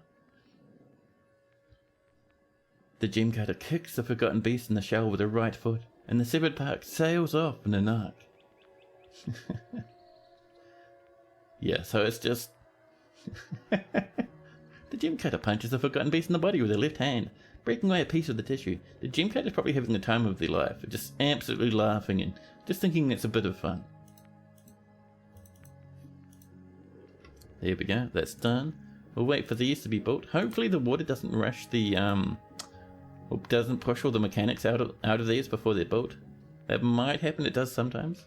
The gem cutter kicks the forgotten beast in the shell with her right foot, and the severed part sails off in an arc. Yeah, so it's just... The gem cutter punches the forgotten beast in the body with her left hand, breaking away a piece of the tissue. The gem cutter is probably having the time of their life, just absolutely laughing and just thinking it's a bit of fun. There we go, that's done. We'll wait for these to be built. Hopefully the water doesn't rush the, or doesn't push all the mechanics out of these before they're built. That might happen, it does sometimes.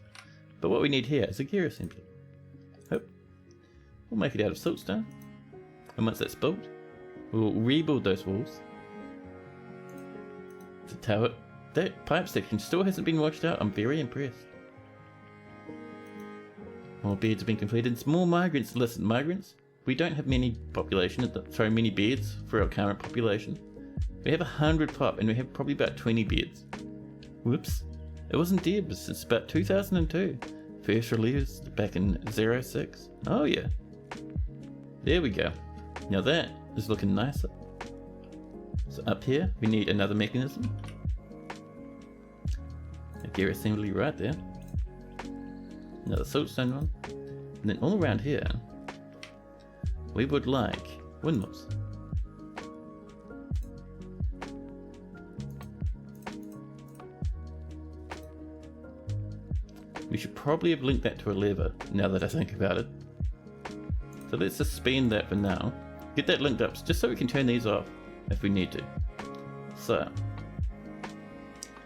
But what we need here is a gear assembly. We'll make it out of siltstone. And once that's built, we'll rebuild those walls. The tower, that pipe section still hasn't been washed out. I'm very impressed. More beds have been completed. It's more migrants. Listen, migrants, we don't have many population, many beds for our current population. We have 100 pop and we have probably about 20 beds. Whoops. It wasn't dead since about 2002. First released back in 06. Oh yeah. There we go. Now that is looking nicer. So up here we need another mechanism. A gear assembly right there. Another siltstone one. And then all around here we would like windmills. We should probably have linked that to a lever, now that I think about it. So let's suspend that for now. Get that linked up, just so we can turn these off if we need to. So,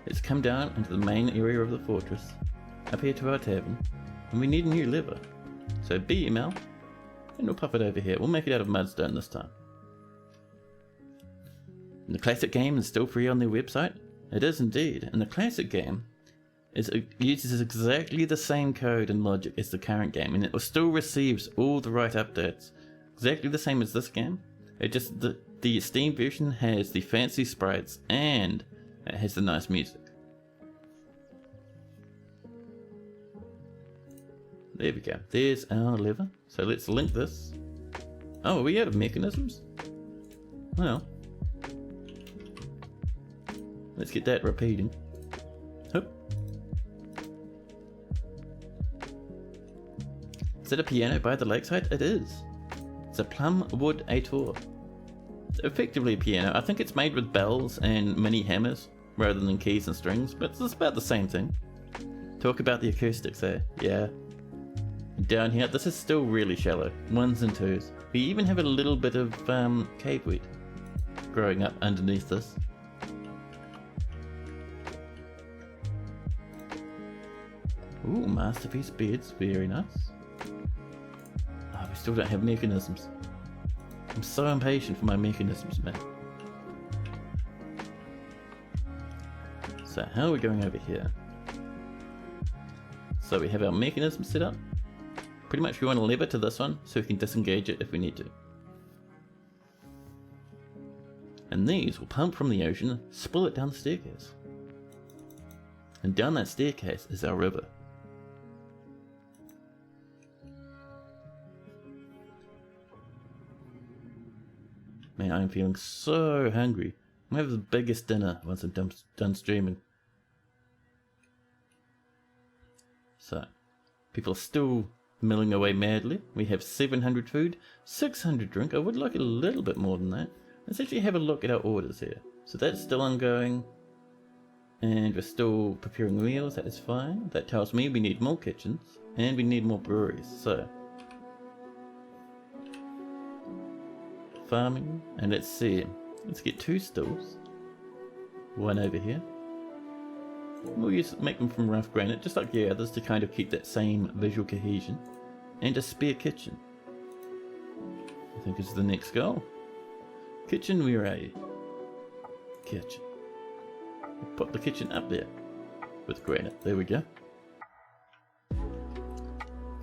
let's come down into the main area of the fortress, up here to our tavern, and we need a new lever. So BML, and we'll pop it over here. We'll make it out of mudstone this time. And the classic game is still free on their website. It is indeed, and the classic game uses exactly the same code and logic as the current game, and it still receives all the right updates. Exactly the same as this game. It just the Steam version has the fancy sprites and it has the nice music. There we go. There's our lever. So let's link this. Oh, are we out of mechanisms? Well, let's get that repeating. Hoop. Is it a piano by the lakeside? It is. It's a plum wood ator. It's effectively a piano. I think it's made with bells and mini hammers rather than keys and strings, but it's about the same thing. Talk about the acoustics there. Yeah. Down here, this is still really shallow. 1s and 2s. We even have a little bit of cave wheat growing up underneath this. Ooh, masterpiece beds. Very nice. We still don't have mechanisms. I'm so impatient for my mechanisms, man. So how are we going over here? So we have our mechanism set up. Pretty much we want to lever to this one so we can disengage it if we need to. And these will pump from the ocean and spill it down the staircase. And down that staircase is our river. Man, I'm feeling so hungry. I'm gonna have the biggest dinner once I'm done streaming. So, people are still milling away madly. We have 700 food, 600 drink. I would like a little bit more than that. Let's actually have a look at our orders here. So that's still ongoing. And we're still preparing meals, that is fine. That tells me we need more kitchens. And we need more breweries, so. Farming, and let's see. Let's get 2 stills. One over here. We'll make them from rough granite, just like the others, to kind of keep that same visual cohesion. And a spare kitchen. I think is the next goal. Kitchen, where are you? Kitchen. Put the kitchen up there with granite. There we go.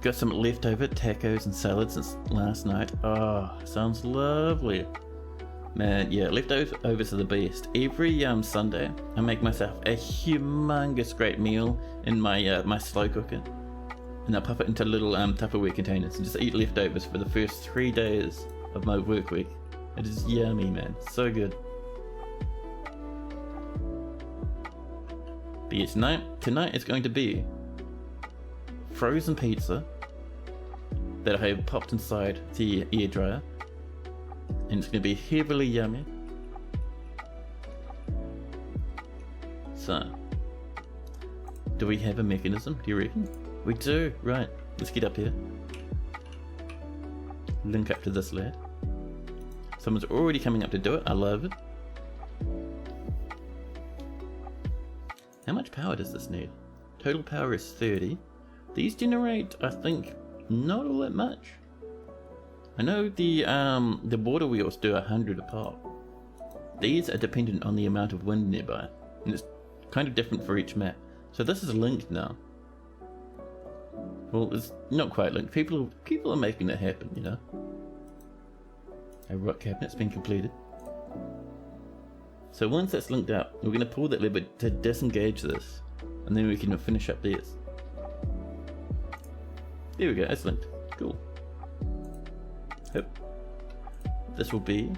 Got some leftover tacos and salads since last night. Oh, sounds lovely. Man, yeah, leftovers are the best. Every Sunday, I make myself a humongous great meal in my my slow cooker, and I pop it into little Tupperware containers and just eat leftovers for the first 3 days of my work week. It is yummy, man. So good. But yeah, tonight is going to be frozen pizza that I have popped inside the air dryer, and it's going to be heavily yummy. So, do we have a mechanism, do you reckon? We do, right. Let's get up here. Link up to this lad. Someone's already coming up to do it, I love it. How much power does this need? Total power is 30. These generate, I think, not all that much. I know the border wheels do 100 a pop. These are dependent on the amount of wind nearby, and it's kind of different for each map. So this is linked now. Well, it's not quite linked. People are making it happen, you know. Our rock cabinet's been completed. So once that's linked up, we're going to pull that lever to disengage this, and then we can finish up these. There we go, it's linked. Cool. Yep. This will be...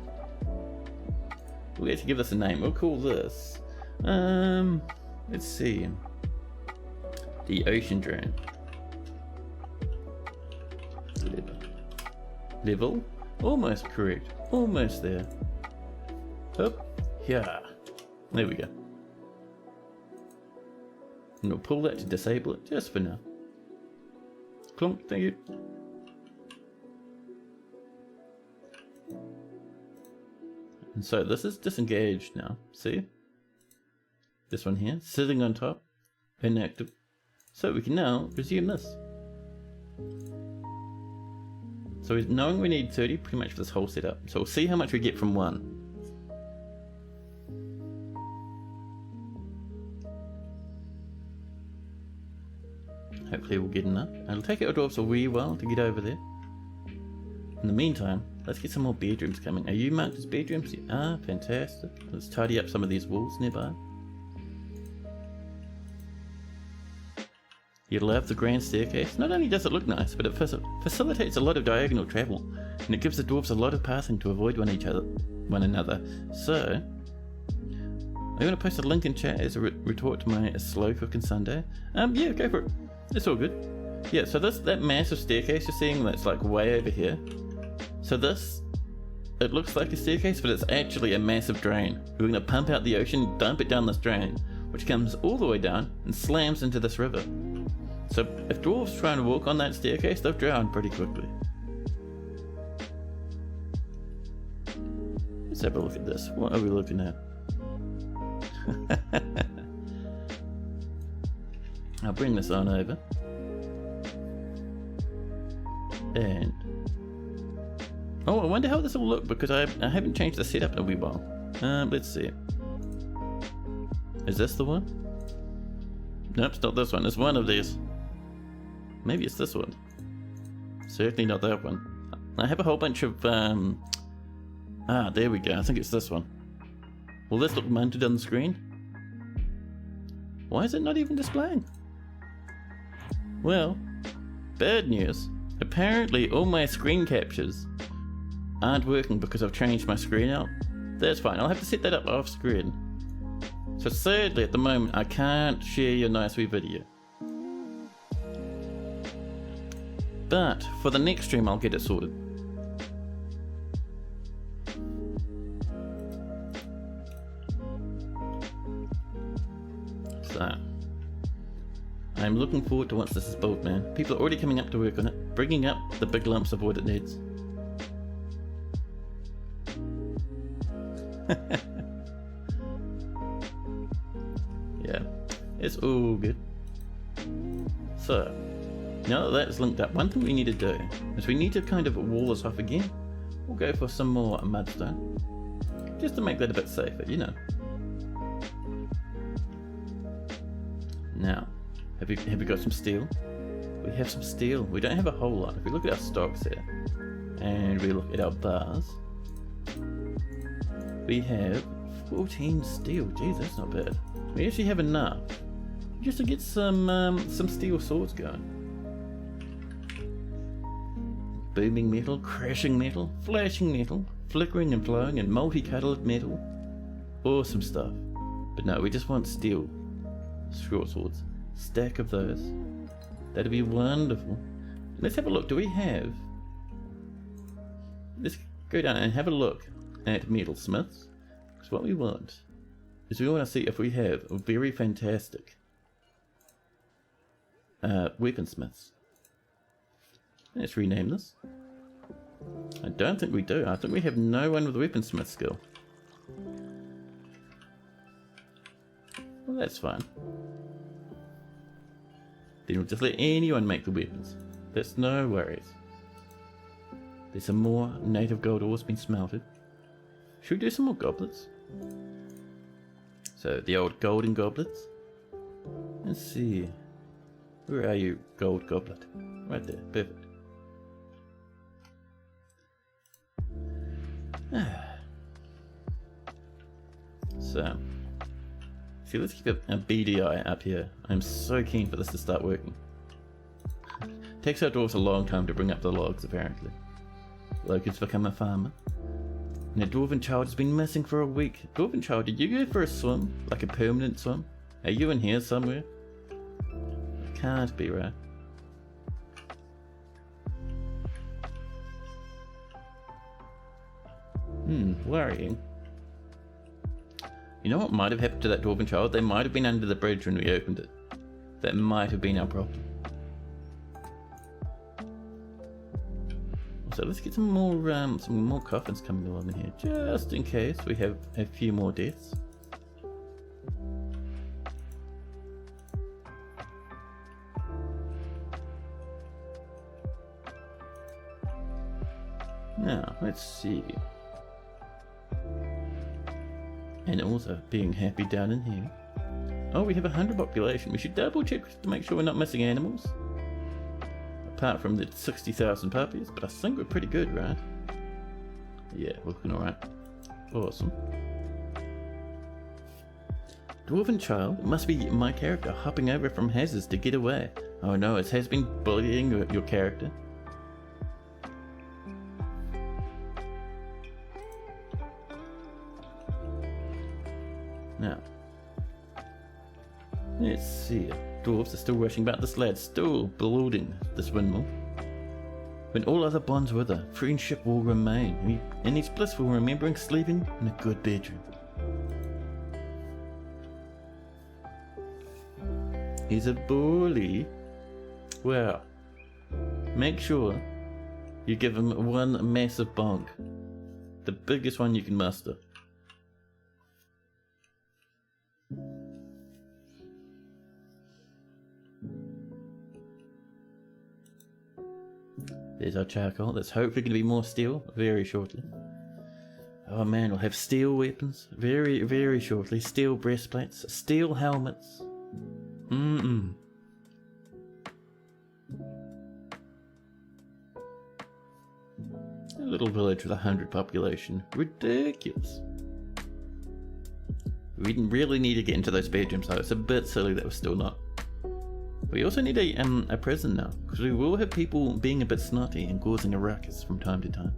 We'll get to give this a name. We'll call this... let's see. The ocean drone. Level. Almost correct. Almost there. Up. Yeah. There we go. And we'll pull that to disable it just for now. Clunk, thank you. And so this is disengaged now. See? This one here, sitting on top, inactive. So we can now resume this. So knowing we need 30 pretty much for this whole setup. So we'll see how much we get from one. Hopefully we'll get enough. It'll take our dwarves a wee while to get over there. In the meantime, let's get some more bedrooms coming. Are you marked as bedrooms? You are, fantastic. Let's tidy up some of these walls nearby. You love the grand staircase. Not only does it look nice, but it facilitates a lot of diagonal travel, and it gives the dwarves a lot of passing to avoid one another. So, I'm going to post a link in chat as a retort to my slow cooking Sunday. Yeah, go for it. It's all good. Yeah, so that massive staircase you're seeing that's like way over here. So this, it looks like a staircase, but it's actually a massive drain. We're going to pump out the ocean, dump it down this drain, which comes all the way down and slams into this river. So if dwarves try and walk on that staircase, they'll drown pretty quickly. Let's have a look at this. What are we looking at? I'll bring this on over. And Oh, I wonder how this will look because I haven't changed the setup in a wee while. Let's see. Is this the one? Nope, it's not this one. It's one of these. Maybe it's this one. Certainly not that one. I have a whole bunch of, there we go. I think it's this one. Will this look mounted on the screen? Why is it not even displaying? Well, bad news. Apparently all my screen captures aren't working because I've changed my screen out. That's fine. I'll have to set that up off screen. So sadly at the moment I can't share your nice wee video. But for the next stream I'll get it sorted. So I'm looking forward to once this is built, man. People are already coming up to work on it, bringing up the big lumps of what it needs. Yeah, it's all good. So now that that's linked up, one thing we need to do is we need to kind of wall this off again. We'll go for some more mudstone, just to make that a bit safer, you know. Now, have we got some steel? We have some steel. We don't have a whole lot. If we look at our stocks here, and we look at our bars, we have 14 steel. Jeez, that's not bad. We actually have enough just to get some steel swords going. Booming metal, crashing metal, flashing metal, flickering and glowing and multicolored metal. Awesome stuff. But no, we just want steel short swords. Stack of those. That'd be wonderful. Let's have a look. Do we have... Let's go down and have a look at metalsmiths. Because what we want is we want to see if we have a very fantastic weaponsmiths. Let's rename this. I don't think we do. I think we have no one with weaponsmith skill. Well, that's fine. Then we'll just let anyone make the weapons. That's no worries. There's some more native gold ores been smelted. Should we do some more goblets? So the old golden goblets. Let's see. Where are you, gold goblet? Right there. Perfect. So, see, let's keep a beady eye up here. I'm so keen for this to start working. Takes our dwarves a long time to bring up the logs, apparently. Logan's become a farmer. And a dwarven child has been missing for a week. Dwarven child, did you go for a swim? Like a permanent swim? Are you in here somewhere? It can't be, right? Worrying. You know what might have happened to that dwarven child? They might have been under the bridge when we opened it. That might have been our problem. So let's get some more coffins coming along in here, just in case we have a few more deaths. Now, let's see. And also being happy down in here. Oh, we have 100 population. We should double check to make sure we're not missing animals. Apart from the 60,000 puppies, but I think we're pretty good, right? Yeah, we're looking alright. Awesome. Dwarven child, it must be my character hopping over from Haz's to get away. Oh no, it has been bullying your character. Now, let's see. Dwarves are still rushing about this lad, still building this windmill. When all other bonds wither, friendship will remain, and he's blissful remembering sleeping in a good bedroom. He's a bully. Well, make sure you give him one massive bonk. The biggest one you can muster. There's our charcoal. That's hopefully going to be more steel very shortly. Oh man, we'll have steel weapons very, very shortly. Steel breastplates, steel helmets. A little village with 100 population. Ridiculous. We didn't really need to get into those bedrooms though. It's a bit silly that we're still not. We also need a prison now, because we will have people being a bit snotty and causing a ruckus from time to time.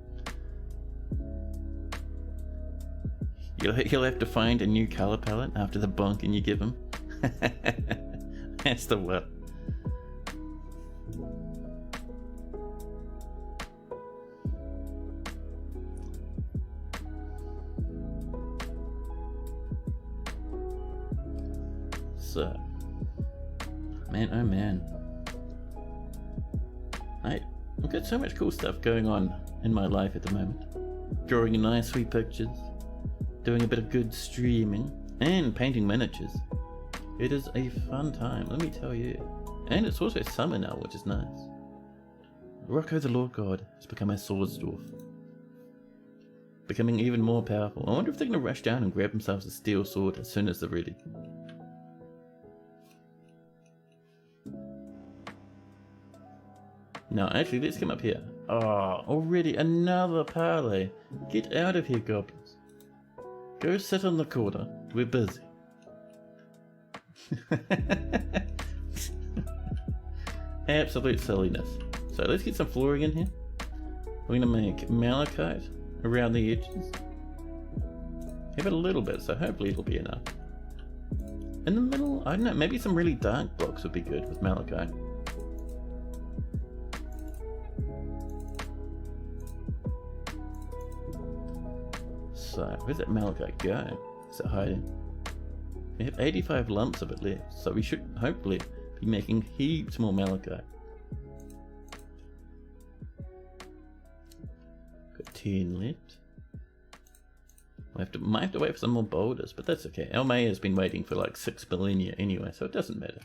He'll have to find a new colour palette after the bonking you give him. That's the what. So, man, oh man. I've got so much cool stuff going on in my life at the moment. Drawing nice sweet pictures, doing a bit of good streaming, and painting miniatures. It is a fun time, let me tell you. And it's also summer now, which is nice. Rocco the Lord God has become a swords dwarf. Becoming even more powerful. I wonder if they're going to rush down and grab themselves a steel sword as soon as they're ready. No, actually, let's come up here. Oh, already another parley. Get out of here, goblins. Go sit on the corner. We're busy. Absolute silliness. So let's get some flooring in here. We're going to make malachite around the edges. Have it a little bit, so hopefully it'll be enough. In the middle, I don't know, maybe some really dark blocks would be good with malachite. So, where's that malachite go? Is it hiding? We have 85 lumps of it left, so we should hopefully be making heaps more malachite. Got 10 left. Might have to wait for some more boulders, but that's okay. El May has been waiting for like 6 millennia anyway, so it doesn't matter.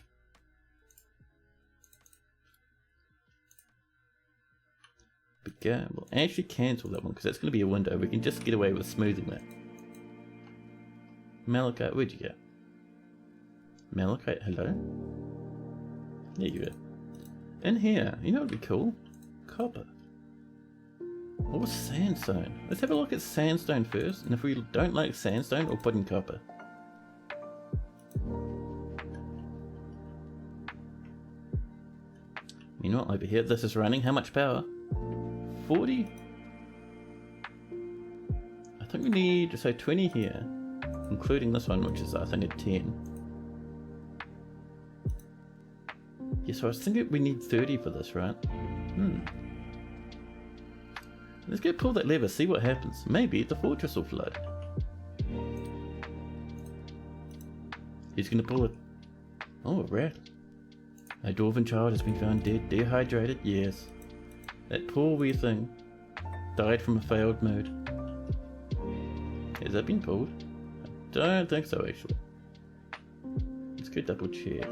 But go, we'll actually cancel that one because that's going to be a window. We can just get away with smoothing that. Malachite, where'd you go? Malachite, hello? There you go. In here, you know what would be cool? Copper. Or sandstone. Let's have a look at sandstone first, and if we don't like sandstone, we'll put in copper. You know what, over here, this is running. How much power? 40? I think we need, so 20 here, including this one, which is I think at 10. Yeah, so I was thinking we need 30 for this, right? Let's go pull that lever, see what happens. Maybe the fortress will flood. He's gonna pull it. Oh, a rat. A dwarven child has been found dead, dehydrated, yes. That poor wee thing died from a failed mode. Has that been pulled? I don't think so, actually. Let's go double check.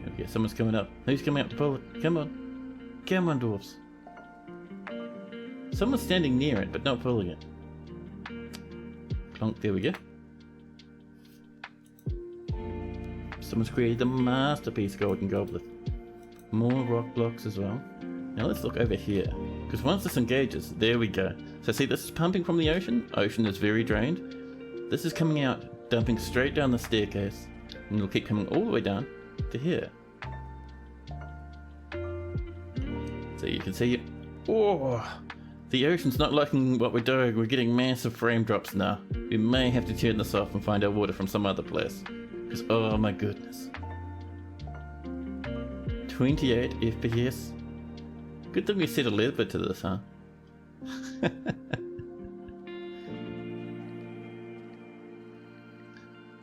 Okay, someone's coming up. Who's coming up to pull it? Come on. Come on, dwarves. Someone's standing near it, but not pulling it. Clonk, there we go. Someone's created a masterpiece golden goblet. More rock blocks as well. Now let's look over here, because once this engages, there we go. So see, this is pumping from the ocean. Ocean is very drained. This is coming out, dumping straight down the staircase, and it'll keep coming all the way down to here. So you can see, oh, the ocean's not liking what we're doing. We're getting massive frame drops now. We may have to turn this off and find our water from some other place, because oh my goodness. 28 FPS. Good thing we set a level to this, huh?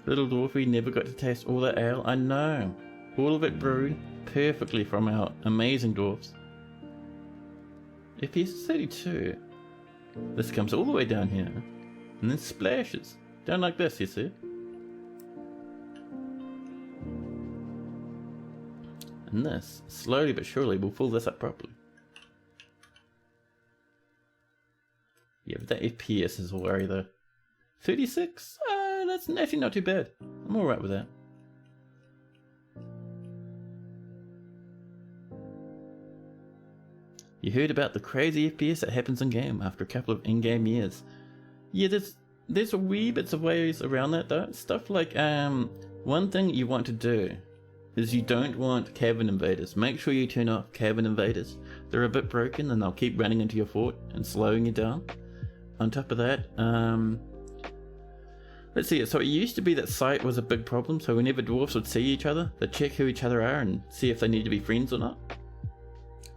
Little Dorothy never got to taste all that ale. I know. All of it brewed perfectly from our amazing dwarfs. FPS is 32. This comes all the way down here and then splashes down like this, you see? And this, slowly but surely, will fill this up properly. Yeah, but that FPS is a worry though. 36? That's actually not too bad. I'm alright with that. You heard about the crazy FPS that happens in game after a couple of in-game years. Yeah, there's a wee bits of ways around that though. Stuff like one thing you want to do is you don't want cabin invaders. Make sure you turn off cabin invaders. They're a bit broken and they'll keep running into your fort and slowing you down. On top of that, let's see, so it used to be that sight was a big problem, so whenever dwarves would see each other, they'd check who each other are and see if they need to be friends or not.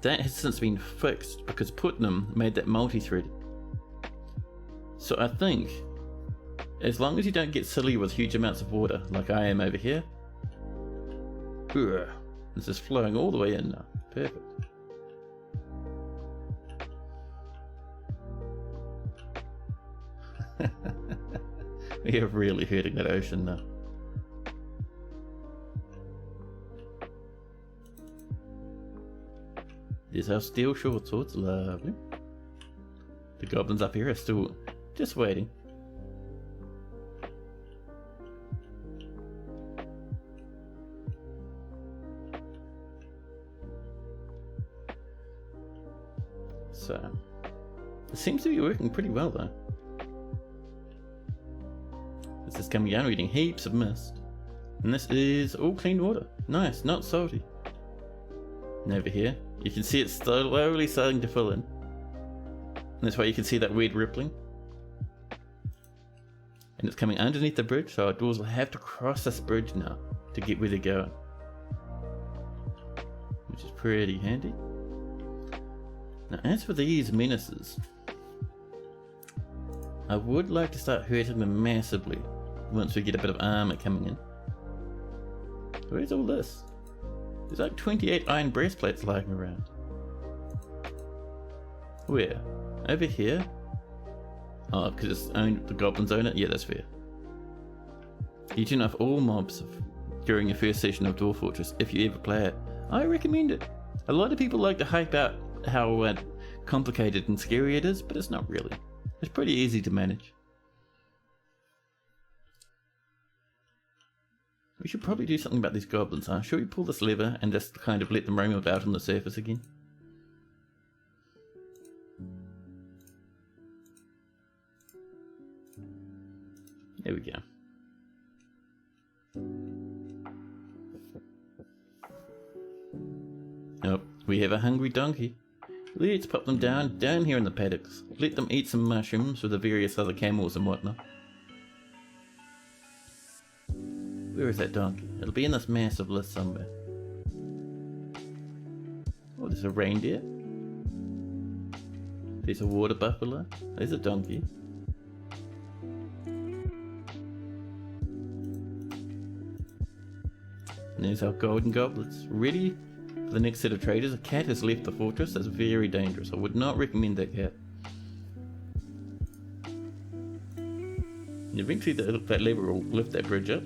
That has since been fixed because Putnam made that multi-thread. So I think, as long as you don't get silly with huge amounts of water, like I am over here. This is flowing all the way in now. Perfect. We are really hurting that ocean now. There's our steel short swords, lovely. The goblins up here are still just waiting. So, it seems to be working pretty well though. This is coming down, we're getting heaps of mist. And this is all clean water. Nice, not salty. And over here, you can see it's slowly starting to fill in. And that's why you can see that weird rippling. And it's coming underneath the bridge, so our dwarves will have to cross this bridge now to get where they're going. Which is pretty handy. Now as for these menaces, I would like to start hurting them massively once we get a bit of armor coming in. Where's all this? There's like 28 iron breastplates lying around. Where? Over here? Oh, because it's owned, the goblins own it? Yeah, that's fair. You turn off all mobs during your first session of Dwarf Fortress if you ever play it. I recommend it. A lot of people like to hype out how complicated and scary it is, but it's not really. It's pretty easy to manage. We should probably do something about these goblins, huh? Should we pull this lever and just kind of let them roam about on the surface again? There we go. Oh, we have a hungry donkey. Let's pop them down here in the paddocks. Let them eat some mushrooms with the various other camels and whatnot. Where is that donkey? It'll be in this massive list somewhere. Oh, there's a reindeer. There's a water buffalo. There's a donkey. And there's our golden goblets. Ready for the next set of traders. A cat has left the fortress. That's very dangerous. I would not recommend that cat. And eventually that lever will lift that bridge up.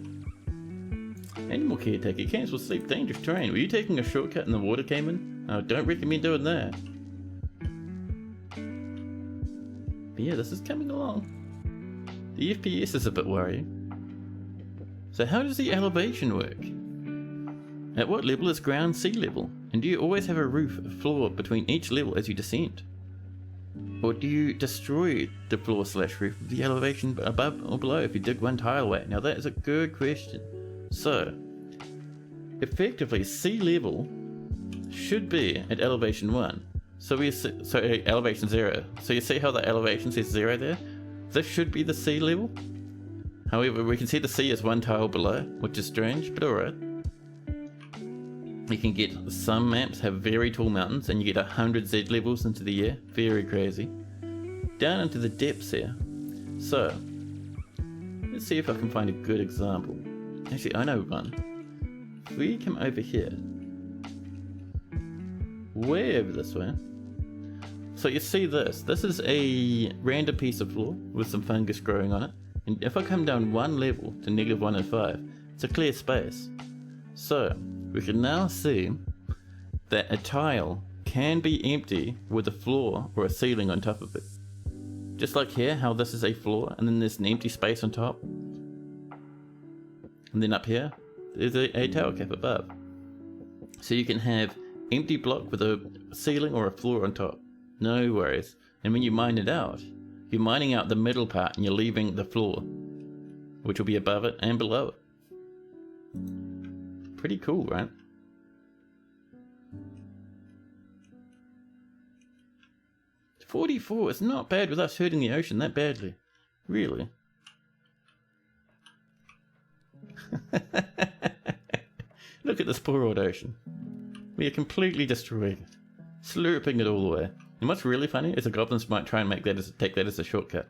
Animal caretaker, cancel sleep, dangerous terrain. Were you taking a shortcut and the water came in? I don't recommend doing that. But yeah, this is coming along. The FPS is a bit worrying. So how does the elevation work? At what level is ground sea level? And do you always have a roof, a floor between each level as you descend? Or do you destroy the floor / roof of the elevation above or below if you dig one tile away? Now that is a good question. So, effectively, sea level should be at elevation 1. So elevation 0. So you see how the elevation says 0 there? This should be the sea level. However, we can see the sea is one tile below, which is strange, but alright. You can get, some maps have very tall mountains and you get 100 Z levels into the air. Very crazy. Down into the depths here. So, let's see if I can find a good example. Actually, I know one. If we come over here, way over this way. So you see this. This is a random piece of floor with some fungus growing on it. And if I come down one level to -1 and 5, it's a clear space. So, we can now see that a tile can be empty with a floor or a ceiling on top of it. Just like here, how this is a floor, and then there's an empty space on top. And then up here, there's a tower cap above. So you can have empty block with a ceiling or a floor on top. No worries. And when you mine it out, you're mining out the middle part and you're leaving the floor, which will be above it and below it. Pretty cool, right? $44, it's not bad with us hurting the ocean that badly. Really. Look at this poor old ocean. We are completely destroying it. Slurping it all away. And what's really funny is the goblins might try and take that as a shortcut.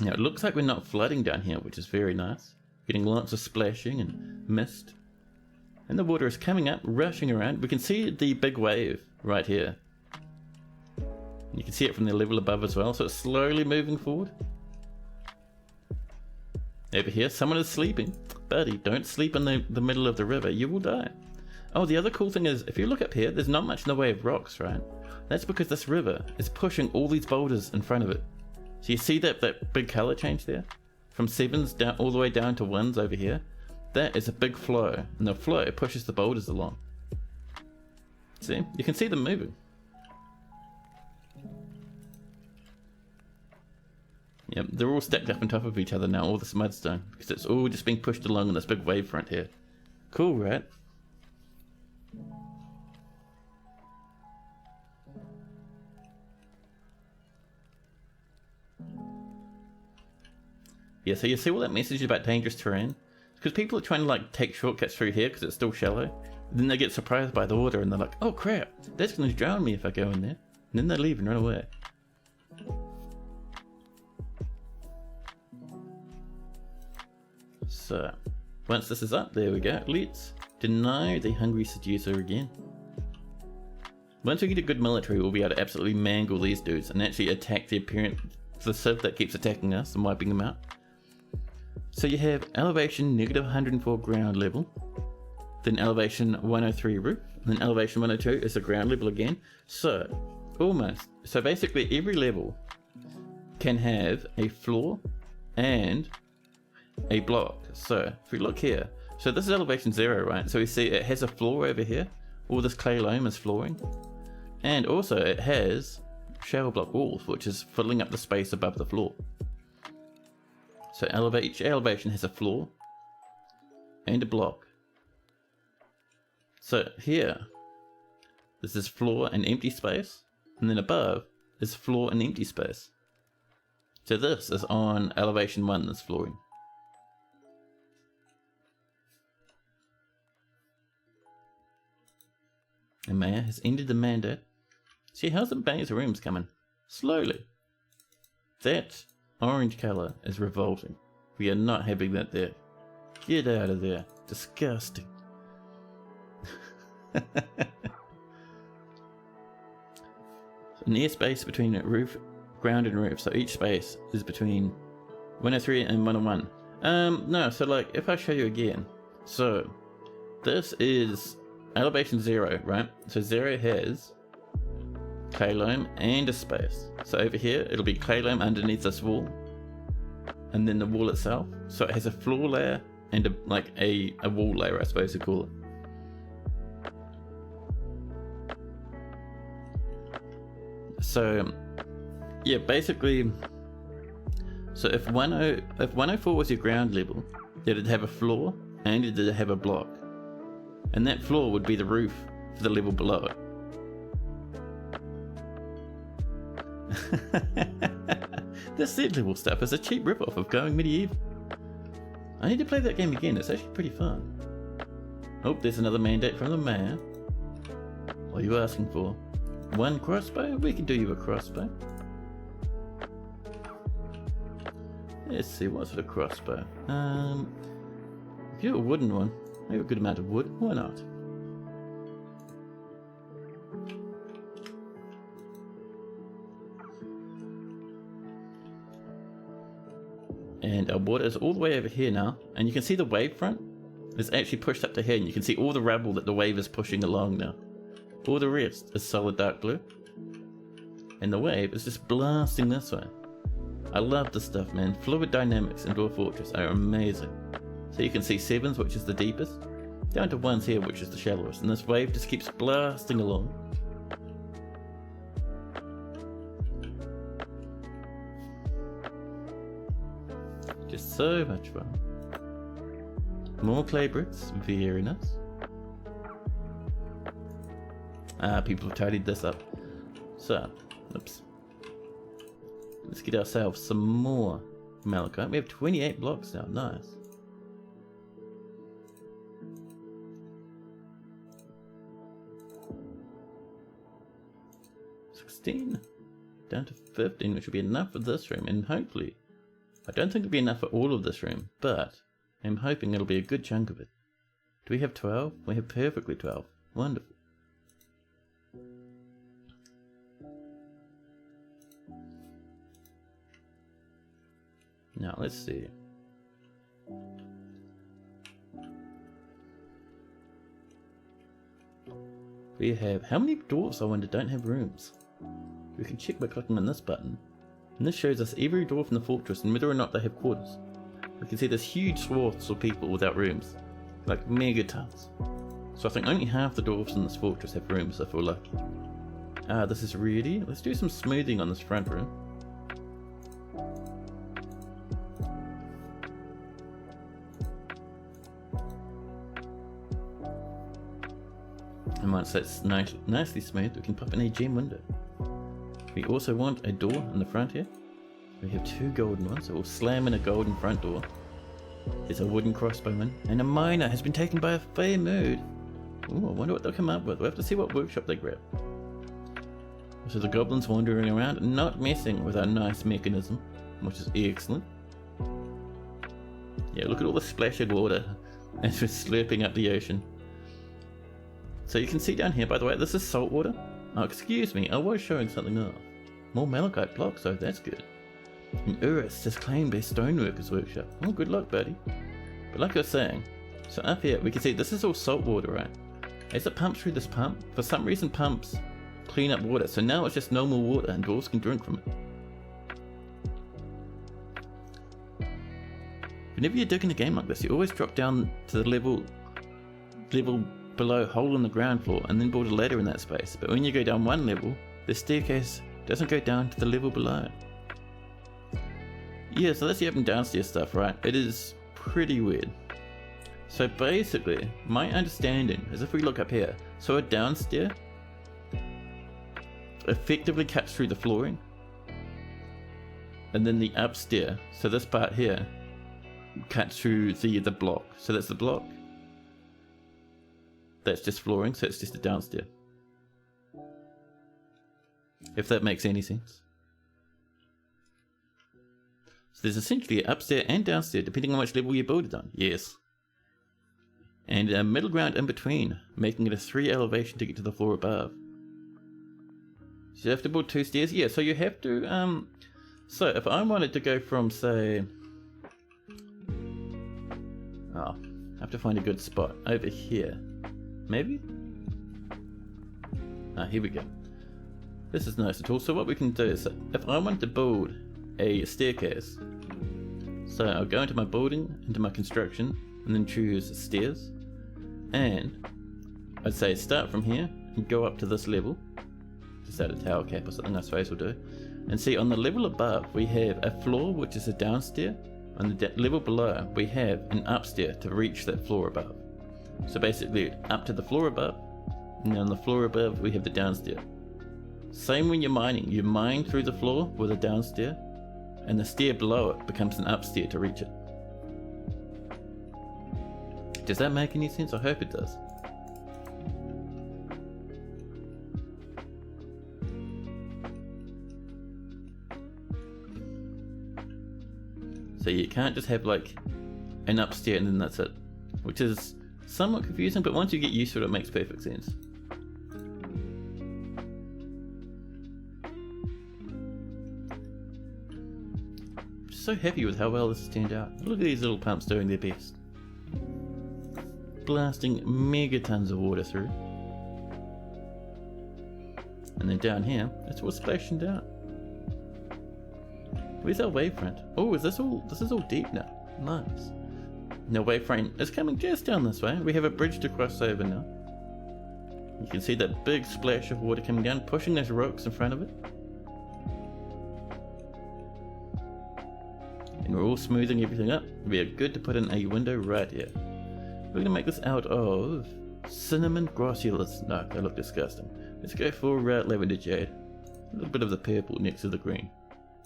Now it looks like we're not flooding down here, which is very nice. Getting lots of splashing and mist. And the water is coming up, rushing around. We can see the big wave right here. You can see it from the level above as well, so it's slowly moving forward. Over here, someone is sleeping. Buddy, don't sleep in the middle of the river, you will die. Oh, the other cool thing is, if you look up here, there's not much in the way of rocks, right? That's because this river is pushing all these boulders in front of it. So you see that big color change there? From 7s down all the way down to 1s over here? That is a big flow, and the flow pushes the boulders along. See? You can see them moving. Yep, they're all stacked up on top of each other now, all this mudstone, because it's all just being pushed along on this big wave front here. Cool, right? Yeah, so you see all that message about dangerous terrain? Because people are trying to like take shortcuts through here because it's still shallow. Then they get surprised by the water and they're like, oh crap, that's going to drown me if I go in there. And then they leave and run away. So, once this is up, there we go. Let's deny the hungry seducer again. Once we get a good military, we'll be able to absolutely mangle these dudes and actually attack the civ that keeps attacking us and wiping them out. So you have elevation -104 ground level, then elevation 103 roof, and then elevation 102 is the ground level again. So, so basically every level can have a floor and a block. So if we look here, so this is elevation 0, right? So we see it has a floor over here. All this clay loam is flooring, and also it has shower block walls, which is filling up the space above the floor. So each elevation has a floor and a block. So here, this is floor and empty space, and then above is floor and empty space. So this is on elevation 1, this flooring. And Mayor has ended the mandate. See, how's the mayor's rooms coming? Slowly. That orange colour is revolting. We are not having that there. Get out of there. Disgusting. An airspace between roof, ground and roof. So each space is between 103 and 101. No, so like, if I show you again. So, this is elevation 0, right? So 0 has clay loam and a space. So over here, it'll be clay loam underneath this wall, and then the wall itself. So it has a floor layer and a wall layer, I suppose you call it. So yeah, basically, so if 104 was your ground level, it'd have a floor and it'd have a block. And that floor would be the roof for the level below it. This third level stuff is a cheap ripoff of Going Medieval. I need to play that game again, it's actually pretty fun. Oh, there's another mandate from the mayor. What are you asking for? 1 crossbow? We can do you a crossbow. Let's see, what sort of crossbow? If you have a wooden one, I have a good amount of wood, why not? And our water is all the way over here now, and you can see the wave front is actually pushed up to here, and you can see all the rubble that the wave is pushing along now. All the rest is solid dark blue. and the wave is just blasting this way. I love this stuff, man. Fluid dynamics in Dwarf Fortress are amazing. So you can see 7s, which is the deepest, down to 1s here, which is the shallowest, and this wave just keeps blasting along. Just so much fun. More clay bricks, very nice. People have tidied this up. So, oops. Let's get ourselves some more malachite. We have 28 blocks now, nice. Down to 15, which will be enough for this room, and hopefully, I don't think it'll be enough for all of this room, but I'm hoping it'll be a good chunk of it. Do we have 12? We have perfectly 12. Wonderful. Now let's see. We have, how many dwarfs I wonder don't have rooms? We can check by clicking on this button, and this shows us every dwarf in the fortress and whether or not they have quarters. We can see there's huge swaths of people without rooms, like megatons. So I think only half the dwarfs in this fortress have rooms if we're lucky. This is ready. Let's do some smoothing on this front room. And once that's nicely smooth, we can pop in a gem window. We also want a door in the front here. We have 2 golden ones, so we'll slam in a golden front door. There's a wooden crossbowman, and a miner has been taken by a fair mood. Ooh, I wonder what they'll come up with. We'll have to see what workshop they grab. So the goblins wandering around, not messing with our nice mechanism, which is excellent. Yeah, look at all the splash of water as we're slurping up the ocean. So you can see down here, by the way, this is salt water. Oh, excuse me, I was showing something off. More malachite blocks, so that's good. And Urus has claimed a stoneworker's workshop. Oh, good luck, buddy. But like I was saying, so up here we can see this is all salt water, right? As it pumps through this pump, for some reason pumps clean up water, so now it's just normal water and dwarves can drink from it. Whenever you're digging a game like this, you always drop down to the level below, hole in the ground floor, and then build a ladder in that space. But when you go down one level, the staircase doesn't go down to the level below. Yeah, so that's the up and downstairs stuff, right? It is pretty weird. So basically, my understanding is if we look up here, so a downstair effectively cuts through the flooring, and then the upstair, so this part here, cuts through the block. So that's the block. That's just flooring, so it's just a downstair. If that makes any sense. So there's essentially an upstair and downstair, depending on which level you build it on. Yes. And a middle ground in between, making it a 3 elevation to get to the floor above. So you have to build 2 stairs? Yeah, so you have to, so if I wanted to go from, say, I have to find a good spot over here. Maybe? Here we go. This is nice at all. So what we can do is, if I want to build a staircase, so I'll go into my building, into my construction, and then choose stairs, and I'd say start from here and go up to this level, just at a tower cap or something I suppose will do, and see on the level above we have a floor which is a downstair, and the level below we have an upstair to reach that floor above. So basically up to the floor above, and on the floor above we have the downstair. Same when you're mining, you mine through the floor with a downstair, and the stair below it becomes an upstair to reach it. Does that make any sense? I hope it does. So you can't just have like an upstair and then that's it, which is somewhat confusing, but once you get used to it, it makes perfect sense. I'm so happy with how well this has turned out. Look at these little pumps doing their best. Blasting megatons of water through. And then down here, it's all splashing down. Where's our wavefront? Oh, this is all deep now. Nice. Now wavefront is coming just down this way. We have a bridge to cross over now. You can see that big splash of water coming down, pushing those rocks in front of it. And we're all smoothing everything up. We are good to put in a window right here. We're going to make this out of cinnamon grossulas. No, they look disgusting. Let's go for lavender jade. A little bit of the purple next to the green.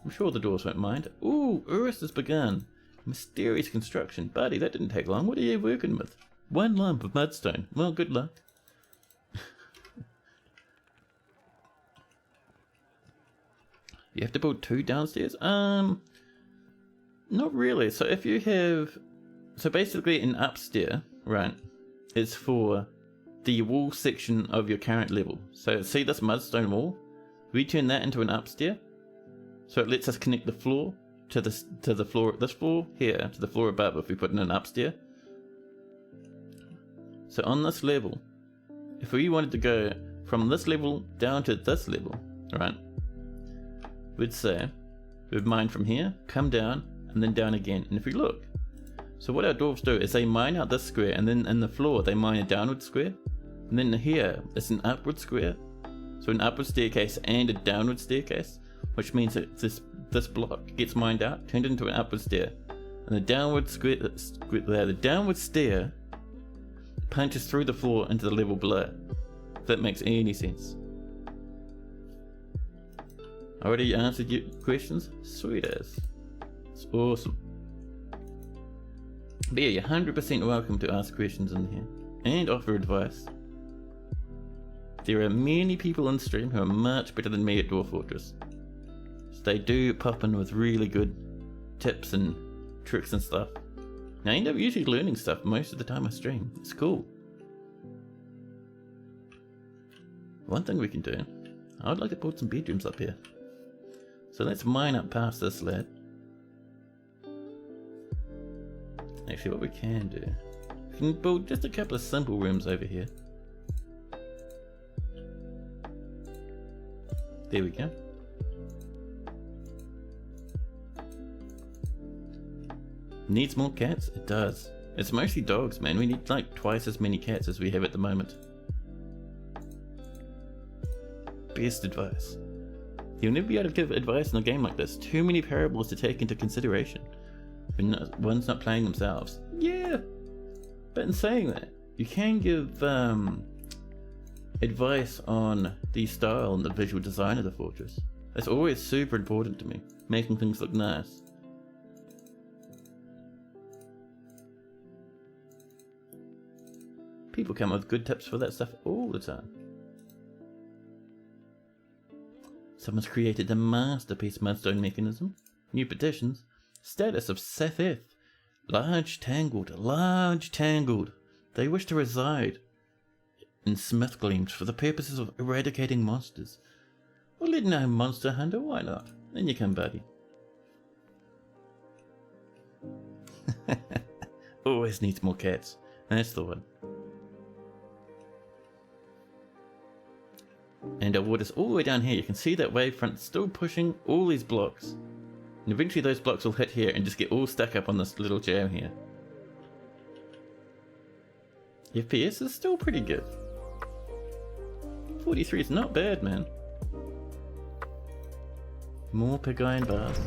I'm sure the doors won't mind. Ooh, Urus has begun. Mysterious construction. Buddy, that didn't take long. What are you working with? 1 lump of mudstone. Well, good luck. You have to build 2 downstairs? Not really. So if you have... So basically an upstairs, right, is for the wall section of your current level. So see this mudstone wall? We turn that into an upstairs. So it lets us connect the floor to this floor here to the floor above if we put in an upstairs. So on this level, if we wanted to go from this level down to this level, right, we'd say we'd mine from here, come down, and then down again. And if we look, so what our dwarves do is they mine out this square, and then in the floor they mine a downward square, and then here it's an upward square. So an upward staircase and a downward staircase, which means that this block gets mined out, turned into an upward stair, and the downward stair punches through the floor into the level below. If that makes any sense. I already answered your questions? Sweet as. It's awesome. But yeah, you're 100% welcome to ask questions in here and offer advice. There are many people on stream who are much better than me at Dwarf Fortress. So they do pop in with really good tips and tricks and stuff. Now I end up usually learning stuff most of the time I stream. It's cool. One thing we can do, I would like to put some bedrooms up here. So let's mine up past this lad. Actually, what we can do, we can build just a couple of simple rooms over here. There we go. Needs more cats? It does. It's mostly dogs, man. We need like twice as many cats as we have at the moment. Best advice. You'll never be able to give advice in a game like this. Too many variables to take into consideration when one's not playing themselves. Yeah, but in saying that, you can give advice on the style and the visual design of the fortress. That's always super important to me, making things look nice. People come up with good tips for that stuff all the time. Someone's created a masterpiece mudstone mechanism. New petitions. Status of Setheth. Large tangled. They wish to reside in Smithgleams for the purposes of eradicating monsters. Well, let know, monster hunter, why not? In you come, buddy. Always needs more cats. That's the one. And our water's all the way down here. You can see that wavefront still pushing all these blocks. And eventually those blocks will hit here and just get all stuck up on this little jam here. FPS is still pretty good. 43 is not bad, man. More pig iron bars.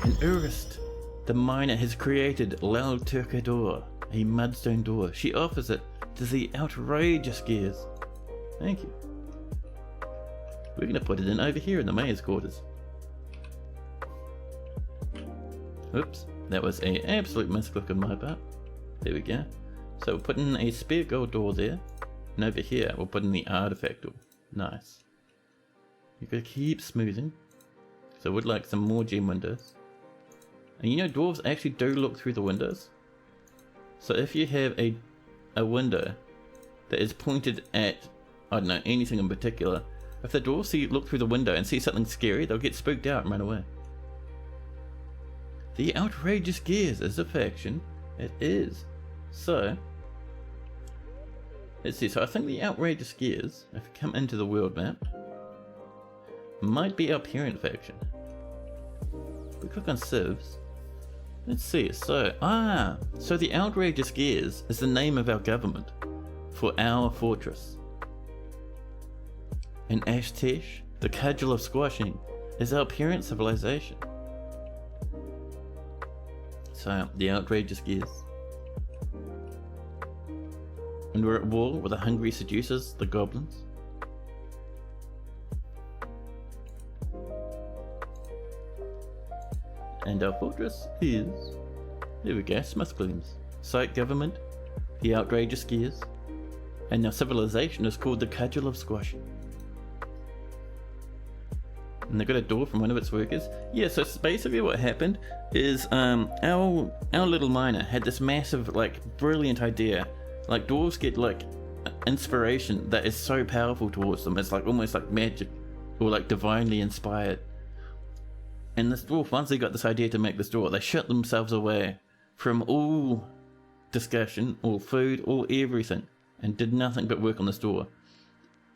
And Urist, the miner, has created Lal Turka door, a mudstone door. She offers it to the outrageous gears. Thank you. We're going to put it in over here in the mayor's quarters. Oops, that was an absolute misclick on my part. There we go. So we'll put in a spare gold door there. And over here we'll put in the artifact door. Nice. You've got to keep smoothing. So I would like some more gem windows. And you know dwarves actually do look through the windows. So if you have a window that is pointed at, I don't know, anything in particular, if the dwarves look through the window and see something scary, they'll get spooked out and run away. The outrageous gears is a faction. It is. So Let's see, so I think the outrageous gears, if we come into the world map, might be our parent faction. If we click on civs, let's see, so the outrageous gears is the name of our government for our fortress. And Ashtesh, the cudgel of squashing, is our parent civilization. So, the outrageous gears. And we're at war with the hungry seducers, the goblins. And our fortress is, there we go, Smithgleams. Site government, the outrageous gears, and our civilization is called the cudgel of squashing. And they got a door from one of its workers. Yeah, so basically what happened is our little miner had this massive, like, brilliant idea. Like, dwarves get, like, inspiration that is so powerful towards them. It's like almost like magic or like divinely inspired. And this dwarf, once they got this idea to make this door, they shut themselves away from all discussion, all food, all everything, and did nothing but work on this door.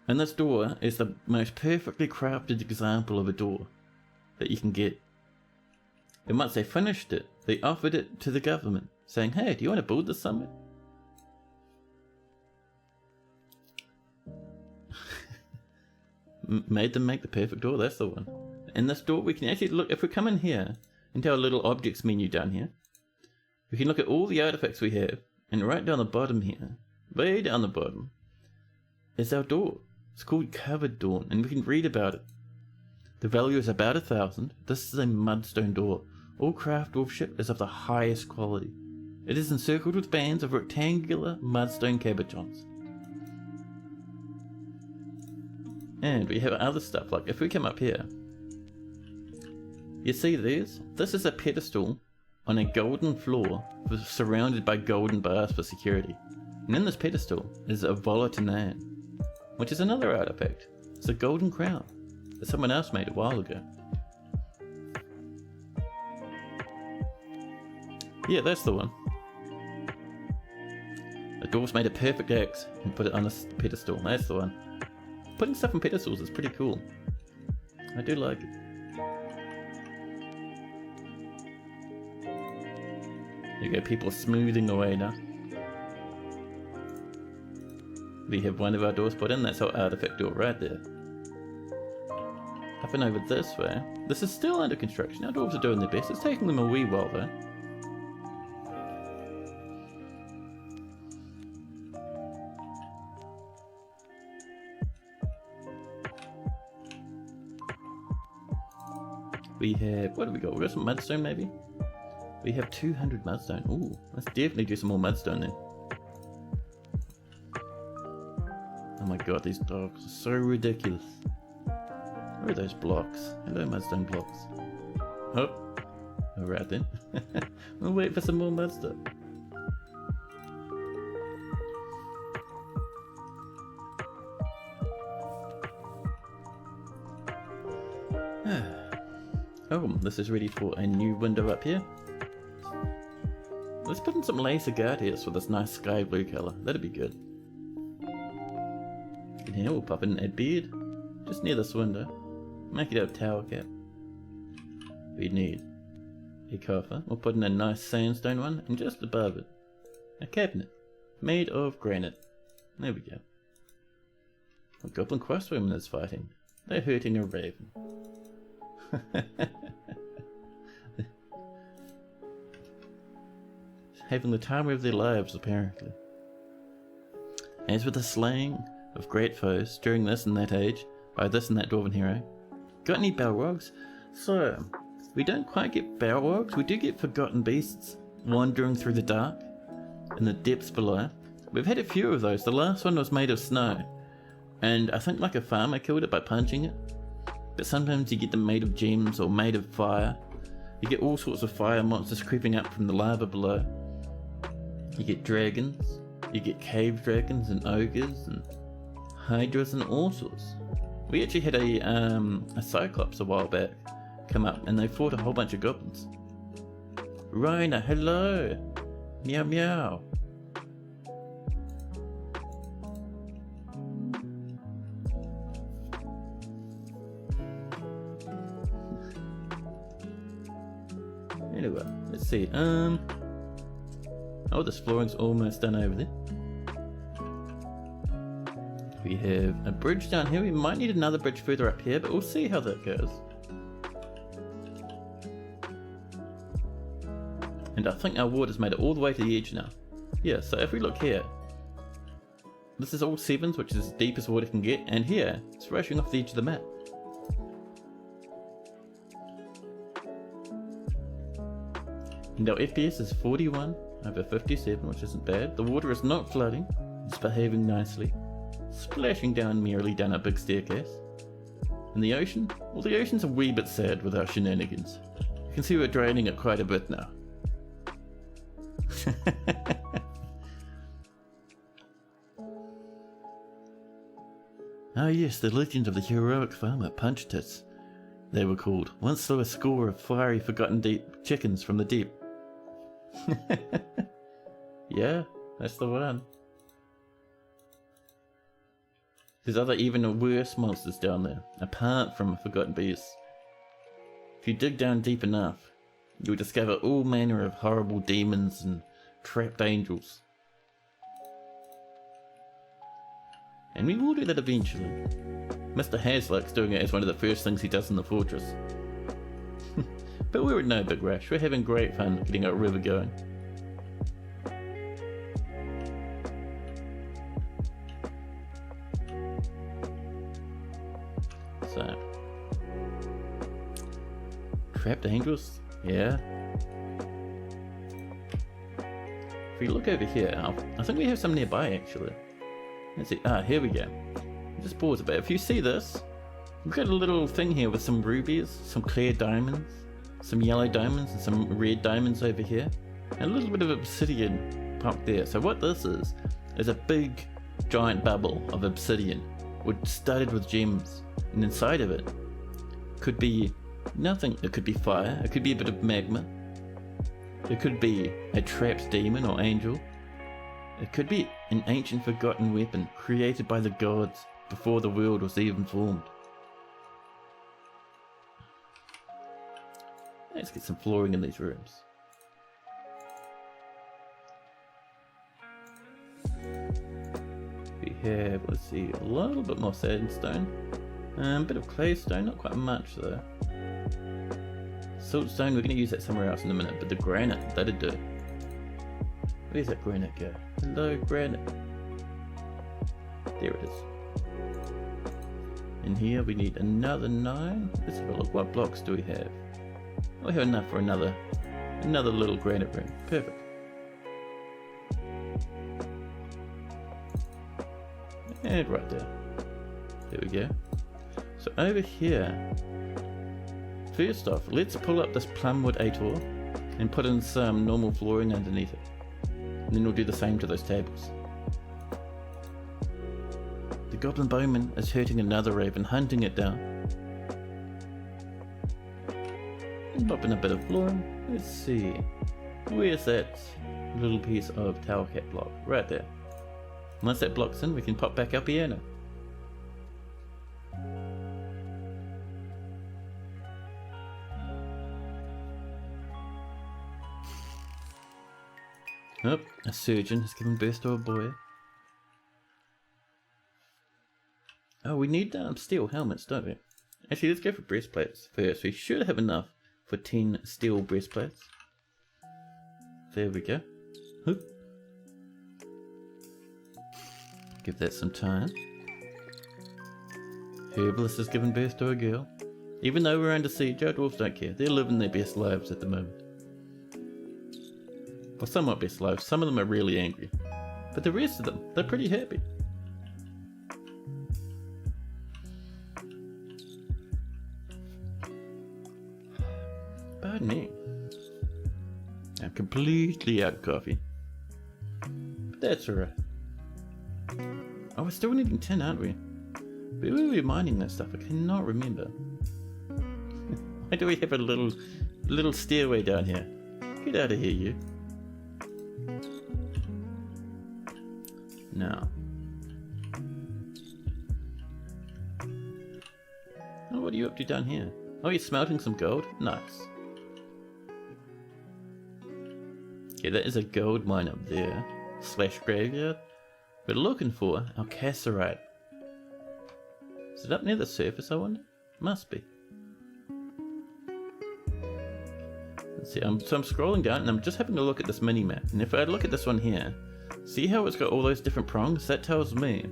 And this door is the most perfectly crafted example of a door that you can get. And once they finished it, they offered it to the government, saying, hey, do you want to build this somewhere? Made them make the perfect door, that's the one. And this door, we can actually look, if we come in here, into our little objects menu down here, we can look at all the artifacts we have, and right down the bottom here, way down the bottom, is our door. It's called Covered Dawn, and we can read about it. The value is about 1,000. This is a mudstone door. All craft dwarfship is of the highest quality. It is encircled with bands of rectangular mudstone cabochons. And we have other stuff, like if we come up here, you see these? This is a pedestal on a golden floor surrounded by golden bars for security. And in this pedestal is a Volatinan, which is another artifact. It's a golden crown that someone else made a while ago. Yeah, that's the one. The dwarves made a perfect axe and put it on a pedestal. That's the one. Putting stuff on pedestals is pretty cool. I do like it. There you go, people smoothing away now. We have one of our doors put in, that's our artifact door right there. Up and over this way. This is still under construction, our dwarves are doing their best, it's taking them a wee while though. We have, what do we got? We got some mudstone maybe? We have 200 mudstone. Ooh, let's definitely do some more mudstone then. Oh my god, these dogs are so ridiculous. Where are those blocks? Hello, mudstone blocks. Oh, alright then. We'll wait for some more mudstone. Oh, this is ready for a new window up here. Let's put in some laser guardians for this nice sky blue colour. That'd be good. And here we'll pop in a bed just near this window. Make it a tower cap. We need a coffer. We'll put in a nice sandstone one, and just above it, a cabinet made of granite. There we go. A goblin crossbowman is fighting. They're hurting a raven. Having the time of their lives, apparently. As with the slaying of great foes during this and that age by this and that dwarven hero. Got any Balrogs? So, we don't quite get Balrogs, we do get forgotten beasts wandering through the dark in the depths below. We've had a few of those. The last one was made of snow, and I think like a farmer killed it by punching it. But sometimes you get them made of gems or made of fire. You get all sorts of fire monsters creeping up from the lava below. You get dragons, you get cave dragons and ogres and hydras and all sorts. We actually had a cyclops a while back come up, and they fought a whole bunch of goblins. Rhina, hello! Meow meow! Anyway, let's see. Oh, this flooring's almost done over there. We have a bridge down here. We might need another bridge further up here, but we'll see how that goes. And I think our water's made it all the way to the edge now. Yeah, so if we look here, this is all 7s, which is as deep as water can get, and here, it's rushing off the edge of the map. And our FPS is 41 over 57, which isn't bad. The water is not flooding, it's behaving nicely, splashing down merrily down our big staircase. And the ocean? Well, the ocean's a wee bit sad with our shenanigans. You can see we're draining it quite a bit now. Ah yes, the legend of the heroic farmer Punch Tits, they were called. Once slew a score of fiery forgotten deep chickens from the deep. Yeah, that's the one. There's other even worse monsters down there, apart from forgotten beasts. If you dig down deep enough, you'll discover all manner of horrible demons and trapped angels. And we will do that eventually. Mr. Hasluck's doing it as one of the first things he does in the fortress. But we're in no big rush, we're having great fun getting our river going. So, trapped angels? Yeah. If we look over here, I think we have some nearby actually. Let's see, here we go. Just pause a bit. If you see this, we've got a little thing here with some rubies, some clear diamonds, some yellow diamonds and some red diamonds over here, and a little bit of obsidian popped there. So what this is a big giant bubble of obsidian studded with gems, and inside of it could be nothing. It could be fire, it could be a bit of magma, it could be a trapped demon or angel, it could be an ancient forgotten weapon created by the gods before the world was even formed. Let's get some flooring in these rooms. We have, let's see, a little bit more sandstone, a bit of claystone, not quite much though. Siltstone, we're going to use that somewhere else in a minute, but the granite, that'd do. Where's that granite go? Hello, granite. There it is. In here we need another 9. Let's have a look. What blocks do we have? We have enough for another little granite room. Perfect. And right there. There we go. So over here, first off, let's pull up this plumwood ator and put in some normal flooring underneath it. And then we'll do the same to those tables. The goblin bowman is hurting another raven, hunting it down. And pop in a bit of flooring. Let's see. Where's that little piece of tower cap block? Right there. Once that block's in, we can pop back our piano. Oh, a surgeon has given birth to a boy. Oh, we need steel helmets, don't we? Actually, let's go for breastplates first. We should have enough for 10 steel breastplates. There we go. Oop. Give that some time. Herbalist has given birth to a girl. Even though we're under siege, our dwarves don't care. They're living their best lives at the moment. Well, somewhat best lives. Some of them are really angry. But the rest of them, they're pretty happy. Pardon me. I'm completely out of coffee. But that's alright. Oh, we're still needing tin, aren't we? Where were we mining that stuff? I cannot remember. Why do we have a little stairway down here? Get out of here, you. Now. Oh, what are you up to down here? Oh, you're smelting some gold? Nice. Yeah, that is a gold mine up there. Slash graveyard. We're looking for our cassiterite. Is it up near the surface, I wonder? Must be. Let's see, so I'm scrolling down and I'm just having a look at this mini-map. And if I look at this one here, see how it's got all those different prongs? That tells me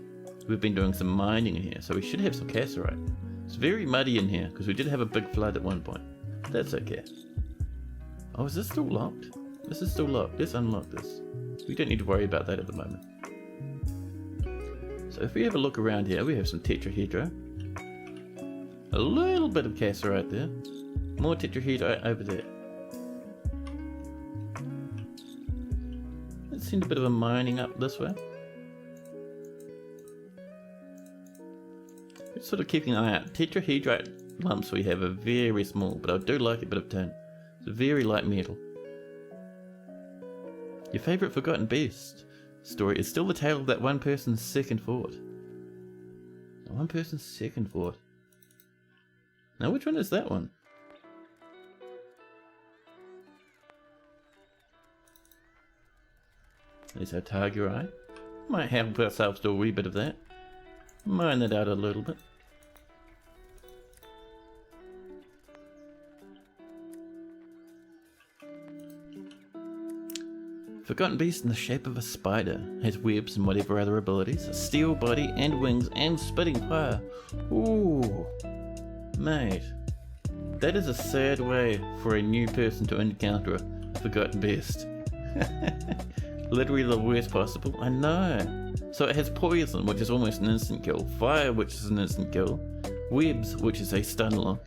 we've been doing some mining in here, so we should have some cassiterite. It's very muddy in here, because we did have a big flood at one point. That's okay. Oh, is this still locked? This is still locked. Let's unlock this. We don't need to worry about that at the moment. So if we have a look around here, we have some tetrahedra. A little bit of cassiterite there. More tetrahedra over there. Let's send a bit of a mining up this way. Just sort of keeping an eye out. Tetrahedrite lumps we have are very small, but I do like a bit of tin. It's a very light metal. Your favourite forgotten beast story is still the tale of that one person's second fort. One person's second fort. Now which one is that one? There's our Targurai. Might help ourselves do a wee bit of that. Mine that out a little bit. Forgotten beast in the shape of a spider. Has webs and whatever other abilities. A steel body and wings and spitting fire. Ooh. Mate. That is a sad way for a new person to encounter a forgotten beast. Literally the worst possible. I know. So it has poison, which is almost an instant kill. Fire, which is an instant kill. Webs, which is a stun lock.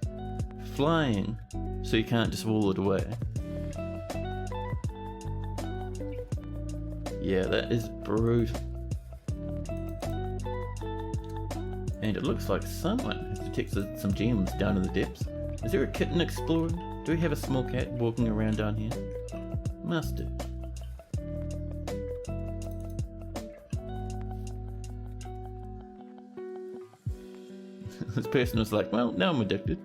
Flying, so you can't just wall it away. Yeah, that is brutal. And it looks like someone has detected some gems down in the depths. Is there a kitten exploring? Do we have a small cat walking around down here? Must do. This person was like, well, now I'm addicted.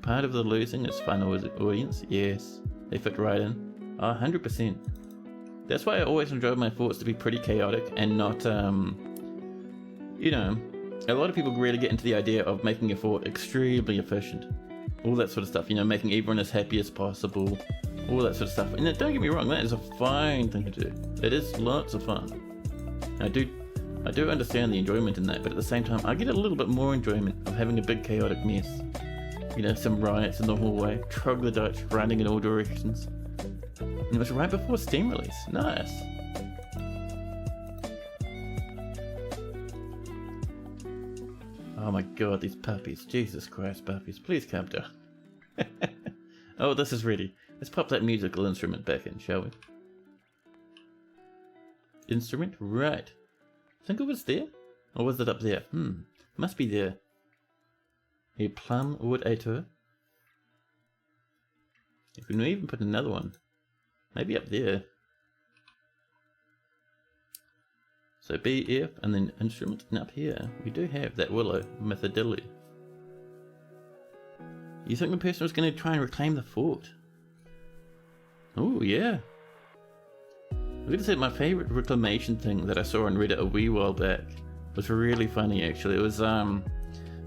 Part of the losing is fun audience. Yes, they fit right in. 100%. That's why I always enjoy my forts to be pretty chaotic and not, you know, a lot of people really get into the idea of making a fort extremely efficient. All that sort of stuff, you know, making everyone as happy as possible. All that sort of stuff. And don't get me wrong, that is a fine thing to do. It is lots of fun. I do understand the enjoyment in that, but at the same time, I get a little bit more enjoyment of having a big chaotic mess. You know, some riots in the hallway, troglodytes running in all directions. And it was right before Steam release. Nice. Oh my god, these puppies. Jesus Christ, puppies. Please calm down. Oh, this is ready. Let's pop that musical instrument back in, shall we? Instrument? Right. I think it was there. Or was it up there? Must be there. A plum wood ator. You can even put another one. Maybe up there. So B, F, and then instrument. And up here, we do have that willow methodilly. You think the person was going to try and reclaim the fort? Oh, yeah. I'm going to say my favourite reclamation thing that I saw on Reddit a wee while back was really funny, actually. It was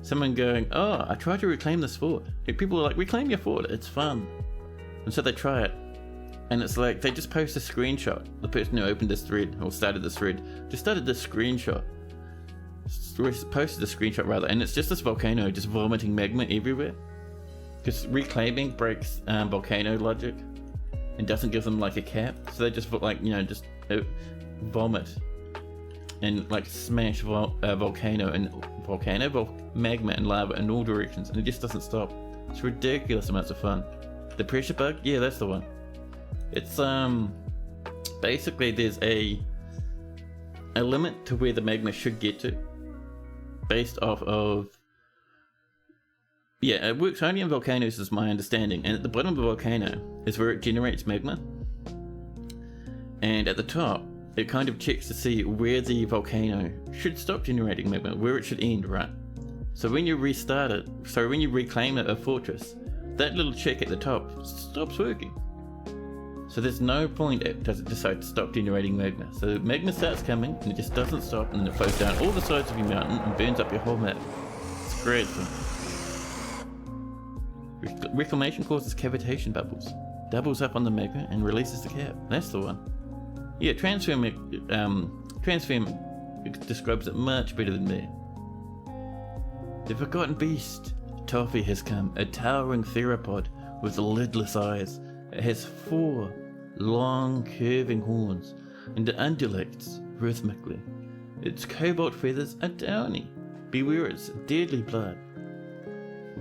someone going, oh, I tried to reclaim this fort. People were like, reclaim your fort, it's fun. And so they try it. And it's like, they just post a screenshot. The person who opened this thread, or started this thread, just started this screenshot. Posted a screenshot rather, and it's just this volcano just vomiting magma everywhere. Because reclaiming breaks volcano logic. And doesn't give them like a cap, so they just like, you know, just vomit and like smash magma and lava in all directions, and it just doesn't stop. It's ridiculous amounts of fun. The pressure bug, yeah, that's the one. It's basically there's a limit to where the magma should get to, based off of. Yeah, it works only in volcanoes is my understanding, and at the bottom of a volcano is where it generates magma. And at the top, it kind of checks to see where the volcano should stop generating magma, where it should end, right? So when you restart it, so when you reclaim a fortress, that little check at the top stops working. So there's no point does it decide to stop generating magma. So magma starts coming and it just doesn't stop, and then it flows down all the sides of your mountain and burns up your whole map. It's great fun. Reclamation causes cavitation bubbles. Doubles up on the magma and releases the cap. That's the one. Yeah, transform describes it much better than me. The Forgotten Beast. Toffee has come, a towering theropod with lidless eyes. It has 4 long curving horns and it undulates rhythmically. Its cobalt feathers are downy. Beware its deadly blood.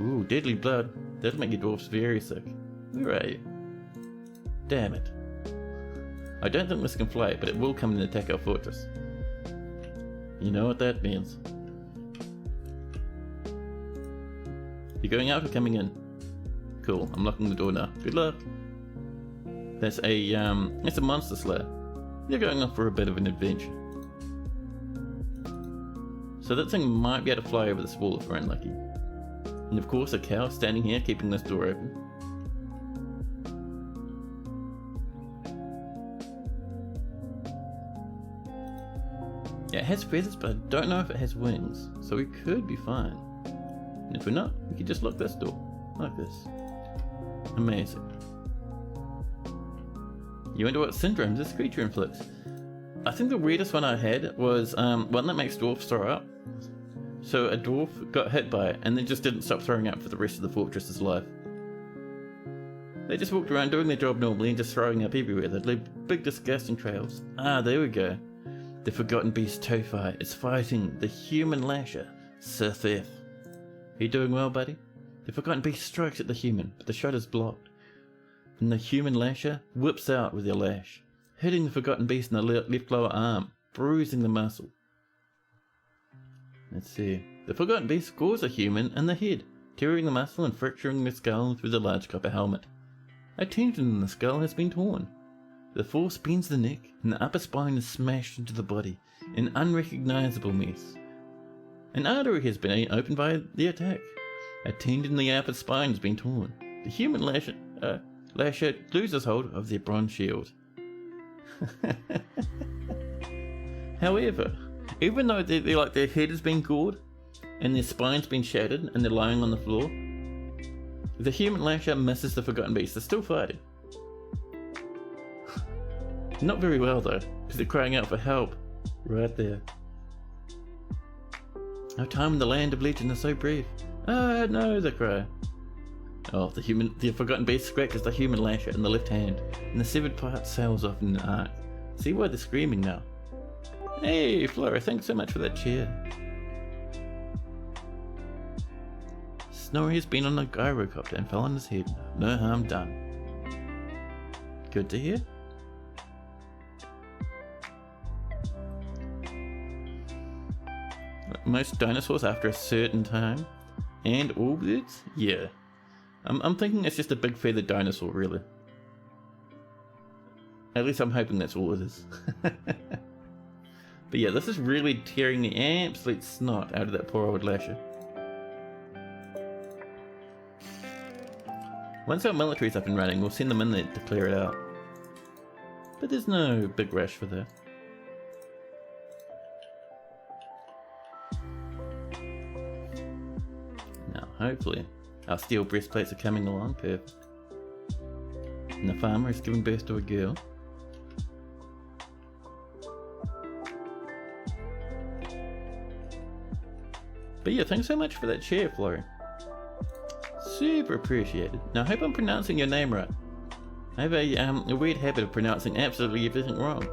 Ooh, deadly blood. That'll make your dwarfs very sick. Where are you? Damn it. I don't think this can fly, but it will come and attack our fortress. You know what that means. You going out or coming in? Cool, I'm locking the door now. Good luck. That's a monster slayer. You're going off for a bit of an adventure. So that thing might be able to fly over this wall if we're unlucky. And of course a cow standing here keeping this door open. Yeah, it has feathers, but I don't know if it has wings, so we could be fine. And if we're not, we could just lock this door, like this. Amazing. You wonder what syndromes this creature inflicts? I think the weirdest one I had was one that makes dwarfs throw up. So a dwarf got hit by it and then just didn't stop throwing up for the rest of the fortress's life. They just walked around doing their job normally and just throwing up everywhere. They'd leave big disgusting trails. Ah, there we go. The Forgotten Beast Tofi is fighting the human lasher, Sith F. Are you doing well, buddy? The Forgotten Beast strikes at the human, but the shot is blocked. And the human lasher whips out with their lash, hitting the Forgotten Beast in the left lower arm, bruising the muscle. Let's see. The Forgotten Beast scores a human in the head, tearing the muscle and fracturing the skull through the large copper helmet. A tendon in the skull has been torn. The force bends the neck, and the upper spine is smashed into the body, an unrecognizable mess. An artery has been opened by the attack. A tendon in the upper spine has been torn. The human lasher loses hold of their bronze shield. However, even though their head has been gored and their spine's been shattered and they're lying on the floor, the human lasher misses the Forgotten Beast. They're still fighting. Not very well though, because they're crying out for help. Right there. Our time in the land of legend is so brief. Ah, no, they cry. Oh, the Forgotten Beast scratches the human lasher in the left hand, and the severed part sails off in an arc. See why they're screaming now. Hey, Flora, thanks so much for that cheer. Snorri has been on a gyrocopter and fell on his head. No harm done. Good to hear. Most dinosaurs after a certain time. And all birds? Yeah. I'm thinking it's just a big feathered dinosaur, really. At least I'm hoping that's all it is. But yeah, this is really tearing the absolute snot out of that poor old lasher. Once our military's up and running, we'll send them in there to clear it out. But there's no big rush for that. Now, hopefully, our steel breastplates are coming along perfect. And the farmer is giving birth to a girl. But yeah, thanks so much for that share, Florian. Super appreciated. Now, I hope I'm pronouncing your name right. I have a weird habit of pronouncing absolutely everything wrong.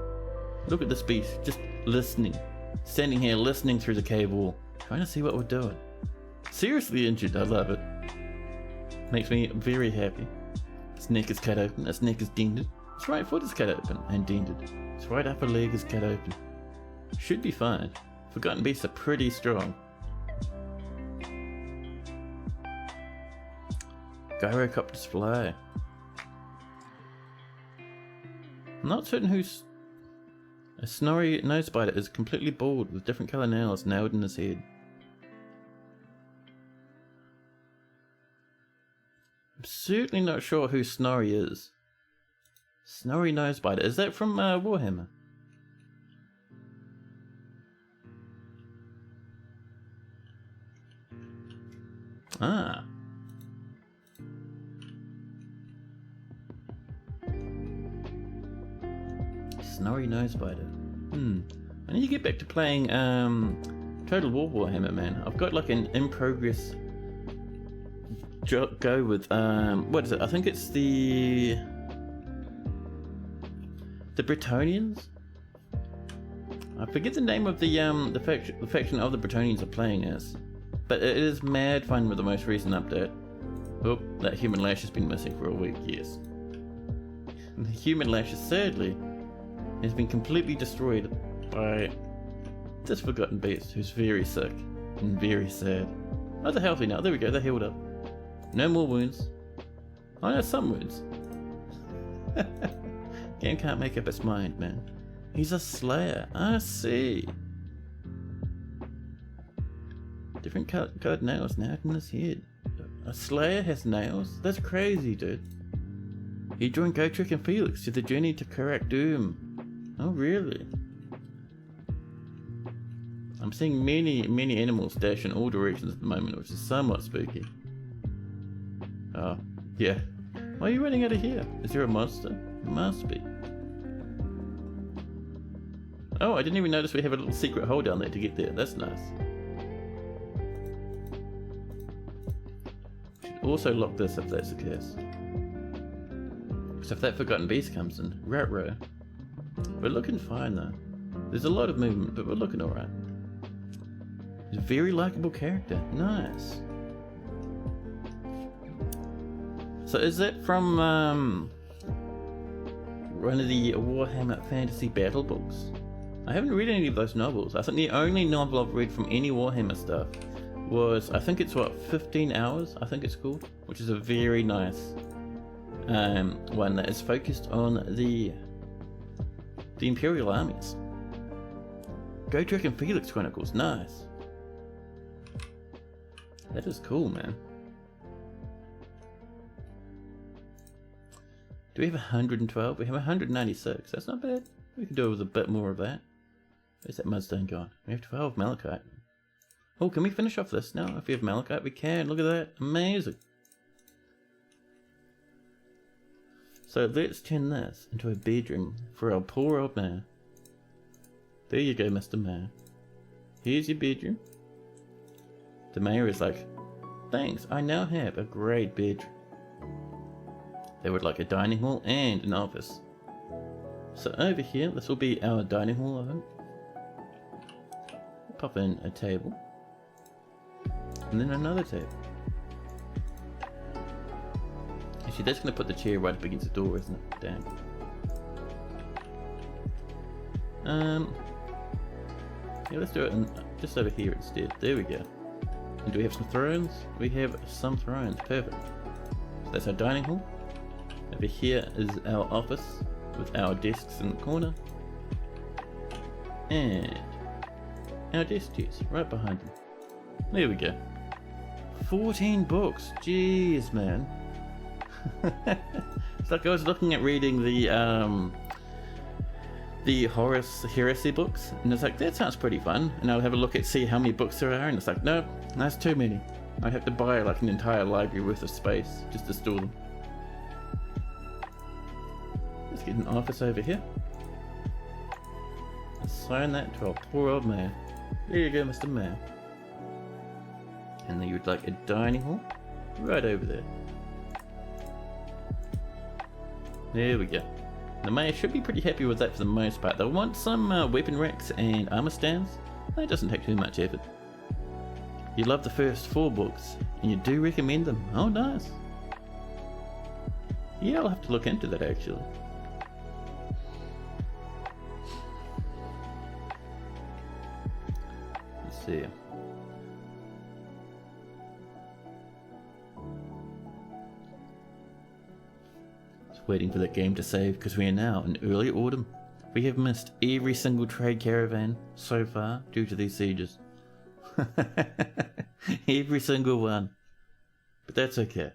Look at this beast, just listening. Standing here listening through the cave wall, trying to see what we're doing. Seriously injured, I love it. Makes me very happy. Its neck is cut open, its neck is dented. Its right foot is cut open and dented. Its right upper leg is cut open. Should be fine. Forgotten beasts are pretty strong. Gyrocopters fly. I'm not certain who's... A Snorri nose spider is completely bald with different colour nails nailed in his head. I'm certainly not sure who Snorri is. Snorri Nosebiter. Is that from Warhammer? Ah. Snorri Nosebiter. I need to get back to playing Total War Warhammer, man. I've got like an in-progress go with what is it? I think it's the Bretonnians. I forget the name of the faction of the Bretonnians are playing as, but it is mad fun with the most recent update. Oh, that human lash has been missing for a week. Yes, and the human lash, sadly, has been completely destroyed by this forgotten beast who's very sick and very sad. Oh, they're healthy now. There we go. They're healed up. No more wounds. Oh no, some wounds. Game can't make up its mind, man. He's a slayer. I see. Different coloured nails now in his head. A slayer has nails? That's crazy, dude. He joined Gotrek and Felix to the journey to Karak Doom. Oh, really? I'm seeing many animals dash in all directions at the moment, which is somewhat spooky. Oh, yeah. Why are you running out of here? Is there a monster? Must be. Oh, I didn't even notice we have a little secret hole down there to get there. That's nice. Should also lock this if that's the case. So if that forgotten beast comes in, ruh-roh. We're looking fine though. There's a lot of movement, but we're looking alright. He's a very likable character. Nice. So is that from one of the Warhammer Fantasy Battle books? I haven't read any of those novels. I think the only novel I've read from any Warhammer stuff was, I think it's what, 15 Hours, I think it's called, which is a very nice one that is focused on the Imperial armies. Gotrek and Felix Chronicles, nice. That is cool, man. Do we have 112? We have 196. That's not bad. We can do with a bit more of that. Where's that mudstone gone? We have 12 malachite. Oh, can we finish off this now? If we have malachite, we can. Look at that. Amazing. So let's turn this into a bedroom for our poor old man. There you go, Mr. Mayor. Here's your bedroom. The mayor is like, thanks, I now have a great bedroom. They would like a dining hall and an office. So over here, this will be our dining hall, I think. Pop in a table. And then another table. Actually, that's going to put the chair right up against the door, isn't it? Damn. Yeah, let's do it just over here instead. There we go. And do we have some thrones? We have some thrones. Perfect. So that's our dining hall. Over here is our office with our desks in the corner. And our desk chairs right behind them. There we go. 14 books. Jeez, man. It's like I was looking at reading the Horus Heresy books, and it's like, that sounds pretty fun. And I'll have a look at see how many books there are, and it's like, no, that's too many. I'd have to buy like an entire library worth of space just to store them. Let's get an office over here. Assign that to our poor old man. There you go, Mr. Mayor. And then you'd like a dining hall right over there. There we go. The mayor should be pretty happy with that for the most part. They'll want some weapon racks and armor stands. That doesn't take too much effort. You love the first 4 books, and you do recommend them. Oh, nice. Yeah, I'll have to look into that actually. Let's see. Waiting for that game to save because we are now in early autumn. We have missed every single trade caravan so far due to these sieges. Every single one. But that's okay.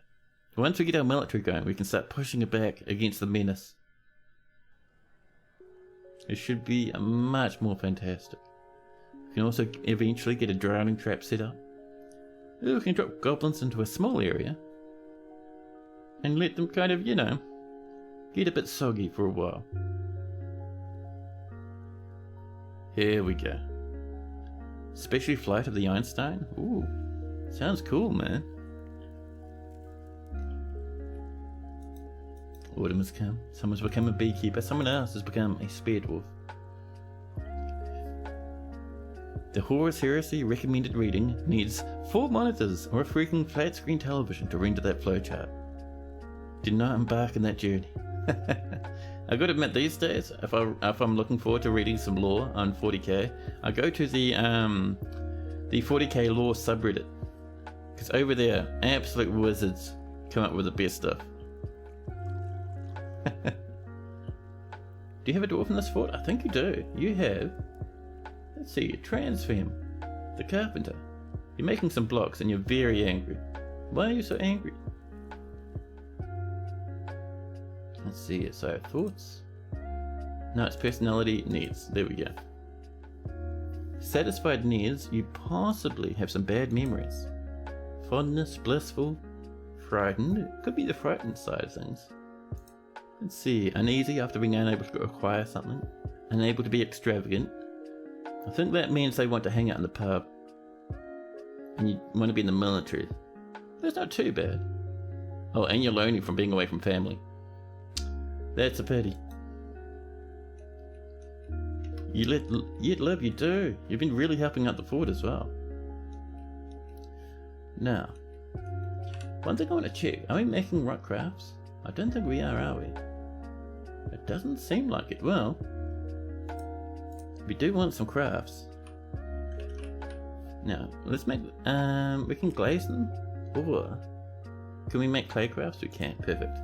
Once we get our military going, we can start pushing it back against the menace. It should be much more fantastic. We can also eventually get a drowning trap set up. We can drop goblins into a small area and let them kind of, you know, get a bit soggy for a while. Here we go. Especially Flight of the Einstein. Ooh, sounds cool, man. Autumn has come. Someone's become a beekeeper. Someone else has become a spear dwarf. The Horus Heresy recommended reading needs 4 monitors or a freaking flat screen television to render that flowchart. Do not embark on that journey. I gotta admit, these days, if I'm looking forward to reading some lore on 40k, I go to the 40k lore subreddit, because over there, absolute wizards come up with the best stuff. Do you have a dwarf in this fort? I think you do. You have. Let's see, Transfem, the carpenter. You're making some blocks and you're very angry. Why are you so angry? Let's see, so thoughts? No, it's personality needs. There we go. Satisfied needs, you possibly have some bad memories. Fondness, blissful, frightened. It could be the frightened side of things. Let's see, uneasy after being unable to acquire something. Unable to be extravagant. I think that means they want to hang out in the pub. And you want to be in the military. That's not too bad. Oh, and you're lonely from being away from family. That's a pity. Yet live, you do. You've been really helping out the fort as well. Now, one thing I want to check. Are we making rock crafts? I don't think we are we? It doesn't seem like it. Well, we do want some crafts. Now, let's make, we can glaze them, or can we make clay crafts? We can, perfect.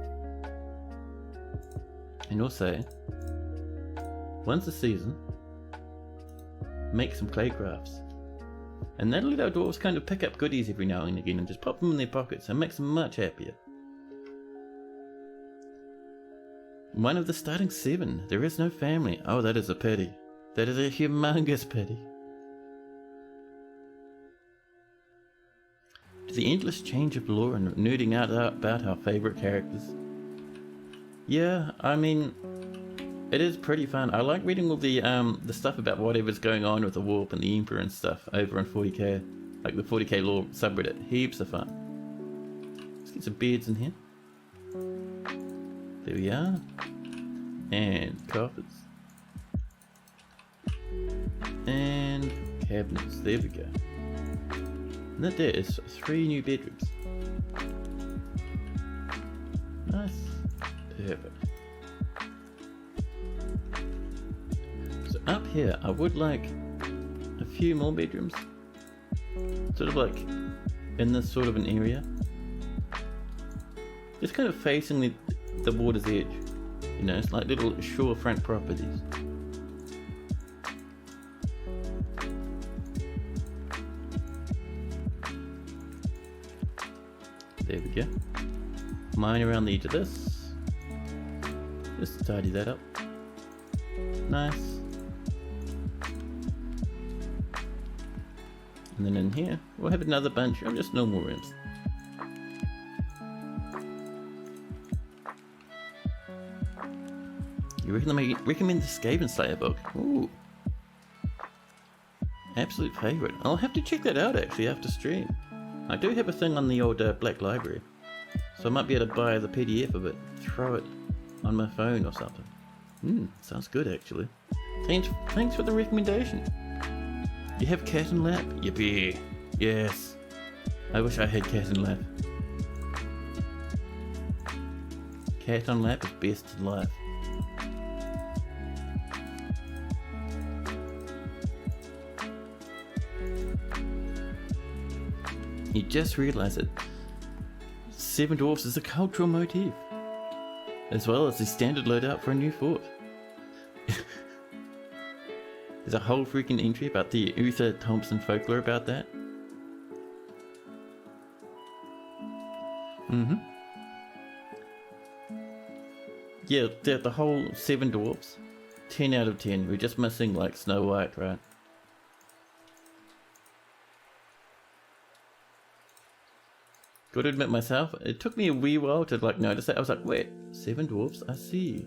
And also, once a season, make some clay crafts. And that'll let our dwarves kind of pick up goodies every now and again and just pop them in their pockets and makes them much happier. One of the starting 7, there is no family. Oh, that is a pity. That is a humongous pity. To the endless change of lore and nerding out about our favourite characters. Yeah, I mean, it is pretty fun. I like reading all the stuff about whatever's going on with the warp and the Emperor and stuff over on 40k. Like the 40k lore subreddit. Heaps of fun. Let's get some beds in here. There we are. And carpets. And cabinets. There we go. And that there is 3 new bedrooms. Nice. Perfect. So up here, I would like a few more bedrooms. Sort of like in this sort of an area. Just kind of facing the water's edge. You know, it's like little shorefront properties. There we go. Mine around the edge of this. Just tidy that up. Nice. And then in here, we'll have another bunch of just normal rooms. You recommend the Skaven Slayer book? Ooh. Absolute favourite. I'll have to check that out actually after stream. I do have a thing on the old Black Library, so I might be able to buy the PDF of it, throw it on my phone or something. Sounds good actually. Thanks for the recommendation. You have cat and lap? Yippee. Yes. I wish I had cat and lap. Cat on lap is best in life. You just realised that 7 dwarfs is a cultural motif, as well as the standard loadout for a new fort. There's a whole freaking entry about the Uther Thompson folklore about that. yeah, the whole 7 dwarfs, 10 out of 10. We're just missing like Snow White, right? Gotta admit myself, it took me a wee while to like notice that. I was like, wait, 7 dwarfs? I see.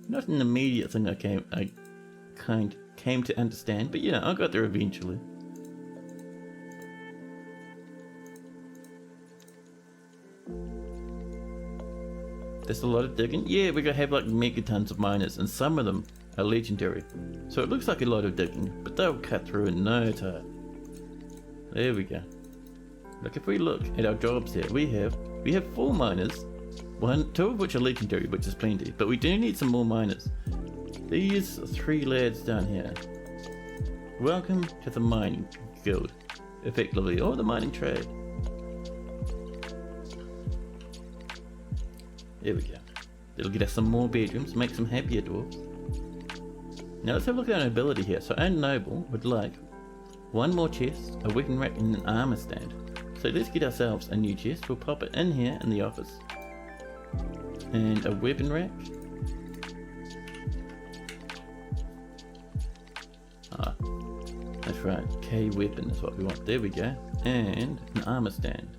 Not an immediate thing I came to understand, but yeah, I got there eventually. There's a lot of digging. Yeah, we're gonna have like megatons of miners, and some of them are legendary. So it looks like a lot of digging, but they'll cut through in no time. There we go. Look, if we look at our jobs here, we have 4 miners, 2 of which are legendary, which is plenty, but we do need some more miners. These 3 lads down here. Welcome to the mining guild, effectively, or the mining trade. There we go. It'll get us some more bedrooms, make some happier dwarves. Now let's have a look at our ability here. So our noble would like 1 more chest, a weapon rack, and an armor stand. So let's get ourselves a new chest. We'll pop it in here in the office. And a weapon rack. Ah, that's right. K weapon is what we want. There we go. And an armor stand.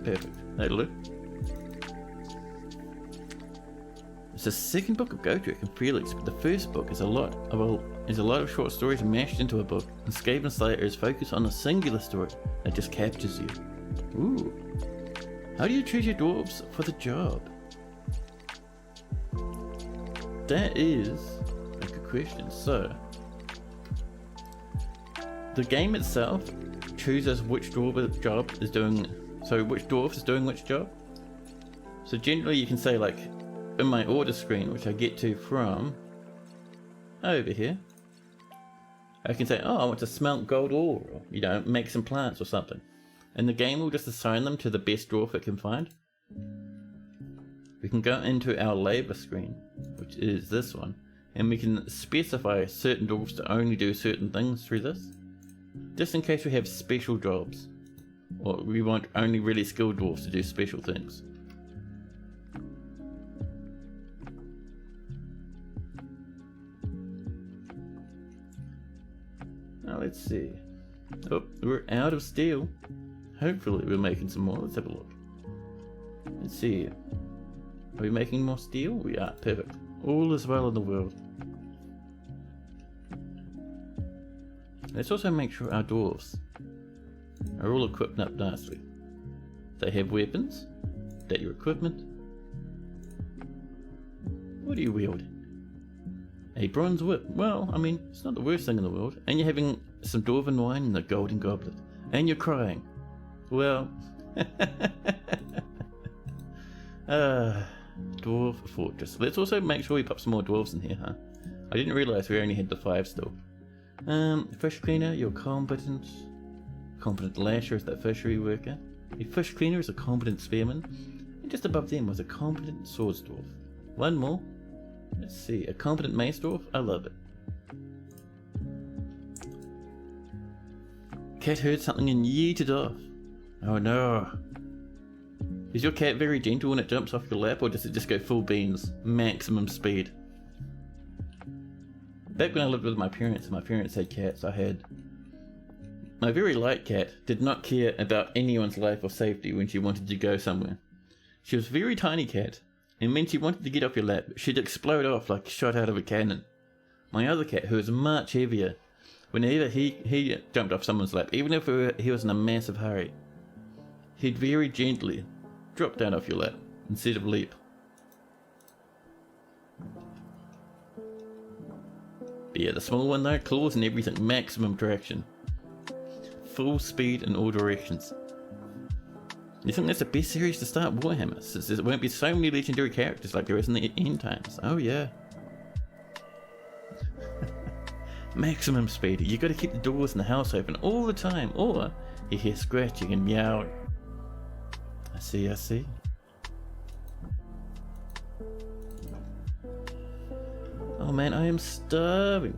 Perfect. That'll do. It's the second book of Gotrek and Felix, but the first book is a lot of short stories mashed into a book, and Skaven Slayer is focused on a singular story that just captures you. Ooh. How do you choose your dwarves for the job? That is a good question. So, the game itself chooses which dwarf is doing which job. So generally you can say, like, in my order screen, which I get to from over here, I can say, oh, I want to smelt gold ore, or, you know, make some plants or something. And the game will just assign them to the best dwarf it can find. We can go into our labor screen, which is this one, and we can specify certain dwarfs to only do certain things through this, just in case we have special jobs, or we want only really skilled dwarfs to do special things. Now let's see. Oh, we're out of steel. Hopefully we're making some more. Let's have a look. Let's see. Are we making more steel? We are. Perfect. All is well in the world. Let's also make sure our dwarves are all equipped up nicely. They have weapons. Is that your equipment? What do you wield? A bronze whip. Well, I mean, it's not the worst thing in the world. And you're having some dwarven wine in a golden goblet. And you're crying. Well, dwarf fortress. Let's also make sure we pop some more dwarves in here, huh? I didn't realise we only had the 5 still. Fish cleaner, you're competent. Competent lasher is that fishery worker. A fish cleaner is a competent spearman. And just above them was a competent swords dwarf. 1 more. Let's see, a competent mace dwarf? I love it. Cat heard something and yeeted off. Oh no. Is your cat very gentle when it jumps off your lap, or does it just go full beans? Maximum speed. Back when I lived with my parents had cats, my very light cat did not care about anyone's life or safety when she wanted to go somewhere. She was a very tiny cat, and when she wanted to get off your lap, she'd explode off like shot out of a cannon. My other cat, who was much heavier, whenever he jumped off someone's lap, even if he was in a massive hurry, he'd very gently drop down off your lap instead of leap. But yeah, the small one though, claws and everything, maximum traction. Full speed in all directions. You think that's the best series to start Warhammer, since there won't be so many legendary characters like there is in the end times. Oh yeah. Maximum speed. You gotta keep the doors in the house open all the time, or you hear scratching and meowing. I see. Oh man, I am starving.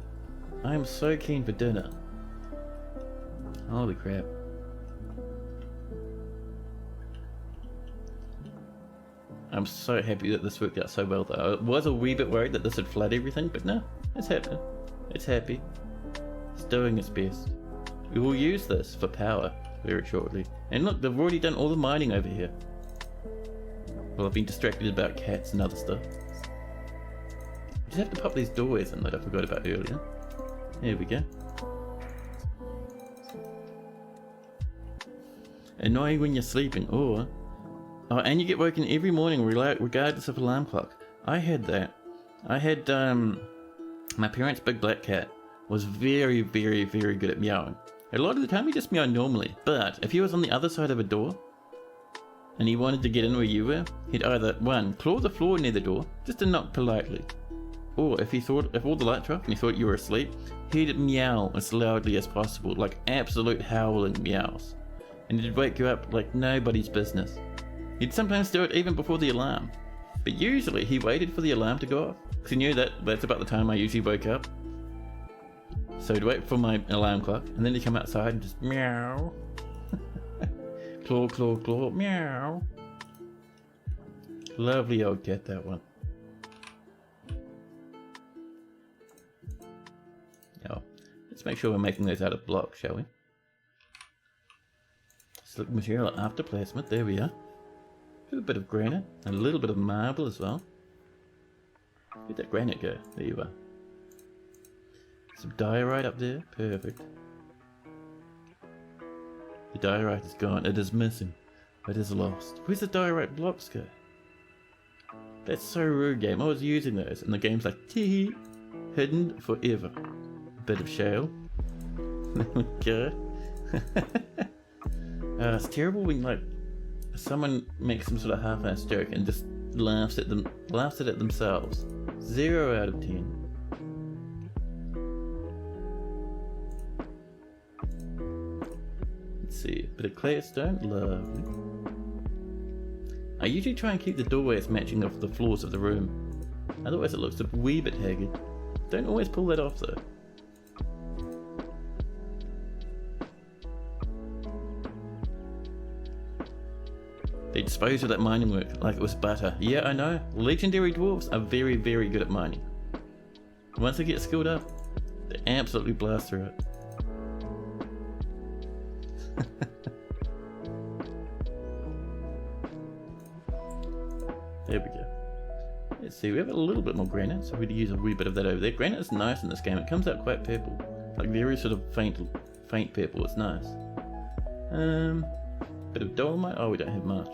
I am so keen for dinner. Holy crap. I'm so happy that this worked out so well though. I was a wee bit worried that this would flood everything, but no, it's happening. It's happy. It's doing its best. We will use this for power very shortly. And look, they've already done all the mining over here. Well, I've been distracted about cats and other stuff. Just have to pop these doorways in that I forgot about earlier. There we go. Annoying when you're sleeping, or... Oh, and you get woken every morning regardless of alarm clock. I had that. I had, my parents' big black cat was very, very, very good at meowing. A lot of the time he just meowed normally, but if he was on the other side of a door, and he wanted to get in where you were, he'd either, one, claw the floor near the door, just to knock politely, or if all the lights were off and he thought you were asleep, he'd meow as loudly as possible, like absolute howling meows. And he'd wake you up like nobody's business. He'd sometimes do it even before the alarm, but usually he waited for the alarm to go off, because he knew that's about the time I usually woke up. So he'd wait for my alarm clock, and then he'd come outside and just meow. Claw, claw, claw, meow. Lovely old cat, that one. Oh, let's make sure we're making those out of blocks, shall we? Slick material after placement, there we are. A little bit of granite, and a little bit of marble as well. Where'd that granite go? There you are. Some diorite up there, perfect. The diorite is gone, it is missing, it is lost. Where's the diorite blocks go? That's so rude, game. I was using those, and the game's like, tee, hidden forever. A bit of shale. There we go. It's terrible when like someone makes some sort of half-assed joke and just laughs at it themselves. 0 out of 10. Let's see, a bit of clearstone, lovely. I usually try and keep the doorways matching off the floors of the room. Otherwise it looks a wee bit haggard. Don't always pull that off though. They disposed of that mining work like it was butter. Yeah, I know. Legendary dwarves are very, very good at mining. Once they get skilled up, they absolutely blast through it. There we go. Let's see, we have a little bit more granite, so we'd use a wee bit of that over there. Granite is nice in this game. It comes out quite purple. Like very sort of faint purple. It's nice. Bit of dolomite. Oh, we don't have much.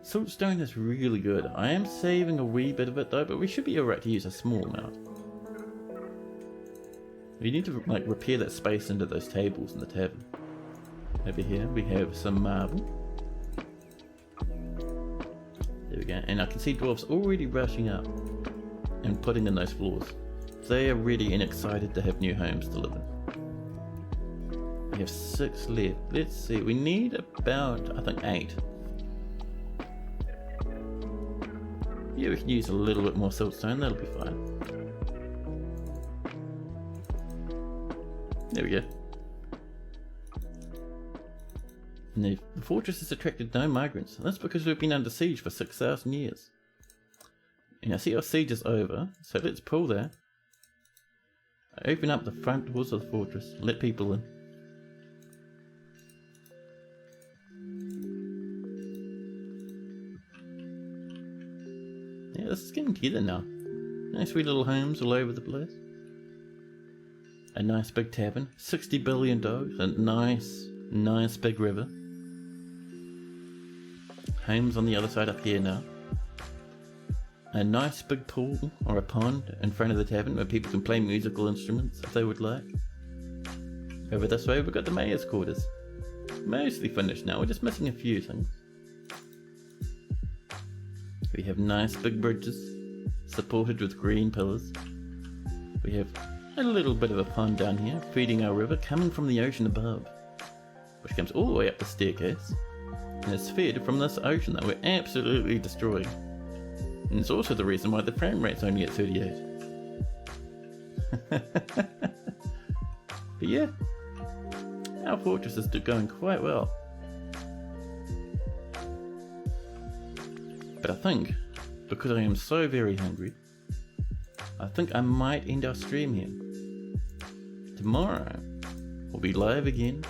Siltstone is really good. I am saving a wee bit of it though, but we should be alright to use a small amount. We need to like repair that space into those tables in the tavern. Over here we have some marble. There we go. And I can see dwarves already rushing up and putting in those floors. They are ready and excited to have new homes to live in. We have 6 left. Let's see, we need about, I think, 8. Yeah, we can use a little bit more siltstone, that'll be fine. There we go. And the fortress has attracted no migrants. That's because we've been under siege for 6,000 years. And I see our siege is over, so let's pull that. Open up the front doors of the fortress, let people in. Yeah, this is getting together now. Nice wee little homes all over the place. A nice big tavern, 60 billion dogs, a nice big river. Homes on the other side up here now. A nice big pool or a pond in front of the tavern where people can play musical instruments if they would like. Over this way we've got the mayor's quarters. Mostly finished now, we're just missing a few things. We have nice big bridges, supported with green pillars. We have a little bit of a pond down here, feeding our river, coming from the ocean above, which comes all the way up the staircase, and is fed from this ocean that we're absolutely destroying. And it's also the reason why the frame rate's only at 38. But yeah, our fortress is going quite well. But I think, because I am so very hungry, I think I might end our stream here. Tomorrow, we'll be live again.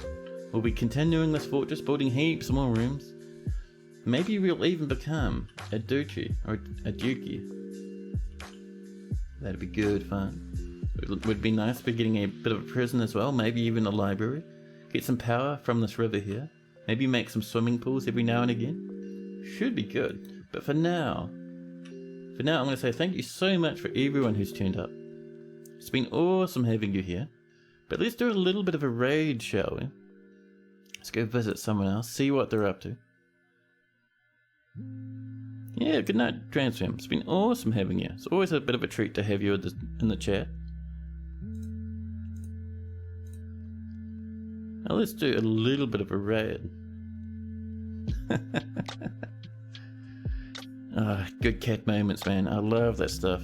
We'll be continuing this fortress, building heaps more rooms. Maybe we'll even become a duchy or a duchy. That'd be good fun. It would be nice to be getting a bit of a prison as well, maybe even a library. Get some power from this river here. Maybe make some swimming pools every now and again. Should be good. But for now I'm going to say thank you so much for everyone who's turned up. It's been awesome having you here. But let's do a little bit of a raid, shall we? Let's go visit someone else, see what they're up to. Yeah, good night, Transfam. It's been awesome having you. It's always a bit of a treat to have you in the chat. Now let's do a little bit of a raid. Good cat moments, man. I love that stuff.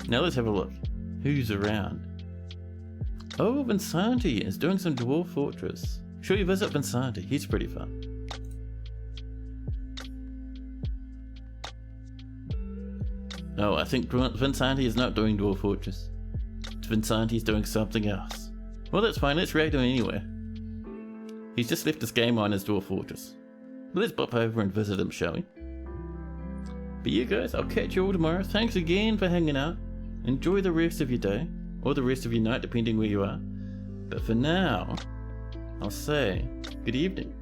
Now let's have a look. Who's around? Oh, Vinsanti is doing some Dwarf Fortress. Sure, you visit Vinsanti. He's pretty fun. Oh, I think Vinsanti is not doing Dwarf Fortress. Vinsanti's doing something else. Well, that's fine. Let's raid him anyway. He's just left his game on his Dwarf Fortress. Let's pop over and visit him, shall we? But yeah, guys, I'll catch you all tomorrow. Thanks again for hanging out. Enjoy the rest of your day, or the rest of your night, depending where you are. But for now, I'll say good evening.